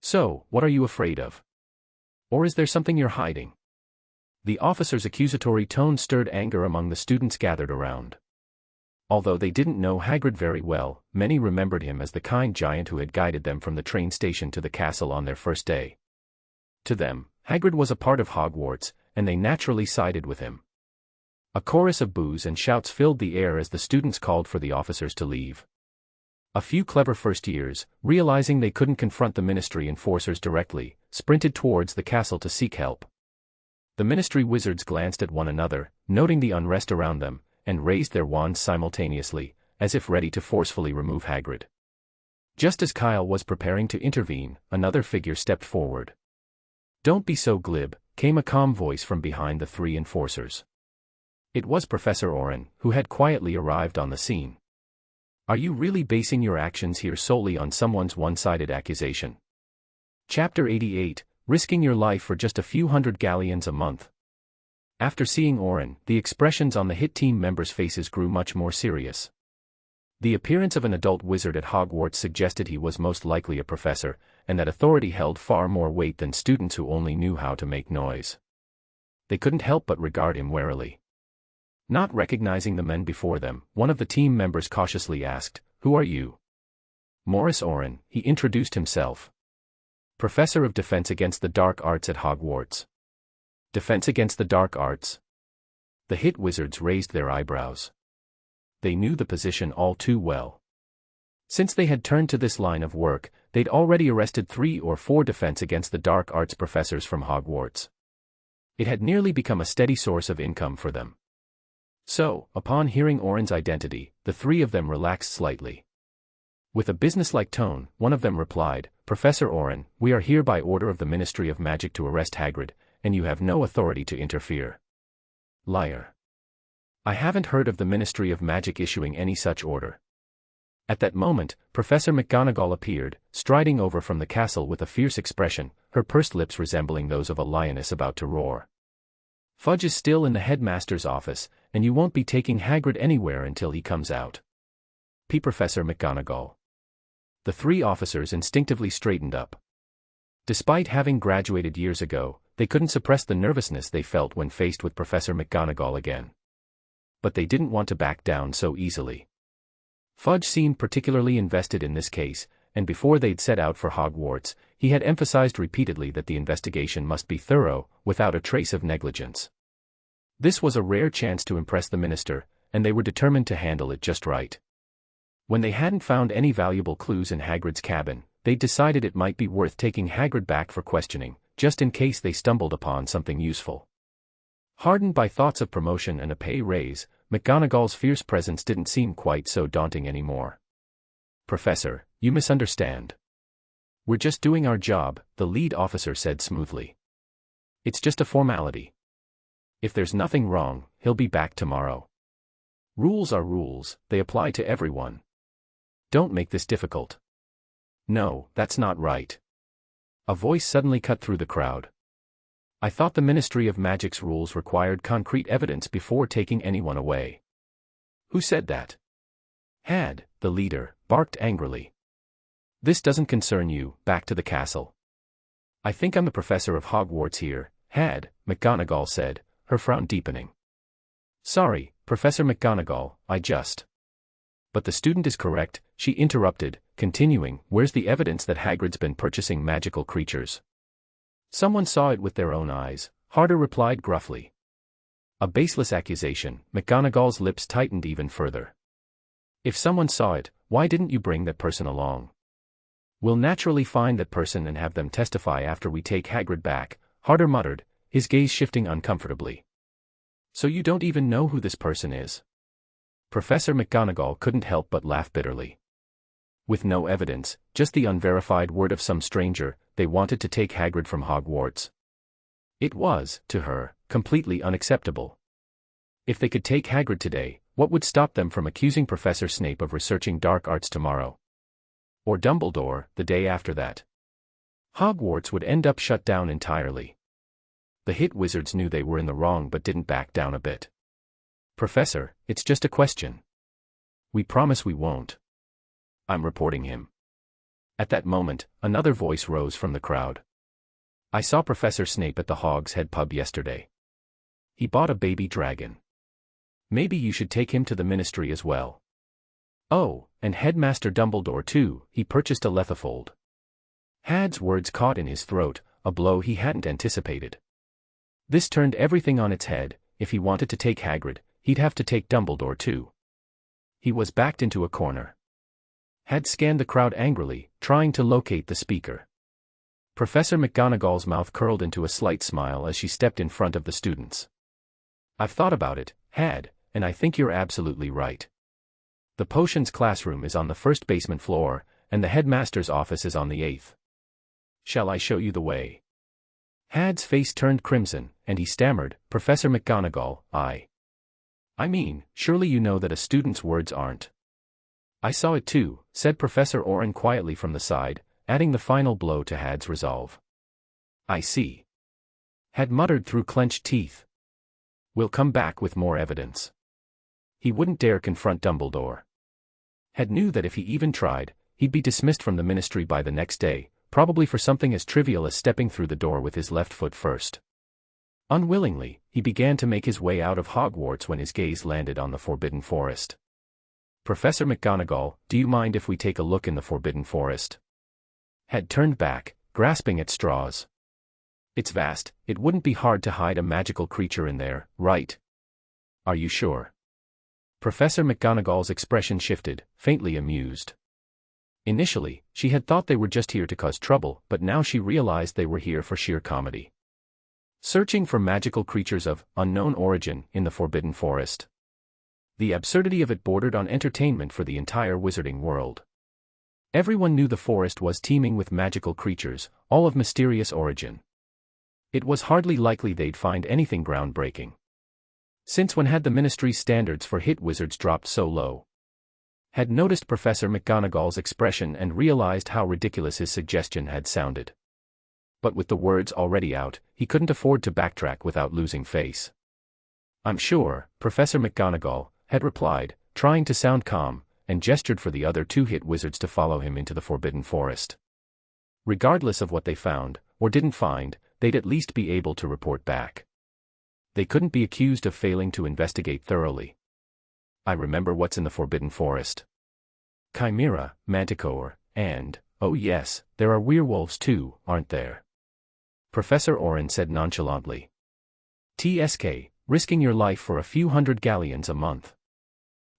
So, what are you afraid of? Or is there something you're hiding?" The officer's accusatory tone stirred anger among the students gathered around. Although they didn't know Hagrid very well, many remembered him as the kind giant who had guided them from the train station to the castle on their first day. To them, Hagrid was a part of Hogwarts, and they naturally sided with him. A chorus of boos and shouts filled the air as the students called for the officers to leave. A few clever first-years, realizing they couldn't confront the Ministry enforcers directly, sprinted towards the castle to seek help. The Ministry wizards glanced at one another, noting the unrest around them, and raised their wands simultaneously, as if ready to forcefully remove Hagrid. Just as Kyle was preparing to intervene, another figure stepped forward. "Don't be so glib," came a calm voice from behind the 3 enforcers. It was Professor Oren, who had quietly arrived on the scene. "Are you really basing your actions here solely on someone's one-sided accusation?" Chapter 88, Risking Your Life for Just a Few Hundred Galleons a Month. After seeing Oren, the expressions on the hit team members' faces grew much more serious. The appearance of an adult wizard at Hogwarts suggested he was most likely a professor, and that authority held far more weight than students who only knew how to make noise. They couldn't help but regard him warily. Not recognizing the men before them, one of the team members cautiously asked, "Who are you?" "Morris Oren," he introduced himself. "Professor of Defense Against the Dark Arts at Hogwarts." "Defense Against the Dark Arts?" The hit wizards raised their eyebrows. They knew the position all too well. Since they had turned to this line of work, they'd already arrested 3 or 4 defense against the dark arts professors from Hogwarts. It had nearly become a steady source of income for them. So, upon hearing Oren's identity, the 3 of them relaxed slightly. With a businesslike tone, one of them replied, "Professor Oren, we are here by order of the Ministry of Magic to arrest Hagrid, and you have no authority to interfere." Liar. I haven't heard of the Ministry of Magic issuing any such order. At that moment, Professor McGonagall appeared, striding over from the castle with a fierce expression, her pursed lips resembling those of a lioness about to roar. "Fudge is still in the headmaster's office, and you won't be taking Hagrid anywhere until he comes out." Professor McGonagall. The 3 officers instinctively straightened up. Despite having graduated years ago, they couldn't suppress the nervousness they felt when faced with Professor McGonagall again. But they didn't want to back down so easily. Fudge seemed particularly invested in this case, and before they'd set out for Hogwarts, he had emphasized repeatedly that the investigation must be thorough, without a trace of negligence. This was a rare chance to impress the minister, and they were determined to handle it just right. When they hadn't found any valuable clues in Hagrid's cabin, they decided it might be worth taking Hagrid back for questioning, just in case they stumbled upon something useful. Hardened by thoughts of promotion and a pay raise, McGonagall's fierce presence didn't seem quite so daunting anymore. "Professor, you misunderstand. We're just doing our job," the lead officer said smoothly. "It's just a formality. If there's nothing wrong, he'll be back tomorrow. Rules are rules, they apply to everyone. Don't make this difficult." "No, that's not right." A voice suddenly cut through the crowd. "I thought the Ministry of Magic's rules required concrete evidence before taking anyone away." "Who said that?" "Had," the leader, barked angrily. "This doesn't concern you, back to the castle." "I think I'm the professor of Hogwarts here," Had, McGonagall said, her frown deepening. "Sorry, Professor McGonagall, I just..." "But the student is correct," she interrupted, continuing, "Where's the evidence that Hagrid's been purchasing magical creatures?" "Someone saw it with their own eyes," Harder replied gruffly. A baseless accusation, McGonagall's lips tightened even further. "If someone saw it, why didn't you bring that person along? We'll naturally find that person and have them testify after we take Hagrid back," Harder muttered, his gaze shifting uncomfortably. "So you don't even know who this person is?" Professor McGonagall couldn't help but laugh bitterly. With no evidence, just the unverified word of some stranger, they wanted to take Hagrid from Hogwarts. It was, to her, completely unacceptable. If they could take Hagrid today, what would stop them from accusing Professor Snape of researching dark arts tomorrow? Or Dumbledore, the day after that? Hogwarts would end up shut down entirely. The hit wizards knew they were in the wrong but didn't back down a bit. "Professor, it's just a question. We promise we won't." "I'm reporting him." At that moment, another voice rose from the crowd. "I saw Professor Snape at the Hog's Head pub yesterday. He bought a baby dragon. Maybe you should take him to the ministry as well. Oh, and Headmaster Dumbledore too, he purchased a lethifold." Had's words caught in his throat, a blow he hadn't anticipated. This turned everything on its head. If he wanted to take Hagrid, he'd have to take Dumbledore too. He was backed into a corner. Had scanned the crowd angrily, trying to locate the speaker. Professor McGonagall's mouth curled into a slight smile as she stepped in front of the students. "I've thought about it, Had, and I think you're absolutely right. The potions classroom is on the first basement floor, and the headmaster's office is on the 8th. Shall I show you the way?" Had's face turned crimson, and he stammered, "Professor McGonagall, I mean, surely you know that a student's words aren't..." "I saw it too," said Professor Oren quietly from the side, adding the final blow to Had's resolve. "I see." Had muttered through clenched teeth. "We'll come back with more evidence." He wouldn't dare confront Dumbledore. Had knew that if he even tried, he'd be dismissed from the ministry by the next day, probably for something as trivial as stepping through the door with his left foot first. Unwillingly, he began to make his way out of Hogwarts when his gaze landed on the Forbidden Forest. "Professor McGonagall, do you mind if we take a look in the Forbidden Forest?" Had turned back, grasping at straws. "It's vast, it wouldn't be hard to hide a magical creature in there, right?" Are you sure? Professor McGonagall's expression shifted, faintly amused. Initially, she had thought they were just here to cause trouble, but now she realized they were here for sheer comedy. Searching for magical creatures of unknown origin in the Forbidden Forest. The absurdity of it bordered on entertainment for the entire wizarding world. Everyone knew the forest was teeming with magical creatures, all of mysterious origin. It was hardly likely they'd find anything groundbreaking. Since when had the Ministry's standards for hit wizards dropped so low? Had noticed Professor McGonagall's expression and realized how ridiculous his suggestion had sounded. But with the words already out, he couldn't afford to backtrack without losing face. "I'm sure," Professor McGonagall had replied, trying to sound calm, and gestured for the other two hit wizards to follow him into the Forbidden Forest. Regardless of what they found, or didn't find, they'd at least be able to report back. They couldn't be accused of failing to investigate thoroughly. "I remember what's in the Forbidden Forest. Chimera, Manticore, and, oh yes, there are werewolves too, aren't there?" Professor Oren said nonchalantly. "TSK, risking your life for a few hundred galleons a month."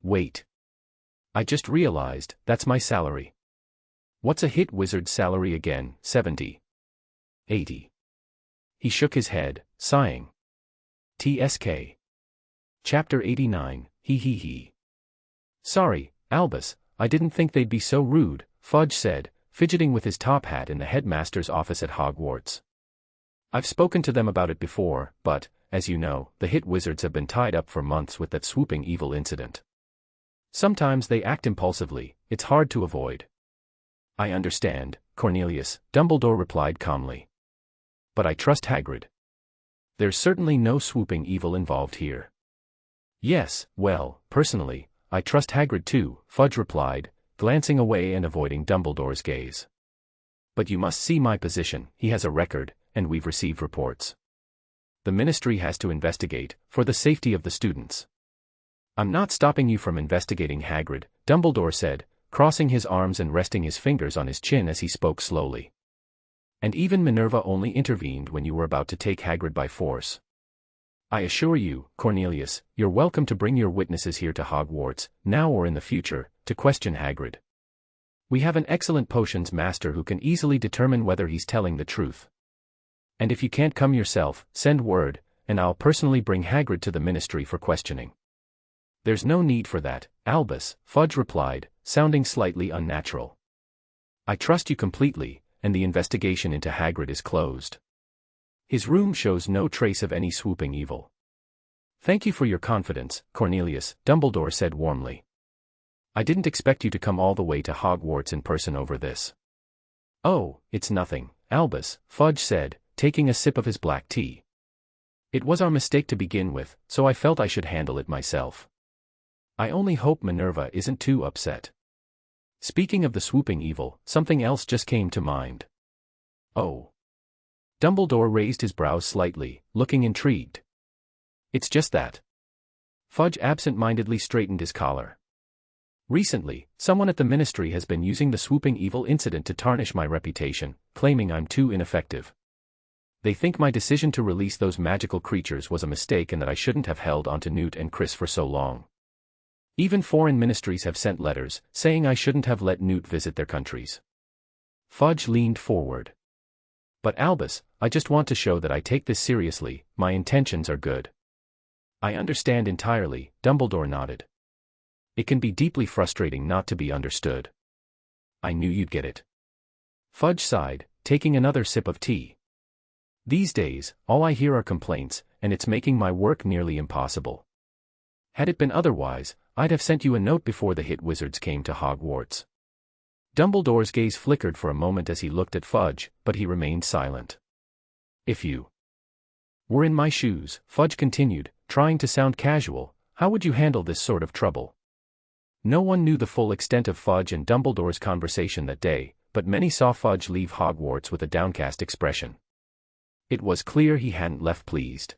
"Wait. I just realized, that's my salary." "What's a hit wizard's salary again? 70? 80? He shook his head, sighing. TSK. Chapter 89, he. "Sorry, Albus, I didn't think they'd be so rude," Fudge said, fidgeting with his top hat in the headmaster's office at Hogwarts. "I've spoken to them about it before, but, as you know, the hit wizards have been tied up for months with that swooping evil incident. Sometimes they act impulsively, it's hard to avoid." "I understand, Cornelius," Dumbledore replied calmly. "But I trust Hagrid. There's certainly no swooping evil involved here." "Yes, well, personally, I trust Hagrid too," Fudge replied, glancing away and avoiding Dumbledore's gaze. "But you must see my position, he has a record, and we've received reports. The Ministry has to investigate, for the safety of the students." "I'm not stopping you from investigating, Hagrid," Dumbledore said, crossing his arms and resting his fingers on his chin as he spoke slowly. "And even Minerva only intervened when you were about to take Hagrid by force. I assure you, Cornelius, you're welcome to bring your witnesses here to Hogwarts, now or in the future, to question Hagrid. We have an excellent potions master who can easily determine whether he's telling the truth. And if you can't come yourself, send word, and I'll personally bring Hagrid to the Ministry for questioning." "There's no need for that, Albus," Fudge replied, sounding slightly unnatural. "I trust you completely, and the investigation into Hagrid is closed. His room shows no trace of any swooping evil." "Thank you for your confidence, Cornelius," Dumbledore said warmly. "I didn't expect you to come all the way to Hogwarts in person over this." "Oh, it's nothing, Albus," Fudge said, taking a sip of his black tea. "It was our mistake to begin with, so I felt I should handle it myself. I only hope Minerva isn't too upset. Speaking of the swooping evil, something else just came to mind." "Oh." Dumbledore raised his brows slightly, looking intrigued. "It's just that." Fudge absent-mindedly straightened his collar. "Recently, someone at the Ministry has been using the swooping evil incident to tarnish my reputation, claiming I'm too ineffective. They think my decision to release those magical creatures was a mistake and that I shouldn't have held onto Newt and Chris for so long. Even foreign ministries have sent letters, saying I shouldn't have let Newt visit their countries." Fudge leaned forward. "But Albus, I just want to show that I take this seriously, my intentions are good." "I understand entirely," Dumbledore nodded. "It can be deeply frustrating not to be understood." "I knew you'd get it." Fudge sighed, taking another sip of tea. "These days, all I hear are complaints, and it's making my work nearly impossible. Had it been otherwise, I'd have sent you a note before the hit wizards came to Hogwarts." Dumbledore's gaze flickered for a moment as he looked at Fudge, but he remained silent. "If you were in my shoes," Fudge continued, trying to sound casual, "how would you handle this sort of trouble?" No one knew the full extent of Fudge and Dumbledore's conversation that day, but many saw Fudge leave Hogwarts with a downcast expression. It was clear he hadn't left pleased.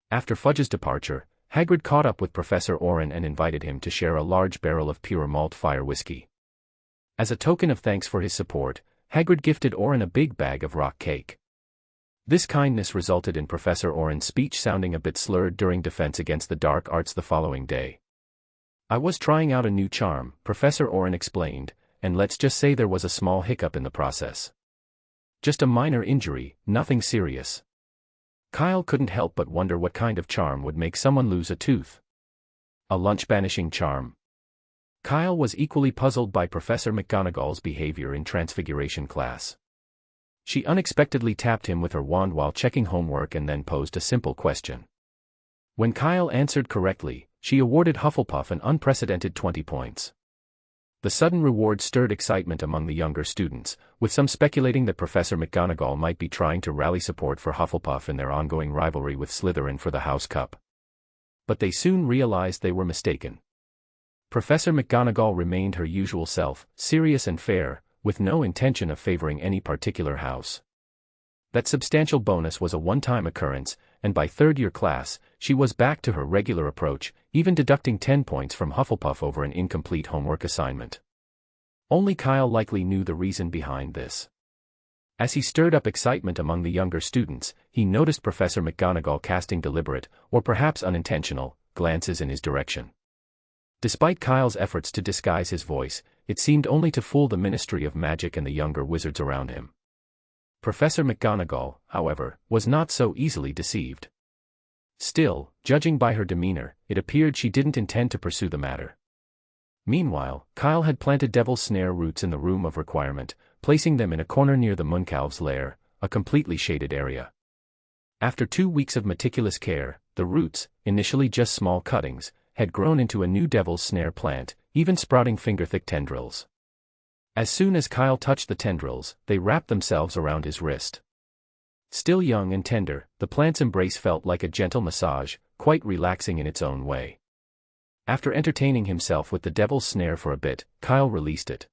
After Fudge's departure, Hagrid caught up with Professor Oren and invited him to share a large barrel of pure malt fire whiskey. As a token of thanks for his support, Hagrid gifted Oren a big bag of rock cake. This kindness resulted in Professor Oren's speech sounding a bit slurred during defense against the dark arts the following day. "I was trying out a new charm," Professor Oren explained, "and let's just say there was a small hiccup in the process. Just a minor injury, nothing serious." Kyle couldn't help but wonder what kind of charm would make someone lose a tooth. A lunch-banishing charm. Kyle was equally puzzled by Professor McGonagall's behavior in Transfiguration class. She unexpectedly tapped him with her wand while checking homework and then posed a simple question. When Kyle answered correctly, she awarded Hufflepuff an unprecedented 20 points. The sudden reward stirred excitement among the younger students, with some speculating that Professor McGonagall might be trying to rally support for Hufflepuff in their ongoing rivalry with Slytherin for the House Cup. But they soon realized they were mistaken. Professor McGonagall remained her usual self, serious and fair, with no intention of favoring any particular house. That substantial bonus was a one-time occurrence, and by third-year class, she was back to her regular approach, even deducting 10 points from Hufflepuff over an incomplete homework assignment. Only Kyle likely knew the reason behind this. As he stirred up excitement among the younger students, he noticed Professor McGonagall casting deliberate, or perhaps unintentional, glances in his direction. Despite Kyle's efforts to disguise his voice, it seemed only to fool the Ministry of Magic and the younger wizards around him. Professor McGonagall, however, was not so easily deceived. Still, judging by her demeanor, it appeared she didn't intend to pursue the matter. Meanwhile, Kyle had planted devil's snare roots in the room of requirement, placing them in a corner near the Mooncalf's lair, a completely shaded area. After 2 weeks of meticulous care, the roots, initially just small cuttings, had grown into a new devil's snare plant, even sprouting finger-thick tendrils. As soon as Kyle touched the tendrils, they wrapped themselves around his wrist. Still young and tender, the plant's embrace felt like a gentle massage, quite relaxing in its own way. After entertaining himself with the devil's snare for a bit, Kyle released it.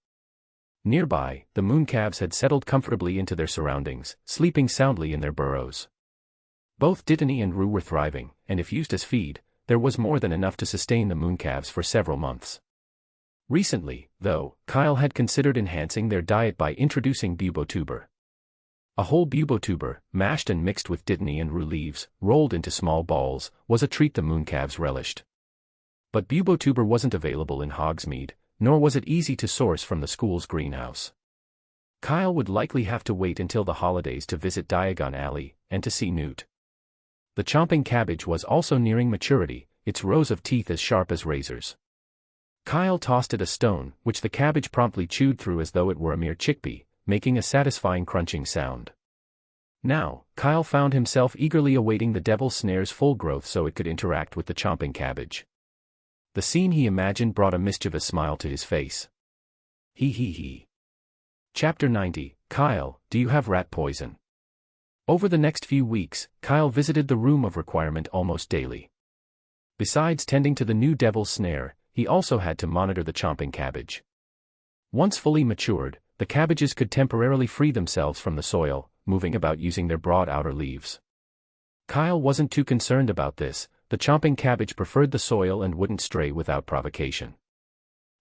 Nearby, the Mooncalves had settled comfortably into their surroundings, sleeping soundly in their burrows. Both Dittany and Rue were thriving, and if used as feed, there was more than enough to sustain the Mooncalves for several months. Recently, though, Kyle had considered enhancing their diet by introducing bubotuber. A whole bubotuber, mashed and mixed with Dittany and Rue leaves, rolled into small balls, was a treat the Mooncalves relished. But bubotuber wasn't available in Hogsmeade, nor was it easy to source from the school's greenhouse. Kyle would likely have to wait until the holidays to visit Diagon Alley, and to see Newt. The chomping cabbage was also nearing maturity, its rows of teeth as sharp as razors. Kyle tossed it a stone, which the cabbage promptly chewed through as though it were a mere chickpea, making a satisfying crunching sound. Now, Kyle found himself eagerly awaiting the devil's snare's full growth so it could interact with the chomping cabbage. The scene he imagined brought a mischievous smile to his face. He. Chapter 90, Kyle, do you have rat poison? Over the next few weeks, Kyle visited the room of requirement almost daily. Besides tending to the new devil's snare, he also had to monitor the chomping cabbage. Once fully matured, the cabbages could temporarily free themselves from the soil, moving about using their broad outer leaves. Kyle wasn't too concerned about this. The chomping cabbage preferred the soil and wouldn't stray without provocation.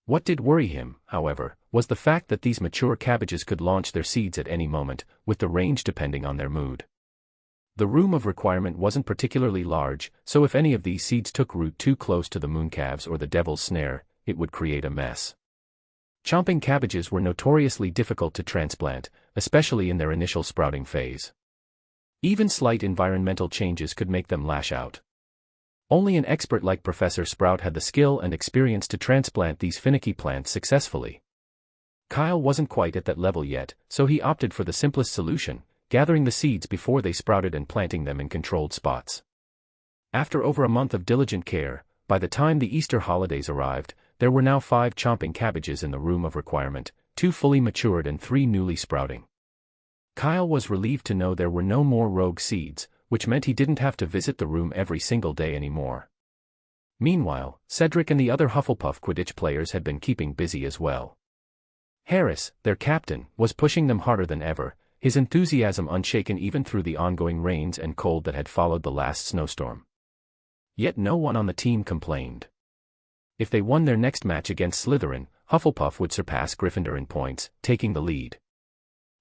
What did worry him, however, was the fact that these mature cabbages could launch their seeds at any moment, with the range depending on their mood. The room of requirement wasn't particularly large, so if any of these seeds took root too close to the Mooncalves or the devil's snare, it would create a mess. Chomping cabbages were notoriously difficult to transplant, especially in their initial sprouting phase. Even slight environmental changes could make them lash out. Only an expert like Professor Sprout had the skill and experience to transplant these finicky plants successfully. Kyle wasn't quite at that level yet, so he opted for the simplest solution, gathering the seeds before they sprouted and planting them in controlled spots. After over a month of diligent care, by the time the Easter holidays arrived, there were now 5 chomping cabbages in the room of requirement, 2 fully matured and 3 newly sprouting. Kyle was relieved to know there were no more rogue seeds, which meant he didn't have to visit the room every single day anymore. Meanwhile, Cedric and the other Hufflepuff Quidditch players had been keeping busy as well. Harris, their captain, was pushing them harder than ever, his enthusiasm unshaken even through the ongoing rains and cold that had followed the last snowstorm. Yet no one on the team complained. If they won their next match against Slytherin, Hufflepuff would surpass Gryffindor in points, taking the lead.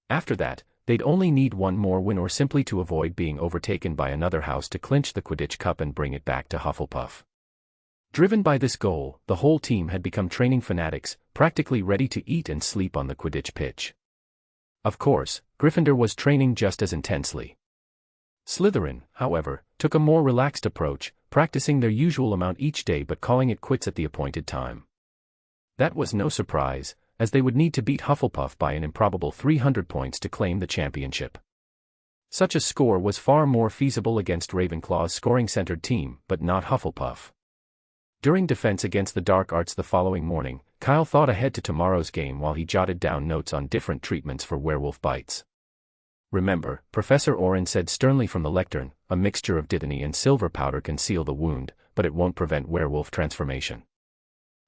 After that, They'd only need one more win or simply to avoid being overtaken by another house to clinch the Quidditch Cup and bring it back to Hufflepuff. Driven by this goal, the whole team had become training fanatics, practically ready to eat and sleep on the Quidditch pitch. Of course, Gryffindor was training just as intensely. Slytherin, however, took a more relaxed approach, practicing their usual amount each day but calling it quits at the appointed time. That was no surprise, as they would need to beat Hufflepuff by an improbable 300 points to claim the championship. Such a score was far more feasible against Ravenclaw's scoring-centered team, but not Hufflepuff. During defense against the dark arts the following morning, Kyle thought ahead to tomorrow's game while he jotted down notes on different treatments for werewolf bites. Remember, Professor Oren said sternly from the lectern, a mixture of dittany and silver powder can seal the wound, but it won't prevent werewolf transformation.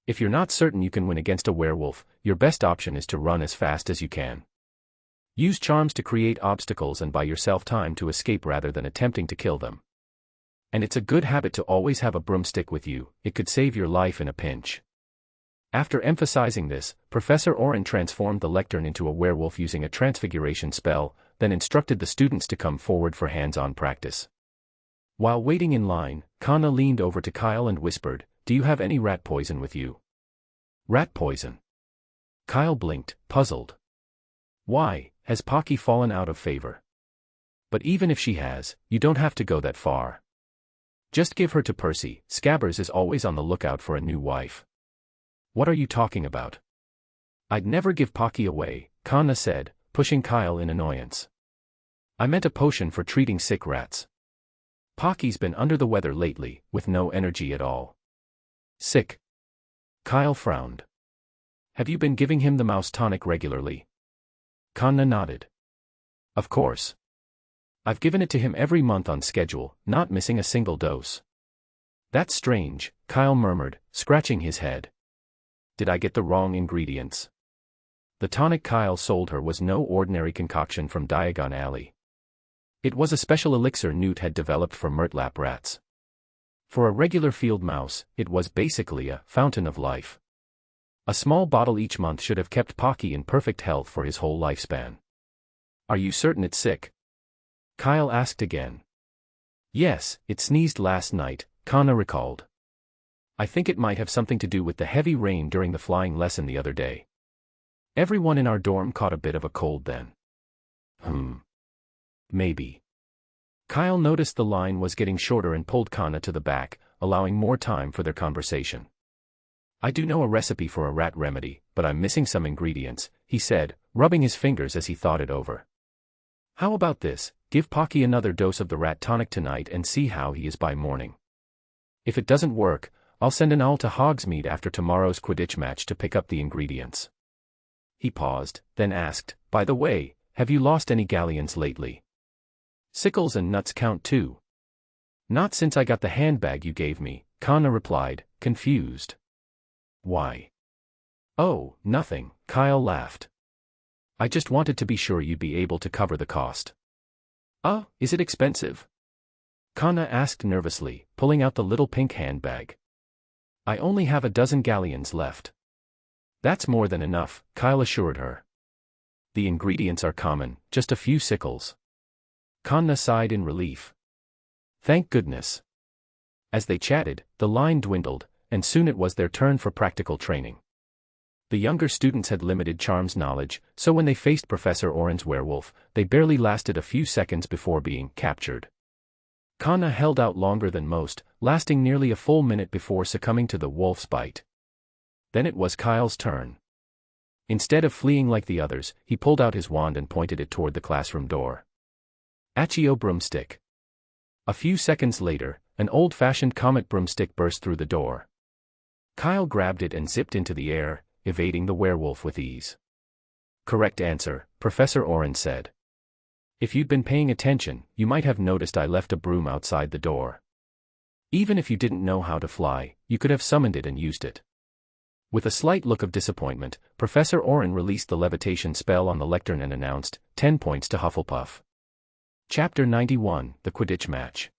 If you're not certain you can win against a werewolf, your best option is to run as fast as you can. Use charms to create obstacles and buy yourself time to escape rather than attempting to kill them. And it's a good habit to always have a broomstick with you, it could save your life in a pinch. After emphasizing this, Professor Oren transformed the lectern into a werewolf using a transfiguration spell, then instructed the students to come forward for hands-on practice. While waiting in line, Kana leaned over to Kyle and whispered, "Do you have any rat poison with you?" Rat poison? Kyle blinked, puzzled. Why, has Pocky fallen out of favor? But even if she has, you don't have to go that far. Just give her to Percy, Scabbers is always on the lookout for a new wife. What are you talking about? I'd never give Pocky away, Kana said, pushing Kyle in annoyance. I meant a potion for treating sick rats. Pocky's been under the weather lately, with no energy at all. Sick? Kyle frowned. Have you been giving him the mouse tonic regularly? Kana nodded. Of course. I've given it to him every month on schedule, not missing a single dose. That's strange, Kyle murmured, scratching his head. Did I get the wrong ingredients? The tonic Kyle sold her was no ordinary concoction from Diagon Alley. It was a special elixir Newt had developed for Murtlap rats. For a regular field mouse, it was basically a fountain of life. A small bottle each month should have kept Pocky in perfect health for his whole lifespan. Are you certain it's sick? Kyle asked again. Yes, it sneezed last night, Kana recalled. I think it might have something to do with the heavy rain during the flying lesson the other day. Everyone in our dorm caught a bit of a cold then. Maybe. Kyle noticed the line was getting shorter and pulled Kana to the back, allowing more time for their conversation. I do know a recipe for a rat remedy, but I'm missing some ingredients, he said, rubbing his fingers as he thought it over. How about this, give Pocky another dose of the rat tonic tonight and see how he is by morning. If it doesn't work, I'll send an owl to Hogsmeade after tomorrow's Quidditch match to pick up the ingredients. He paused, then asked, by the way, have you lost any galleons lately? Sickles and nuts count too. Not since I got the handbag you gave me, Kana replied, confused. Why? Oh, nothing, Kyle laughed. I just wanted to be sure you'd be able to cover the cost. Oh, is it expensive? Kana asked nervously, pulling out the little pink handbag. I only have a dozen galleons left. That's more than enough, Kyle assured her. The ingredients are common, just a few sickles. Kana sighed in relief. Thank goodness. As they chatted, the line dwindled, and soon it was their turn for practical training. The younger students had limited charms knowledge, so when they faced Professor Oren's werewolf, they barely lasted a few seconds before being captured. Kana held out longer than most, lasting nearly a full minute before succumbing to the wolf's bite. Then it was Kyle's turn. Instead of fleeing like the others, he pulled out his wand and pointed it toward the classroom door. Accio broomstick. A few seconds later, an old-fashioned comet broomstick burst through the door. Kyle grabbed it and zipped into the air, evading the werewolf with ease. Correct answer, Professor Oren said. If you'd been paying attention, you might have noticed I left a broom outside the door. Even if you didn't know how to fly, you could have summoned it and used it. With a slight look of disappointment, Professor Oren released the levitation spell on the lectern and announced, 10 points to Hufflepuff. Chapter 91, The Quidditch Match.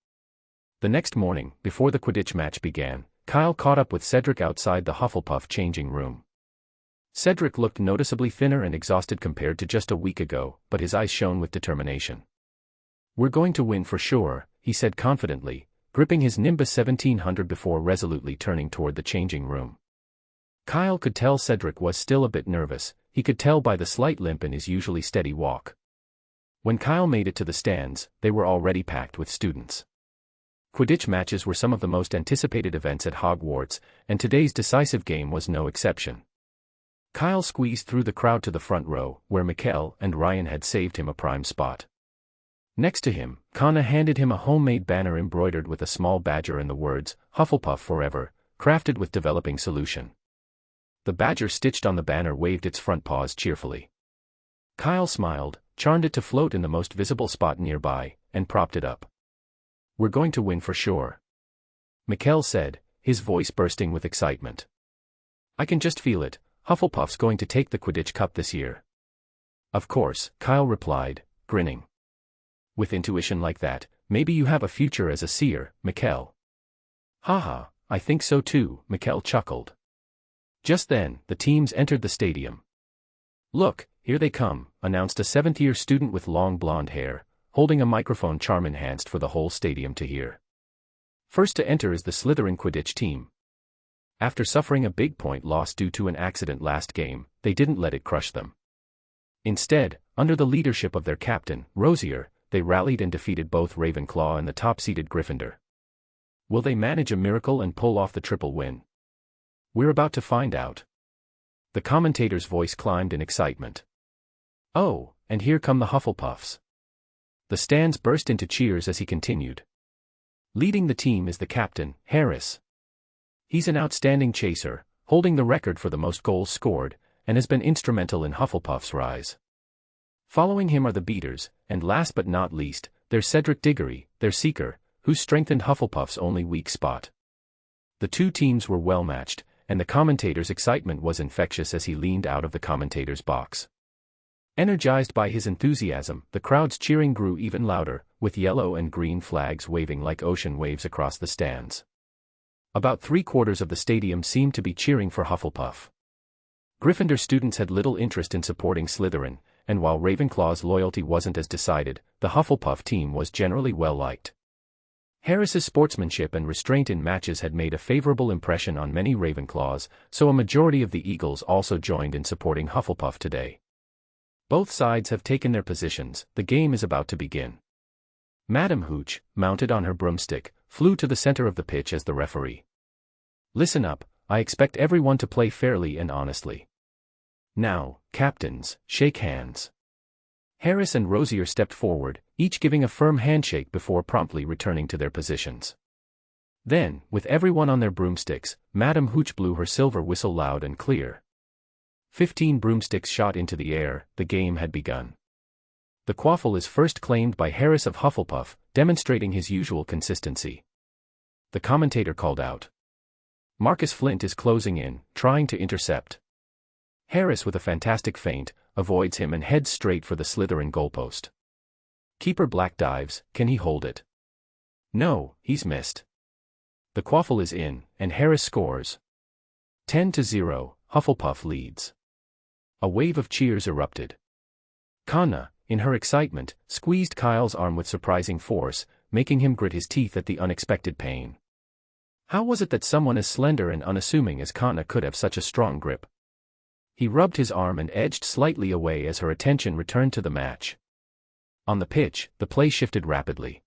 The next morning, before the Quidditch match began, Kyle caught up with Cedric outside the Hufflepuff changing room. Cedric looked noticeably thinner and exhausted compared to just a week ago, but his eyes shone with determination. "We're going to win for sure," he said confidently, gripping his Nimbus 1700 before resolutely turning toward the changing room. Kyle could tell Cedric was still a bit nervous. He could tell by the slight limp in his usually steady walk. When Kyle made it to the stands, they were already packed with students. Quidditch matches were some of the most anticipated events at Hogwarts, and today's decisive game was no exception. Kyle squeezed through the crowd to the front row, where Mikkel and Ryan had saved him a prime spot. Next to him, Connor handed him a homemade banner embroidered with a small badger and the words, "Hufflepuff Forever," crafted with developing solution. The badger stitched on the banner waved its front paws cheerfully. Kyle smiled, charmed it to float in the most visible spot nearby, and propped it up. "We're going to win for sure," Mikkel said, his voice bursting with excitement. "I can just feel it. Hufflepuff's going to take the Quidditch Cup this year." "Of course," Kyle replied, grinning. "With intuition like that, maybe you have a future as a seer, Mikkel." "Haha, I think so too," Mikkel chuckled. Just then, the teams entered the stadium. "Look, here they come," announced a 7th-year student with long blonde hair, holding a microphone charm-enhanced for the whole stadium to hear. First to enter is the Slytherin Quidditch team. After suffering a big point loss due to an accident last game, they didn't let it crush them. Instead, under the leadership of their captain, Rosier, they rallied and defeated both Ravenclaw and the top-seeded Gryffindor. Will they manage a miracle and pull off the triple win? We're about to find out. The commentator's voice climbed in excitement. "Oh, and here come the Hufflepuffs." The stands burst into cheers as he continued. Leading the team is the captain, Harris. He's an outstanding chaser, holding the record for the most goals scored, and has been instrumental in Hufflepuff's rise. Following him are the beaters, and last but not least, there's Cedric Diggory, their seeker, who strengthened Hufflepuff's only weak spot. The two teams were well matched, and the commentator's excitement was infectious as he leaned out of the commentator's box. Energized by his enthusiasm, the crowd's cheering grew even louder, with yellow and green flags waving like ocean waves across the stands. About 3/4 of the stadium seemed to be cheering for Hufflepuff. Gryffindor students had little interest in supporting Slytherin, and while Ravenclaw's loyalty wasn't as decided, the Hufflepuff team was generally well liked. Harris's sportsmanship and restraint in matches had made a favorable impression on many Ravenclaws, so a majority of the Eagles also joined in supporting Hufflepuff today. Both sides have taken their positions, the game is about to begin. Madam Hooch, mounted on her broomstick, flew to the center of the pitch as the referee. "Listen up, I expect everyone to play fairly and honestly. Now, captains, shake hands." Harris and Rosier stepped forward, each giving a firm handshake before promptly returning to their positions. Then, with everyone on their broomsticks, Madam Hooch blew her silver whistle loud and clear. 15 broomsticks shot into the air, the game had begun. The quaffle is first claimed by Harris of Hufflepuff, demonstrating his usual consistency. The commentator called out. Marcus Flint is closing in, trying to intercept. Harris, with a fantastic feint, avoids him and heads straight for the Slytherin goalpost. Keeper Black dives, can he hold it? No, he's missed. The quaffle is in, and Harris scores. 10-0, Hufflepuff leads. A wave of cheers erupted. Kanna, in her excitement, squeezed Kyle's arm with surprising force, making him grit his teeth at the unexpected pain. How was it that someone as slender and unassuming as Kanna could have such a strong grip? He rubbed his arm and edged slightly away as her attention returned to the match. On the pitch, the play shifted rapidly.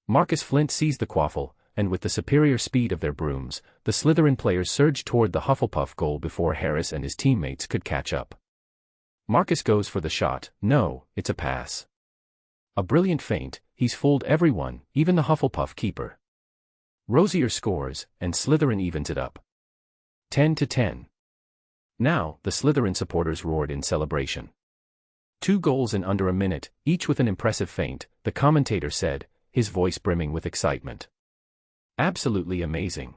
Marcus Flint seized the quaffle, and with the superior speed of their brooms, the Slytherin players surged toward the Hufflepuff goal before Harris and his teammates could catch up. Marcus goes for the shot. No, it's a pass. A brilliant feint, he's fooled everyone, even the Hufflepuff keeper. Rosier scores, and Slytherin evens it up. 10-10. Now, the Slytherin supporters roared in celebration. 2 goals in under a minute, each with an impressive feint, the commentator said, his voice brimming with excitement. Absolutely amazing.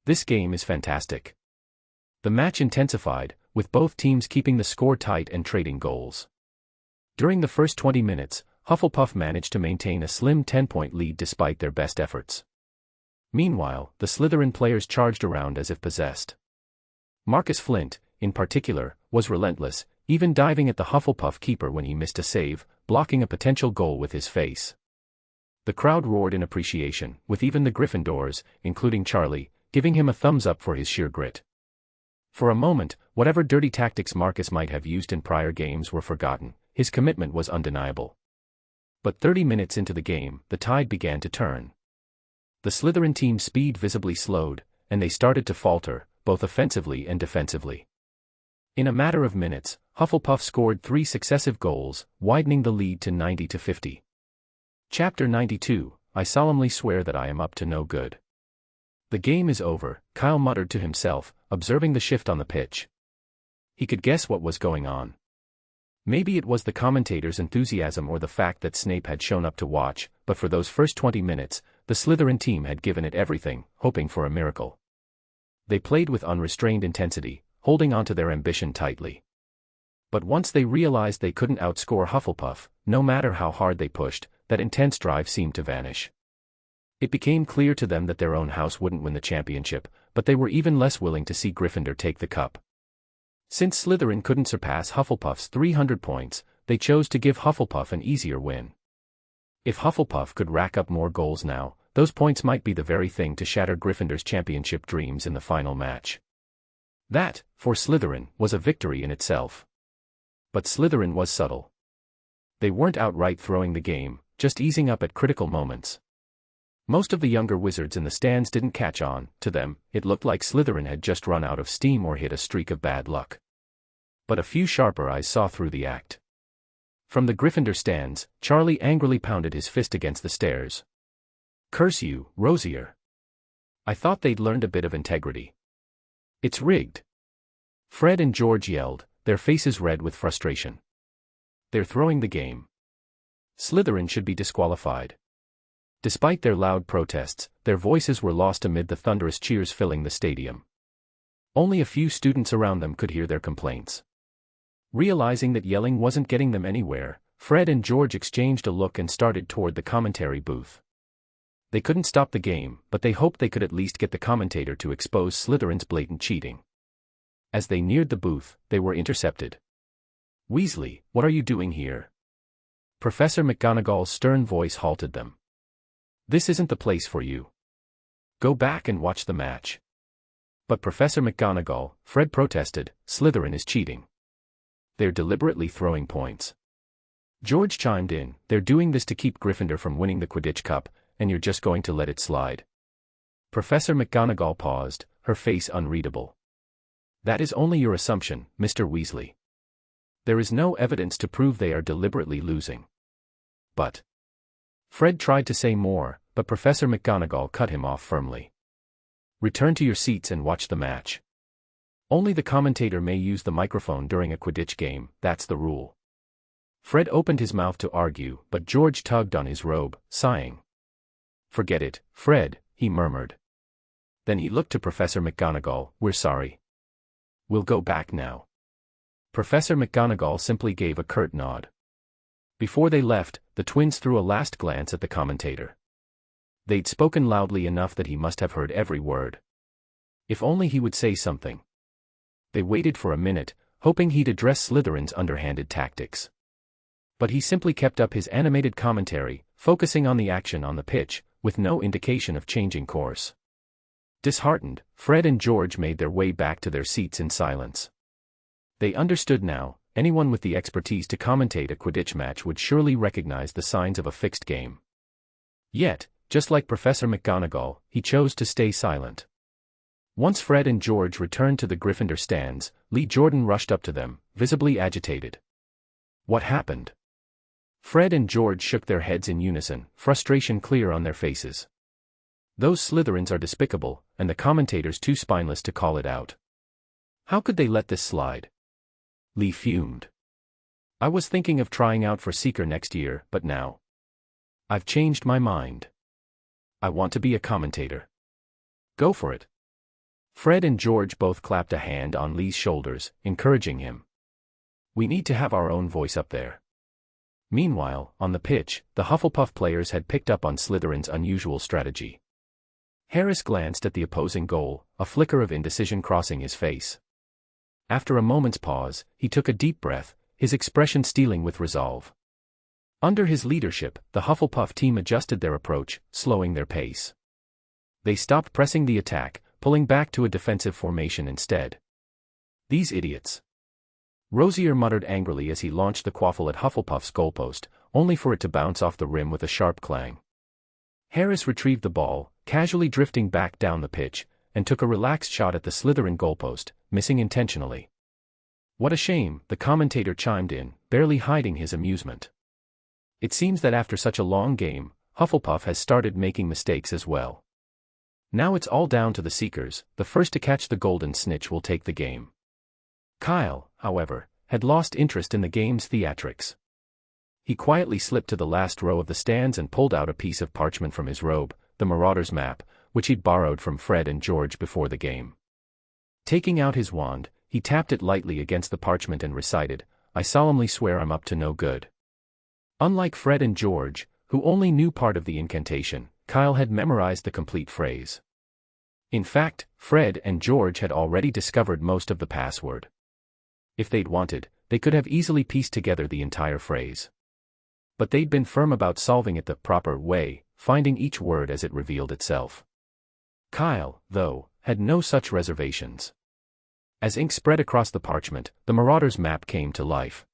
This game is fantastic. The match intensified, with both teams keeping the score tight and trading goals. During the first 20 minutes, Hufflepuff managed to maintain a slim 10-point lead despite their best efforts. Meanwhile, the Slytherin players charged around as if possessed. Marcus Flint, in particular, was relentless, even diving at the Hufflepuff keeper when he missed a save, blocking a potential goal with his face. The crowd roared in appreciation, with even the Gryffindors, including Charlie, giving him a thumbs up for his sheer grit. For a moment, whatever dirty tactics Marcus might have used in prior games were forgotten. His commitment was undeniable. But 30 minutes into the game, the tide began to turn. The Slytherin team's speed visibly slowed, and they started to falter, both offensively and defensively. In a matter of minutes, Hufflepuff scored 3 successive goals, widening the lead to 90-50. Chapter 92, I solemnly swear that I am up to no good. The game is over, Kyle muttered to himself, observing the shift on the pitch. He could guess what was going on. Maybe it was the commentators' enthusiasm or the fact that Snape had shown up to watch, but for those first 20 minutes, the Slytherin team had given it everything, hoping for a miracle. They played with unrestrained intensity, holding onto their ambition tightly. But once they realized they couldn't outscore Hufflepuff, no matter how hard they pushed, that intense drive seemed to vanish. It became clear to them that their own house wouldn't win the championship, but they were even less willing to see Gryffindor take the cup. Since Slytherin couldn't surpass Hufflepuff's 300 points, they chose to give Hufflepuff an easier win. If Hufflepuff could rack up more goals now, those points might be the very thing to shatter Gryffindor's championship dreams in the final match. That, for Slytherin, was a victory in itself. But Slytherin was subtle. They weren't outright throwing the game, just easing up at critical moments. Most of the younger wizards in the stands didn't catch on. To them, it looked like Slytherin had just run out of steam or hit a streak of bad luck. But a few sharper eyes saw through the act. From the Gryffindor stands, Charlie angrily pounded his fist against the stairs. "Curse you, Rosier. I thought they'd learned a bit of integrity. It's rigged." Fred and George yelled, their faces red with frustration. "They're throwing the game. Slytherin should be disqualified." Despite their loud protests, their voices were lost amid the thunderous cheers filling the stadium. Only a few students around them could hear their complaints. Realizing that yelling wasn't getting them anywhere, Fred and George exchanged a look and started toward the commentary booth. They couldn't stop the game, but they hoped they could at least get the commentator to expose Slytherin's blatant cheating. As they neared the booth, they were intercepted. "Weasley, what are you doing here?" Professor McGonagall's stern voice halted them. "This isn't the place for you. Go back and watch the match." "But Professor McGonagall," Fred protested, "Slytherin is cheating. They're deliberately throwing points." George chimed in, "They're doing this to keep Gryffindor from winning the Quidditch Cup, and you're just going to let it slide." Professor McGonagall paused, her face unreadable. "That is only your assumption, Mr. Weasley. There is no evidence to prove they are deliberately losing." "But..." Fred tried to say more, but Professor McGonagall cut him off firmly. "Return to your seats and watch the match. Only the commentator may use the microphone during a Quidditch game, that's the rule." Fred opened his mouth to argue, but George tugged on his robe, sighing. "Forget it, Fred," he murmured. Then he looked to Professor McGonagall, "We're sorry. We'll go back now." Professor McGonagall simply gave a curt nod. Before they left, the twins threw a last glance at the commentator. They'd spoken loudly enough that he must have heard every word. If only he would say something. They waited for a minute, hoping he'd address Slytherin's underhanded tactics. But he simply kept up his animated commentary, focusing on the action on the pitch, with no indication of changing course. Disheartened, Fred and George made their way back to their seats in silence. They understood now, anyone with the expertise to commentate a Quidditch match would surely recognize the signs of a fixed game. Yet, just like Professor McGonagall, he chose to stay silent. Once Fred and George returned to the Gryffindor stands, Lee Jordan rushed up to them, visibly agitated. "What happened?" Fred and George shook their heads in unison, frustration clear on their faces. Those Slytherins are despicable, and the commentators too spineless to call it out. How could they let this slide? Lee fumed. "I was thinking of trying out for Seeker next year, but now I've changed my mind. I want to be a commentator." "Go for it." Fred and George both clapped a hand on Lee's shoulders, encouraging him. "We need to have our own voice up there." Meanwhile, on the pitch, the Hufflepuff players had picked up on Slytherin's unusual strategy. Harris glanced at the opposing goal, a flicker of indecision crossing his face. After a moment's pause, he took a deep breath, his expression steeling with resolve. Under his leadership, the Hufflepuff team adjusted their approach, slowing their pace. They stopped pressing the attack, pulling back to a defensive formation instead. These idiots. Rosier muttered angrily as he launched the quaffle at Hufflepuff's goalpost, only for it to bounce off the rim with a sharp clang. Harris retrieved the ball, casually drifting back down the pitch, and took a relaxed shot at the Slytherin goalpost, missing intentionally. What a shame, the commentator chimed in, barely hiding his amusement. It seems that after such a long game, Hufflepuff has started making mistakes as well. Now it's all down to the Seekers, the first to catch the golden snitch will take the game. Kyle, however, had lost interest in the game's theatrics. He quietly slipped to the last row of the stands and pulled out a piece of parchment from his robe, the Marauder's map, which he'd borrowed from Fred and George before the game. Taking out his wand, he tapped it lightly against the parchment and recited, "I solemnly swear I'm up to no good." Unlike Fred and George, who only knew part of the incantation, Kyle had memorized the complete phrase. In fact, Fred and George had already discovered most of the password. If they'd wanted, they could have easily pieced together the entire phrase. But they'd been firm about solving it the proper way, finding each word as it revealed itself. Kyle, though, had no such reservations. As ink spread across the parchment, the Marauder's map came to life.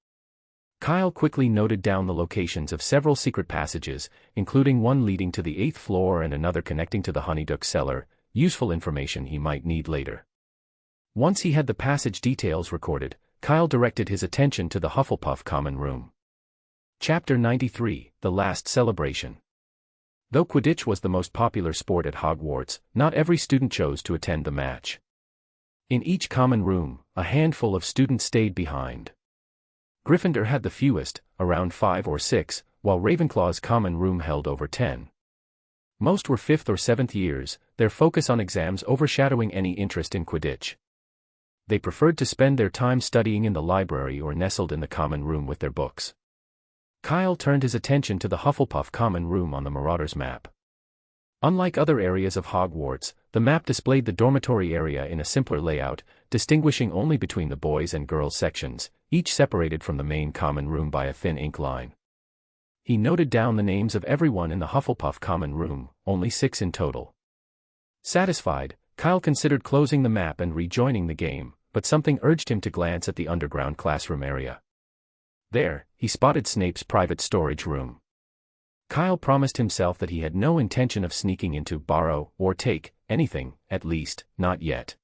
Kyle quickly noted down the locations of several secret passages, including one leading to the 8th floor and another connecting to the Honeyduck cellar, useful information he might need later. Once he had the passage details recorded, Kyle directed his attention to the Hufflepuff common room. Chapter 93, The Last Celebration. Though Quidditch was the most popular sport at Hogwarts, not every student chose to attend the match. In each common room, a handful of students stayed behind. Gryffindor had the fewest, around 5 or 6, while Ravenclaw's common room held over 10. Most were 5th or 7th years, their focus on exams overshadowing any interest in Quidditch. They preferred to spend their time studying in the library or nestled in the common room with their books. Kyle turned his attention to the Hufflepuff common room on the Marauder's map. Unlike other areas of Hogwarts, the map displayed the dormitory area in a simpler layout, distinguishing only between the boys' and girls' sections, each separated from the main common room by a thin ink line. He noted down the names of everyone in the Hufflepuff common room, only 6 in total. Satisfied, Kyle considered closing the map and rejoining the game, but something urged him to glance at the underground classroom area. There, he spotted Snape's private storage room. Kyle promised himself that he had no intention of sneaking in to borrow or take anything, at least, not yet.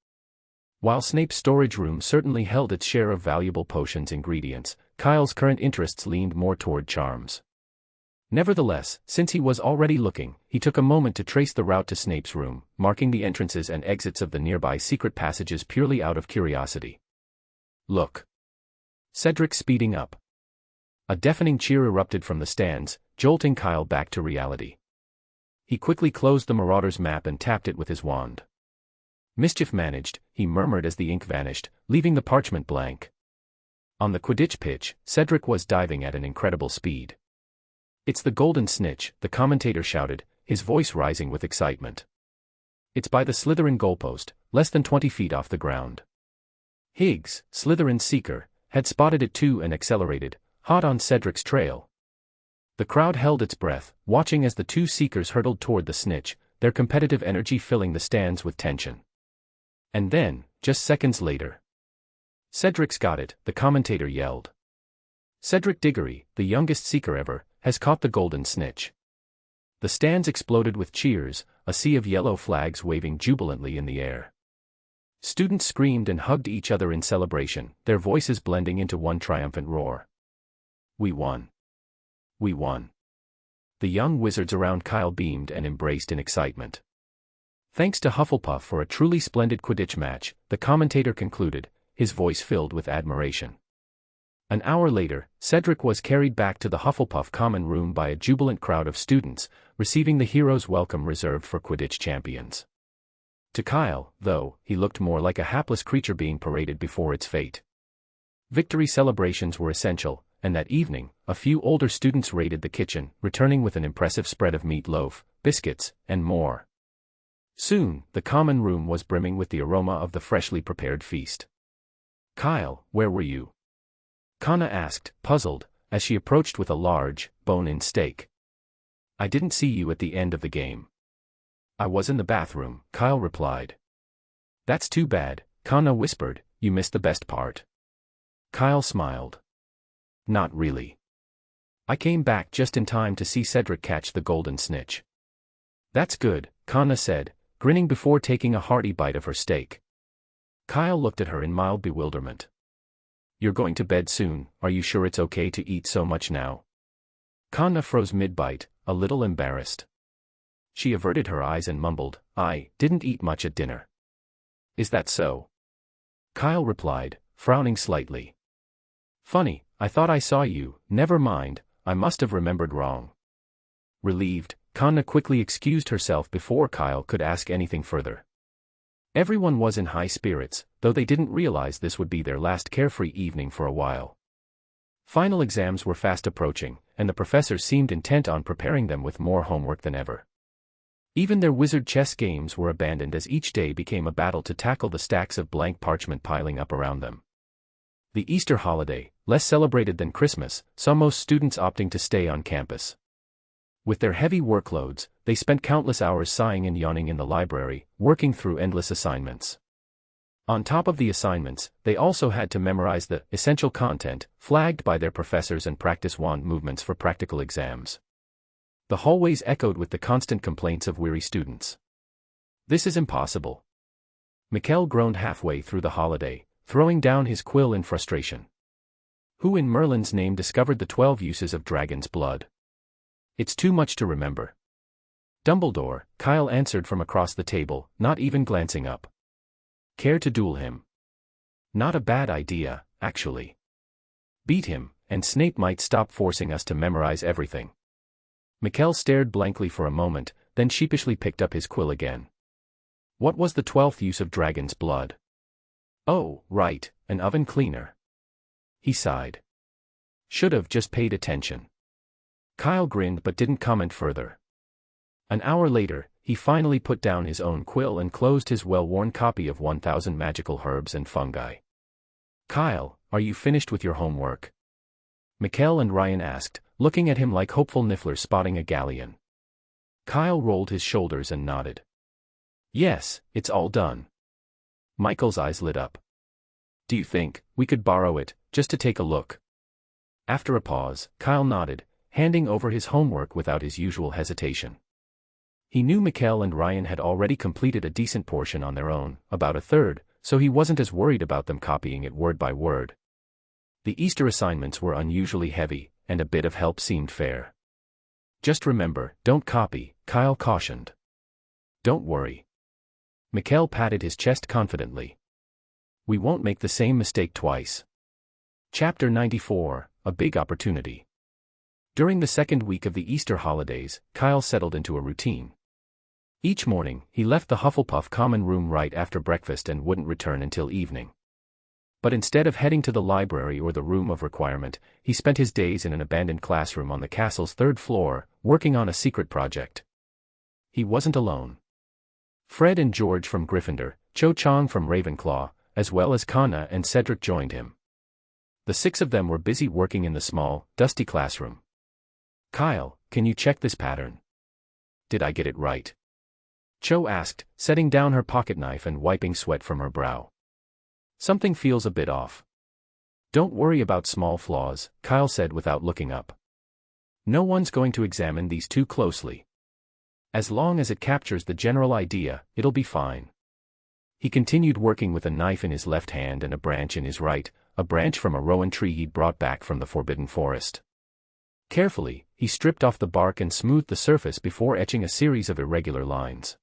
While Snape's storage room certainly held its share of valuable potions ingredients, Kyle's current interests leaned more toward charms. Nevertheless, since he was already looking, he took a moment to trace the route to Snape's room, marking the entrances and exits of the nearby secret passages purely out of curiosity. "Look!" Cedric speeding up. A deafening cheer erupted from the stands, jolting Kyle back to reality. He quickly closed the Marauder's map and tapped it with his wand. "Mischief managed," he murmured as the ink vanished, leaving the parchment blank. On the Quidditch pitch, Cedric was diving at an incredible speed. "It's the Golden Snitch," the commentator shouted, his voice rising with excitement. "It's by the Slytherin goalpost, less than 20 feet off the ground." Higgs, Slytherin's seeker, had spotted it too and accelerated, hot on Cedric's trail. The crowd held its breath, watching as the two seekers hurtled toward the snitch, their competitive energy filling the stands with tension. And then, just seconds later, "Cedric's got it," the commentator yelled. "Cedric Diggory, the youngest seeker ever, has caught the golden snitch." The stands exploded with cheers, a sea of yellow flags waving jubilantly in the air. Students screamed and hugged each other in celebration, their voices blending into one triumphant roar. "We won! We won!" The young wizards around Kyle beamed and embraced in excitement. "Thanks to Hufflepuff for a truly splendid Quidditch match," the commentator concluded, his voice filled with admiration. An hour later, Cedric was carried back to the Hufflepuff common room by a jubilant crowd of students, receiving the hero's welcome reserved for Quidditch champions. To Kyle, though, he looked more like a hapless creature being paraded before its fate. Victory celebrations were essential, and that evening, a few older students raided the kitchen, returning with an impressive spread of meatloaf, biscuits, and more. Soon, the common room was brimming with the aroma of the freshly prepared feast. Kyle, where were you? Kana asked, puzzled, as she approached with a large, bone-in steak. I didn't see you at the end of the game. I was in the bathroom, Kyle replied. That's too bad, Kana whispered, you missed the best part. Kyle smiled. Not really. I came back just in time to see Cedric catch the golden snitch. That's good, Kana said, grinning before taking a hearty bite of her steak. Kyle looked at her in mild bewilderment. You're going to bed soon, are you sure it's okay to eat so much now? Kana froze mid-bite, a little embarrassed. She averted her eyes and mumbled, I didn't eat much at dinner. Is that so? Kyle replied, frowning slightly. Funny, I thought I saw you, never mind, I must have remembered wrong. Relieved, Kana quickly excused herself before Kyle could ask anything further. Everyone was in high spirits, though they didn't realize this would be their last carefree evening for a while. Final exams were fast approaching, and the professors seemed intent on preparing them with more homework than ever. Even their wizard chess games were abandoned as each day became a battle to tackle the stacks of blank parchment piling up around them. The Easter holiday, less celebrated than Christmas, saw most students opting to stay on campus. With their heavy workloads, they spent countless hours sighing and yawning in the library, working through endless assignments. On top of the assignments, they also had to memorize the essential content, flagged by their professors and practice wand movements for practical exams. The hallways echoed with the constant complaints of weary students. This is impossible. Mikkel groaned halfway through the holiday, throwing down his quill in frustration. Who in Merlin's name discovered the 12 uses of dragon's blood? It's too much to remember. Dumbledore, Kyle answered from across the table, not even glancing up. Care to duel him? Not a bad idea, actually. Beat him, and Snape might stop forcing us to memorize everything. Mikkel stared blankly for a moment, then sheepishly picked up his quill again. What was the 12th use of dragon's blood? Oh, right, an oven cleaner. He sighed. Should have just paid attention. Kyle grinned but didn't comment further. An hour later, he finally put down his own quill and closed his well-worn copy of 1000 Magical Herbs and Fungi. Kyle, are you finished with your homework? Mikkel and Ryan asked, looking at him like hopeful nifflers spotting a galleon. Kyle rolled his shoulders and nodded. Yes, it's all done. Michael's eyes lit up. Do you think we could borrow it, just to take a look? After a pause, Kyle nodded, handing over his homework without his usual hesitation. He knew Mikkel and Ryan had already completed a decent portion on their own, about a third, so he wasn't as worried about them copying it word by word. The Easter assignments were unusually heavy, and a bit of help seemed fair. Just remember, don't copy, Kyle cautioned. Don't worry. Mikkel patted his chest confidently. We won't make the same mistake twice. Chapter 94, A Big Opportunity. During the second week of the Easter holidays, Kyle settled into a routine. Each morning, he left the Hufflepuff common room right after breakfast and wouldn't return until evening. But instead of heading to the library or the room of requirement, he spent his days in an abandoned classroom on the castle's 3rd floor, working on a secret project. He wasn't alone. Fred and George from Gryffindor, Cho Chang from Ravenclaw, as well as Kana and Cedric joined him. The 6 of them were busy working in the small, dusty classroom. Kyle, can you check this pattern? Did I get it right? Cho asked, setting down her pocketknife and wiping sweat from her brow. Something feels a bit off. Don't worry about small flaws, Kyle said without looking up. No one's going to examine these too closely. As long as it captures the general idea, it'll be fine. He continued working with a knife in his left hand and a branch in his right, a branch from a rowan tree he'd brought back from the Forbidden Forest. Carefully, he stripped off the bark and smoothed the surface before etching a series of irregular lines.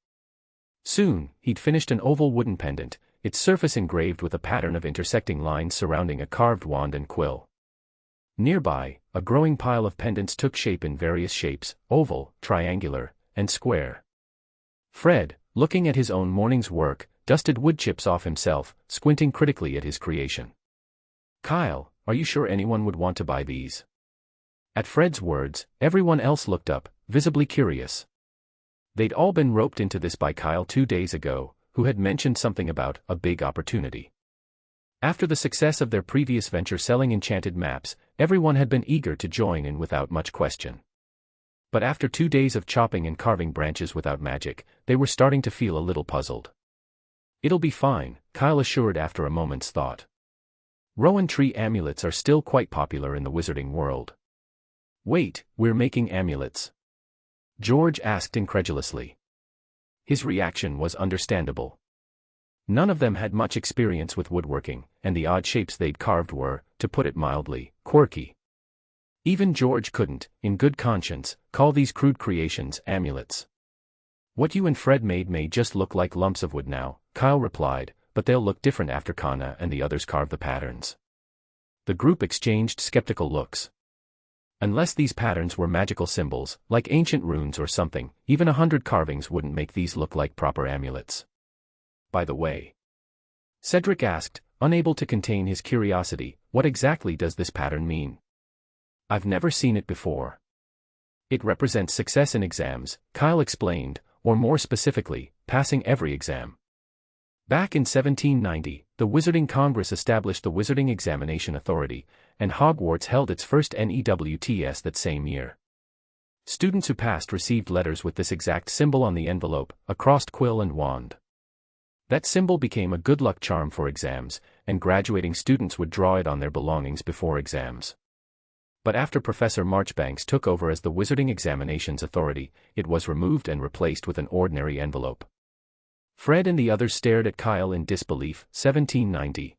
Soon, he'd finished an oval wooden pendant, its surface engraved with a pattern of intersecting lines surrounding a carved wand and quill. Nearby, a growing pile of pendants took shape in various shapes, oval, triangular, and square. Fred, looking at his own morning's work, dusted wood chips off himself, squinting critically at his creation. Kyle, are you sure anyone would want to buy these? At Fred's words, everyone else looked up, visibly curious. They'd all been roped into this by Kyle 2 days ago, who had mentioned something about a big opportunity. After the success of their previous venture selling enchanted maps, everyone had been eager to join in without much question. But after 2 days of chopping and carving branches without magic, they were starting to feel a little puzzled. "It'll be fine," Kyle assured after a moment's thought. "Rowan tree amulets are still quite popular in the wizarding world." "Wait, we're making amulets?" George asked incredulously. His reaction was understandable. None of them had much experience with woodworking, and the odd shapes they'd carved were, to put it mildly, quirky. Even George couldn't, in good conscience, call these crude creations amulets. "What you and Fred made may just look like lumps of wood now," Kyle replied, "but they'll look different after Kana and the others carve the patterns." The group exchanged skeptical looks. Unless these patterns were magical symbols, like ancient runes or something, even 100 carvings wouldn't make these look like proper amulets. "By the way," Cedric asked, unable to contain his curiosity, "what exactly does this pattern mean? I've never seen it before." "It represents success in exams," Kyle explained, "or more specifically, passing every exam." Back in 1790, the Wizarding Congress established the Wizarding Examination Authority, and Hogwarts held its first NEWTS that same year. Students who passed received letters with this exact symbol on the envelope, a crossed quill and wand. That symbol became a good luck charm for exams, and graduating students would draw it on their belongings before exams. But after Professor Marchbanks took over as the Wizarding Examinations Authority, it was removed and replaced with an ordinary envelope. Fred and the others stared at Kyle in disbelief. 1790.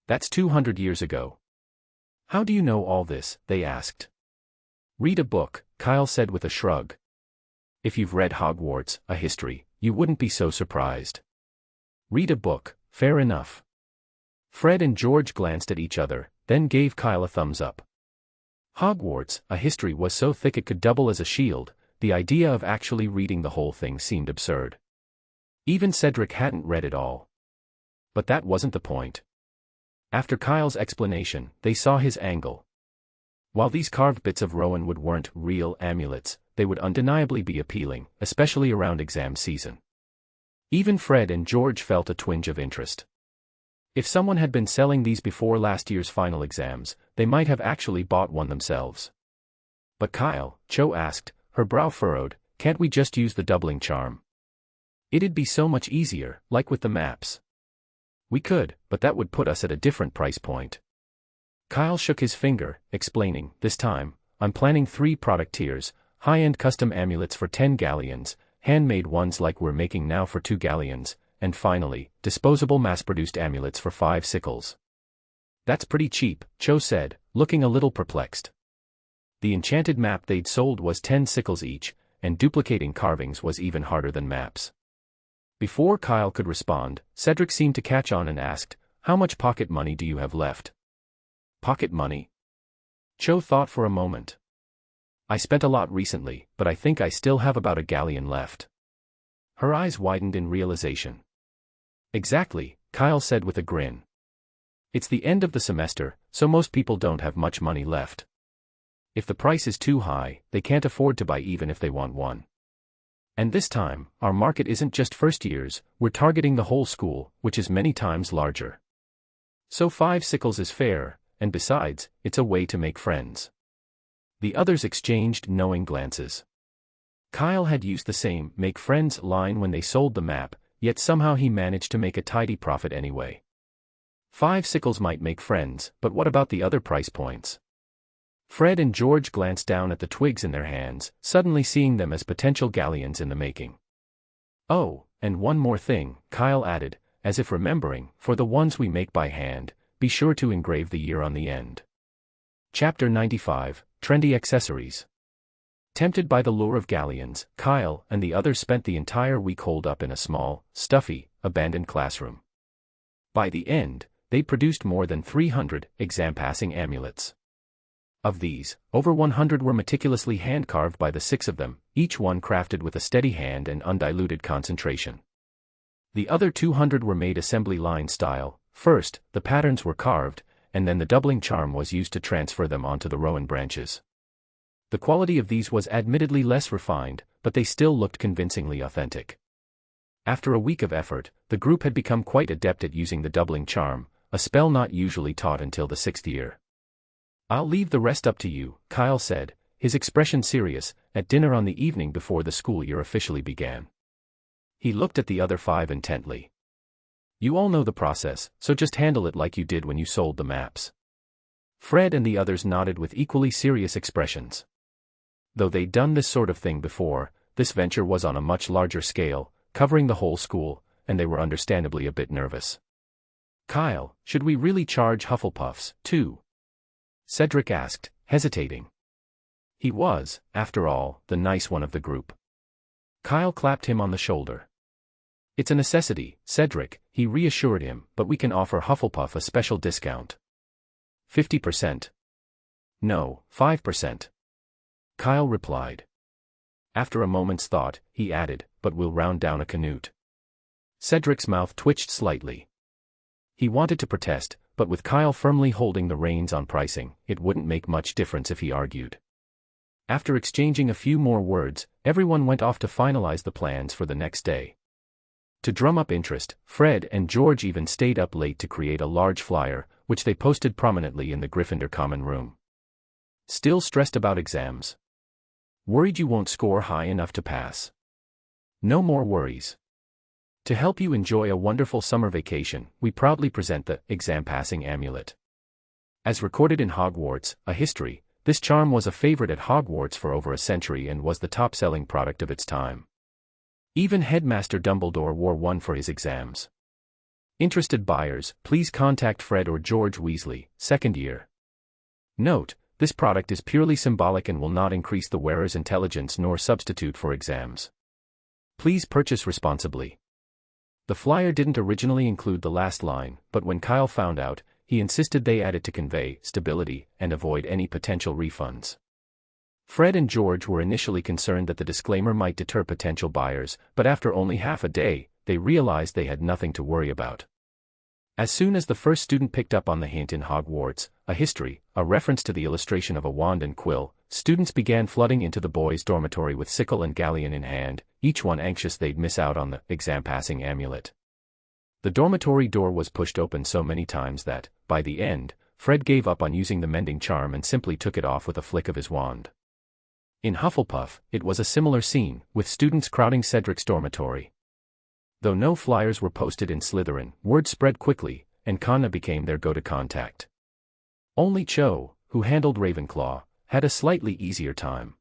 That's 200 years ago. "How do you know all this?" they asked. "Read a book," Kyle said with a shrug. "If you've read Hogwarts, a history, you wouldn't be so surprised." "Read a book, fair enough." Fred and George glanced at each other, then gave Kyle a thumbs up. Hogwarts, a history was so thick it could double as a shield, the idea of actually reading the whole thing seemed absurd. Even Cedric hadn't read it all. But that wasn't the point. After Kyle's explanation, they saw his angle. While these carved bits of Rowan wood weren't real amulets, they would undeniably be appealing, especially around exam season. Even Fred and George felt a twinge of interest. If someone had been selling these before last year's final exams, they might have actually bought one themselves. "But Kyle," Cho asked, her brow furrowed, "can't we just use the doubling charm? It'd be so much easier, like with the maps." "We could, but that would put us at a different price point." Kyle shook his finger, explaining, "This time, I'm planning 3 product tiers, high-end custom amulets for 10 galleons, handmade ones like we're making now for 2 galleons, and finally, disposable mass-produced amulets for 5 sickles." "That's pretty cheap," Cho said, looking a little perplexed. The enchanted map they'd sold was 10 sickles each, and duplicating carvings was even harder than maps. Before Kyle could respond, Cedric seemed to catch on and asked, "How much pocket money do you have left?" "Pocket money?" Cho thought for a moment. "I spent a lot recently, but I think I still have about a galleon left." Her eyes widened in realization. "Exactly," Kyle said with a grin. "It's the end of the semester, so most people don't have much money left. If the price is too high, they can't afford to buy even if they want one. And this time, our market isn't just first years, we're targeting the whole school, which is many times larger. So 5 sickles is fair, and besides, it's a way to make friends." The others exchanged knowing glances. Kyle had used the same "make friends" line when they sold the map, yet somehow he managed to make a tidy profit anyway. 5 sickles might make friends, but what about the other price points? Fred and George glanced down at the twigs in their hands, suddenly seeing them as potential galleons in the making. "Oh, and one more thing," Kyle added, as if remembering, "for the ones we make by hand, be sure to engrave the year on the end." Chapter 95, Trendy Accessories. Tempted by the lure of galleons, Kyle and the others spent the entire week holed up in a small, stuffy, abandoned classroom. By the end, they produced more than 300 exam-passing amulets. Of these, over 100 were meticulously hand-carved by the 6 of them, each one crafted with a steady hand and undiluted concentration. The other 200 were made assembly line style. First, the patterns were carved, and then the doubling charm was used to transfer them onto the Rowan branches. The quality of these was admittedly less refined, but they still looked convincingly authentic. After a week of effort, the group had become quite adept at using the doubling charm, a spell not usually taught until the 6th year. "I'll leave the rest up to you," Kyle said, his expression serious, at dinner on the evening before the school year officially began. He looked at the other 5 intently. "You all know the process, so just handle it like you did when you sold the maps." Fred and the others nodded with equally serious expressions. Though they'd done this sort of thing before, this venture was on a much larger scale, covering the whole school, and they were understandably a bit nervous. "Kyle, should we really charge Hufflepuffs, too?" Cedric asked, hesitating. He was, after all, the nice one of the group. Kyle clapped him on the shoulder. "It's a necessity, Cedric," he reassured him, "but we can offer Hufflepuff a special discount." 50%. "No, 5%. Kyle replied. After a moment's thought, he added, "But we'll round down a Canute." Cedric's mouth twitched slightly. He wanted to protest, but with Kyle firmly holding the reins on pricing, it wouldn't make much difference if he argued. After exchanging a few more words, everyone went off to finalize the plans for the next day. To drum up interest, Fred and George even stayed up late to create a large flyer, which they posted prominently in the Gryffindor common room. "Still stressed about exams? Worried you won't score high enough to pass? No more worries. To help you enjoy a wonderful summer vacation, we proudly present the Exam Passing Amulet. As recorded in Hogwarts, a history, this charm was a favorite at Hogwarts for over a century and was the top-selling product of its time. Even Headmaster Dumbledore wore one for his exams. Interested buyers, please contact Fred or George Weasley, 2nd year. Note, this product is purely symbolic and will not increase the wearer's intelligence nor substitute for exams. Please purchase responsibly." The flyer didn't originally include the last line, but when Kyle found out, he insisted they add it to convey stability and avoid any potential refunds. Fred and George were initially concerned that the disclaimer might deter potential buyers, but after only half a day, they realized they had nothing to worry about. As soon as the first student picked up on the hint in Hogwarts, a history, a reference to the illustration of a wand and quill, students began flooding into the boys' dormitory with sickle and galleon in hand, each one anxious they'd miss out on the exam-passing amulet. The dormitory door was pushed open so many times that, by the end, Fred gave up on using the mending charm and simply took it off with a flick of his wand. In Hufflepuff, it was a similar scene, with students crowding Cedric's dormitory. Though no flyers were posted in Slytherin, word spread quickly, and Conna became their go-to contact. Only Cho, who handled Ravenclaw, had a slightly easier time.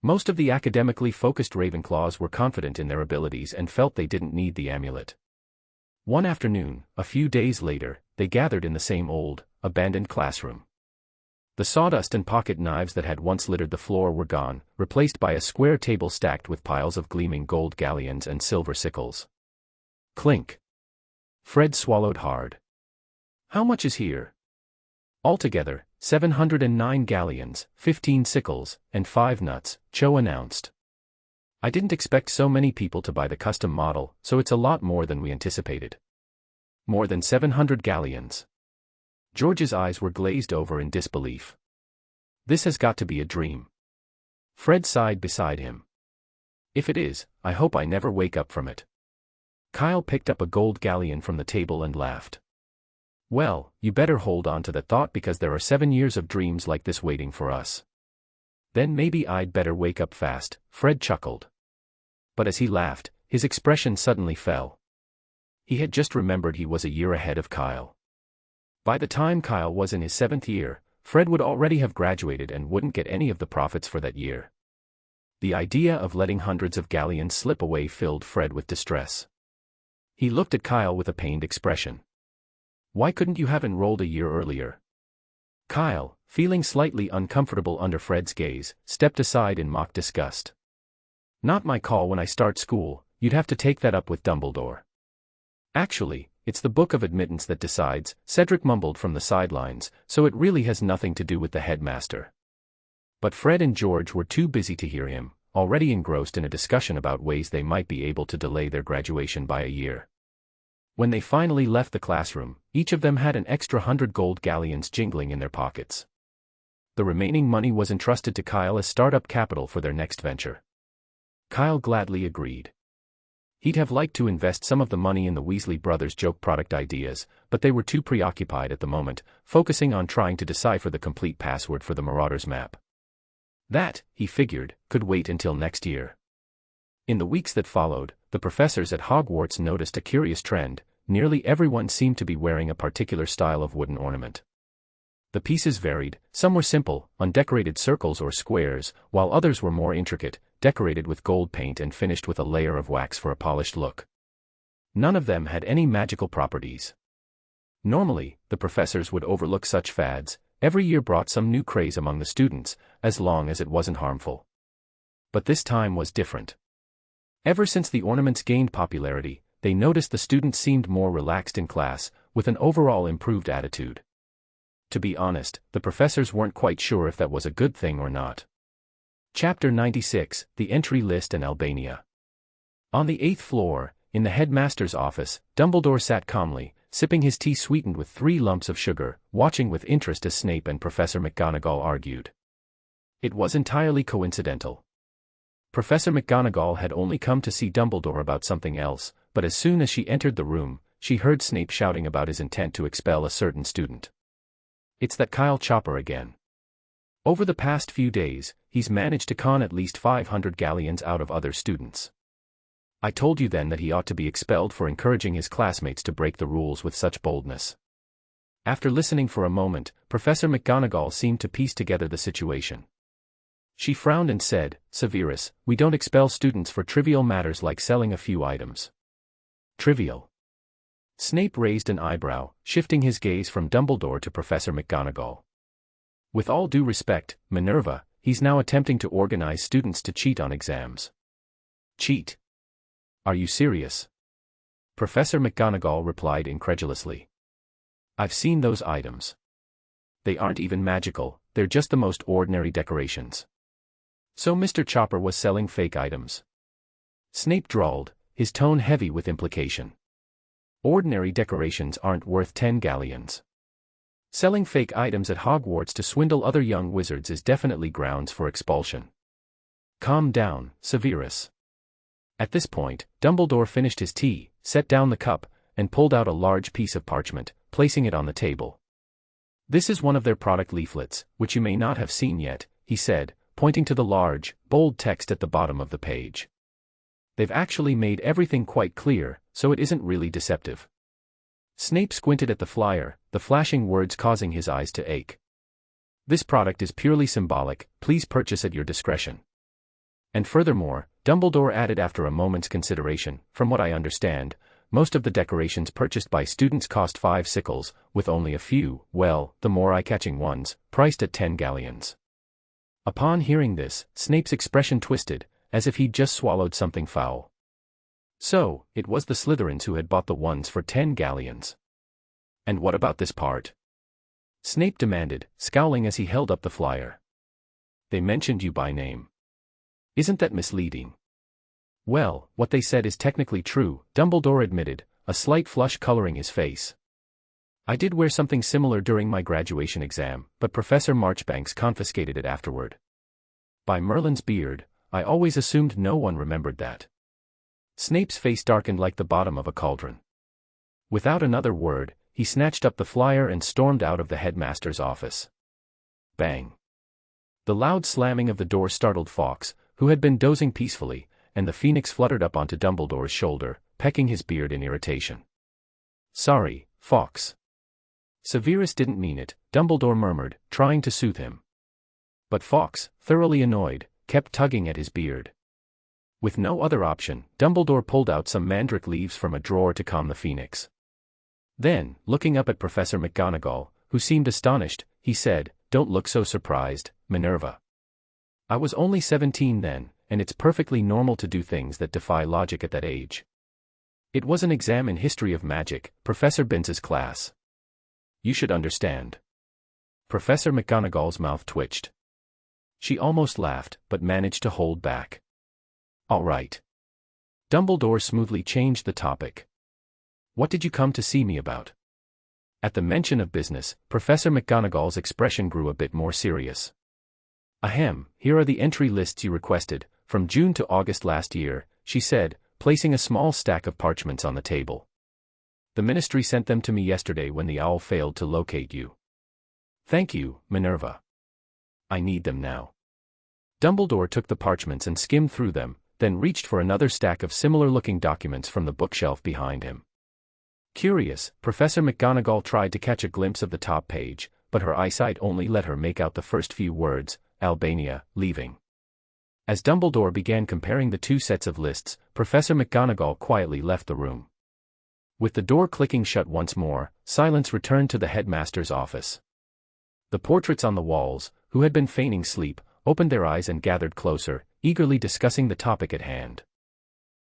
Most of the academically focused Ravenclaws were confident in their abilities and felt they didn't need the amulet. One afternoon, a few days later, they gathered in the same old, abandoned classroom. The sawdust and pocket knives that had once littered the floor were gone, replaced by a square table stacked with piles of gleaming gold galleons and silver sickles. Clink. Fred swallowed hard. "How much is here?" "Altogether, 709 galleons, 15 sickles, and 5 nuts," Cho announced. "I didn't expect so many people to buy the custom model, so it's a lot more than we anticipated." "More than 700 galleons." George's eyes were glazed over in disbelief. "This has got to be a dream." Fred sighed beside him. "If it is, I hope I never wake up from it." Kyle picked up a gold galleon from the table and laughed. "Well, you better hold on to that thought because there are 7 years of dreams like this waiting for us." "Then maybe I'd better wake up fast," Fred chuckled. But as he laughed, his expression suddenly fell. He had just remembered he was a year ahead of Kyle. By the time Kyle was in his 7th year, Fred would already have graduated and wouldn't get any of the profits for that year. The idea of letting hundreds of galleons slip away filled Fred with distress. He looked at Kyle with a pained expression. "Why couldn't you have enrolled a year earlier?" Kyle, feeling slightly uncomfortable under Fred's gaze, stepped aside in mock disgust. "Not my call when I start school, you'd have to take that up with Dumbledore." "Actually, it's the Book of Admittance that decides," Cedric mumbled from the sidelines, "so it really has nothing to do with the headmaster." But Fred and George were too busy to hear him, already engrossed in a discussion about ways they might be able to delay their graduation by a year. When they finally left the classroom, each of them had an extra 100 gold galleons jingling in their pockets. The remaining money was entrusted to Kyle as startup capital for their next venture. Kyle gladly agreed. He'd have liked to invest some of the money in the Weasley brothers' joke product ideas, but they were too preoccupied at the moment, focusing on trying to decipher the complete password for the Marauders map. That, he figured, could wait until next year. In the weeks that followed, the professors at Hogwarts noticed a curious trend. Nearly everyone seemed to be wearing a particular style of wooden ornament. The pieces varied, some were simple, undecorated circles or squares, while others were more intricate, decorated with gold paint and finished with a layer of wax for a polished look. None of them had any magical properties. Normally, the professors would overlook such fads. Every year brought some new craze among the students, as long as it wasn't harmful. But this time was different. Ever since the ornaments gained popularity, they noticed the students seemed more relaxed in class, with an overall improved attitude. To be honest, the professors weren't quite sure if that was a good thing or not. Chapter 96, The Entry List and Albania. On the 8th floor, in the headmaster's office, Dumbledore sat calmly, sipping his tea sweetened with 3 lumps of sugar, watching with interest as Snape and Professor McGonagall argued. It was entirely coincidental. Professor McGonagall had only come to see Dumbledore about something else, but as soon as she entered the room, she heard Snape shouting about his intent to expel a certain student. It's that Kyle Chopper again. Over the past few days, he's managed to con at least 500 galleons out of other students. I told you then that he ought to be expelled for encouraging his classmates to break the rules with such boldness. After listening for a moment, Professor McGonagall seemed to piece together the situation. She frowned and said, "Severus, we don't expel students for trivial matters like selling a few items." Trivial? Snape raised an eyebrow, shifting his gaze from Dumbledore to Professor McGonagall. With all due respect, Minerva, he's now attempting to organize students to cheat on exams. Cheat? Are you serious? Professor McGonagall replied incredulously. I've seen those items. They aren't even magical, they're just the most ordinary decorations. So Mr. Chopper was selling fake items. Snape drawled, his tone heavy with implication. Ordinary decorations aren't worth 10 galleons. Selling fake items at Hogwarts to swindle other young wizards is definitely grounds for expulsion. Calm down, Severus. At this point, Dumbledore finished his tea, set down the cup, and pulled out a large piece of parchment, placing it on the table. This is one of their product leaflets, which you may not have seen yet, he said, pointing to the large, bold text at the bottom of the page. They've actually made everything quite clear, so it isn't really deceptive. Snape squinted at the flyer, the flashing words causing his eyes to ache. This product is purely symbolic, please purchase at your discretion. And furthermore, Dumbledore added after a moment's consideration, from what I understand, most of the decorations purchased by students cost 5 sickles, with only a few, well, the more eye-catching ones, priced at 10 galleons. Upon hearing this, Snape's expression twisted, as if he'd just swallowed something foul. So, it was the Slytherins who had bought the ones for 10 galleons. And what about this part? Snape demanded, scowling as he held up the flyer. They mentioned you by name. Isn't that misleading? Well, what they said is technically true, Dumbledore admitted, a slight flush coloring his face. I did wear something similar during my graduation exam, but Professor Marchbanks confiscated it afterward. By Merlin's beard, I always assumed no one remembered that. Snape's face darkened like the bottom of a cauldron. Without another word, he snatched up the flyer and stormed out of the headmaster's office. Bang! The loud slamming of the door startled Fawkes, who had been dozing peacefully, and the phoenix fluttered up onto Dumbledore's shoulder, pecking his beard in irritation. Sorry, Fawkes. Severus didn't mean it, Dumbledore murmured, trying to soothe him. But Fawkes, thoroughly annoyed, kept tugging at his beard. With no other option, Dumbledore pulled out some mandrake leaves from a drawer to calm the phoenix. Then, looking up at Professor McGonagall, who seemed astonished, he said, "Don't look so surprised, Minerva. I was only 17 then, and it's perfectly normal to do things that defy logic at that age. It was an exam in history of magic, Professor Binz's class. You should understand." Professor McGonagall's mouth twitched. She almost laughed, but managed to hold back. All right. Dumbledore smoothly changed the topic. What did you come to see me about? At the mention of business, Professor McGonagall's expression grew a bit more serious. Ahem, here are the entry lists you requested, from June to August last year, she said, placing a small stack of parchments on the table. The Ministry sent them to me yesterday when the owl failed to locate you. Thank you, Minerva. I need them now. Dumbledore took the parchments and skimmed through them, then reached for another stack of similar-looking documents from the bookshelf behind him. Curious, Professor McGonagall tried to catch a glimpse of the top page, but her eyesight only let her make out the first few words, Albania, leaving. As Dumbledore began comparing the two sets of lists, Professor McGonagall quietly left the room. With the door clicking shut once more, silence returned to the headmaster's office. The portraits on the walls, who had been feigning sleep, opened their eyes and gathered closer, eagerly discussing the topic at hand.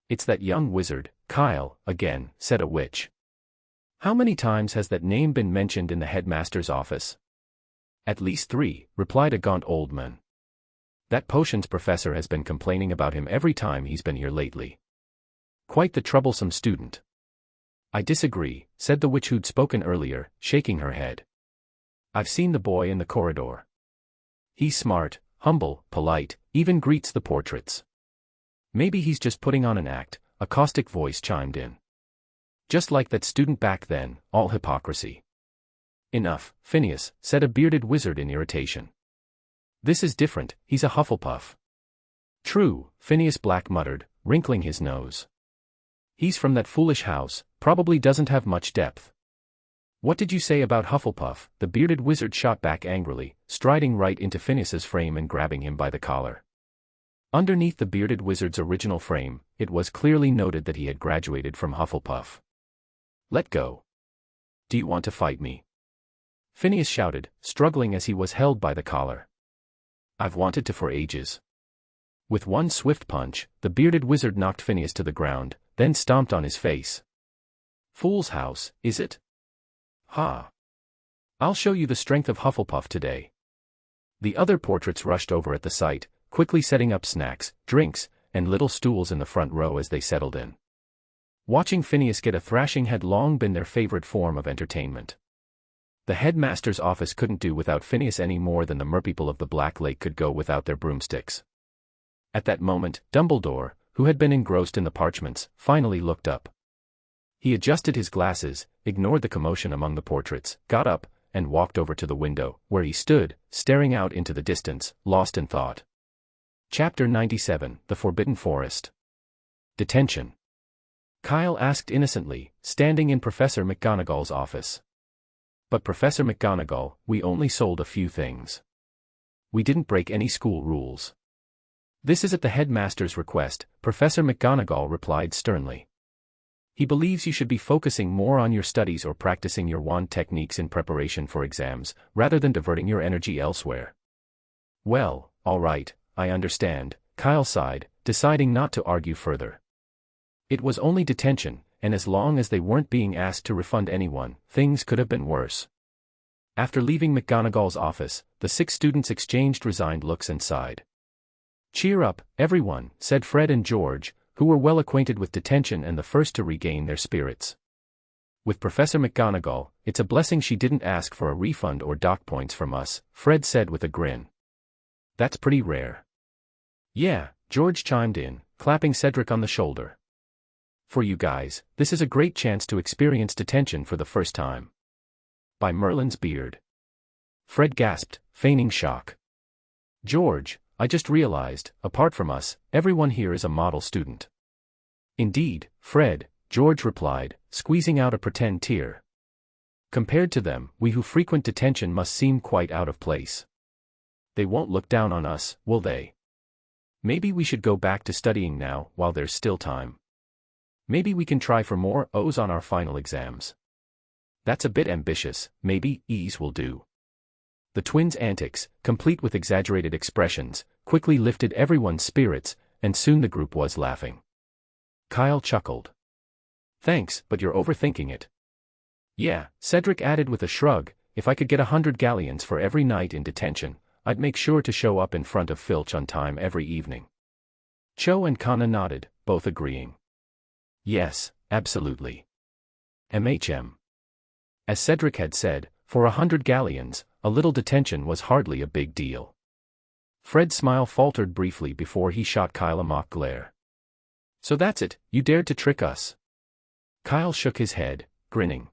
It's that young wizard, Kyle, again, said a witch. How many times has that name been mentioned in the headmaster's office? At least 3, replied a gaunt old man. That potions professor has been complaining about him every time he's been here lately. Quite the troublesome student. I disagree, said the witch who'd spoken earlier, shaking her head. I've seen the boy in the corridor. He's smart, humble, polite, even greets the portraits. Maybe he's just putting on an act, a caustic voice chimed in. Just like that student back then, all hypocrisy. Enough, Phineas, said a bearded wizard in irritation. This is different, he's a Hufflepuff. True, Phineas Black muttered, wrinkling his nose. He's from that foolish house, probably doesn't have much depth. What did you say about Hufflepuff? The bearded wizard shot back angrily, striding right into Phineas's frame and grabbing him by the collar. Underneath the bearded wizard's original frame, it was clearly noted that he had graduated from Hufflepuff. Let go. Do you want to fight me? Phineas shouted, struggling as he was held by the collar. I've wanted to for ages. With one swift punch, the bearded wizard knocked Phineas to the ground, then stomped on his face. Fool's house, is it? Ha! I'll show you the strength of Hufflepuff today. The other portraits rushed over at the sight, quickly setting up snacks, drinks, and little stools in the front row as they settled in. Watching Phineas get a thrashing had long been their favorite form of entertainment. The headmaster's office couldn't do without Phineas any more than the merpeople of the Black Lake could go without their broomsticks. At that moment, Dumbledore, who had been engrossed in the parchments, finally looked up. He adjusted his glasses, ignored the commotion among the portraits, got up, and walked over to the window, where he stood, staring out into the distance, lost in thought. Chapter 97, The Forbidden Forest. Detention. Kyle asked innocently, standing in Professor McGonagall's office. But Professor McGonagall, we only sold a few things. We didn't break any school rules. This is at the headmaster's request, Professor McGonagall replied sternly. He believes you should be focusing more on your studies or practicing your wand techniques in preparation for exams, rather than diverting your energy elsewhere. Well, all right, I understand, Kyle sighed, deciding not to argue further. It was only detention, and as long as they weren't being asked to refund anyone, things could have been worse. After leaving McGonagall's office, the 6 students exchanged resigned looks and sighed. Cheer up, everyone, said Fred and George, who were well acquainted with detention and the first to regain their spirits. With Professor McGonagall, it's a blessing she didn't ask for a refund or dock points from us, Fred said with a grin. That's pretty rare. Yeah, George chimed in, clapping Cedric on the shoulder. For you guys, this is a great chance to experience detention for the first time. By Merlin's beard. Fred gasped, feigning shock. George, I just realized, apart from us, everyone here is a model student. Indeed, Fred, George replied, squeezing out a pretend tear. Compared to them, we who frequent detention must seem quite out of place. They won't look down on us, will they? Maybe we should go back to studying now, while there's still time. Maybe we can try for more O's on our final exams. That's a bit ambitious, maybe E's will do. The twins' antics, complete with exaggerated expressions, quickly lifted everyone's spirits, and soon the group was laughing. Kyle chuckled. Thanks, but you're overthinking it. Yeah, Cedric added with a shrug, if I could get 100 galleons for every night in detention, I'd make sure to show up in front of Filch on time every evening. Cho and Kana nodded, both agreeing. Yes, absolutely. MHM. As Cedric had said, for 100 galleons, a little detention was hardly a big deal. Fred's smile faltered briefly before he shot Kyle a mock glare. So that's it, you dared to trick us. Kyle shook his head, grinning.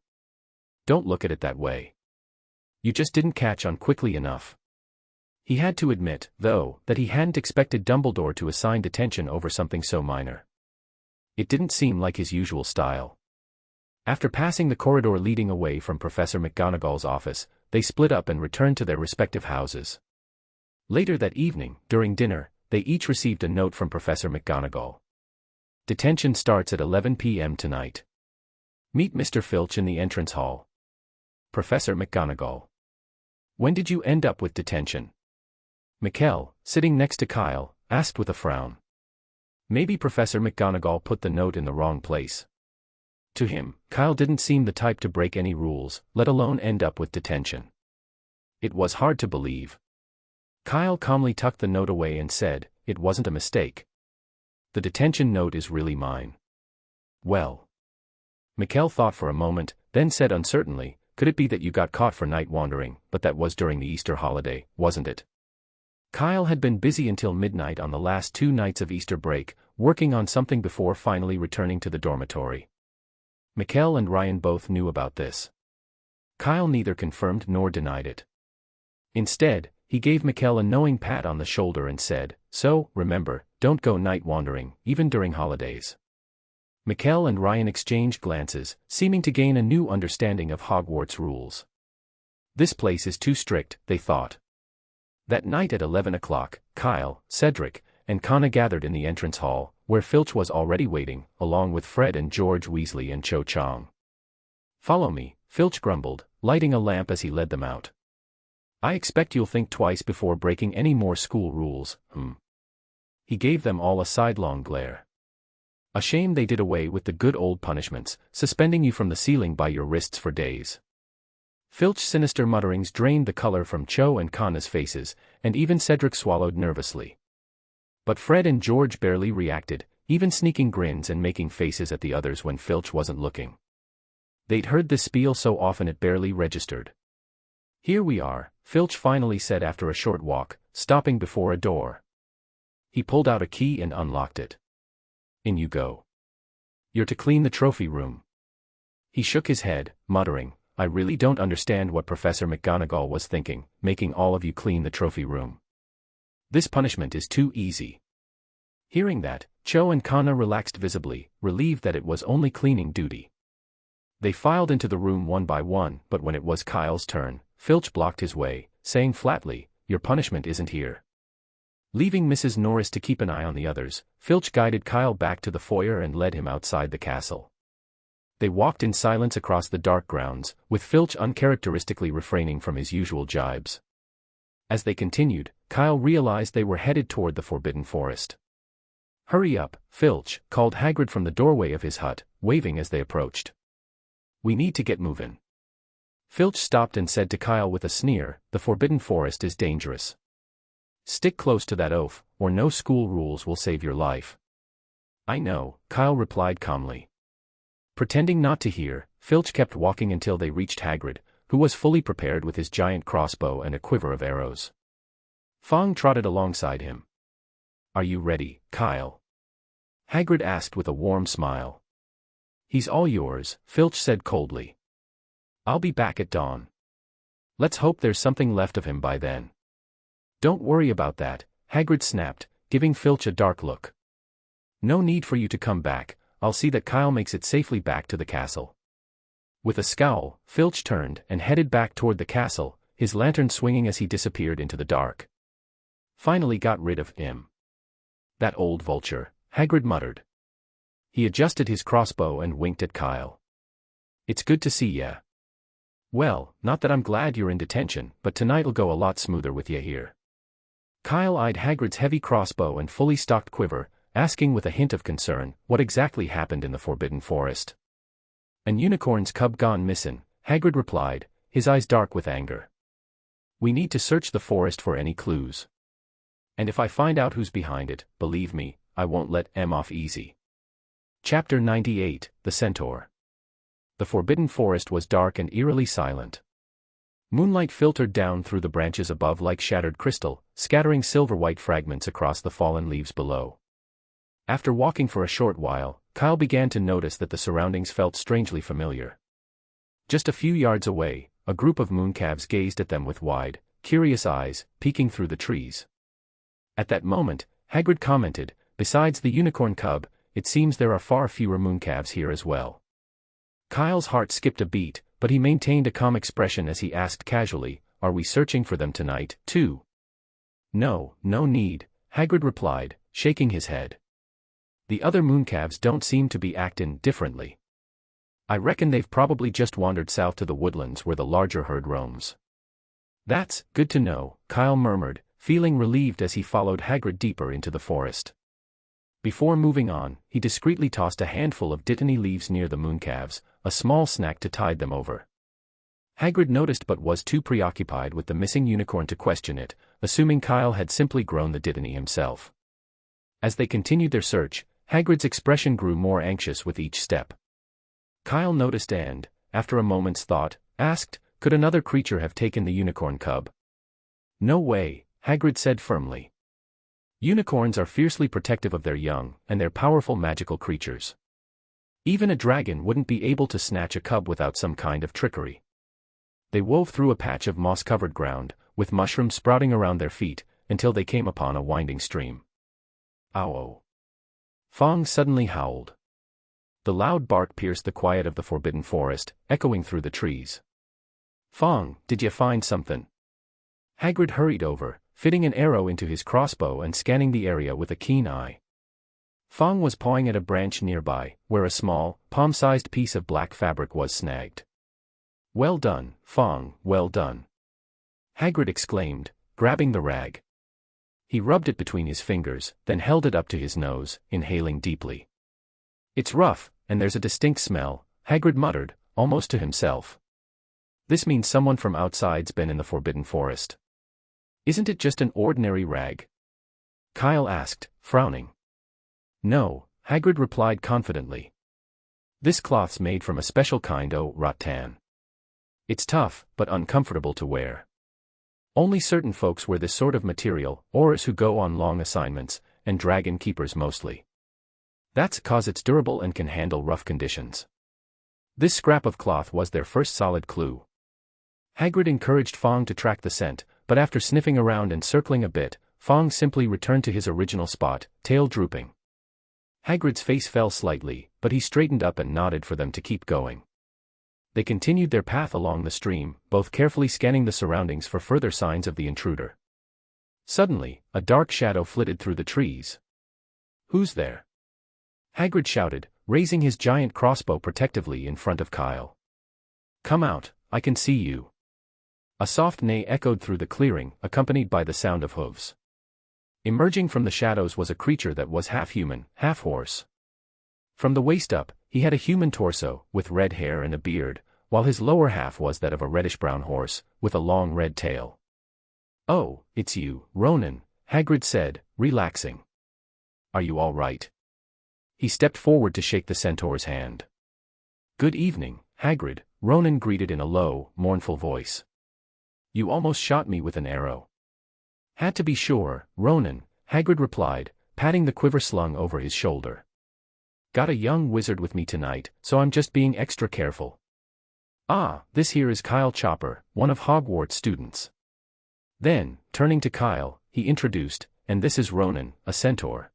Don't look at it that way. You just didn't catch on quickly enough. He had to admit, though, that he hadn't expected Dumbledore to assign detention over something so minor. It didn't seem like his usual style. After passing the corridor leading away from Professor McGonagall's office, they split up and returned to their respective houses. Later that evening, during dinner, they each received a note from Professor McGonagall. Detention starts at 11 p.m. tonight. Meet Mr. Filch in the entrance hall. Professor McGonagall. When did you end up with detention? Mikkel, sitting next to Kyle, asked with a frown. Maybe Professor McGonagall put the note in the wrong place. To him, Kyle didn't seem the type to break any rules, let alone end up with detention. It was hard to believe. Kyle calmly tucked the note away and said, "It wasn't a mistake. The detention note is really mine." Well. Mikkel thought for a moment, then said uncertainly, "Could it be that you got caught for night wandering, but that was during the Easter holiday, wasn't it?" Kyle had been busy until midnight on the last 2 nights of Easter break, working on something before finally returning to the dormitory. Mikkel and Ryan both knew about this. Kyle neither confirmed nor denied it. Instead, he gave Mikkel a knowing pat on the shoulder and said, "So, remember, don't go night wandering, even during holidays." Mikkel and Ryan exchanged glances, seeming to gain a new understanding of Hogwarts rules. This place is too strict, they thought. That night at 11 o'clock, Kyle, Cedric, and Connor gathered in the entrance hall, where Filch was already waiting, along with Fred and George Weasley and Cho Chang. "Follow me," Filch grumbled, lighting a lamp as he led them out. "I expect you'll think twice before breaking any more school rules, He gave them all a sidelong glare. "A shame they did away with the good old punishments, suspending you from the ceiling by your wrists for days." Filch's sinister mutterings drained the color from Cho and Connor's faces, and even Cedric swallowed nervously. But Fred and George barely reacted, even sneaking grins and making faces at the others when Filch wasn't looking. They'd heard this spiel so often it barely registered. "Here we are," Filch finally said after a short walk, stopping before a door. He pulled out a key and unlocked it. "In you go. You're to clean the trophy room." He shook his head, muttering, "I really don't understand what Professor McGonagall was thinking, making all of you clean the trophy room. This punishment is too easy." Hearing that, Cho and Connor relaxed visibly, relieved that it was only cleaning duty. They filed into the room one by one, but when it was Kyle's turn, Filch blocked his way, saying flatly, "Your punishment isn't here." Leaving Mrs. Norris to keep an eye on the others, Filch guided Kyle back to the foyer and led him outside the castle. They walked in silence across the dark grounds, with Filch uncharacteristically refraining from his usual jibes. As they continued, Kyle realized they were headed toward the Forbidden Forest. "Hurry up, Filch," called Hagrid from the doorway of his hut, waving as they approached. "We need to get moving." Filch stopped and said to Kyle with a sneer, "The Forbidden Forest is dangerous. Stick close to that oaf, or no school rules will save your life." "I know," Kyle replied calmly. Pretending not to hear, Filch kept walking until they reached Hagrid, who was fully prepared with his giant crossbow and a quiver of arrows. Fong trotted alongside him. "Are you ready, Kyle?" Hagrid asked with a warm smile. "He's all yours," Filch said coldly. "I'll be back at dawn. Let's hope there's something left of him by then." "Don't worry about that," Hagrid snapped, giving Filch a dark look. "No need for you to come back, I'll see that Kyle makes it safely back to the castle." With a scowl, Filch turned and headed back toward the castle, his lantern swinging as he disappeared into the dark. "Finally got rid of him. That old vulture," Hagrid muttered. He adjusted his crossbow and winked at Kyle. "It's good to see ya. Well, not that I'm glad you're in detention, but tonight'll go a lot smoother with ya here." Kyle eyed Hagrid's heavy crossbow and fully stocked quiver, asking with a hint of concern, what exactly happened in the Forbidden Forest. "An unicorn's cub gone missing," Hagrid replied, his eyes dark with anger. "We need to search the forest for any clues. And if I find out who's behind it, believe me, I won't let em off easy." Chapter 98, The Centaur. The Forbidden Forest was dark and eerily silent. Moonlight filtered down through the branches above like shattered crystal, scattering silver-white fragments across the fallen leaves below. After walking for a short while, Kyle began to notice that the surroundings felt strangely familiar. Just a few yards away, a group of mooncalves gazed at them with wide, curious eyes, peeking through the trees. At that moment, Hagrid commented, "Besides the unicorn cub, it seems there are far fewer mooncalves here as well." Kyle's heart skipped a beat, but he maintained a calm expression as he asked casually, "Are we searching for them tonight, too?" "No, no need," Hagrid replied, shaking his head. "The other mooncalves don't seem to be acting differently. I reckon they've probably just wandered south to the woodlands where the larger herd roams." "That's good to know," Kyle murmured, feeling relieved as he followed Hagrid deeper into the forest. Before moving on, he discreetly tossed a handful of dittany leaves near the mooncalves, a small snack to tide them over. Hagrid noticed but was too preoccupied with the missing unicorn to question it, assuming Kyle had simply grown the dittany himself. As they continued their search, Hagrid's expression grew more anxious with each step. Kyle noticed and, after a moment's thought, asked, "Could another creature have taken the unicorn cub?" "No way," Hagrid said firmly. "Unicorns are fiercely protective of their young, and they're powerful magical creatures. Even a dragon wouldn't be able to snatch a cub without some kind of trickery." They wove through a patch of moss-covered ground, with mushrooms sprouting around their feet, until they came upon a winding stream. "Ow!" Fong suddenly howled. The loud bark pierced the quiet of the forbidden forest, echoing through the trees. "Fong, did ya find something?" Hagrid hurried over, fitting an arrow into his crossbow and scanning the area with a keen eye. Fong was pawing at a branch nearby, where a small, palm-sized piece of black fabric was snagged. "Well done, Fong, well done," Hagrid exclaimed, grabbing the rag. He rubbed it between his fingers, then held it up to his nose, inhaling deeply. "It's rough, and there's a distinct smell," Hagrid muttered, almost to himself. "This means someone from outside's been in the forbidden forest." "Isn't it just an ordinary rag?" Kyle asked, frowning. "No," Hagrid replied confidently. "This cloth's made from a special kind o' rattan. It's tough, but uncomfortable to wear. Only certain folks wear this sort of material, aurors who go on long assignments, and dragon keepers mostly. That's 'cause it's durable and can handle rough conditions." This scrap of cloth was their first solid clue. Hagrid encouraged Fong to track the scent, but after sniffing around and circling a bit, Fong simply returned to his original spot, tail drooping. Hagrid's face fell slightly, but he straightened up and nodded for them to keep going. They continued their path along the stream, both carefully scanning the surroundings for further signs of the intruder. Suddenly, a dark shadow flitted through the trees. "Who's there?" Hagrid shouted, raising his giant crossbow protectively in front of Kyle. "Come out, I can see you." A soft neigh echoed through the clearing, accompanied by the sound of hooves. Emerging from the shadows was a creature that was half human, half horse. From the waist up, he had a human torso, with red hair and a beard, while his lower half was that of a reddish-brown horse, with a long red tail. "Oh, it's you, Ronan," Hagrid said, relaxing. "Are you all right?" He stepped forward to shake the centaur's hand. "Good evening, Hagrid," Ronan greeted in a low, mournful voice. "You almost shot me with an arrow." "Had to be sure, Ronan," Hagrid replied, patting the quiver slung over his shoulder. "Got a young wizard with me tonight, so I'm just being extra careful. Ah, this here is Kyle Chopper, one of Hogwarts' students." Then, turning to Kyle, he introduced, "And this is Ronan, a centaur."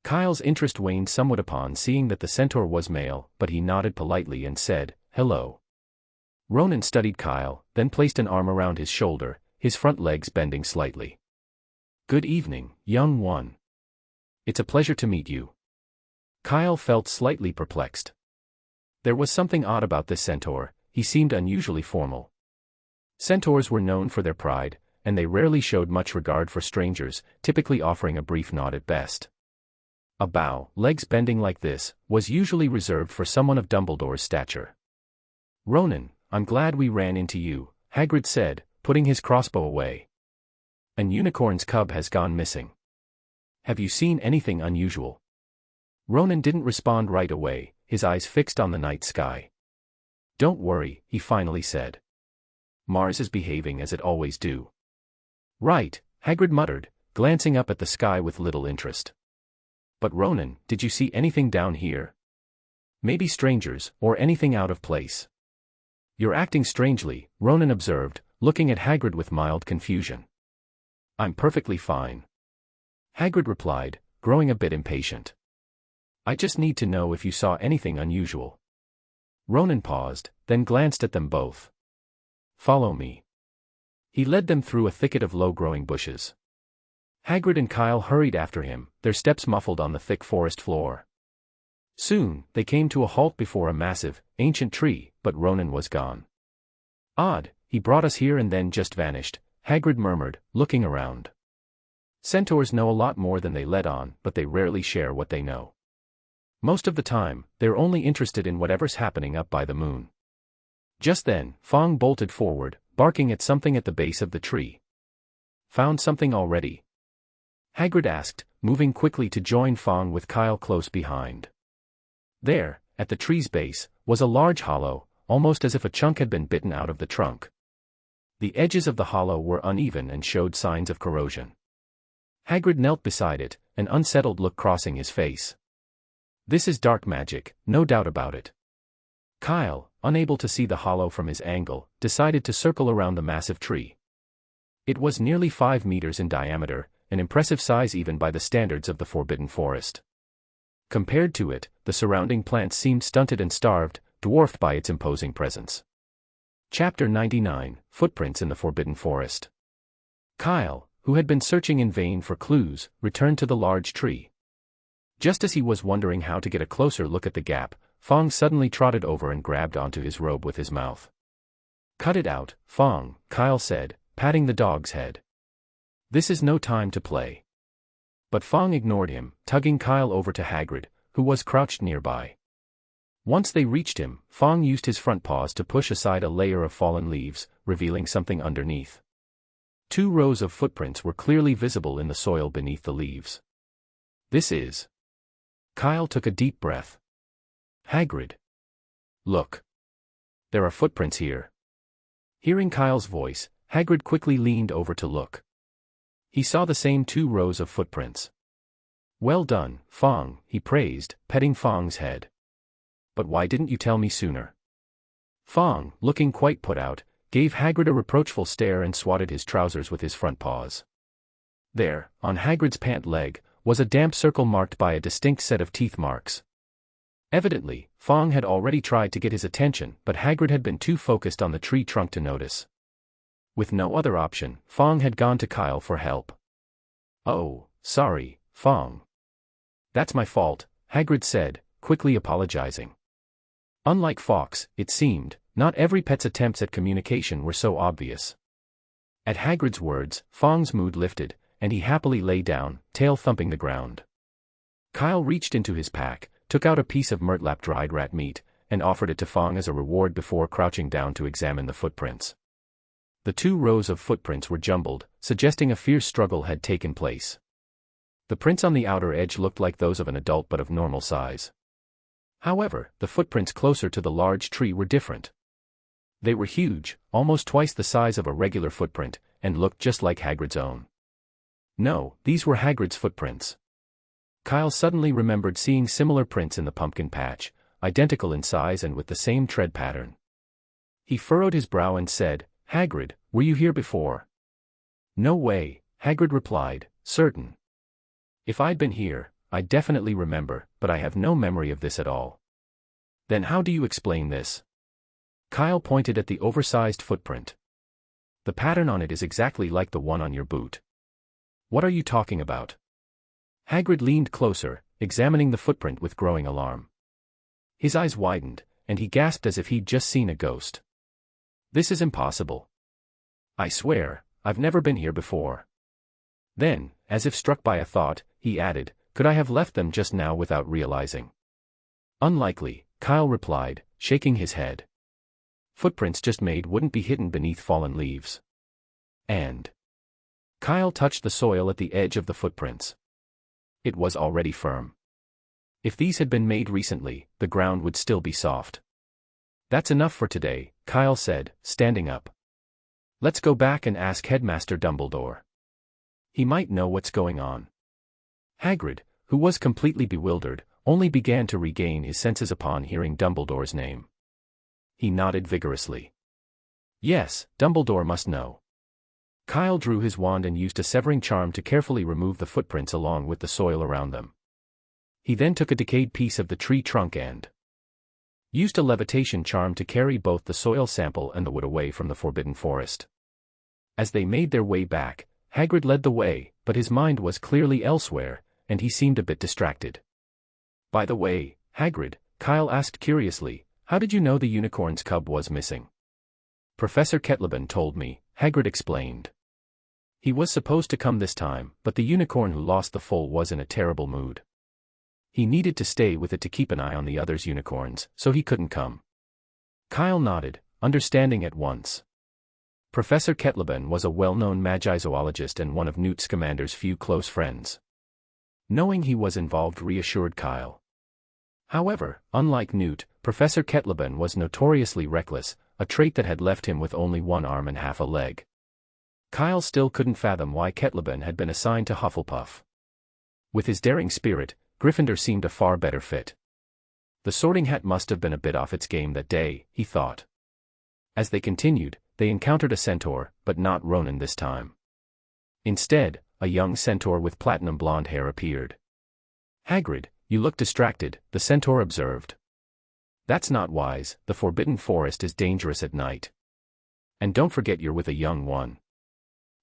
Kyle's interest waned somewhat upon seeing that the centaur was male, but he nodded politely and said, "Hello." Ronan studied Kyle, then placed an arm around his shoulder, his front legs bending slightly. "Good evening, young one. It's a pleasure to meet you." Kyle felt slightly perplexed. There was something odd about this centaur, he seemed unusually formal. Centaurs were known for their pride, and they rarely showed much regard for strangers, typically offering a brief nod at best. A bow, legs bending like this, was usually reserved for someone of Dumbledore's stature. "Ronan, I'm glad we ran into you," Hagrid said, putting his crossbow away. "An unicorn's cub has gone missing. Have you seen anything unusual?" Ronan didn't respond right away, his eyes fixed on the night sky. "Don't worry," he finally said. "Mars is behaving as it always do." "Right," Hagrid muttered, glancing up at the sky with little interest. But Ronan, did you see anything down here? Maybe strangers, or anything out of place? You're acting strangely, Ronan observed, looking at Hagrid with mild confusion. I'm perfectly fine. Hagrid replied, growing a bit impatient. I just need to know if you saw anything unusual. Ronan paused, then glanced at them both. Follow me. He led them through a thicket of low-growing bushes. Hagrid and Kyle hurried after him, their steps muffled on the thick forest floor. Soon, they came to a halt before a massive, ancient tree, but Ronan was gone. Odd, he brought us here and then just vanished, Hagrid murmured, looking around. Centaurs know a lot more than they let on, but they rarely share what they know. Most of the time, they're only interested in whatever's happening up by the moon. Just then, Fong bolted forward, barking at something at the base of the tree. Found something already? Hagrid asked, moving quickly to join Fong with Kyle close behind. There, at the tree's base, was a large hollow, almost as if a chunk had been bitten out of the trunk. The edges of the hollow were uneven and showed signs of corrosion. Hagrid knelt beside it, an unsettled look crossing his face. This is dark magic, no doubt about it. Kyle, unable to see the hollow from his angle, decided to circle around the massive tree. It was nearly 5 meters in diameter, an impressive size even by the standards of the Forbidden Forest. Compared to it, the surrounding plants seemed stunted and starved, dwarfed by its imposing presence. Chapter 99, Footprints in the Forbidden Forest. Kyle, who had been searching in vain for clues, returned to the large tree. Just as he was wondering how to get a closer look at the gap, Fong suddenly trotted over and grabbed onto his robe with his mouth. Cut it out, Fong, Kyle said, patting the dog's head. This is no time to play. But Fong ignored him, tugging Kyle over to Hagrid, who was crouched nearby. Once they reached him, Fong used his front paws to push aside a layer of fallen leaves, revealing something underneath. 2 rows of footprints were clearly visible in the soil beneath the leaves. This is... Kyle took a deep breath. Hagrid. Look. There are footprints here. Hearing Kyle's voice, Hagrid quickly leaned over to look. He saw the same 2 rows of footprints. Well done, Fong, he praised, petting Fong's head. But why didn't you tell me sooner? Fong, looking quite put out, gave Hagrid a reproachful stare and swatted his trousers with his front paws. There, on Hagrid's pant leg, was a damp circle marked by a distinct set of teeth marks. Evidently, Fong had already tried to get his attention, but Hagrid had been too focused on the tree trunk to notice. With no other option, Fong had gone to Kyle for help. Oh, sorry, Fong. That's my fault, Hagrid said, quickly apologizing. Unlike Fawkes, it seemed, not every pet's attempts at communication were so obvious. At Hagrid's words, Fong's mood lifted, and he happily lay down, tail thumping the ground. Kyle reached into his pack, took out a piece of murtlap dried rat meat, and offered it to Fong as a reward before crouching down to examine the footprints. The 2 rows of footprints were jumbled, suggesting a fierce struggle had taken place. The prints on the outer edge looked like those of an adult but of normal size. However, the footprints closer to the large tree were different. They were huge, almost twice the size of a regular footprint, and looked just like Hagrid's own. No, these were Hagrid's footprints. Kyle suddenly remembered seeing similar prints in the pumpkin patch, identical in size and with the same tread pattern. He furrowed his brow and said, Hagrid, were you here before? No way, Hagrid replied, certain. If I'd been here, I'd definitely remember, but I have no memory of this at all. Then how do you explain this? Kyle pointed at the oversized footprint. The pattern on it is exactly like the one on your boot. What are you talking about? Hagrid leaned closer, examining the footprint with growing alarm. His eyes widened, and he gasped as if he'd just seen a ghost. This is impossible. I swear, I've never been here before. Then, as if struck by a thought, he added, could I have left them just now without realizing? Unlikely, Kyle replied, shaking his head. Footprints just made wouldn't be hidden beneath fallen leaves. And... Kyle touched the soil at the edge of the footprints. It was already firm. If these had been made recently, the ground would still be soft. That's enough for today, Kyle said, standing up. Let's go back and ask Headmaster Dumbledore. He might know what's going on. Hagrid, who was completely bewildered, only began to regain his senses upon hearing Dumbledore's name. He nodded vigorously. Yes, Dumbledore must know. Kyle drew his wand and used a severing charm to carefully remove the footprints along with the soil around them. He then took a decayed piece of the tree trunk and used a levitation charm to carry both the soil sample and the wood away from the forbidden forest. As they made their way back, Hagrid led the way, but his mind was clearly elsewhere, and he seemed a bit distracted. By the way, Hagrid, Kyle asked curiously, how did you know the unicorn's cub was missing? Professor Kettleben told me, Hagrid explained. He was supposed to come this time, but the unicorn who lost the foal was in a terrible mood. He needed to stay with it to keep an eye on the others' unicorns, so he couldn't come. Kyle nodded, understanding at once. Professor Kettleben was a well-known magizoologist and one of Newt Scamander's few close friends. Knowing he was involved reassured Kyle. However, unlike Newt, Professor Kettleben was notoriously reckless, a trait that had left him with only one arm and half a leg. Kyle still couldn't fathom why Kettleben had been assigned to Hufflepuff. With his daring spirit, Gryffindor seemed a far better fit. The Sorting Hat must have been a bit off its game that day, he thought. As they continued, they encountered a centaur, but not Ronan this time. Instead, a young centaur with platinum blonde hair appeared. Hagrid, you look distracted, the centaur observed. That's not wise, the Forbidden Forest is dangerous at night. And don't forget you're with a young one.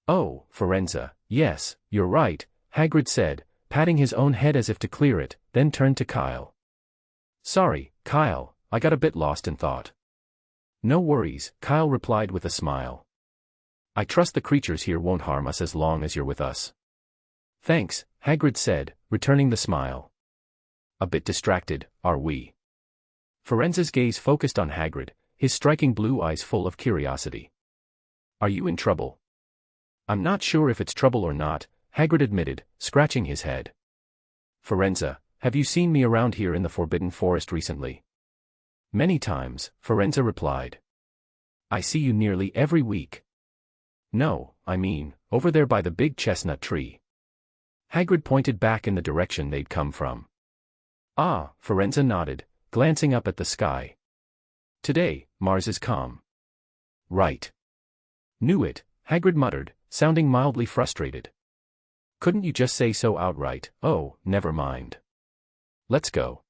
Oh, Firenze, yes, you're right, Hagrid said, patting his own head as if to clear it, then turned to Kyle. Sorry, Kyle, I got a bit lost in thought. No worries, Kyle replied with a smile. I trust the creatures here won't harm us as long as you're with us. Thanks, Hagrid said, returning the smile. A bit distracted, are we? Firenze's gaze focused on Hagrid, his striking blue eyes full of curiosity. Are you in trouble? I'm not sure if it's trouble or not, Hagrid admitted, scratching his head. Firenze, have you seen me around here in the Forbidden Forest recently? Many times, Firenze replied. I see you nearly every week. No, I mean, over there by the big chestnut tree. Hagrid pointed back in the direction they'd come from. Ah, Firenze nodded, glancing up at the sky. Today, Mars is calm. Right. Knew it, Hagrid muttered, sounding mildly frustrated. Couldn't you just say so outright? Oh, never mind. Let's go.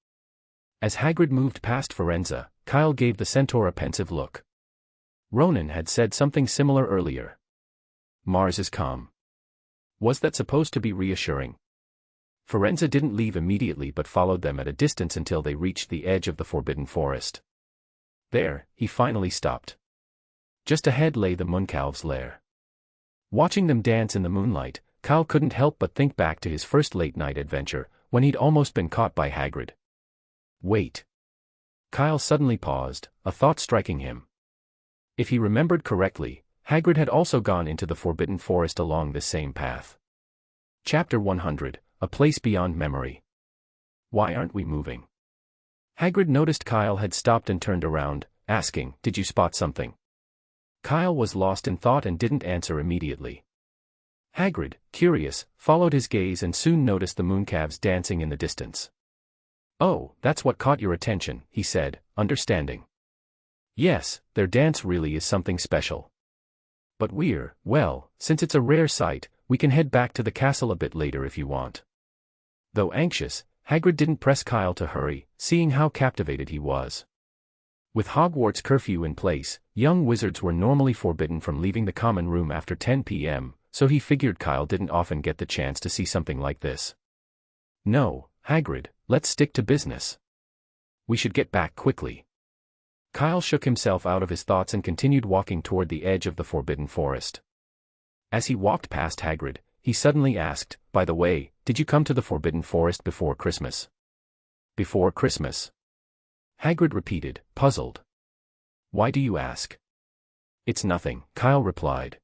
As Hagrid moved past Firenze, Kyle gave the centaur a pensive look. Ronan had said something similar earlier. Mars is calm. Was that supposed to be reassuring? Firenze didn't leave immediately but followed them at a distance until they reached the edge of the Forbidden Forest. There, he finally stopped. Just ahead lay the Mooncalf's lair. Watching them dance in the moonlight, Kyle couldn't help but think back to his first late-night adventure, when he'd almost been caught by Hagrid. Wait. Kyle suddenly paused, a thought striking him. If he remembered correctly, Hagrid had also gone into the Forbidden Forest along this same path. Chapter 100, A Place Beyond Memory. Why aren't we moving? Hagrid noticed Kyle had stopped and turned around, asking, Did you spot something? Kyle was lost in thought and didn't answer immediately. Hagrid, curious, followed his gaze and soon noticed the Mooncalves dancing in the distance. Oh, that's what caught your attention, he said, understanding. Yes, their dance really is something special. But well, since it's a rare sight, we can head back to the castle a bit later if you want. Though anxious, Hagrid didn't press Kyle to hurry, seeing how captivated he was. With Hogwarts curfew in place, young wizards were normally forbidden from leaving the common room after 10 p.m., so he figured Kyle didn't often get the chance to see something like this. No, Hagrid, let's stick to business. We should get back quickly. Kyle shook himself out of his thoughts and continued walking toward the edge of the Forbidden Forest. As he walked past Hagrid, he suddenly asked, By the way, did you come to the Forbidden Forest before Christmas? Before Christmas? Hagrid repeated, puzzled. Why do you ask? It's nothing, Kyle replied.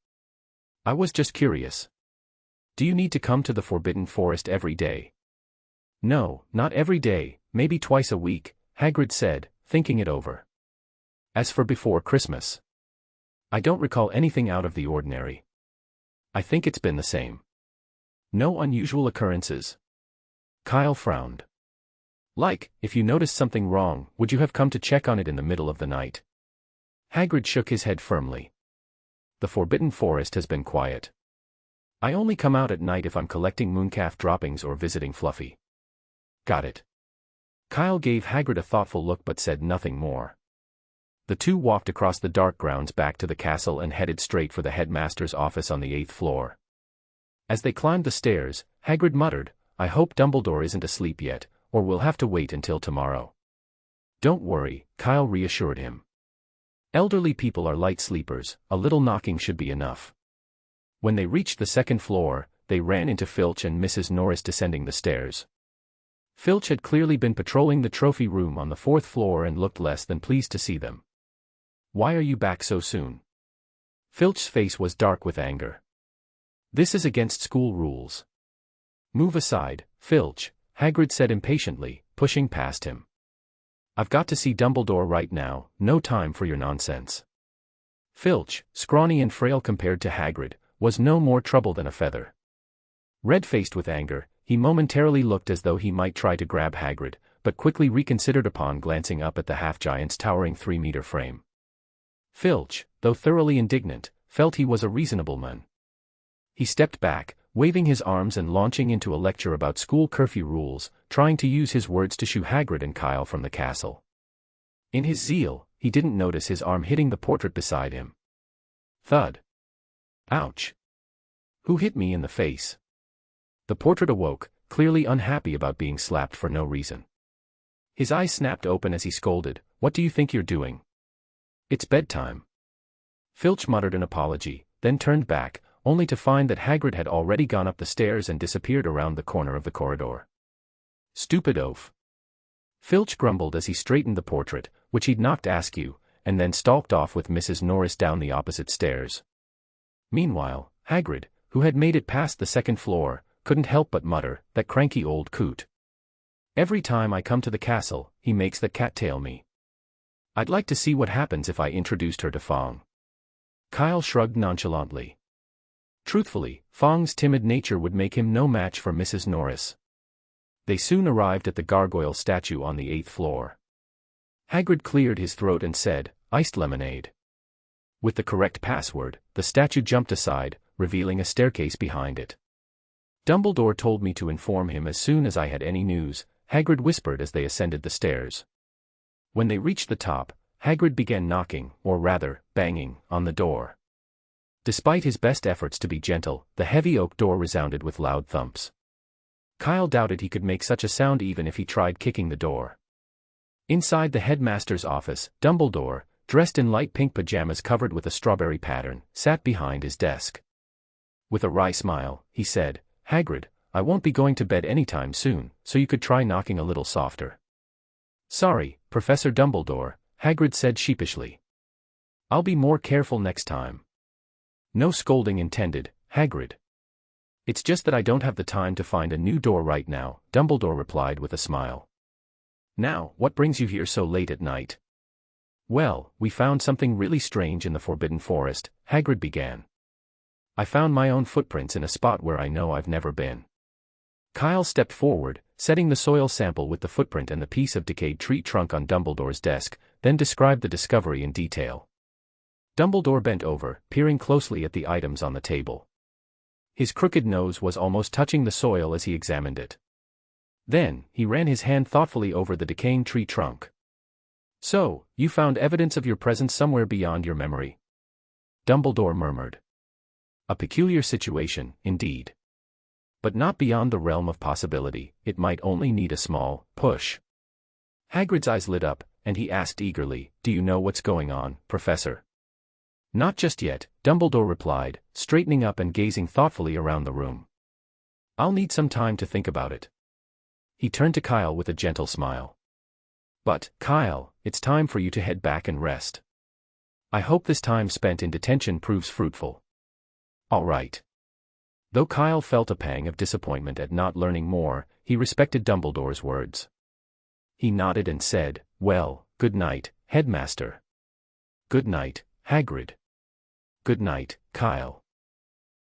I was just curious. Do you need to come to the Forbidden Forest every day? No, not every day, maybe twice a week, Hagrid said, thinking it over. As for before Christmas, I don't recall anything out of the ordinary. I think it's been the same. No unusual occurrences. Kyle frowned. Like, if you noticed something wrong, would you have come to check on it in the middle of the night? Hagrid shook his head firmly. The Forbidden Forest has been quiet. I only come out at night if I'm collecting mooncalf droppings or visiting Fluffy. Got it. Kyle gave Hagrid a thoughtful look but said nothing more. The two walked across the dark grounds back to the castle and headed straight for the headmaster's office on the 8th floor. As they climbed the stairs, Hagrid muttered, I hope Dumbledore isn't asleep yet, or we'll have to wait until tomorrow. Don't worry, Kyle reassured him. Elderly people are light sleepers, a little knocking should be enough. When they reached the 2nd floor, they ran into Filch and Mrs. Norris descending the stairs. Filch had clearly been patrolling the trophy room on the 4th floor and looked less than pleased to see them. Why are you back so soon? Filch's face was dark with anger. This is against school rules. Move aside, Filch, Hagrid said impatiently, pushing past him. I've got to see Dumbledore right now, no time for your nonsense. Filch, scrawny and frail compared to Hagrid, was no more trouble than a feather. Red-faced with anger, he momentarily looked as though he might try to grab Hagrid, but quickly reconsidered upon glancing up at the half-giant's towering 3-meter frame. Filch, though thoroughly indignant, felt he was a reasonable man. He stepped back, waving his arms and launching into a lecture about school curfew rules, trying to use his words to shoo Hagrid and Kyle from the castle. In his zeal, he didn't notice his arm hitting the portrait beside him. Thud. Ouch. Who hit me in the face? The portrait awoke, clearly unhappy about being slapped for no reason. His eyes snapped open as he scolded, What do you think you're doing? It's bedtime. Filch muttered an apology, then turned back, only to find that Hagrid had already gone up the stairs and disappeared around the corner of the corridor. Stupid oaf. Filch grumbled as he straightened the portrait, which he'd knocked askew, and then stalked off with Mrs. Norris down the opposite stairs. Meanwhile, Hagrid, who had made it past the 2nd floor, couldn't help but mutter, that cranky old coot. Every time I come to the castle, he makes that cattail me. I'd like to see what happens if I introduced her to Fong. Kyle shrugged nonchalantly. Truthfully, Fong's timid nature would make him no match for Mrs. Norris. They soon arrived at the gargoyle statue on the 8th floor. Hagrid cleared his throat and said, Iced lemonade. With the correct password, the statue jumped aside, revealing a staircase behind it. Dumbledore told me to inform him as soon as I had any news, Hagrid whispered as they ascended the stairs. When they reached the top, Hagrid began knocking, or rather, banging, on the door. Despite his best efforts to be gentle, the heavy oak door resounded with loud thumps. Kyle doubted he could make such a sound even if he tried kicking the door. Inside the headmaster's office, Dumbledore, dressed in light pink pajamas covered with a strawberry pattern, sat behind his desk. With a wry smile, he said, Hagrid, I won't be going to bed anytime soon, so you could try knocking a little softer. Sorry, Professor Dumbledore, Hagrid said sheepishly. I'll be more careful next time. No scolding intended, Hagrid. It's just that I don't have the time to find a new door right now, Dumbledore replied with a smile. Now, what brings you here so late at night? Well, we found something really strange in the Forbidden Forest, Hagrid began. I found my own footprints in a spot where I know I've never been. Kyle stepped forward, setting the soil sample with the footprint and the piece of decayed tree trunk on Dumbledore's desk, then described the discovery in detail. Dumbledore bent over, peering closely at the items on the table. His crooked nose was almost touching the soil as he examined it. Then, he ran his hand thoughtfully over the decaying tree trunk. So, you found evidence of your presence somewhere beyond your memory? Dumbledore murmured. A peculiar situation, indeed. But not beyond the realm of possibility, it might only need a small push. Hagrid's eyes lit up, and he asked eagerly, Do you know what's going on, Professor? Not just yet, Dumbledore replied, straightening up and gazing thoughtfully around the room. I'll need some time to think about it. He turned to Kyle with a gentle smile. But, Kyle, it's time for you to head back and rest. I hope this time spent in detention proves fruitful. All right. Though Kyle felt a pang of disappointment at not learning more, he respected Dumbledore's words. He nodded and said, Well, good night, Headmaster. Good night, Hagrid. Good night, Kyle.